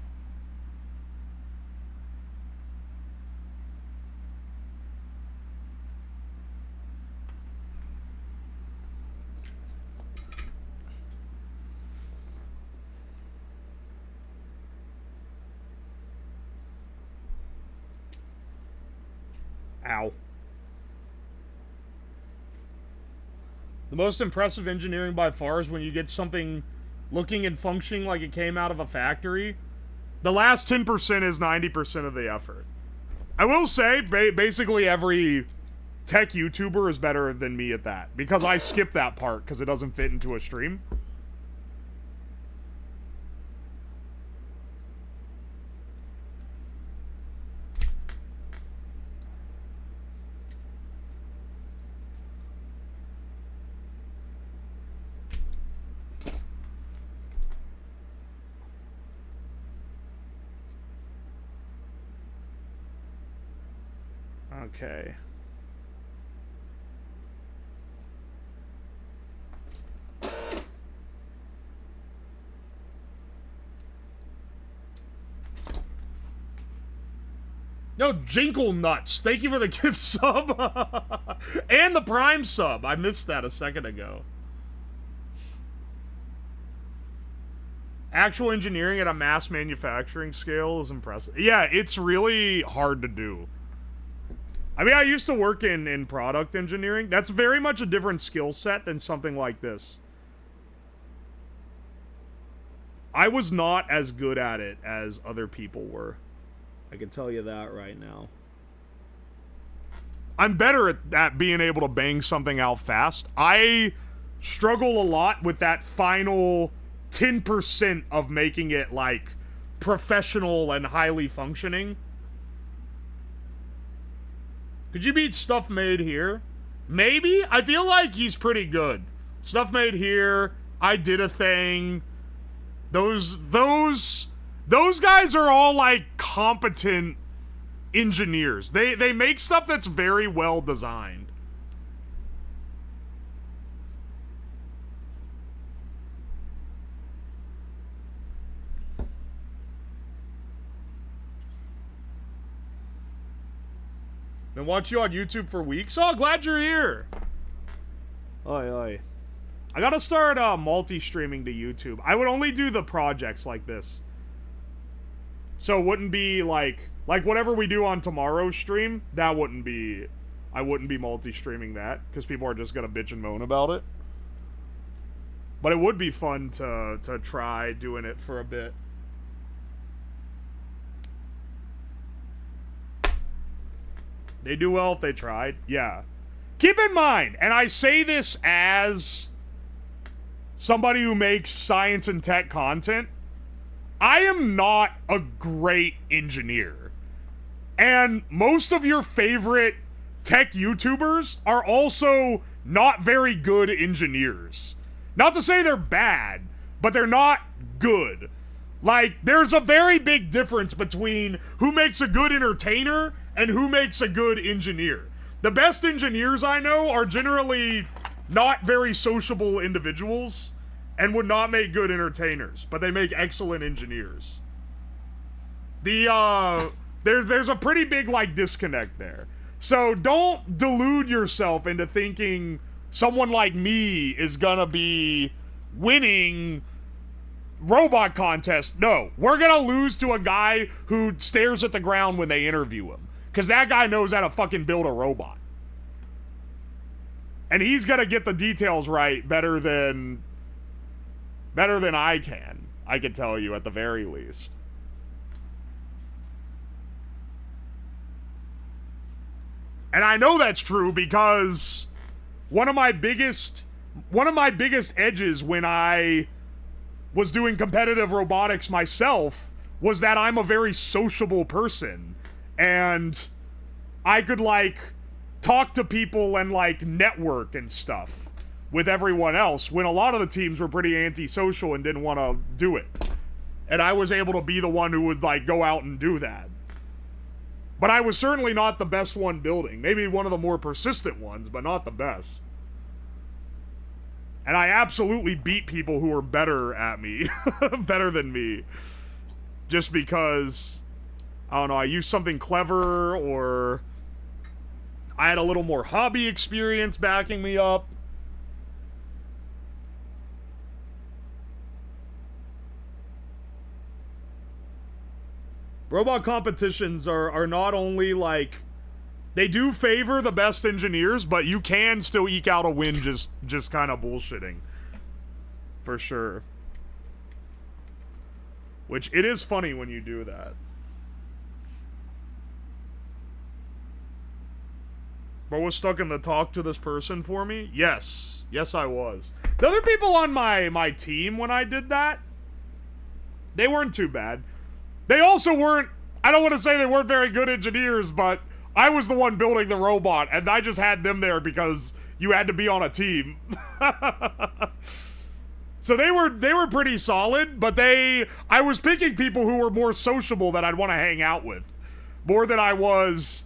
Ow. The most impressive engineering by far is when you get something looking and functioning like it came out of a factory. The last 10% is 90% of the effort. I will say, basically every tech YouTuber is better than me at that. Because I skip that part because it doesn't fit into a stream. Okay. No, Jinkle Nuts. Thank you for the gift sub. And the Prime sub. I missed that a second ago. Actual engineering at a mass manufacturing scale is impressive. Yeah, it's really hard to do. I mean, I used to work in product engineering. That's very much a different skill set than something like this. I was not as good at it as other people were. I can tell you that right now. I'm better at being able to bang something out fast. I struggle a lot with that final 10% of making it, like, professional and highly functioning. Could you beat Stuff Made Here? Maybe? I feel like he's pretty good. Stuff Made Here, I Did a Thing. Those guys are all, like, competent engineers. They make stuff that's very well designed. Been watching you on YouTube for weeks. Oh, glad you're here. Oi, oi. I gotta start multi-streaming to YouTube. I would only do the projects like this. So it wouldn't be like whatever we do on tomorrow's stream, that wouldn't be, I wouldn't be multi-streaming that, because people are just gonna bitch and moan about it. But it would be fun to try doing it for a bit. They do well if they tried. Yeah. Keep in mind, and I say this as somebody who makes science and tech content, I am not a great engineer. And most of your favorite tech YouTubers are also not very good engineers. Not to say they're bad, but they're not good. Like, there's a very big difference between who makes a good entertainer and who makes a good engineer. The best engineers I know are generally not very sociable individuals and would not make good entertainers, but they make excellent engineers. There's a pretty big, like, disconnect there. So don't delude yourself into thinking someone like me is gonna be winning robot contest. No, we're gonna lose to a guy who stares at the ground when they interview him, because that guy knows how to fucking build a robot. And he's gonna get the details right better than I can tell you at the very least. And I know that's true because one of my biggest edges when I was doing competitive robotics myself was that I'm a very sociable person, and I could, like, talk to people and, like, network and stuff with everyone else when a lot of the teams were pretty antisocial and didn't want to do it. And I was able to be the one who would, like, go out and do that. But I was certainly not the best one building. Maybe one of the more persistent ones, but not the best. And I absolutely beat people who were better at me. Better than me. Just because, I don't know, I used something clever, or I had a little more hobby experience backing me up. Robot competitions are not only, like, they do favor the best engineers, but you can still eke out a win just kind of bullshitting. For sure. Which, it is funny when you do that. But was stuck in the talk to this person for me? Yes. Yes, I was. The other people on my team when I did that, they weren't too bad. They also weren't, I don't want to say they weren't very good engineers, but I was the one building the robot, and I just had them there because you had to be on a team. So they were pretty solid, but I was picking people who were more sociable that I'd want to hang out with. More than I was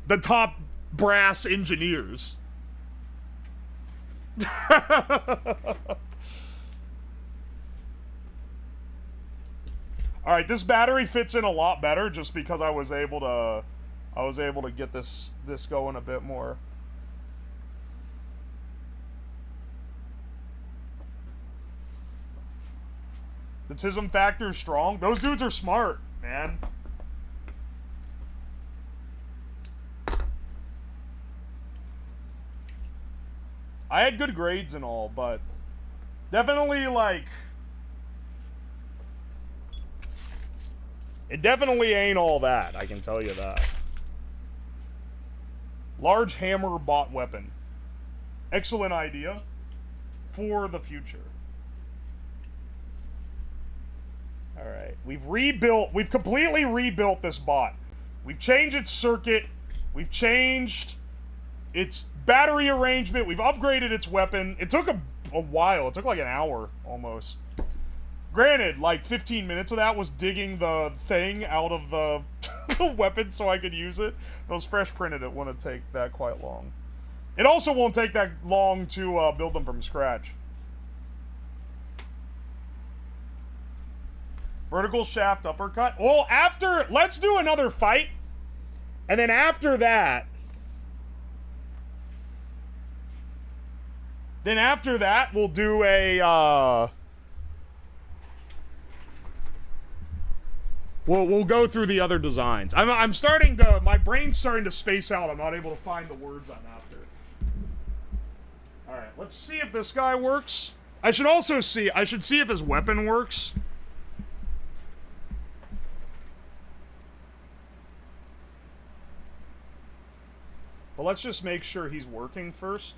the top brass engineers. Alright, this battery fits in a lot better just because I was able to get this going a bit more. The Tism factor is strong. Those dudes are smart, man. I had good grades and all, but definitely, like, it definitely ain't all that, I can tell you that. Large hammer bot weapon. Excellent idea for the future. Alright, we've completely rebuilt this bot. We've changed its circuit, we've changed its battery arrangement, we've upgraded its weapon. It took a while, it took like an hour, almost. Granted, like 15 minutes of that was digging the thing out of the, the weapon so I could use it. If it was fresh printed, it wouldn't take that quite long. It also won't take that long to build them from scratch. Vertical shaft uppercut. Well, let's do another fight. And then after that, we'll do a, We'll go through the other designs. I'm starting to, my brain's starting to space out. I'm not able to find the words I'm after. Alright, let's see if this guy works. I should see if his weapon works. But let's just make sure he's working first.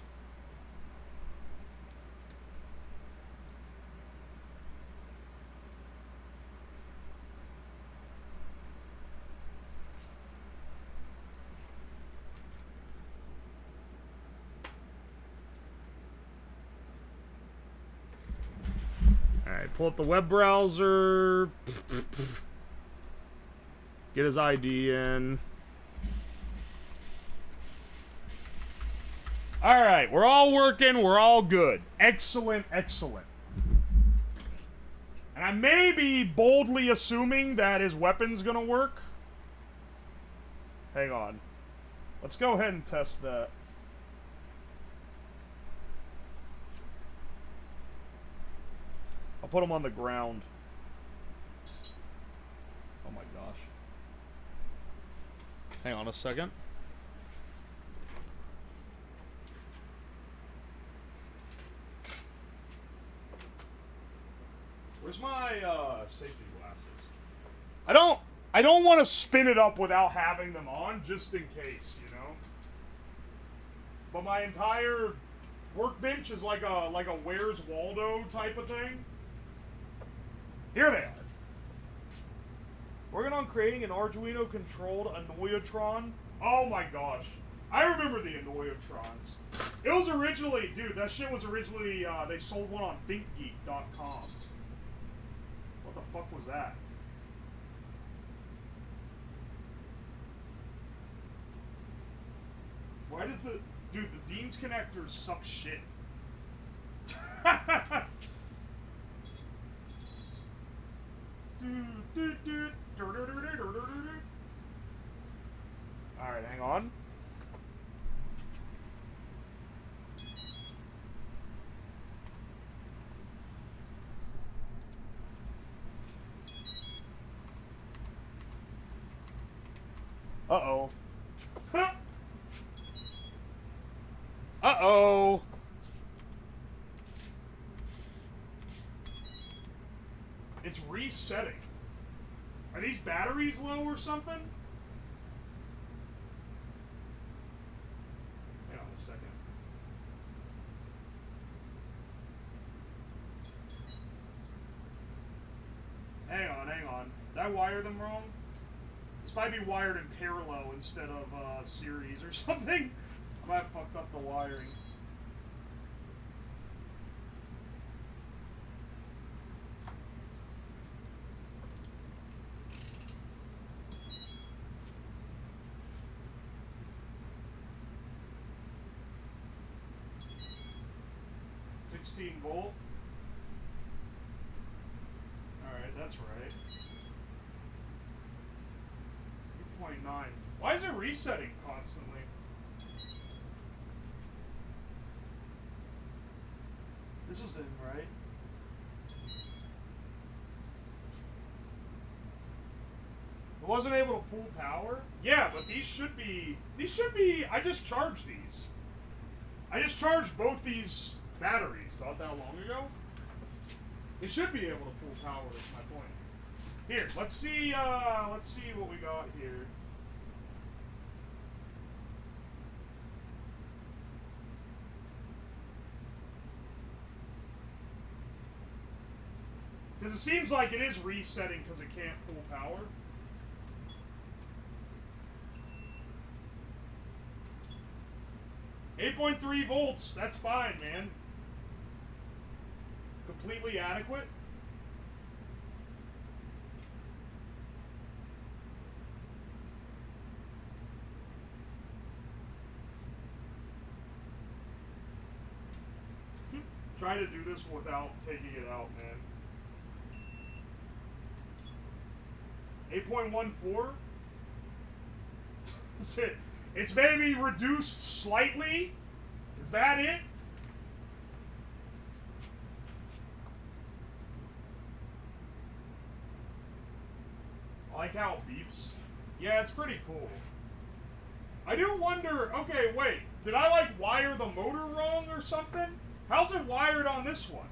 Alright, pull up the web browser. Get his ID in. Alright, we're all working, we're all good. Excellent, excellent. And I may be boldly assuming that his weapon's gonna work. Hang on. Let's go ahead and test that. I'll put him on the ground. Oh my gosh. Hang on a second. Where's my safety glasses? I don't want to spin it up without having them on, just in case, you know. But my entire workbench is like a Where's Waldo type of thing. Here they are. Working on creating an Arduino-controlled Annoyatron. Oh my gosh. I remember the Annoyatrons. It was originally, dude, that shit was originally, they sold one on ThinkGeek.com. What the fuck was that? Why does the... Dude, the Dean's connectors suck shit. Alright, hang on. Uh-oh. Uh-oh. It's resetting. Are these batteries low or something? Hang on a second. Hang on. Did I wire them wrong? This might be wired in parallel instead of series or something. I might have fucked up the wiring. 16 volt. Alright, that's right. 2.9. Why is it resetting constantly? This was in, right? It wasn't able to pull power? Yeah, but these should be, I just charged these. I just charged both these batteries not that long ago. It should be able to pull power, is my point. Here, let's see what we got here. Because it seems like it is resetting because it can't pull power. .3 volts, that's fine, man. Completely adequate. Try to do this without taking it out, man. 8.14? That's it. It's maybe reduced slightly? Is that it? I like how it beeps. Yeah, it's pretty cool. I do wonder, okay, wait. Did I, like, wire the motor wrong or something? How's it wired on this one?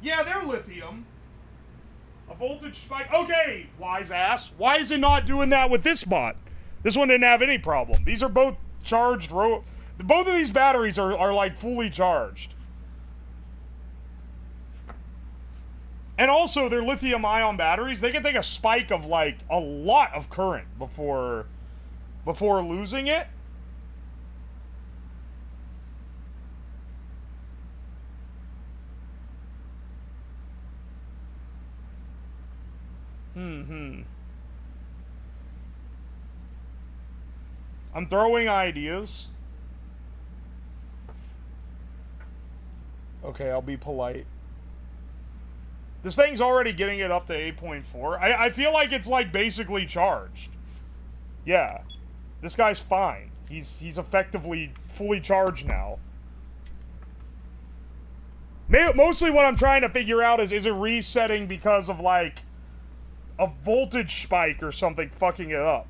Yeah, they're lithium. A voltage spike. Okay, wise ass. Why is it not doing that with this bot? This one didn't have any problem. These are both charged. Both of these batteries are like fully charged. And also, they're lithium-ion batteries. They can take a spike of like a lot of current before losing it. I'm throwing ideas. Okay, I'll be polite. This thing's already getting it up to 8.4. I feel like it's like basically charged. Yeah. This guy's fine. He's effectively fully charged now. Mostly what I'm trying to figure out is it resetting because of like a voltage spike or something fucking it up?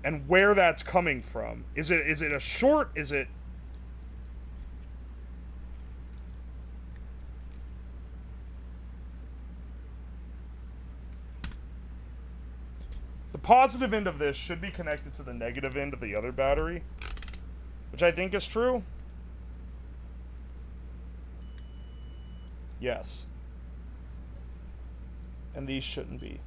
And where that's coming from. Is it a short? Is it... The positive end of this should be connected to the negative end of the other battery, which I think is true. Yes. And these shouldn't be.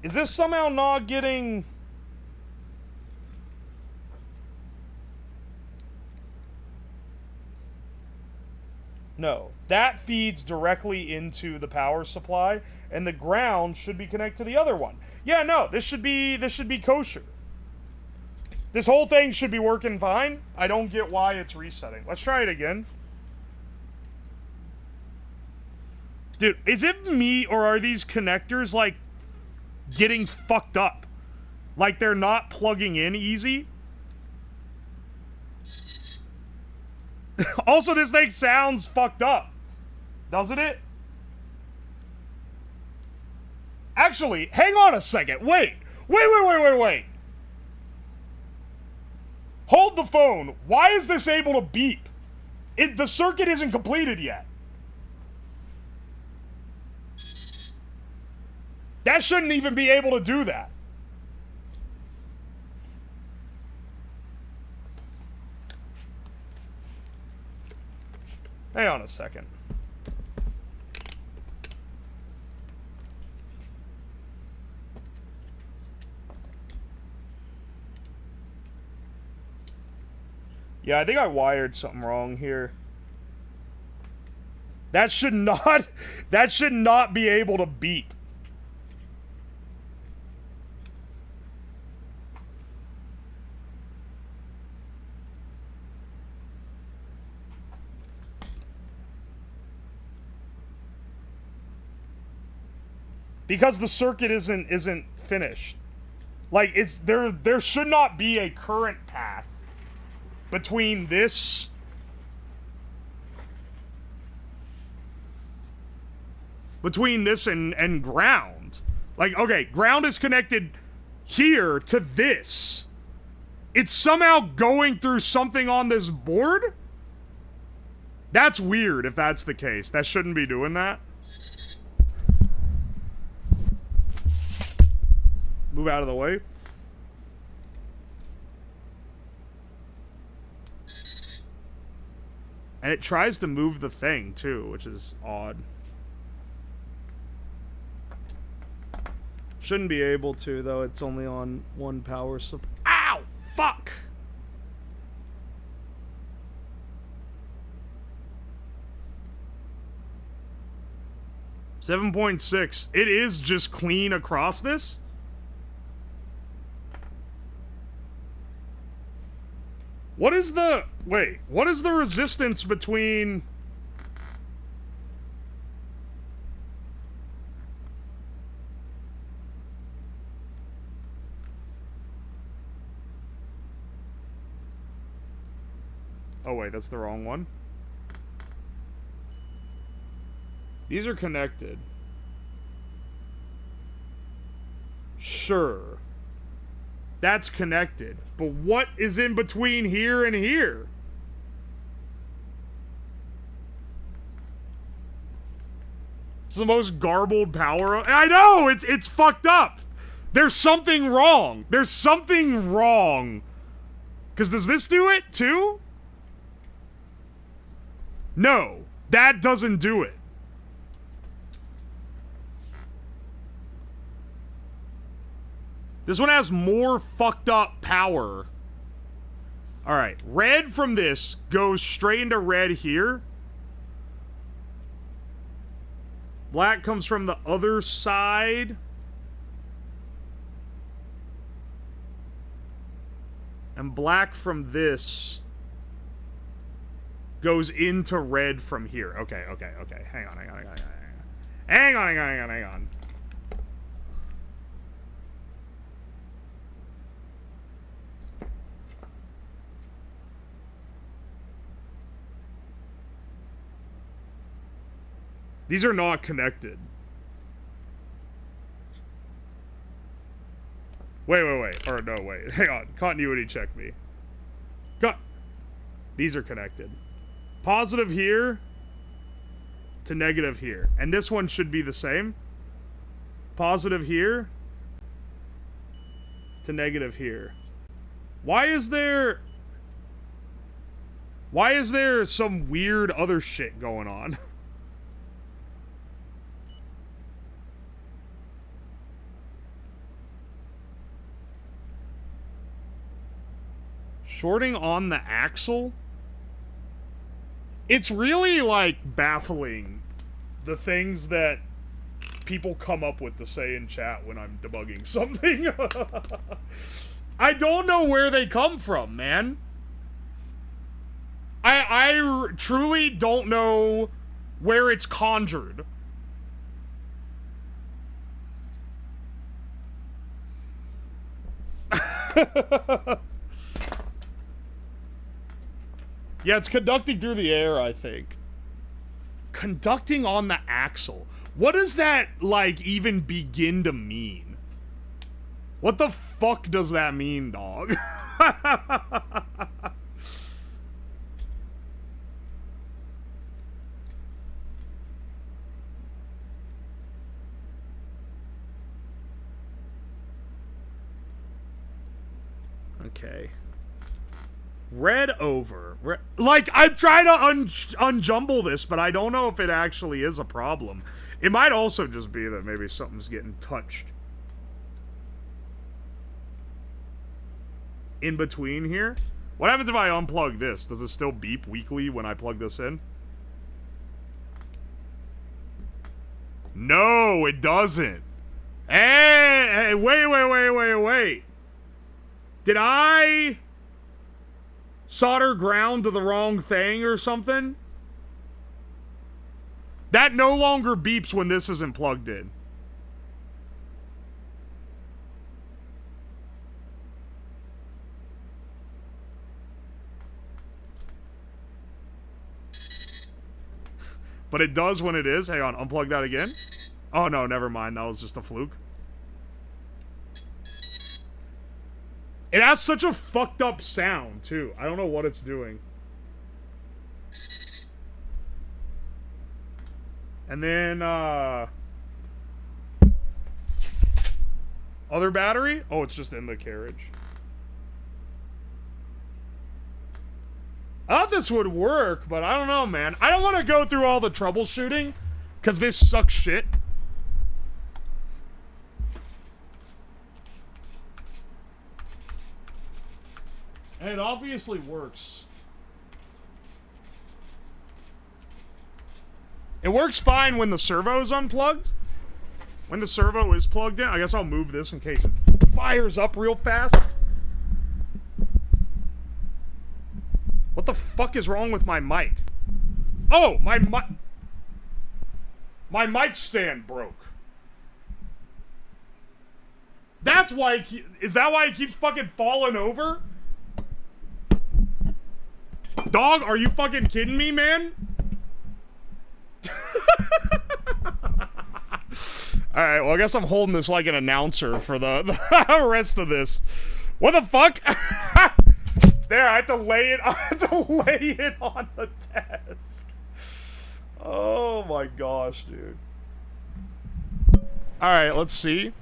Is this somehow not getting... No. That feeds directly into the power supply, and the ground should be connected to the other one. Yeah, no, this should be kosher. This whole thing should be working fine. I don't get why it's resetting. Let's try it again. Dude, is it me, or are these connectors, like, getting fucked up? Like they're not plugging in easy? Also, this thing sounds fucked up. Doesn't it? Actually, hang on a second. Wait. Hold the phone. Why is this able to beep? The circuit isn't completed yet. That shouldn't even be able to do that. Hang on a second. Yeah, I think I wired something wrong here. That should not be able to beep. Because the circuit isn't finished. Like, it's there should not be a current path between this and ground. Like, okay, ground is connected here to this. It's somehow going through something on this board? That's weird if that's the case. That shouldn't be doing that. Move out of the way. And it tries to move the thing, too, which is odd. Shouldn't be able to, though. It's only on one power supply. Ow! Fuck! $7.6. It is just clean across this? What is the... Wait, what is the resistance between... Oh, wait, that's the wrong one. These are connected. Sure. That's connected. But what is in between here and here? It's the most garbled power. I know! It's fucked up! There's something wrong. There's something wrong. Because does this do it, too? No. That doesn't do it. This one has more fucked up power. Alright, red from this goes straight into red here. Black comes from the other side. And black from this goes into red from here. Okay. Hang on. These are not connected. Wait. Or no, wait. Hang on. Continuity check me. These are connected. Positive here to negative here. And this one should be the same. Positive here to negative here. Why is there some weird other shit going on? Shorting on the axle? It's really, like, baffling the things that people come up with to say in chat when I'm debugging something. I don't know where they come from, man. I truly don't know where it's conjured. Yeah, it's conducting through the air, I think. Conducting on the axle. What does that, like, even begin to mean? What the fuck does that mean, dog? Okay. Red over. Like, I'm trying to unjumble this, but I don't know if it actually is a problem. It might also just be that maybe something's getting touched in between here. What happens if I unplug this? Does it still beep weekly when I plug this in? No, it doesn't. Hey, wait. Did I solder ground to the wrong thing or something? That no longer beeps when this isn't plugged in. But it does when it is. Hang on, unplug that again. Oh no, never mind. That was just a fluke. It has such a fucked up sound, too. I don't know what it's doing. And then, other battery? Oh, it's just in the carriage. I thought this would work, but I don't know, man. I don't want to go through all the troubleshooting, because this sucks shit. And it obviously works. It works fine when the servo is unplugged. When the servo is plugged in, I guess I'll move this in case it fires up real fast. What the fuck is wrong with my mic? Oh, my mic stand broke. That's why is that why it keeps fucking falling over? Dog, are you fucking kidding me, man? Alright, well, I guess I'm holding this like an announcer for the rest of this. What the fuck? There, I have to lay it on the desk. Oh my gosh, dude. Alright, let's see.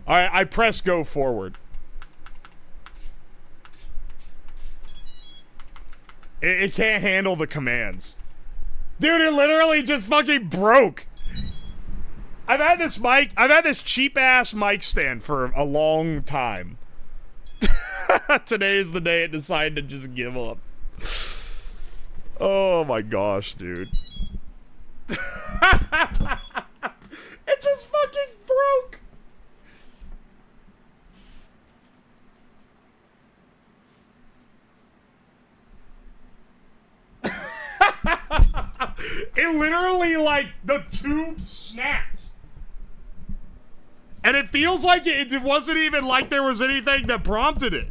Alright, I press go forward. It can't handle the commands. Dude, it literally just fucking broke. I've had this cheap-ass mic stand for a long time. Today's the day it decided to just give up. Oh my gosh, dude. It just fucking broke. It literally, like, the tube snapped. And it feels like it wasn't even like there was anything that prompted it.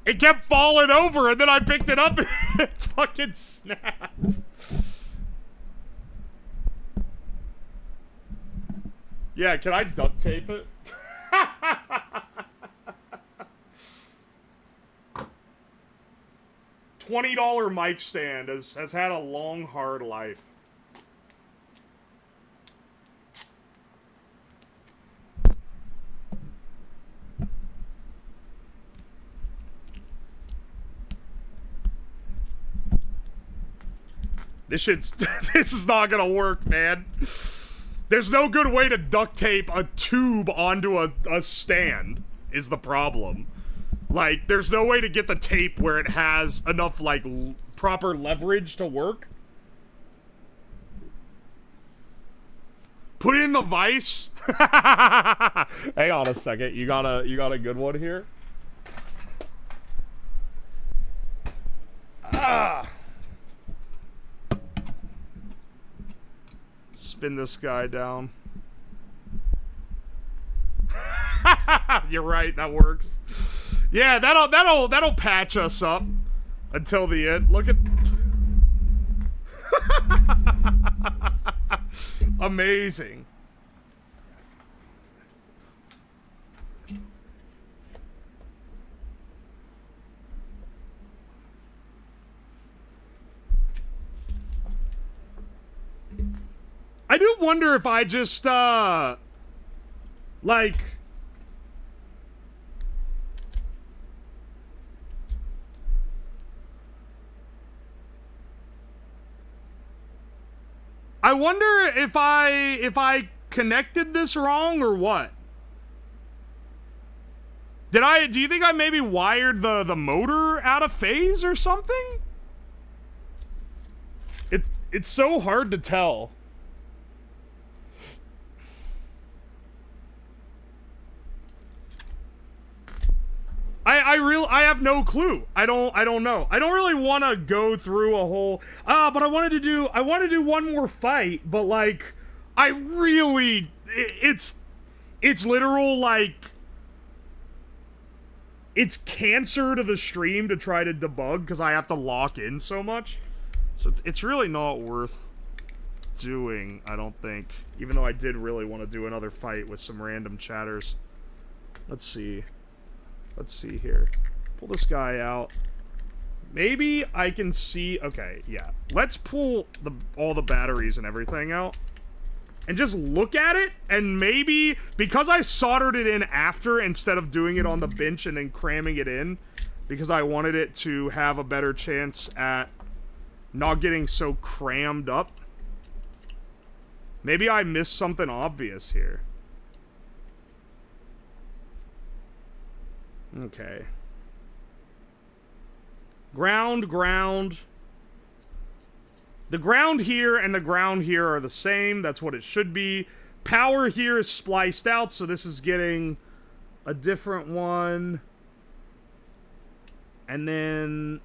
It kept falling over, and then I picked it up, and it fucking snapped. Yeah, can I duct tape it? $20 mic stand has had a long, hard life. This is not gonna work, man. There's no good way to duct tape a tube onto a stand, is the problem. Like, there's no way to get the tape where it has enough, like, proper leverage to work. Put in the vise. Hang on a second. You got a good one here? Ah. Spin this guy down. You're right, that works. Yeah, that'll patch us up until the end. Look at amazing. I do wonder if I just like I wonder if I connected this wrong or what. Do you think I maybe wired the motor out of phase or something? It's so hard to tell. I have no clue. I don't know. I don't really want to go through a whole but I wanted to do one more fight, but like I really it's literal like it's cancer to the stream to try to debug because I have to lock in so much. So it's really not worth doing, I don't think. Even though I did really want to do another fight with some random chatters. Let's see. Let's see here. Pull this guy out. Maybe I can see... Okay, yeah. Let's pull all the batteries and everything out. And just look at it. And maybe... Because I soldered it in after instead of doing it on the bench and then cramming it in. Because I wanted it to have a better chance at not getting so crammed up. Maybe I missed something obvious here. Okay. Ground. The ground here and the ground here are the same. That's what it should be. Power here is spliced out, so this is getting a different one. And then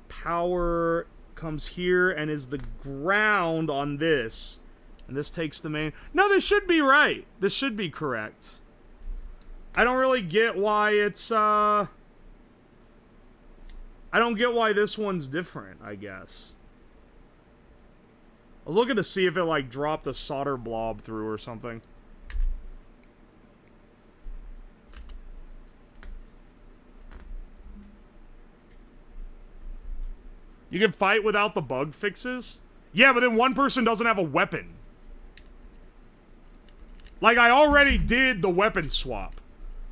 power comes here and is the ground on this. And this takes the main... No, this should be right. This should be correct. I don't really get why it's, I don't get why this one's different, I guess. I was looking to see if it, like, dropped a solder blob through or something. You can fight without the bug fixes? Yeah, but then one person doesn't have a weapon. Like, I already did the weapon swap.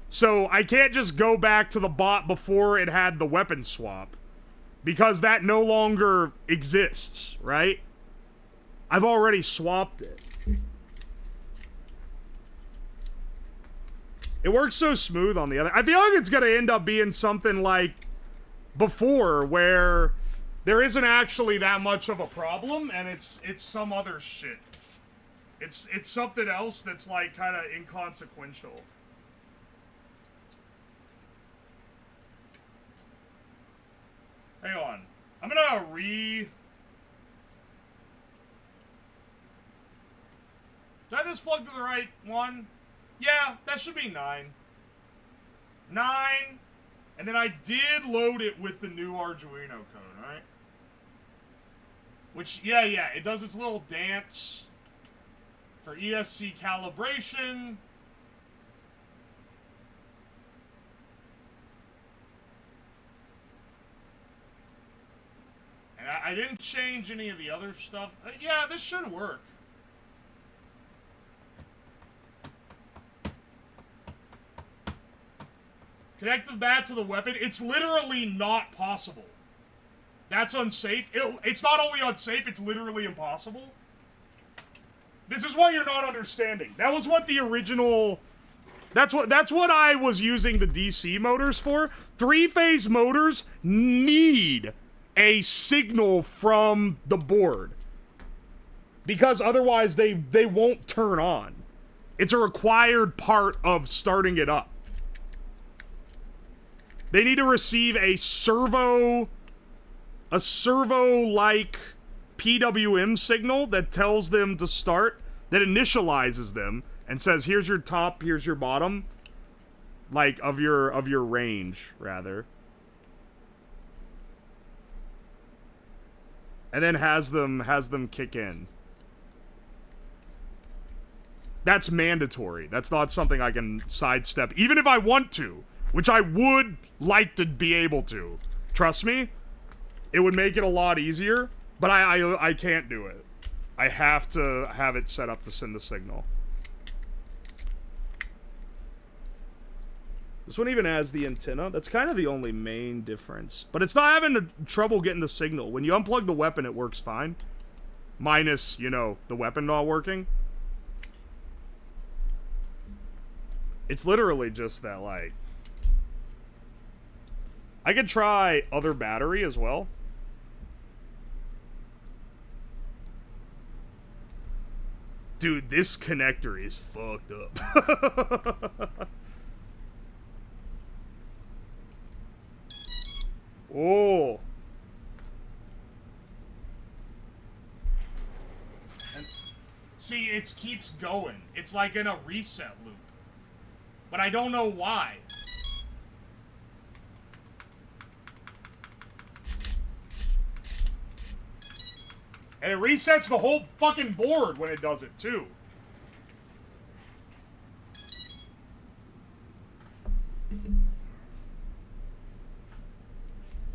So, I can't just go back to the bot before it had the weapon swap. Because that no longer exists, right? I've already swapped it. It works so smooth on the other... I feel like it's gonna end up being something like before, where there isn't actually that much of a problem, and it's some other shit. It's something else that's, like, kind of inconsequential. Hang on. I'm gonna Did I just plug to the right one? Yeah, that should be 9. 9. And then I did load it with the new Arduino code, right? Which, yeah, it does its little dance for ESC calibration. And I didn't change any of the other stuff. Yeah, this should work. Connect the bat to the weapon. It's literally not possible. That's unsafe. It's not only unsafe, it's literally impossible. This is what you're not understanding. That was what the original... That's what I was using the DC motors for. 3-phase motors need a signal from the board. Because otherwise they won't turn on. It's a required part of starting it up. They need to receive a servo-like PWM signal that tells them to start, that initializes them, and says, here's your top, here's your bottom. Like, of your range, rather. And then has them kick in. That's mandatory. That's not something I can sidestep, even if I want to. Which I would like to be able to. Trust me, it would make it a lot easier, but I can't do it. I have to have it set up to send the signal. This one even has the antenna. That's kind of the only main difference. But it's not having trouble getting the signal. When you unplug the weapon, it works fine. Minus, you know, the weapon not working. It's literally just that, like... I could try other battery as well. Dude, this connector is fucked up. Oh. And see, it keeps going. It's like in a reset loop. But I don't know why. And it resets the whole fucking board when it does it, too.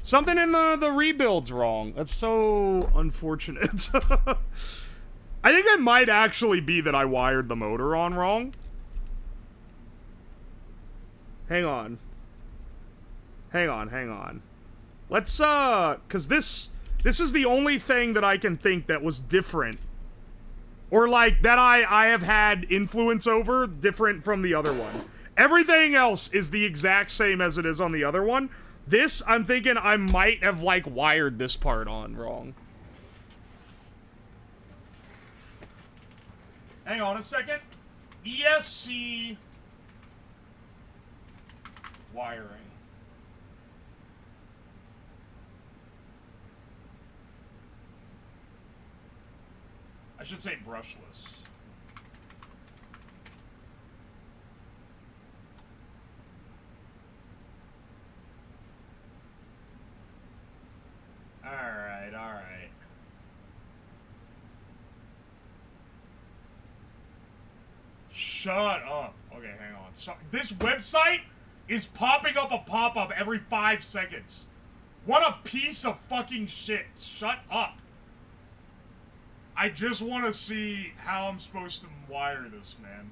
Something in the rebuild's wrong. That's so unfortunate. I think it might actually be that I wired the motor on wrong. Hang on. Hang on. Let's, cause this is the only thing that I can think that was different. Or, like, that I have had influence over, different from the other one. Everything else is the exact same as it is on the other one. This, I'm thinking I might have, like, wired this part on wrong. Hang on a second. ESC wiring. I should say brushless. Alright. Shut up. Okay, hang on. So, this website is popping up a pop-up every 5 seconds. What a piece of fucking shit. Shut up. I just want to see how I'm supposed to wire this, man.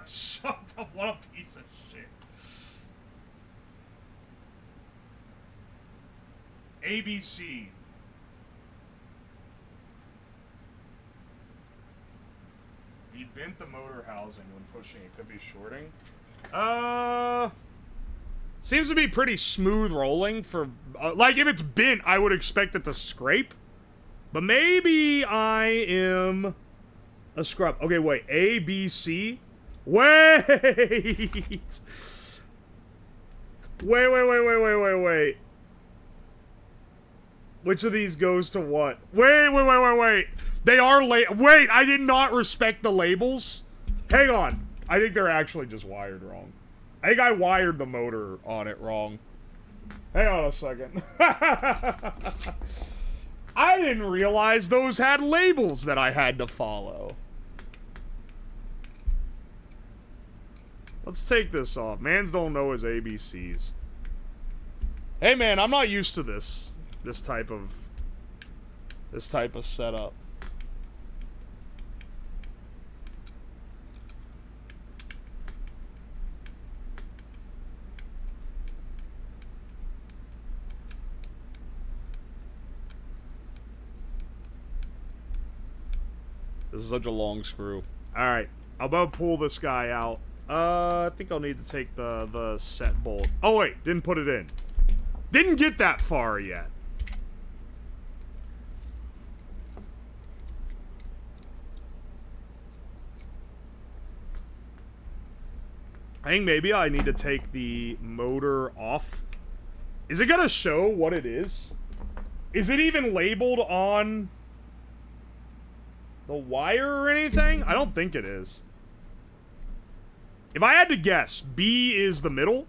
Shut up. What a piece of shit. ABC. He bent the motor housing when pushing. It could be shorting. Seems to be pretty smooth rolling for... like, if it's bent, I would expect it to scrape. But maybe I am a scrub. Okay, wait. A, B, C? Wait! Wait. Which of these goes to what? Wait. They are wait, I did not respect the labels. Hang on. I think they're actually just wired wrong. I think I wired the motor on it wrong. Hang on a second. I didn't realize those had labels that I had to follow. Let's take this off. Mans don't know his ABCs. Hey man, I'm not used to this type of setup. This is such a long screw. Alright, I'm about to pull this guy out. I think I'll need to take the set bolt. Oh wait, didn't put it in. Didn't get that far yet. I think maybe I need to take the motor off. Is it gonna show what it is? Is it even labeled on the wire or anything? I don't think it is. If I had to guess, B is the middle.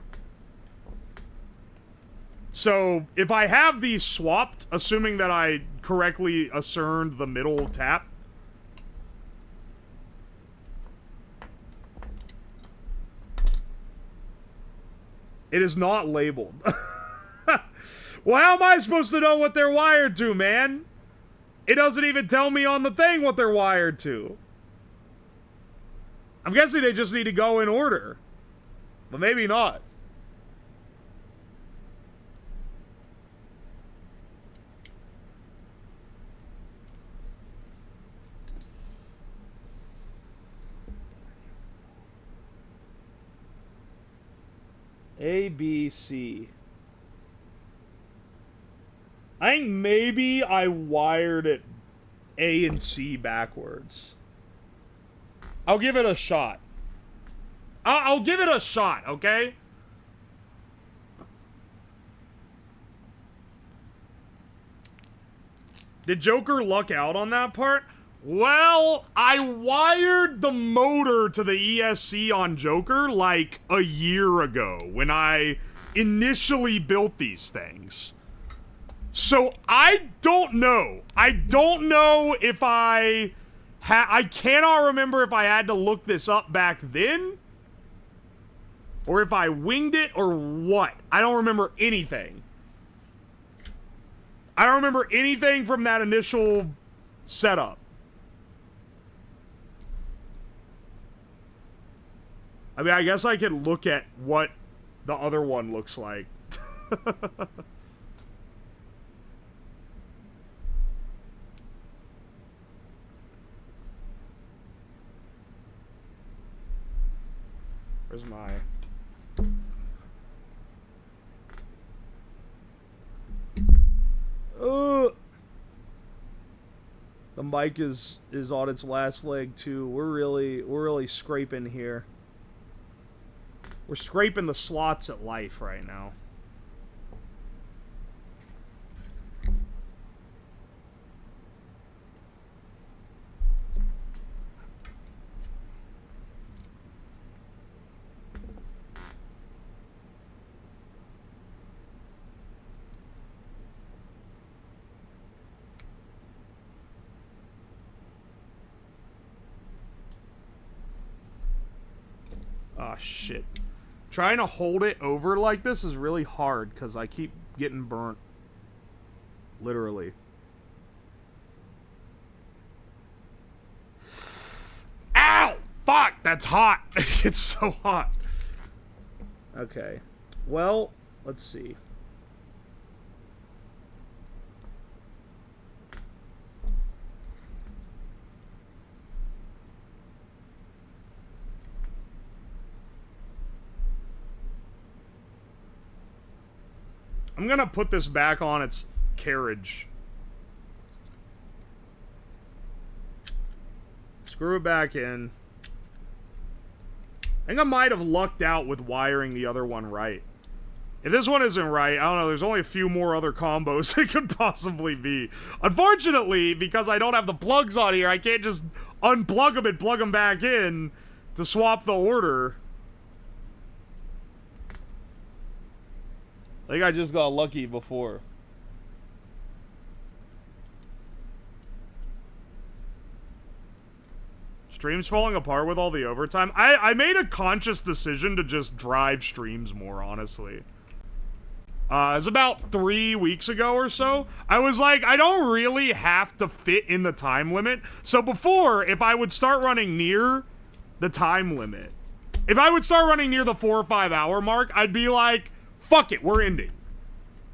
So, if I have these swapped, assuming that I correctly ascerned the middle tap, it is not labeled. Well, how am I supposed to know what they're wired to, man? It doesn't even tell me on the thing what they're wired to. I'm guessing they just need to go in order. But maybe not. A, B, C. I think maybe I wired it A and C backwards. I'll give it a shot. I'll give it a shot, okay? Did Joker luck out on that part? Well, I wired the motor to the ESC on Joker like a year ago when I initially built these things. So I don't know. I don't know if I cannot remember if I had to look this up back then or if I winged it or what. I don't remember anything. I don't remember anything from that initial setup. I mean, I guess I could look at what the other one looks like. Where's my... The mic is on its last leg too. We're really scraping here. We're scraping the slots at life right now. Oh, shit. Trying to hold it over like this is really hard because I keep getting burnt. Literally. Ow! Fuck! That's hot! It's so hot. Okay. Well, let's see. I'm gonna put this back on its carriage. Screw it back in. I think I might have lucked out with wiring the other one right. If this one isn't right, I don't know, there's only a few more other combos it could possibly be. Unfortunately, because I don't have the plugs on here, I can't just unplug them and plug them back in to swap the order. I think I just got lucky before. Streams falling apart with all the overtime. I made a conscious decision to just drive streams more, honestly. It's about 3 weeks ago or so. I was like, I don't really have to fit in the time limit. So before, if I would start running near the time limit, if I would start running near the 4 or 5 hour mark, I'd be like, fuck it, we're ending.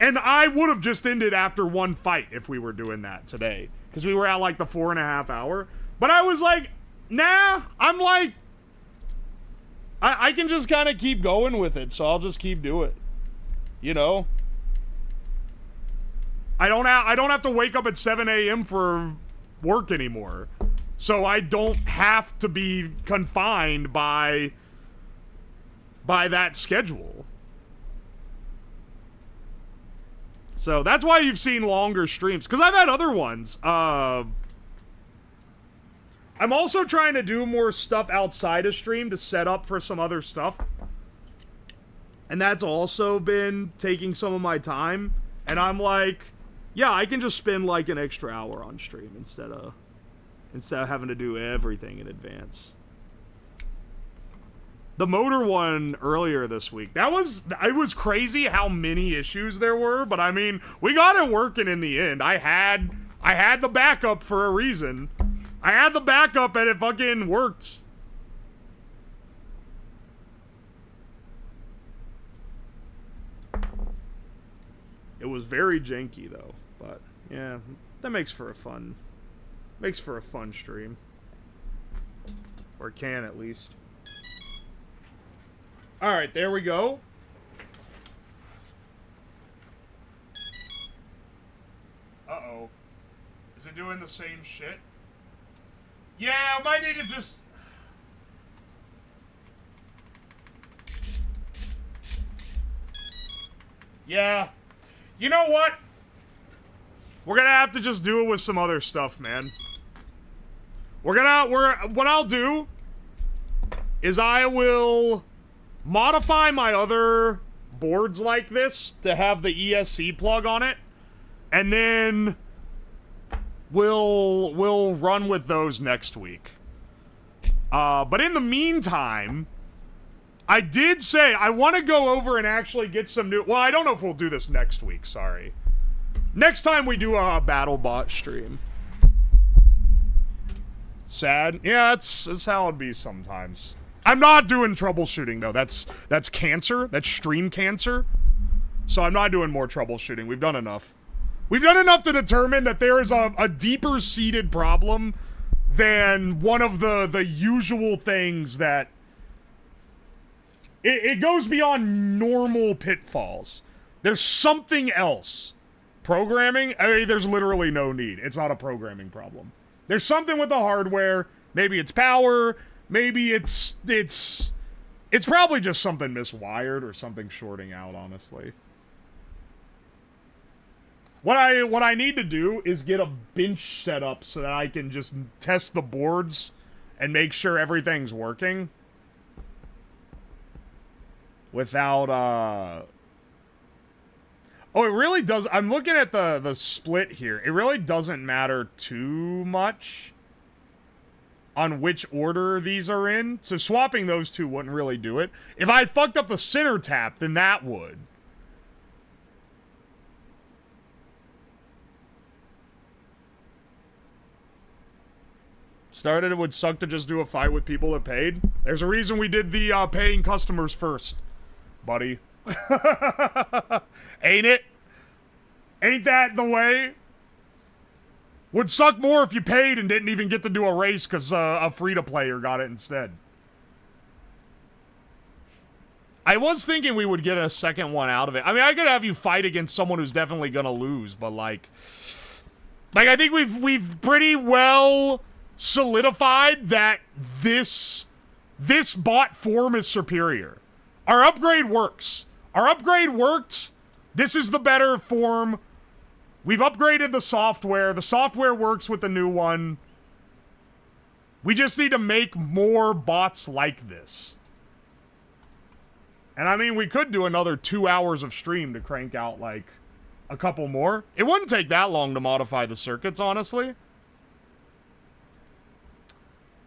And I would have just ended after one fight if we were doing that today. Because we were at like the 4.5 hour. But I was like, nah, I'm like, I can just kind of keep going with it, so I'll just keep doing it. You know? I don't have to wake up at 7 a.m. for work anymore. So I don't have to be confined by that schedule. So that's why you've seen longer streams. Because I've had other ones. I'm also trying to do more stuff outside of stream to set up for some other stuff. And that's also been taking some of my time. And I'm like, yeah, I can just spend like an extra hour on stream instead of having to do everything in advance. The motor one earlier this week, it was crazy how many issues there were, but I mean, we got it working in the end. I had the backup for a reason. I had the backup and it fucking worked. It was very janky though, but yeah, that makes for a fun stream. Or can at least. Alright, there we go. Is it doing the same shit? Yeah, I might need to just... Yeah. You know what? We're gonna have to just do it with some other stuff, man. What I'll do is I will modify my other boards like this to have the ESC plug on it, and then we'll run with those next week. But in the meantime, I did say I want to go over and actually get some new... Well, I don't know if we'll do this next week, sorry. Next time we do a Battlebot stream. Sad. Yeah, that's how it'd be sometimes. I'm not doing troubleshooting, though. That's cancer. That's stream cancer. So I'm not doing more troubleshooting. We've done enough. We've done enough to determine that there is a deeper-seated problem than one of the usual things that... It goes beyond normal pitfalls. There's something else. Programming? I mean, there's literally no need. It's not a programming problem. There's something with the hardware. Maybe it's power. Maybe it's probably just something miswired or something shorting out, honestly. What I need to do is get a bench set up so that I can just test the boards and make sure everything's working. Without, Oh, it really does... I'm looking at the split here. It really doesn't matter too much on which order these are in. So swapping those two wouldn't really do it. If I had fucked up the center tap, then that would. Started, it would suck to just do a fight with people that paid. There's a reason we did the paying customers first, buddy. Ain't it? Ain't that the way? Would suck more if you paid and didn't even get to do a race because a free-to-player got it instead. I was thinking we would get a second one out of it. I mean, I could have you fight against someone who's definitely gonna lose, but like I think we've pretty well solidified that this bot form is superior. Our upgrade works. Our upgrade worked. This is the better form. We've upgraded the software. The software works with the new one. We just need to make more bots like this. And I mean, we could do another 2 hours of stream to crank out, like, a couple more. It wouldn't take that long to modify the circuits, honestly.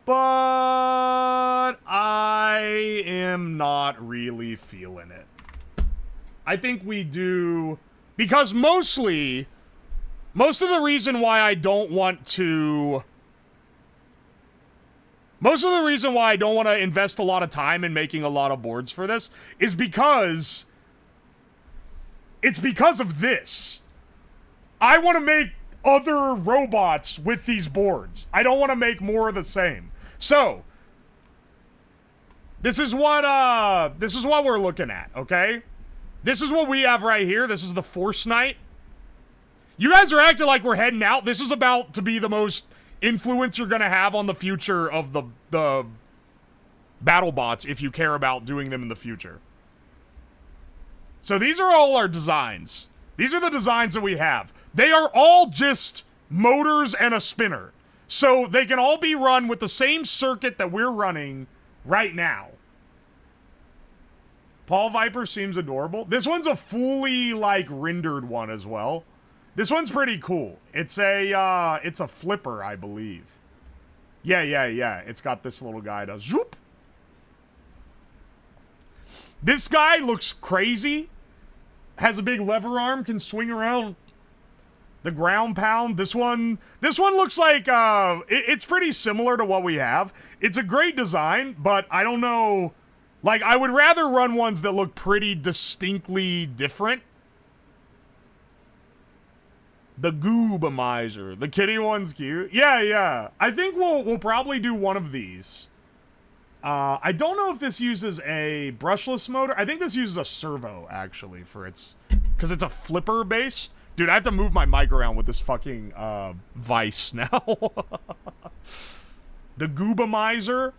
But I am not really feeling it. I think we do... Because most of the reason why I don't want to... Most of the reason why I don't want to invest a lot of time in making a lot of boards for this is because... It's because of this. I want to make other robots with these boards. I don't want to make more of the same. So, this is what we're looking at, okay? This is what we have right here. This is the Force Knight. You guys are acting like we're heading out. This is about to be the most influence you're gonna have on the future of the Battlebots if you care about doing them in the future. So these are all our designs. These are the designs that we have. They are all just motors and a spinner. So they can all be run with the same circuit that we're running right now. Paul Viper seems adorable. This one's a fully, like, rendered one as well. This one's pretty cool. It's a flipper, I believe. Yeah. It's got this little guy does zoop. This guy looks crazy. Has a big lever arm, can swing around the ground pound. This one looks like, it's pretty similar to what we have. It's a great design, but I don't know, like, I would rather run ones that look pretty distinctly different. The Goobomizer. The kitty one's cute. Yeah. I think we'll probably do one of these. I don't know if this uses a brushless motor. I think this uses a servo, actually, for its... Because it's a flipper base. Dude, I have to move my mic around with this fucking, vice now. The Goobamizer.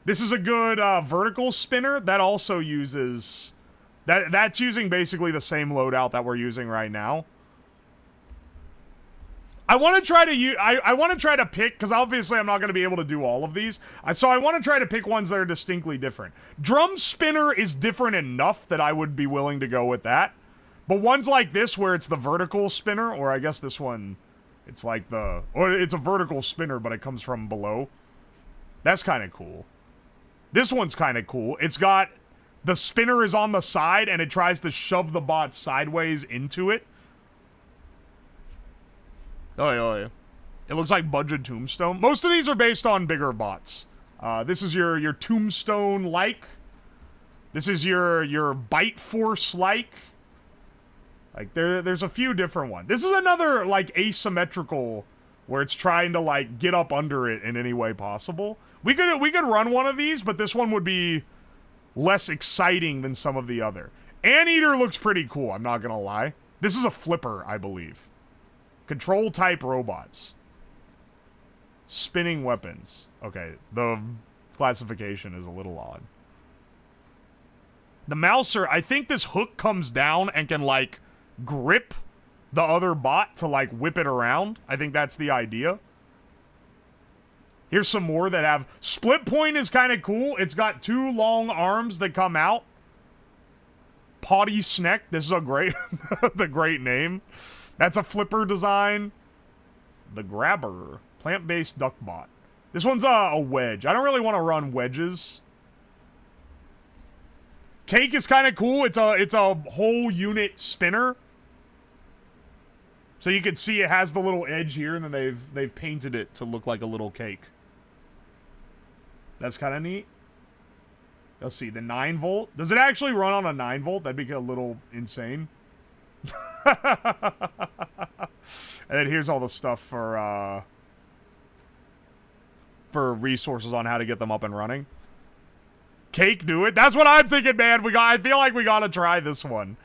This is a good, vertical spinner. That also uses... That's using basically the same loadout that we're using right now. I want to try to I want to try to pick, because obviously I'm not going to be able to do all of these. So I want to try to pick ones that are distinctly different. Drum spinner is different enough that I would be willing to go with that. But ones like this where it's the vertical spinner, or I guess this one, it's like the... Or it's a vertical spinner, but it comes from below. That's kind of cool. This one's kind of cool. It's got... The spinner is on the side, and it tries to shove the bot sideways into it. Oh, yeah. It looks like Budget Tombstone. Most of these are based on bigger bots. This is your Tombstone-like. This is your Bite Force-like. Like, there's a few different ones. This is another, like, asymmetrical, where it's trying to, like, get up under it in any way possible. We could run one of these, but this one would be less exciting than some of the other. Anteater looks pretty cool, I'm not gonna lie. This is a flipper, I believe. Control-type robots. Spinning weapons. Okay, the classification is a little odd. The Mouser, I think this hook comes down and can, like, grip the other bot to, like, whip it around. I think that's the idea. Here's some more that have... Split point is kind of cool. It's got two long arms that come out. Potty Sneck. This is a great... the great name. That's a flipper design. The Grabber. Plant-based duck bot. This one's a wedge. I don't really want to run wedges. Cake is kind of cool. It's a whole unit spinner. So you can see it has the little edge here, and then they've painted it to look like a little cake. That's kind of neat. Let's see, the 9-volt. Does it actually run on a 9-volt? That'd be a little insane. And then here's all the stuff for resources on how to get them up and running. Cake, do it. That's what I'm thinking, man. I feel like we gotta try this one.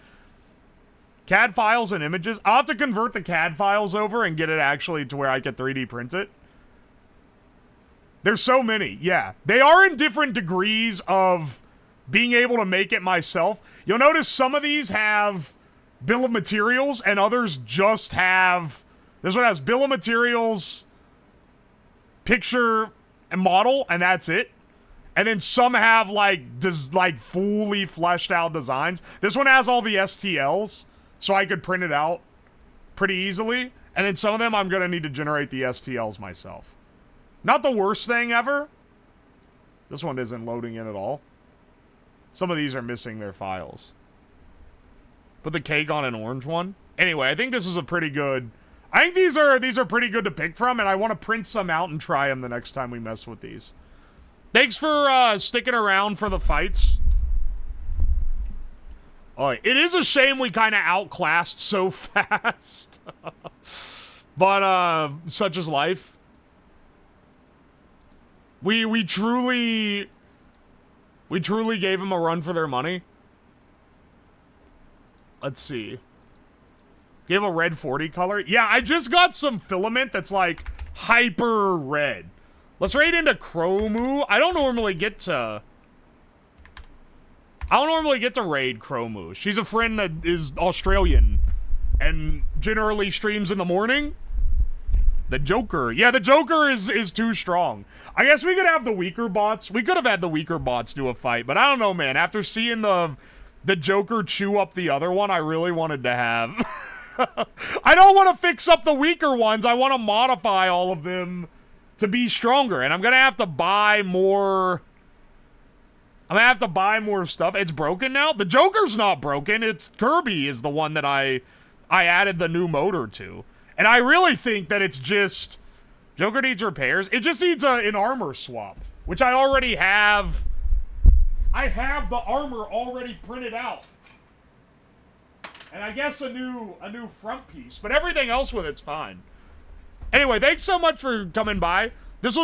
CAD files and images. I'll have to convert the CAD files over and get it actually to where I can 3D print it. There's so many, yeah. They are in different degrees of being able to make it myself. You'll notice some of these have bill of materials and others just have... This one has bill of materials, picture, and model, and that's it. And then some have, like fully fleshed out designs. This one has all the STLs, so I could print it out pretty easily. And then some of them I'm going to need to generate the STLs myself. Not the worst thing ever. This one isn't loading in at all. Some of these are missing their files. Put the cake on an orange one. Anyway, I think this is a pretty good... I think these are pretty good to pick from, and I want to print some out and try them the next time we mess with these. Thanks for sticking around for the fights. Oh, it is a shame we kind of outclassed so fast. But, such is life. We truly gave them a run for their money. Let's see. Give a red 40 color. Yeah, I just got some filament that's like hyper red. Let's raid into Chromu. I don't normally get to raid Chromu. She's a friend that is Australian and generally streams in the morning. The Joker. Yeah, the Joker is too strong. I guess we could have the weaker bots. We could have had the weaker bots do a fight, but I don't know, man. After seeing the Joker chew up the other one, I really wanted to have... I don't want to fix up the weaker ones. I want to modify all of them to be stronger, and I'm gonna have to buy more... I'm gonna have to buy more stuff. It's broken now? The Joker's not broken. It's Kirby is the one that I added the new motor to. And I really think that it's just... Joker needs repairs. It just needs an armor swap, which I already have. I have the armor already printed out. And I guess a new front piece. But everything else with it's fine. Anyway, thanks so much for coming by. This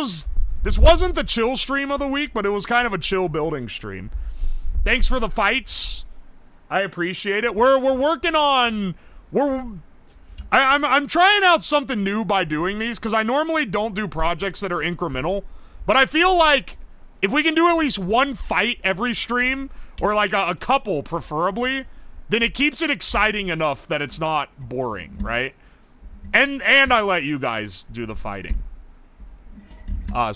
wasn't the chill stream of the week, but it was kind of a chill building stream. Thanks for the fights. I appreciate it. We're working on... I'm trying out something new by doing these, because I normally don't do projects that are incremental, but I feel like if we can do at least one fight every stream, or like a couple preferably, then it keeps it exciting enough that it's not boring, right? And I let you guys do the fighting. So